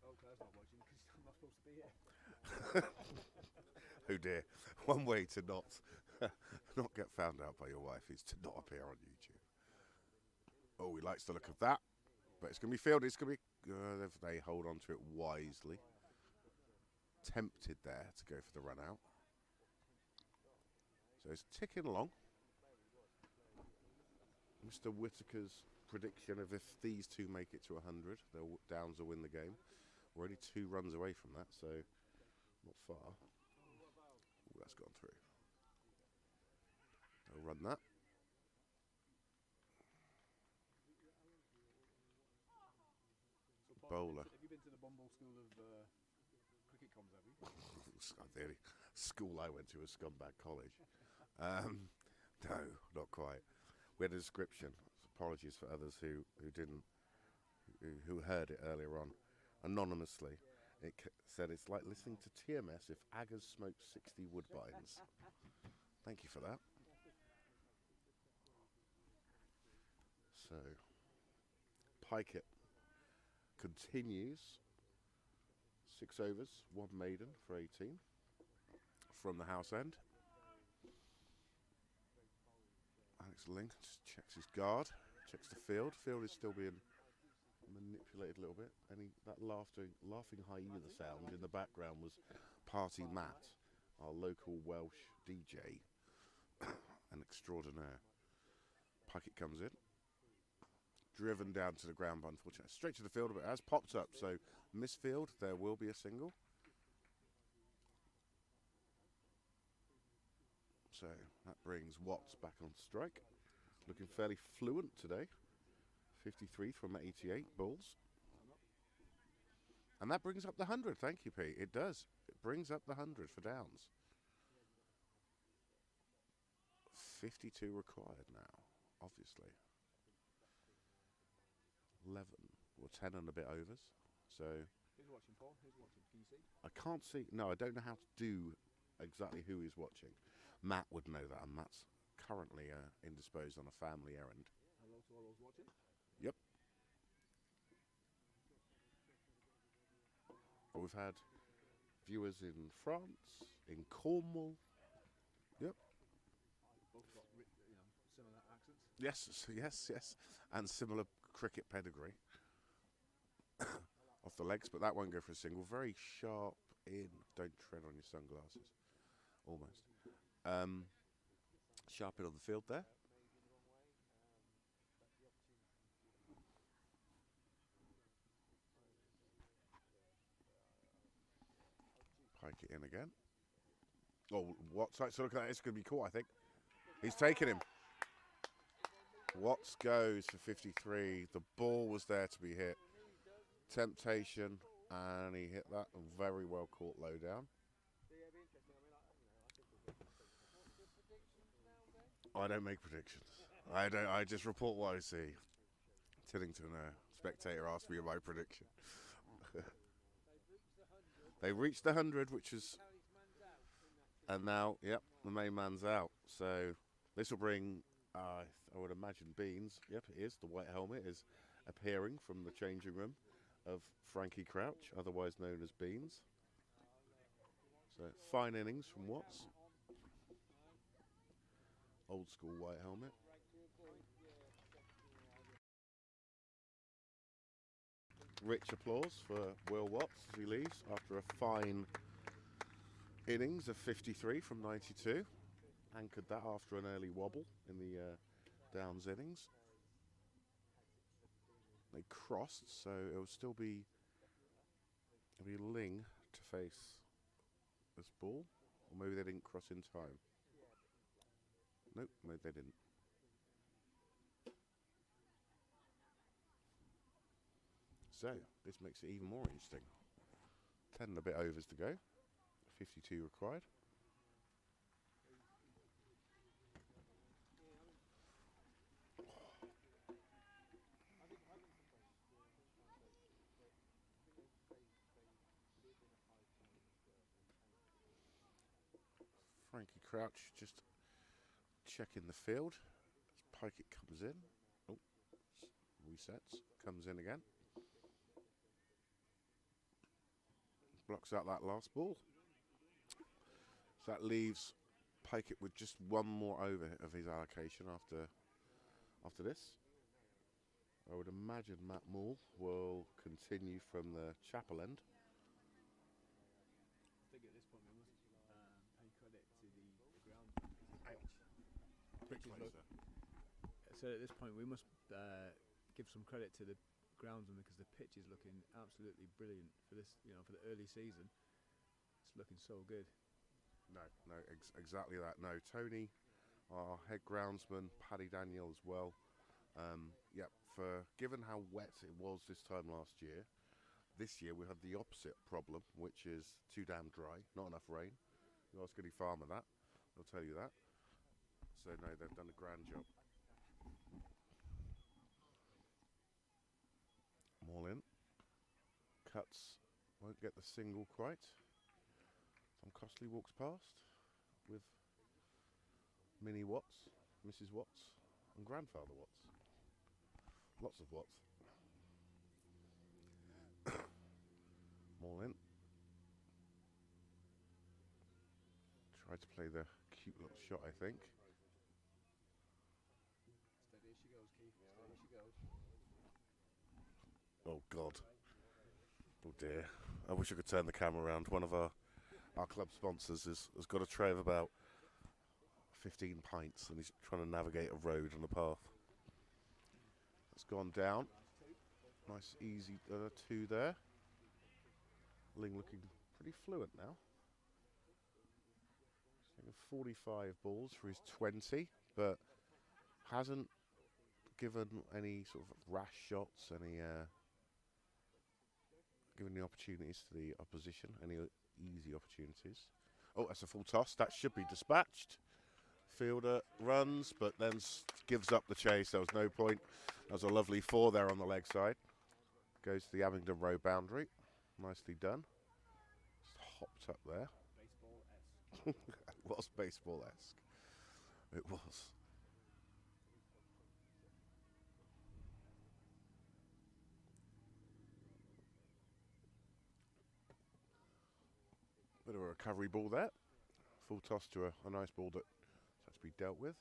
Oh, Claire's not watching because I'm not supposed to be here. Oh dear. One way to not get found out by your wife is to not appear on YouTube. Oh, he likes the look of that. But it's going to be fielded. It's going to be... if they hold on to it wisely. Tempted there to go for the run out. So it's ticking along. Mr. Whittaker's prediction of if these two make it to 100, Downs will win the game. We're only 2 runs away from that, so not far. Ooh, that's gone through. They'll run that. So Bowler. Have you been to the Bumble School of Cricket Comms, have you? The only school I went to was Scumbag College. No, not quite. We had a description. Apologies for others who heard it earlier on. Anonymously, it said it's like listening to TMS if Aggers smoked 60 Woodbines. Thank you for that. So, Pike it continues. 6 overs, 1 maiden for 18 from the house end. Alex Link just checks his guard, checks the field. Field is still being manipulated a little bit. That laughing hyena sound in the background was Party Matt, our local Welsh DJ, an extraordinaire. Puckett comes in, driven down to the ground, but unfortunately straight to the field, but it has popped up. So misfield, there will be a single. So that brings Watts back on strike. Looking fairly fluent today. 53 from 88 balls. And that brings up the 100. Thank you, Pete. It does. It brings up the 100 for Downs. 52 required now, obviously. 11, or 10 and a bit overs. So Who's watching, Paul? Who's watching? Can you see? I can't see. No, I don't know how to do exactly who is watching. Matt would know that, and Matt's currently indisposed on a family errand. Hello to all those watching. Yep. We've had viewers in France, in Cornwall. Yep. Both got similar accents. Yes, yes, yes. And similar cricket pedigree. Off the legs, but that won't go for a single. Very sharp in. Don't tread on your sunglasses. Almost. Sharp in on the field there. Pike it in again. Oh, Watts. So look at that. It's going to be cool, I think. He's taken him. Watts goes for 53. The ball was there to be hit. Temptation, and he hit that. Very well caught low down. I don't make predictions. I don't. I just report what I see. Tillington, spectator, asked me my prediction. They reached the 100, which is, and now, yep, the main man's out. So this will bring, I would imagine, Beans. Yep, it is. The white helmet is appearing from the changing room of Frankie Crouch, otherwise known as Beans. So fine innings from Watts. Old school white helmet. Rich applause for Will Watts as he leaves after a fine innings of 53 from 92. Anchored that after an early wobble in the Downs innings. They crossed, so it will still be Ling to face this ball, or maybe they didn't cross in time. Nope, maybe they didn't. So this makes it even more interesting. 10 and a bit overs to go. 52 required. Frankie Crouch just checking the field. As Pikett comes in. Oh, resets. Comes in again. Blocks out that last ball. So that leaves Pikett with just one more over of his allocation after this. I would imagine Matt Moore will continue from the chapel end. I think at this point we must pay credit to the ground. So at this point we must give some credit to the groundsman because the pitch is looking absolutely brilliant for this, for the early season. It's looking so good. No, exactly that. No, Tony, our head groundsman, Paddy Daniel as well. Yep, for given how wet it was this time last year, this year we had the opposite problem, which is too damn dry, not enough rain. You ask any farmer that, they'll tell you that. So no, they've done a grand job. All in. Cuts, won't get the single quite. Tom Costley walks past with Minnie Watts, Mrs. Watts, and Grandfather Watts. Lots of Watts. All in. Tried to play the cute little shot, I think. Steady as she goes, Keith. Steady as she goes. Oh God. Oh dear. I wish I could turn the camera around. One of our club sponsors has got a tray of about 15 pints and he's trying to navigate a road and a path. It's gone down. Nice easy 2 there. Ling looking pretty fluent now. He's taken 45 balls for his 20, but hasn't given any sort of rash shots, any given the opportunities to the opposition, any easy opportunities. Oh, that's a full toss. That should be dispatched. Fielder runs, but then gives up the chase. There was no point. That was a lovely 4 there on the leg side. Goes to the Abingdon Row boundary. Nicely done. Just hopped up there. It was baseball-esque. It was. Bit of a recovery ball there. Full toss to a nice ball that has to be dealt with.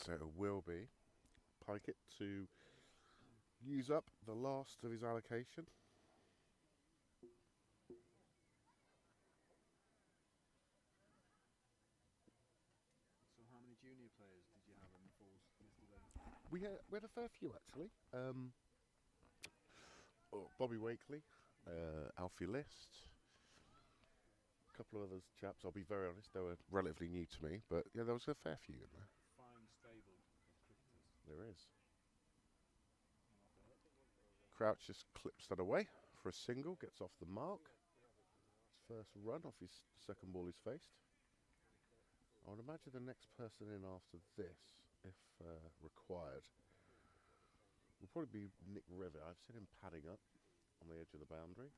So it will be Pikett to use up the last of his allocation. So how many junior players did you have in the falls yesterday? We had a fair few actually. Bobby Wakely, Alfie List, a couple of other chaps. I'll be very honest, they were relatively new to me, but yeah, there was a fair few in there. Fine stable of cricketers. There is. Crouch just clips that away for a single, gets off the mark. His first run off his second ball is faced. I would imagine the next person in after this, if required, will probably be Nick Rivet. I've seen him padding up on the edge of the boundary.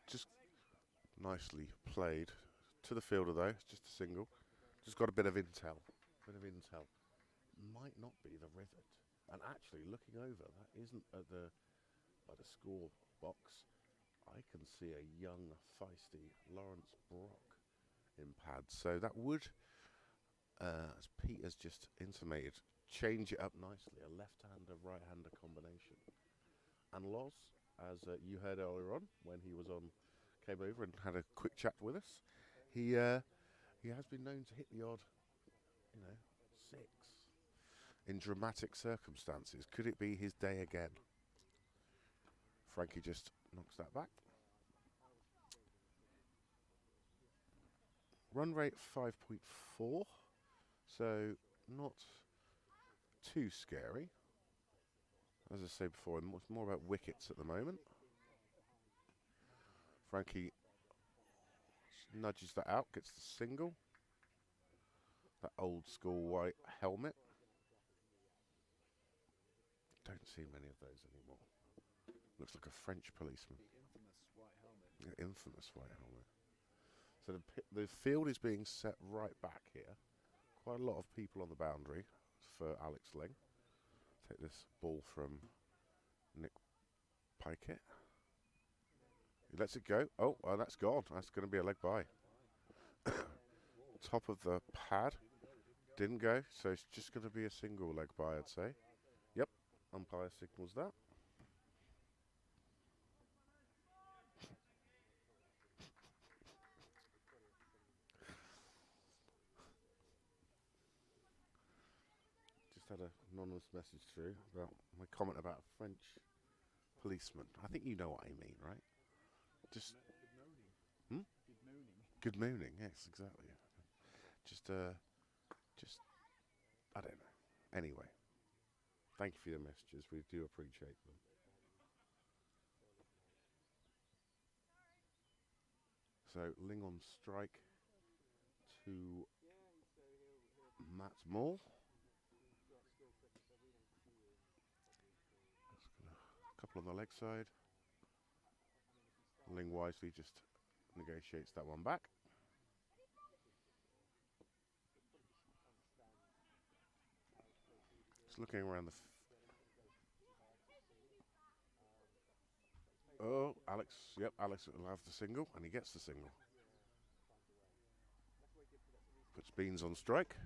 Just nicely played to the fielder though. It's just a single. Just got a bit of intel. Might not be the Rivet. And actually, looking over, that isn't at the score box. I can see a young, feisty Lawrence Brock in pads. So that would, as Pete has just intimated, change it up nicely. A left-hander, right-hander combination. And Loz, as you heard earlier on when he was on, came over and had a quick chat with us. He has been known to hit the odd, 6 in dramatic circumstances. Could it be his day again? Frankie just knocks that back. Run rate 5.4, so not too scary. As I say before, it's more about wickets at the moment. Frankie nudges that out, gets the single. That old school white helmet. Don't see many of those anymore. Looks like a French policeman. The infamous white helmet. Yeah, infamous white helmet. So the field is being set right back here. Quite a lot of people on the boundary for Alex Ling. Take this ball from Nick Pikett. He lets it go. Oh, well, that's gone. That's going to be a leg bye. Top of the pad. Didn't go, so it's just going to be a single leg bye, I'd say. Yep, umpire signals that. Just had an anonymous message through about my comment about a French policeman. I think you know what I mean, right? Just good mooning. Yes, exactly. Just I don't know. Anyway, thank you for your messages. We do appreciate them. So Ling on strike to Matt Moore. A couple on the leg side. Ling wisely just negotiates that one back. Just looking around the... Oh, Alex. Yep, Alex will have the single, and he gets the single. Puts Beans on strike.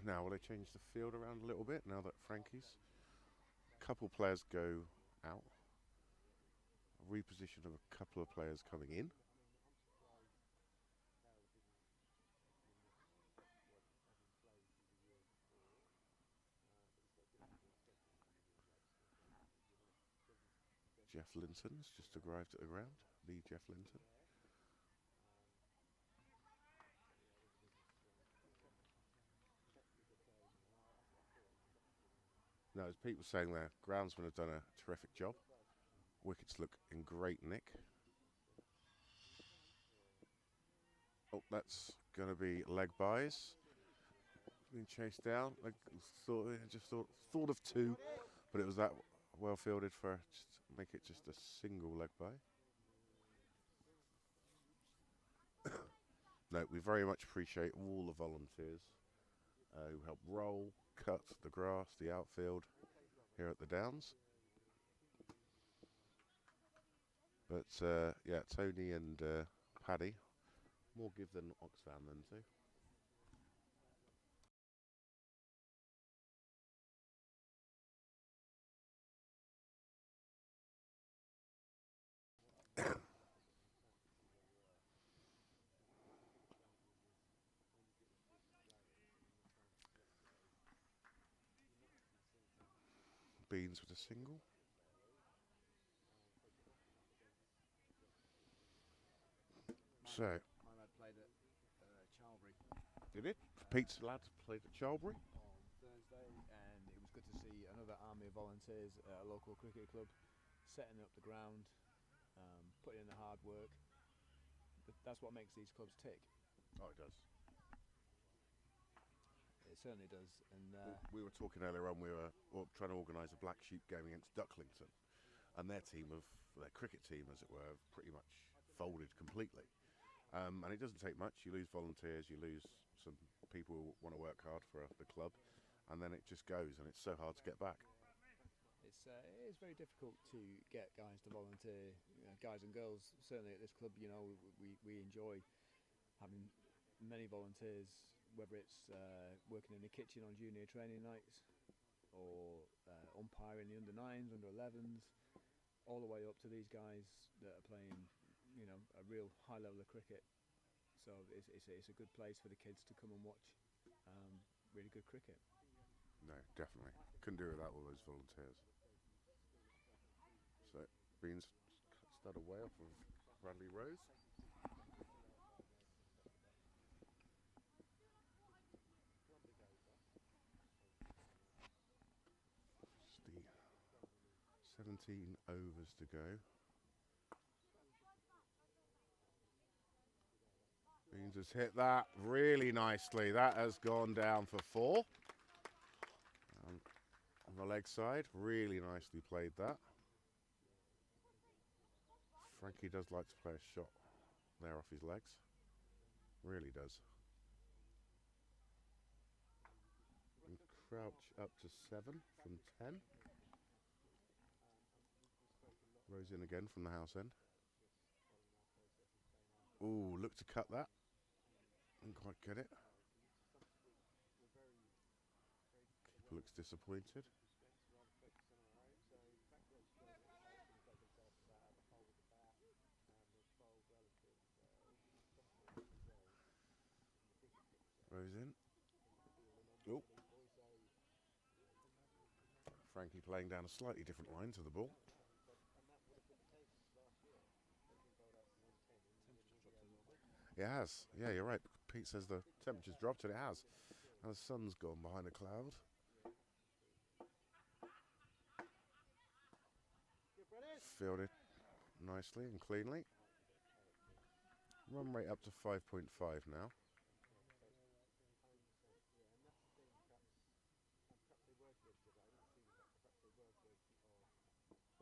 Now, will they change the field around a little bit now that Frankie's? A couple players go out. reposition of a couple of players coming in. Jeff Linton's just arrived at the ground, the Jeff Linton. No, as Pete was saying there, groundsmen have done a terrific job. Wickets look in great nick. Oh, that's going to be leg bys. Being chased down. I just thought of two, but it was that well fielded for just make it just a single leg by. No, we very much appreciate all the volunteers who help roll, cut the grass, the outfield here at the Downs. But yeah, Tony and Paddy, more give than Oxfam then too. Beans with a single. So. My lad played at Charlbury. Did it? Pete's lad played at Charlbury? On Thursday, and it was good to see another army of volunteers at a local cricket club setting up the ground, putting in the hard work. That's what makes these clubs tick. Oh, it does. It certainly does. And we were talking earlier on, we were trying to organise a black sheep game against Ducklington, and their cricket team, as it were, have pretty much folded completely. And it doesn't take much. You lose volunteers, you lose some people who want to work hard for the club, and then it just goes, and it's so hard to get back. It's very difficult to get guys to volunteer, guys and girls. Certainly at this club, we enjoy having many volunteers, whether it's working in the kitchen on junior training nights, or umpiring the under-9s, under-11s, all the way up to these guys that are playing, a real high level of cricket. So it's a good place for the kids to come and watch really good cricket. No, definitely. Couldn't do without all those volunteers. So, Beans stud away off of Bradley Rose. Just the 17 overs to go. Beans has hit that really nicely. That has gone down for 4. On the leg side, really nicely played that. Frankie does like to play a shot there off his legs. Really does. And Crouch up to 7 from 10. Rose in again from the house end. Ooh, look to cut that. Didn't quite get it. Keeper looks disappointed. Rose in. Oh. Frankie playing down a slightly different line to the ball. It has. Yeah, you're right. Pete says the temperature's dropped, and it has. And the sun's gone behind a cloud. Fielded nicely and cleanly. Run rate up to 5.5 now.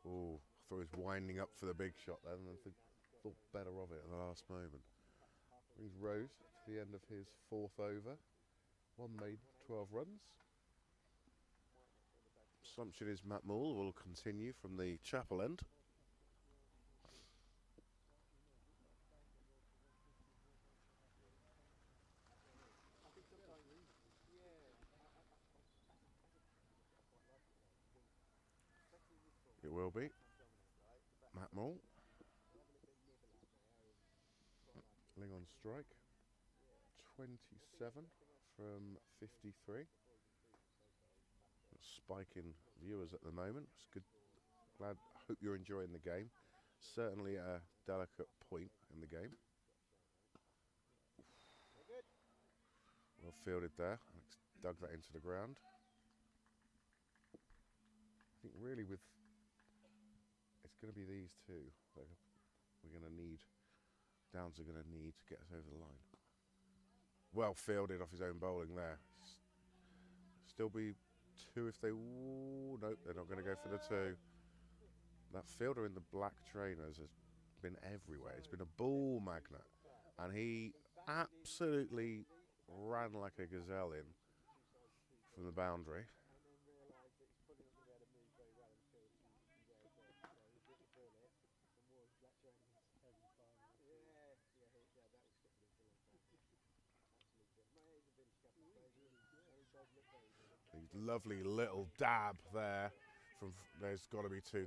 Oh, I thought he was winding up for the big shot then, and I thought better of it at the last moment. Brings Rose to the end of his 4th over. 1 made, 12 runs. Assumption is Matt Moore will continue from the chapel end. It will be Matt Moore. strike. 27 from 53. Spiking viewers at the moment. It's good. Hope you're enjoying the game. Certainly a delicate point in the game. Well fielded there. Alex dug that into the ground. I think really it's going to be these two that we're going to need. Downs are going to need to get us over the line. Well fielded off his own bowling there. Still be two if they... Ooh, nope, they're not going to go for the two. That fielder in the black trainers has been everywhere. It's been a ball magnet. And he absolutely ran like a gazelle in from the boundary. Lovely little dab there. There's got to be two.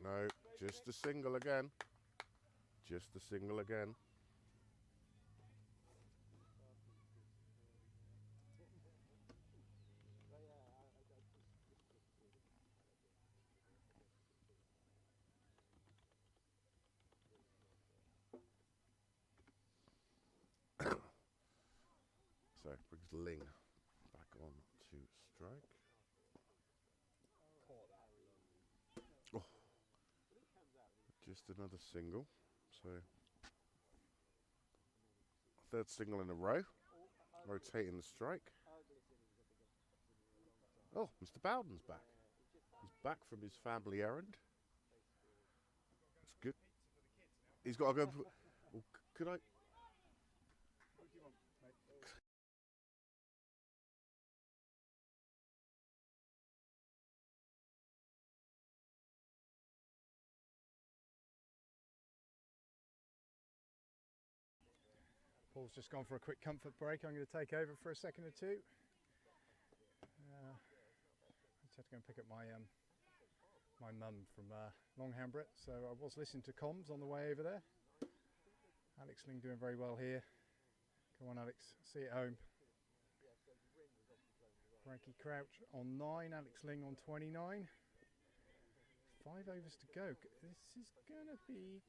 No, just a single again. Just a single again. So brings Ling back on to strike. Oh, just another single. So third single in a row. Rotating the strike. Oh, Mr. Bowden's back. He's back from his family errand. That's good. He's got to go. Well, could I? Paul's just gone for a quick comfort break. I'm going to take over for a second or two. I just had to go and pick up my my mum from Longhambritt, so I was listening to comms on the way over there. Alex Ling doing very well here. Come on, Alex, see it home. Frankie Crouch on 9, Alex Ling on 29. 5 overs to go. This is going to be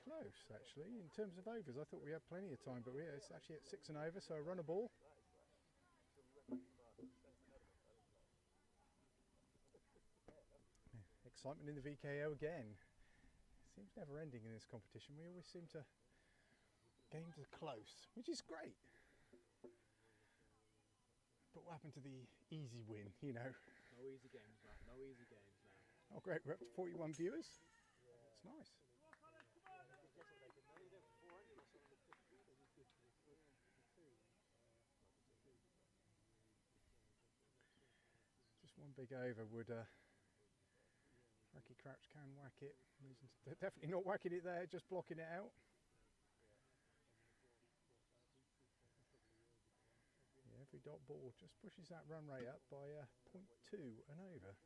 close, actually, in terms of overs. I thought we had plenty of time, but it's actually at 6 and over, so a run a ball. Excitement in the VKO again. Seems never ending in this competition. We always seem to... Games are close, which is great. But what happened to the easy win, you know? No easy games, Matt. No easy games now. Oh, great. We're up to 41 viewers. It's nice. Just one big over would Frankie Crouch can whack it. They're definitely not whacking it there, just blocking it out. Yeah, every dot ball just pushes that run rate up by 0.2 and over.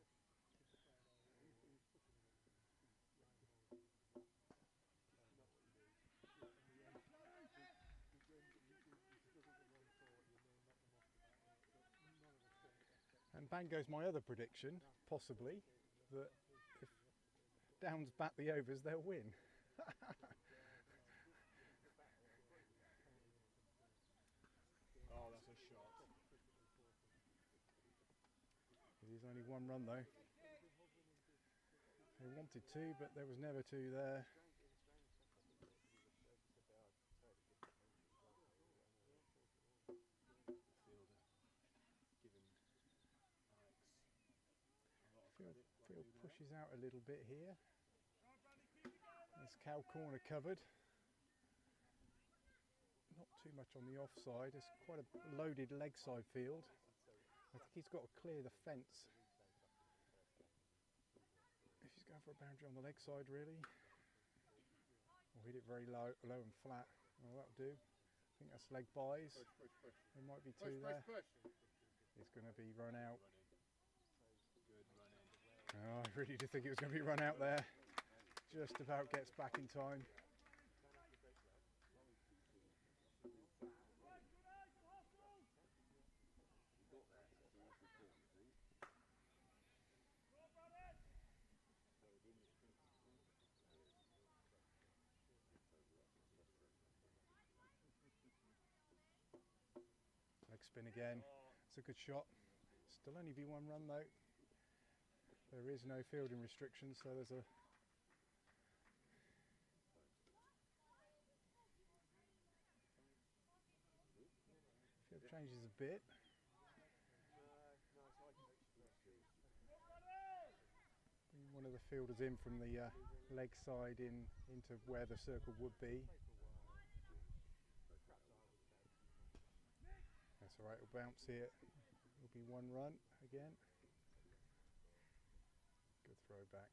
And bang goes my other prediction, possibly, that if Downs bat the overs, they'll win. Oh, that's a shot. It is only one run though. They wanted two, but there was never two there. Field pushes out a little bit here. There's cow corner covered. Not too much on the offside. It's quite a loaded leg side field. I think he's got to clear the fence if he's going for a boundary on the leg side, really. Or hit it very low and flat. Oh, that'll do. I think that's leg buys. There might be two there. It's going to be run out. Oh, I really did think it was going to be run out there. Just about gets back in time. spin again. It's a good shot. Still only be 1 run though. There is no fielding restriction, so there's a field changes a bit. Bring one of the fielders in from the leg side into where the circle would be. That's all right, it'll bounce here. It'll be 1 run again. Good throw back.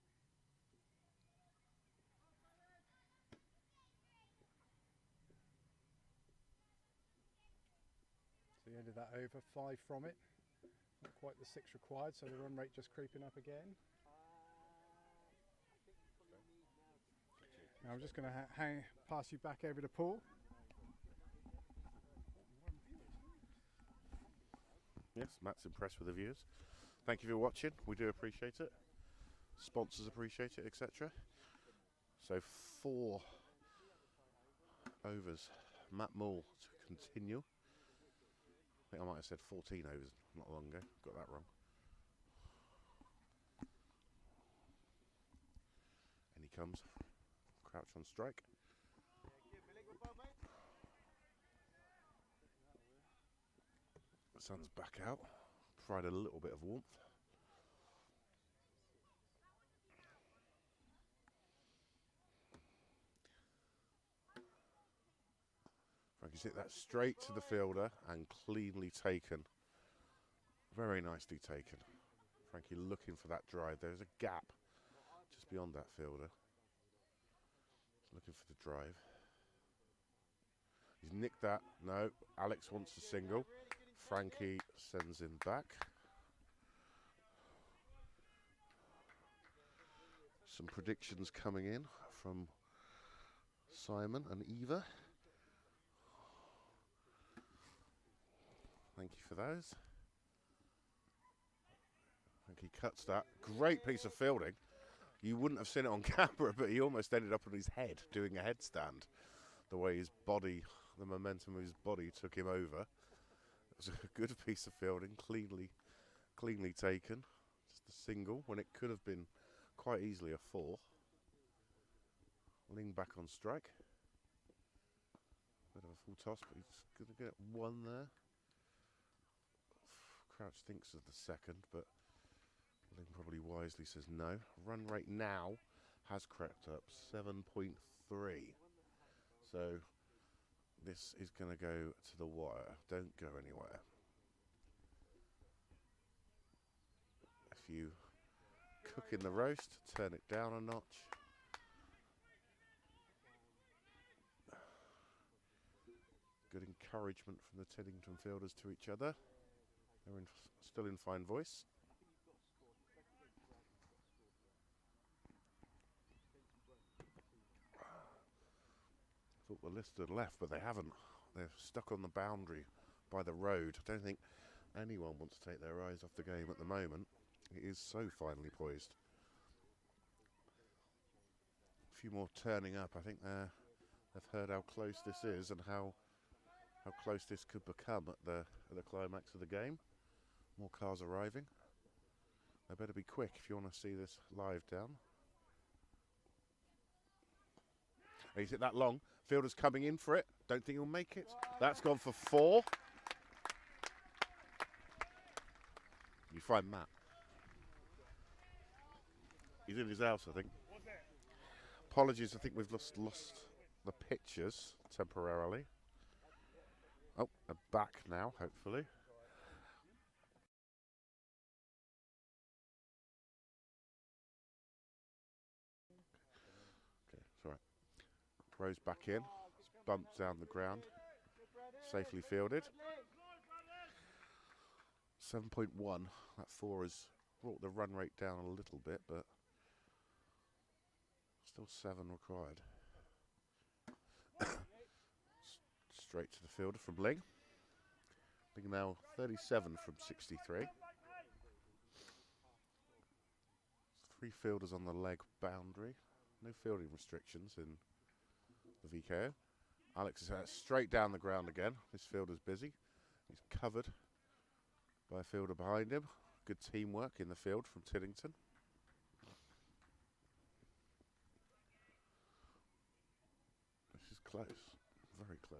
So the end of that over, 5 from it. Not quite the 6 required, so the run rate just creeping up again. Now I'm just going to pass you back over to Paul. Yes, Matt's impressed with the views. Thank you for watching. We do appreciate it. Sponsors appreciate it, etc. So 4 overs. Matt Moore to continue. I think I might have said 14 overs not long ago. Got that wrong. And he comes. Crouch on strike. The sun's back out. Provide a little bit of warmth. Frankie's hit that straight to the fielder and cleanly taken. Very nicely taken. Frankie looking for that drive. There's a gap just beyond that fielder. Looking for the drive. He's nicked that. No, Alex wants a single. Frankie sends him back. Some predictions coming in from Simon and Eva. Thank you for those. Frankie cuts that. Great piece of fielding. You wouldn't have seen it on camera, but he almost ended up on his head doing a headstand. The way his body, the momentum of his body took him over. It was a good piece of fielding, cleanly taken. Just a single when it could have been quite easily a 4. Ling back on strike. Bit of a full toss, but he's going to get 1 there. Crouch thinks of the second, but Ling probably wisely says no. Run rate now has crept up 7.3. So this is going to go to the wire. Don't go anywhere. If you cook in the roast, turn it down a notch. Good encouragement from the Tiddington fielders to each other. They're still in fine voice. Thought the list had left, but they haven't. They're stuck on the boundary by the road. I don't think anyone wants to take their eyes off the game at the moment. It is so finely poised. A few more turning up. I think they've heard how close this is and how close this could become at the climax of the game. More cars arriving. They better be quick if you want to see this live down. He's hit that long. Fielder's coming in for it. Don't think he'll make it. That's gone for 4. You find Matt. He's in his house, I think. Apologies, I think we've lost the pictures temporarily. Oh, they're back now, hopefully. Okay, it's all right. Throws back in. It's bumped down the ground. Safely fielded. 7.1. That 4 has brought the run rate down a little bit, but still 7 required. Straight to the fielder from Ling. Ling now 37 from 63. 3 fielders on the leg boundary. No fielding restrictions in the VKO. Alex is straight down the ground again. This fielder's busy. He's covered by a fielder behind him. Good teamwork in the field from Tiddington. This is close, very close.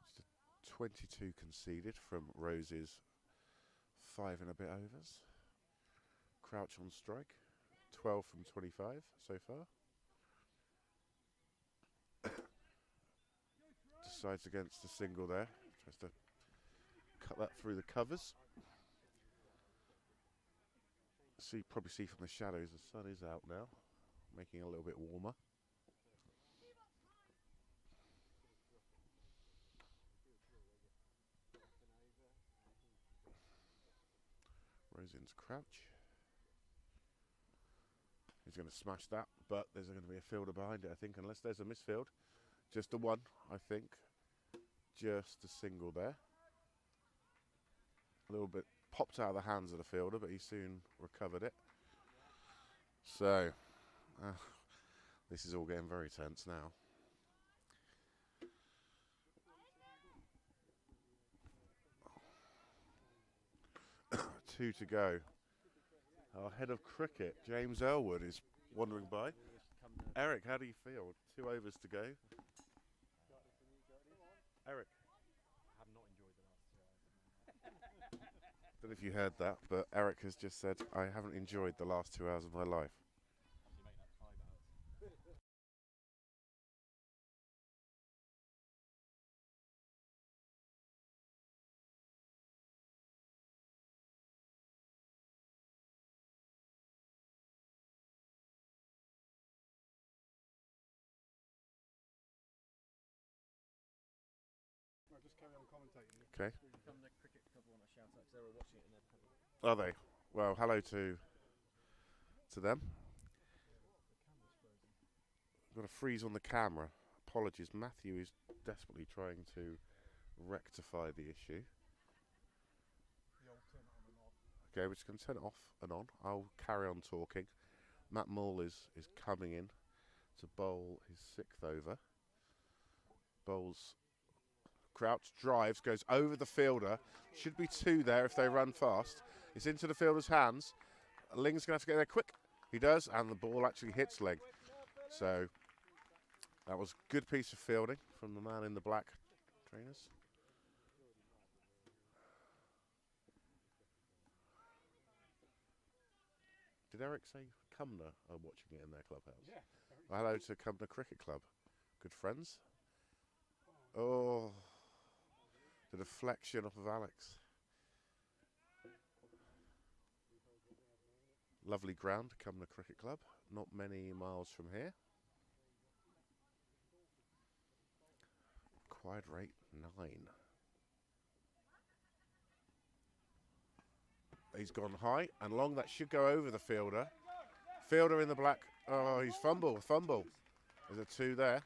Just a 22 conceded from Rose's 5 and a bit overs. Crouch on strike, 12 from 25 so far. Decides against the single there. Tries to cut that through the covers. Probably see from the shadows the sun is out now, making it a little bit warmer. Rosin's crouch. He's going to smash that, but there's going to be a fielder behind it, I think, unless there's a misfield. Just a one, I think. Just a single there. A little bit popped out of the hands of the fielder, but he soon recovered it. So, this is all getting very tense now. Two to go. Our head of cricket, James Elwood, is wandering by. Eric, how do you feel? 2 overs to go. Eric. I have not enjoyed the last 2 hours. I don't know if you heard that, but Eric has just said, I haven't enjoyed the last 2 hours of my life. Actually, make that 5 hours. I'll just carry on commentating. Okay. Come the cricket club want to shout out because they were watching it in their pub. Are they? Well, hello to them. Got a freeze on the camera. Apologies. Matthew is desperately trying to rectify the issue. Okay, we're just going to turn it off and on. I'll carry on talking. Matt Moore is coming in to bowl his 6th over. Bowls. Crouch, drives, goes over the fielder. Should be 2 there if they run fast. It's into the fielder's hands. Ling's going to have to get there quick. He does, and the ball actually hits Ling. So that was a good piece of fielding from the man in the black trainers. Did Eric say Cumnor are watching it in their clubhouse? Yeah. Well, hello to Cumnor Cricket Club. Good friends. Oh, the deflection off of Alex. Lovely ground, Cumnor Cricket Club. Not many miles from here. Required rate 9. He's gone high and long. That should go over the fielder. Fielder in the black. Oh, he's fumble. There's a 2 there.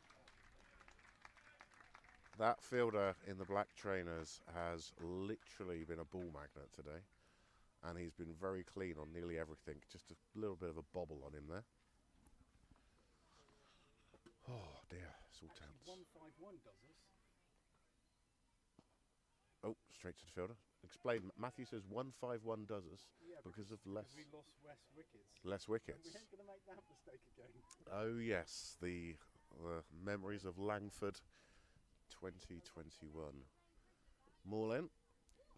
That fielder in the black trainers has literally been a ball magnet today. And he's been very clean on nearly everything. Just a little bit of a bobble on him there. Oh dear, it's all tense. 151 does us. Oh, straight to the fielder. Explain. Matthew says 151 does us because of less. We lost wickets. Less wickets. We ain't going to make that mistake again. Oh yes, the memories of Langford 2021. Maulin.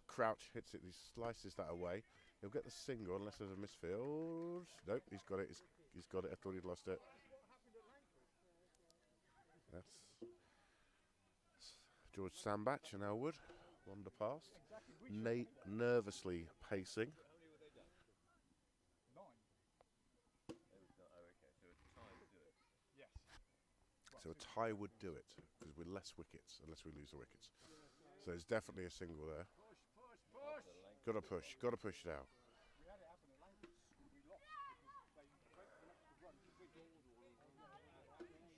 Crouch hits it, he slices that away. He'll get the single unless there's a misfield. Nope, he's got it. He's got it. I thought he'd lost it. That's George Sambach and Elwood wander past. Nate nervously pacing. So a tie would do it because we're less wickets unless we lose the wickets. So there's definitely a single there. Gotta push it out.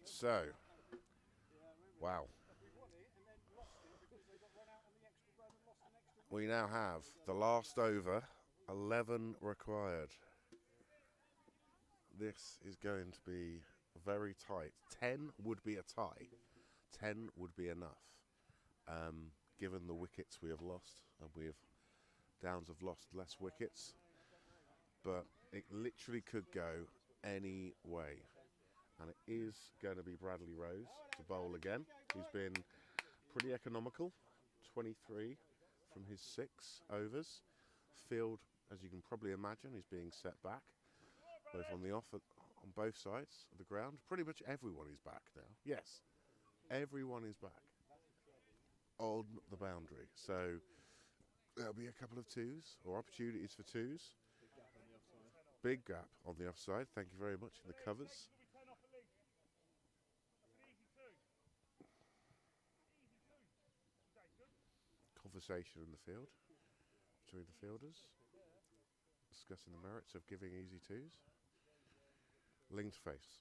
So, wow. We now have the last over, 11 required. This is going to be very tight. 10 would be a tie. 10 would be enough. Given the wickets we have lost, and Downs have lost less wickets, but it literally could go any way. And it is going to be Bradley Rose to bowl again. He's been pretty economical, 23 from his 6 overs. Field, as you can probably imagine, is being set back, both on the off on both sides of the ground. Pretty much everyone is back now. Yes, everyone is back on the boundary. So there'll be a couple of 2s or opportunities for 2s. Big gap on the offside. Thank you very much in the covers. Conversation in the field between the fielders, discussing the merits of giving easy 2s. Ling to face.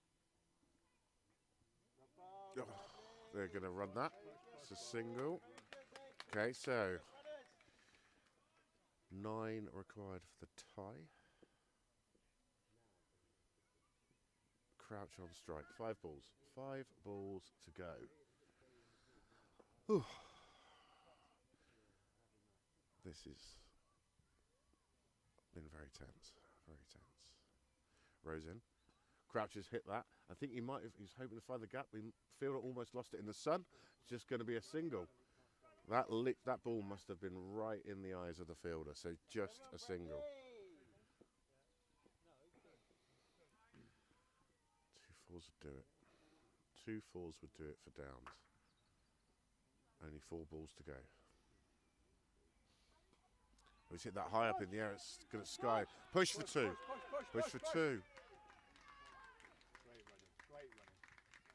Oh, they're going to run that. It's a single. Okay, so 9 required for the tie. Crouch on strike. 5 balls. 5 balls to go. Whew. This has been very tense. Very tense. Rose in. Crouch has hit that. I think he's hoping to find the gap. The fielder almost lost it in the sun. It's just going to be a single. That ball must have been right in the eyes of the fielder. So just a single. 2 4s would do it. 2 4s would do it for Downs. Only 4 balls to go. He's hit that high up in the air. It's going to sky. Push for 2. Push for 2.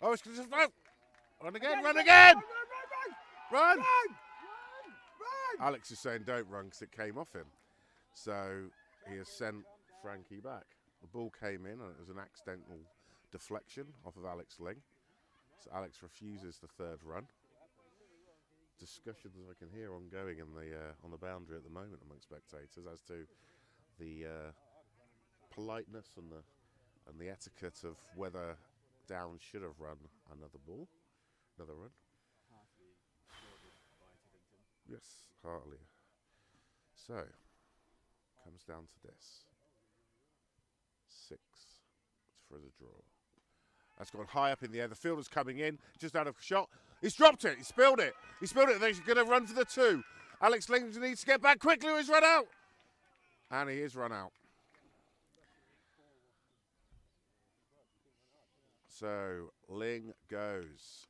Oh, it's going to run. Run again. Run again. Run. Alex is saying don't run because it came off him. So he has sent Frankie back. The ball came in and it was an accidental deflection off of Alex Ling. So Alex refuses the 3rd run. Discussions I can hear ongoing in the on the boundary at the moment among spectators as to the politeness and the etiquette of whether Downs should have run another run. Yes, heartily. So comes down to this. 6 for the draw. That's gone high up in the air. The fielder's coming in, just out of shot. He's dropped it. He spilled it. They're going to run for the 2. Alex Ling needs to get back quickly or he's run out. And he is run out. So Ling goes.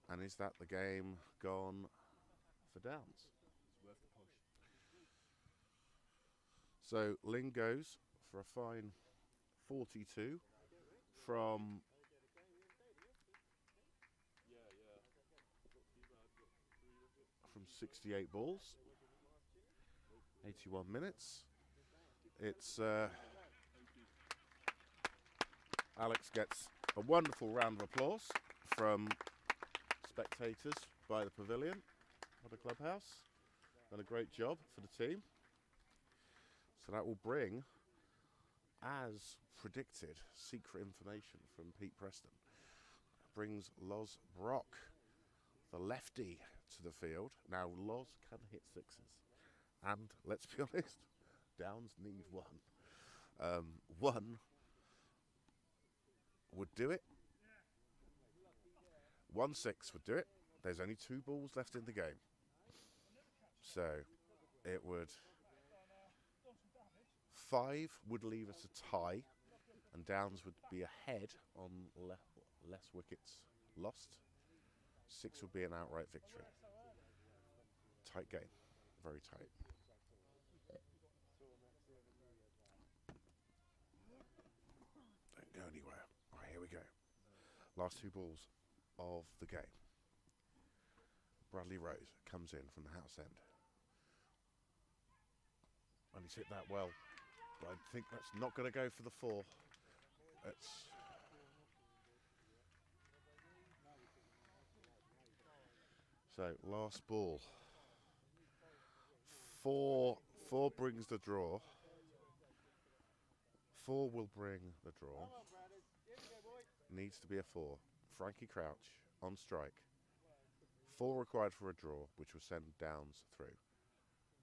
And is that the game gone for Downs? So Ling goes for a fine 42 from 68 balls, 81 minutes. It's Alex gets a wonderful round of applause from spectators by the pavilion of the clubhouse. Done a great job for the team. So that will bring, as predicted, secret information from Pete Preston. Brings Loz Brock, the lefty, to the field. Now Loz can hit 6s. And let's be honest, Downs need 1. 1 would do it. 1 6 would do it. There's only 2 balls left in the game. So it would... 5 would leave us a tie, and Downs would be ahead on less wickets lost. 6 would be an outright victory. Tight game, very tight. Don't go anywhere. All right, here we go. Last 2 balls of the game. Bradley Rose comes in from the house end. And he's hit that well. But I think that's not going to go for the 4. It's so last ball. 4 brings the draw. 4 will bring the draw. Needs to be a 4. Frankie Crouch on strike. 4 required for a draw, which will send Downs through.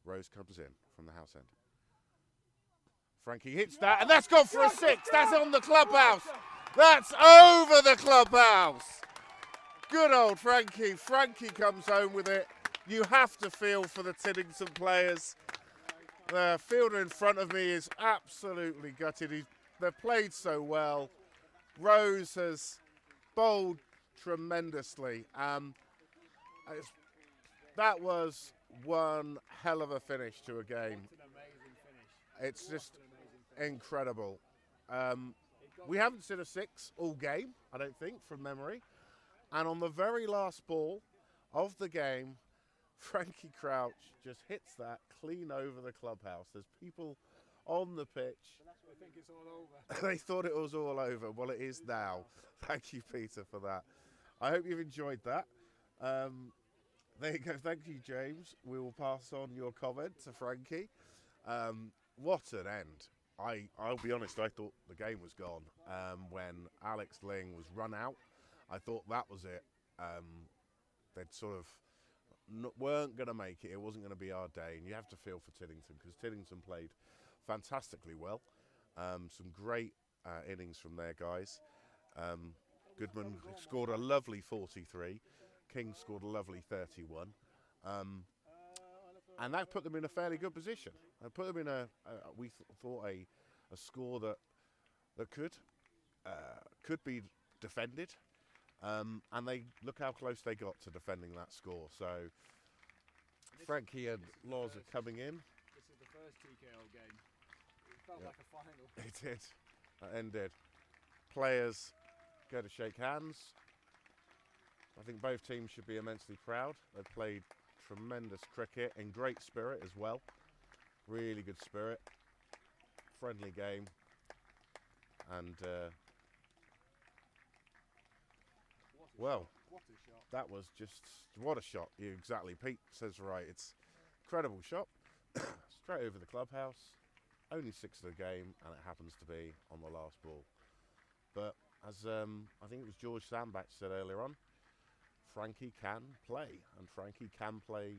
Rose comes in from the house end. Frankie hits that, and that's gone for a 6. That's on the clubhouse. That's over the clubhouse. Good old Frankie. Frankie comes home with it. You have to feel for the Tiddington players. The fielder in front of me is absolutely gutted. They've played so well. Rose has bowled tremendously. That was one hell of a finish to a game. It's just incredible. We haven't seen a 6 all game, I don't think, from memory. And on the very last ball of the game, Frankie Crouch just hits that clean over the clubhouse. There's people on the pitch. They think it's all over. They thought it was all over. Well, it is now. Thank you, Peter, for that. I hope you've enjoyed that. There you go. Thank you, James. We will pass on your comment to Frankie. What an end. I'll be honest, I thought the game was gone when Alex Ling was run out. I thought that was it. They'd sort of weren't going to make it. It wasn't going to be our day. And you have to feel for Tiddington, because Tiddington played fantastically well. Some great innings from their guys. Goodman scored a lovely 43. King scored a lovely 31. And that put them in a fairly good position. It put them in we thought a score that could be defended. And they look how close they got to defending that score. So Frankie and Laws are coming in. This is the first TKO game. It felt like a final. It did. That ended. Players go to shake hands. I think both teams should be immensely proud. They've played tremendous cricket in great spirit as well. Really good spirit. Friendly game. And well, that was just, what a shot. Yeah, exactly. Pete says right. It's incredible shot. Straight over the clubhouse. Only 6 of the game, and it happens to be on the last ball. But as I think it was George Sandbach said earlier on, Frankie can play, and Frankie can play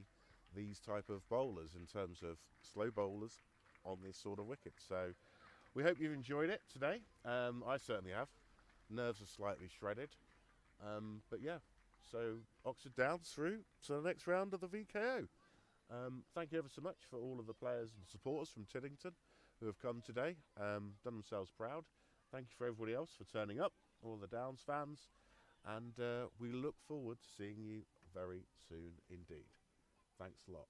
these type of bowlers in terms of slow bowlers on this sort of wicket. So we hope you've enjoyed it today. I certainly have. Nerves are slightly shredded. But yeah, so Oxford Downs through to the next round of the VKO. Thank you ever so much for all of the players and supporters from Tiddington who have come today, done themselves proud. Thank you for everybody else for turning up, all the Downs fans, and we look forward to seeing you very soon indeed. Thanks a lot.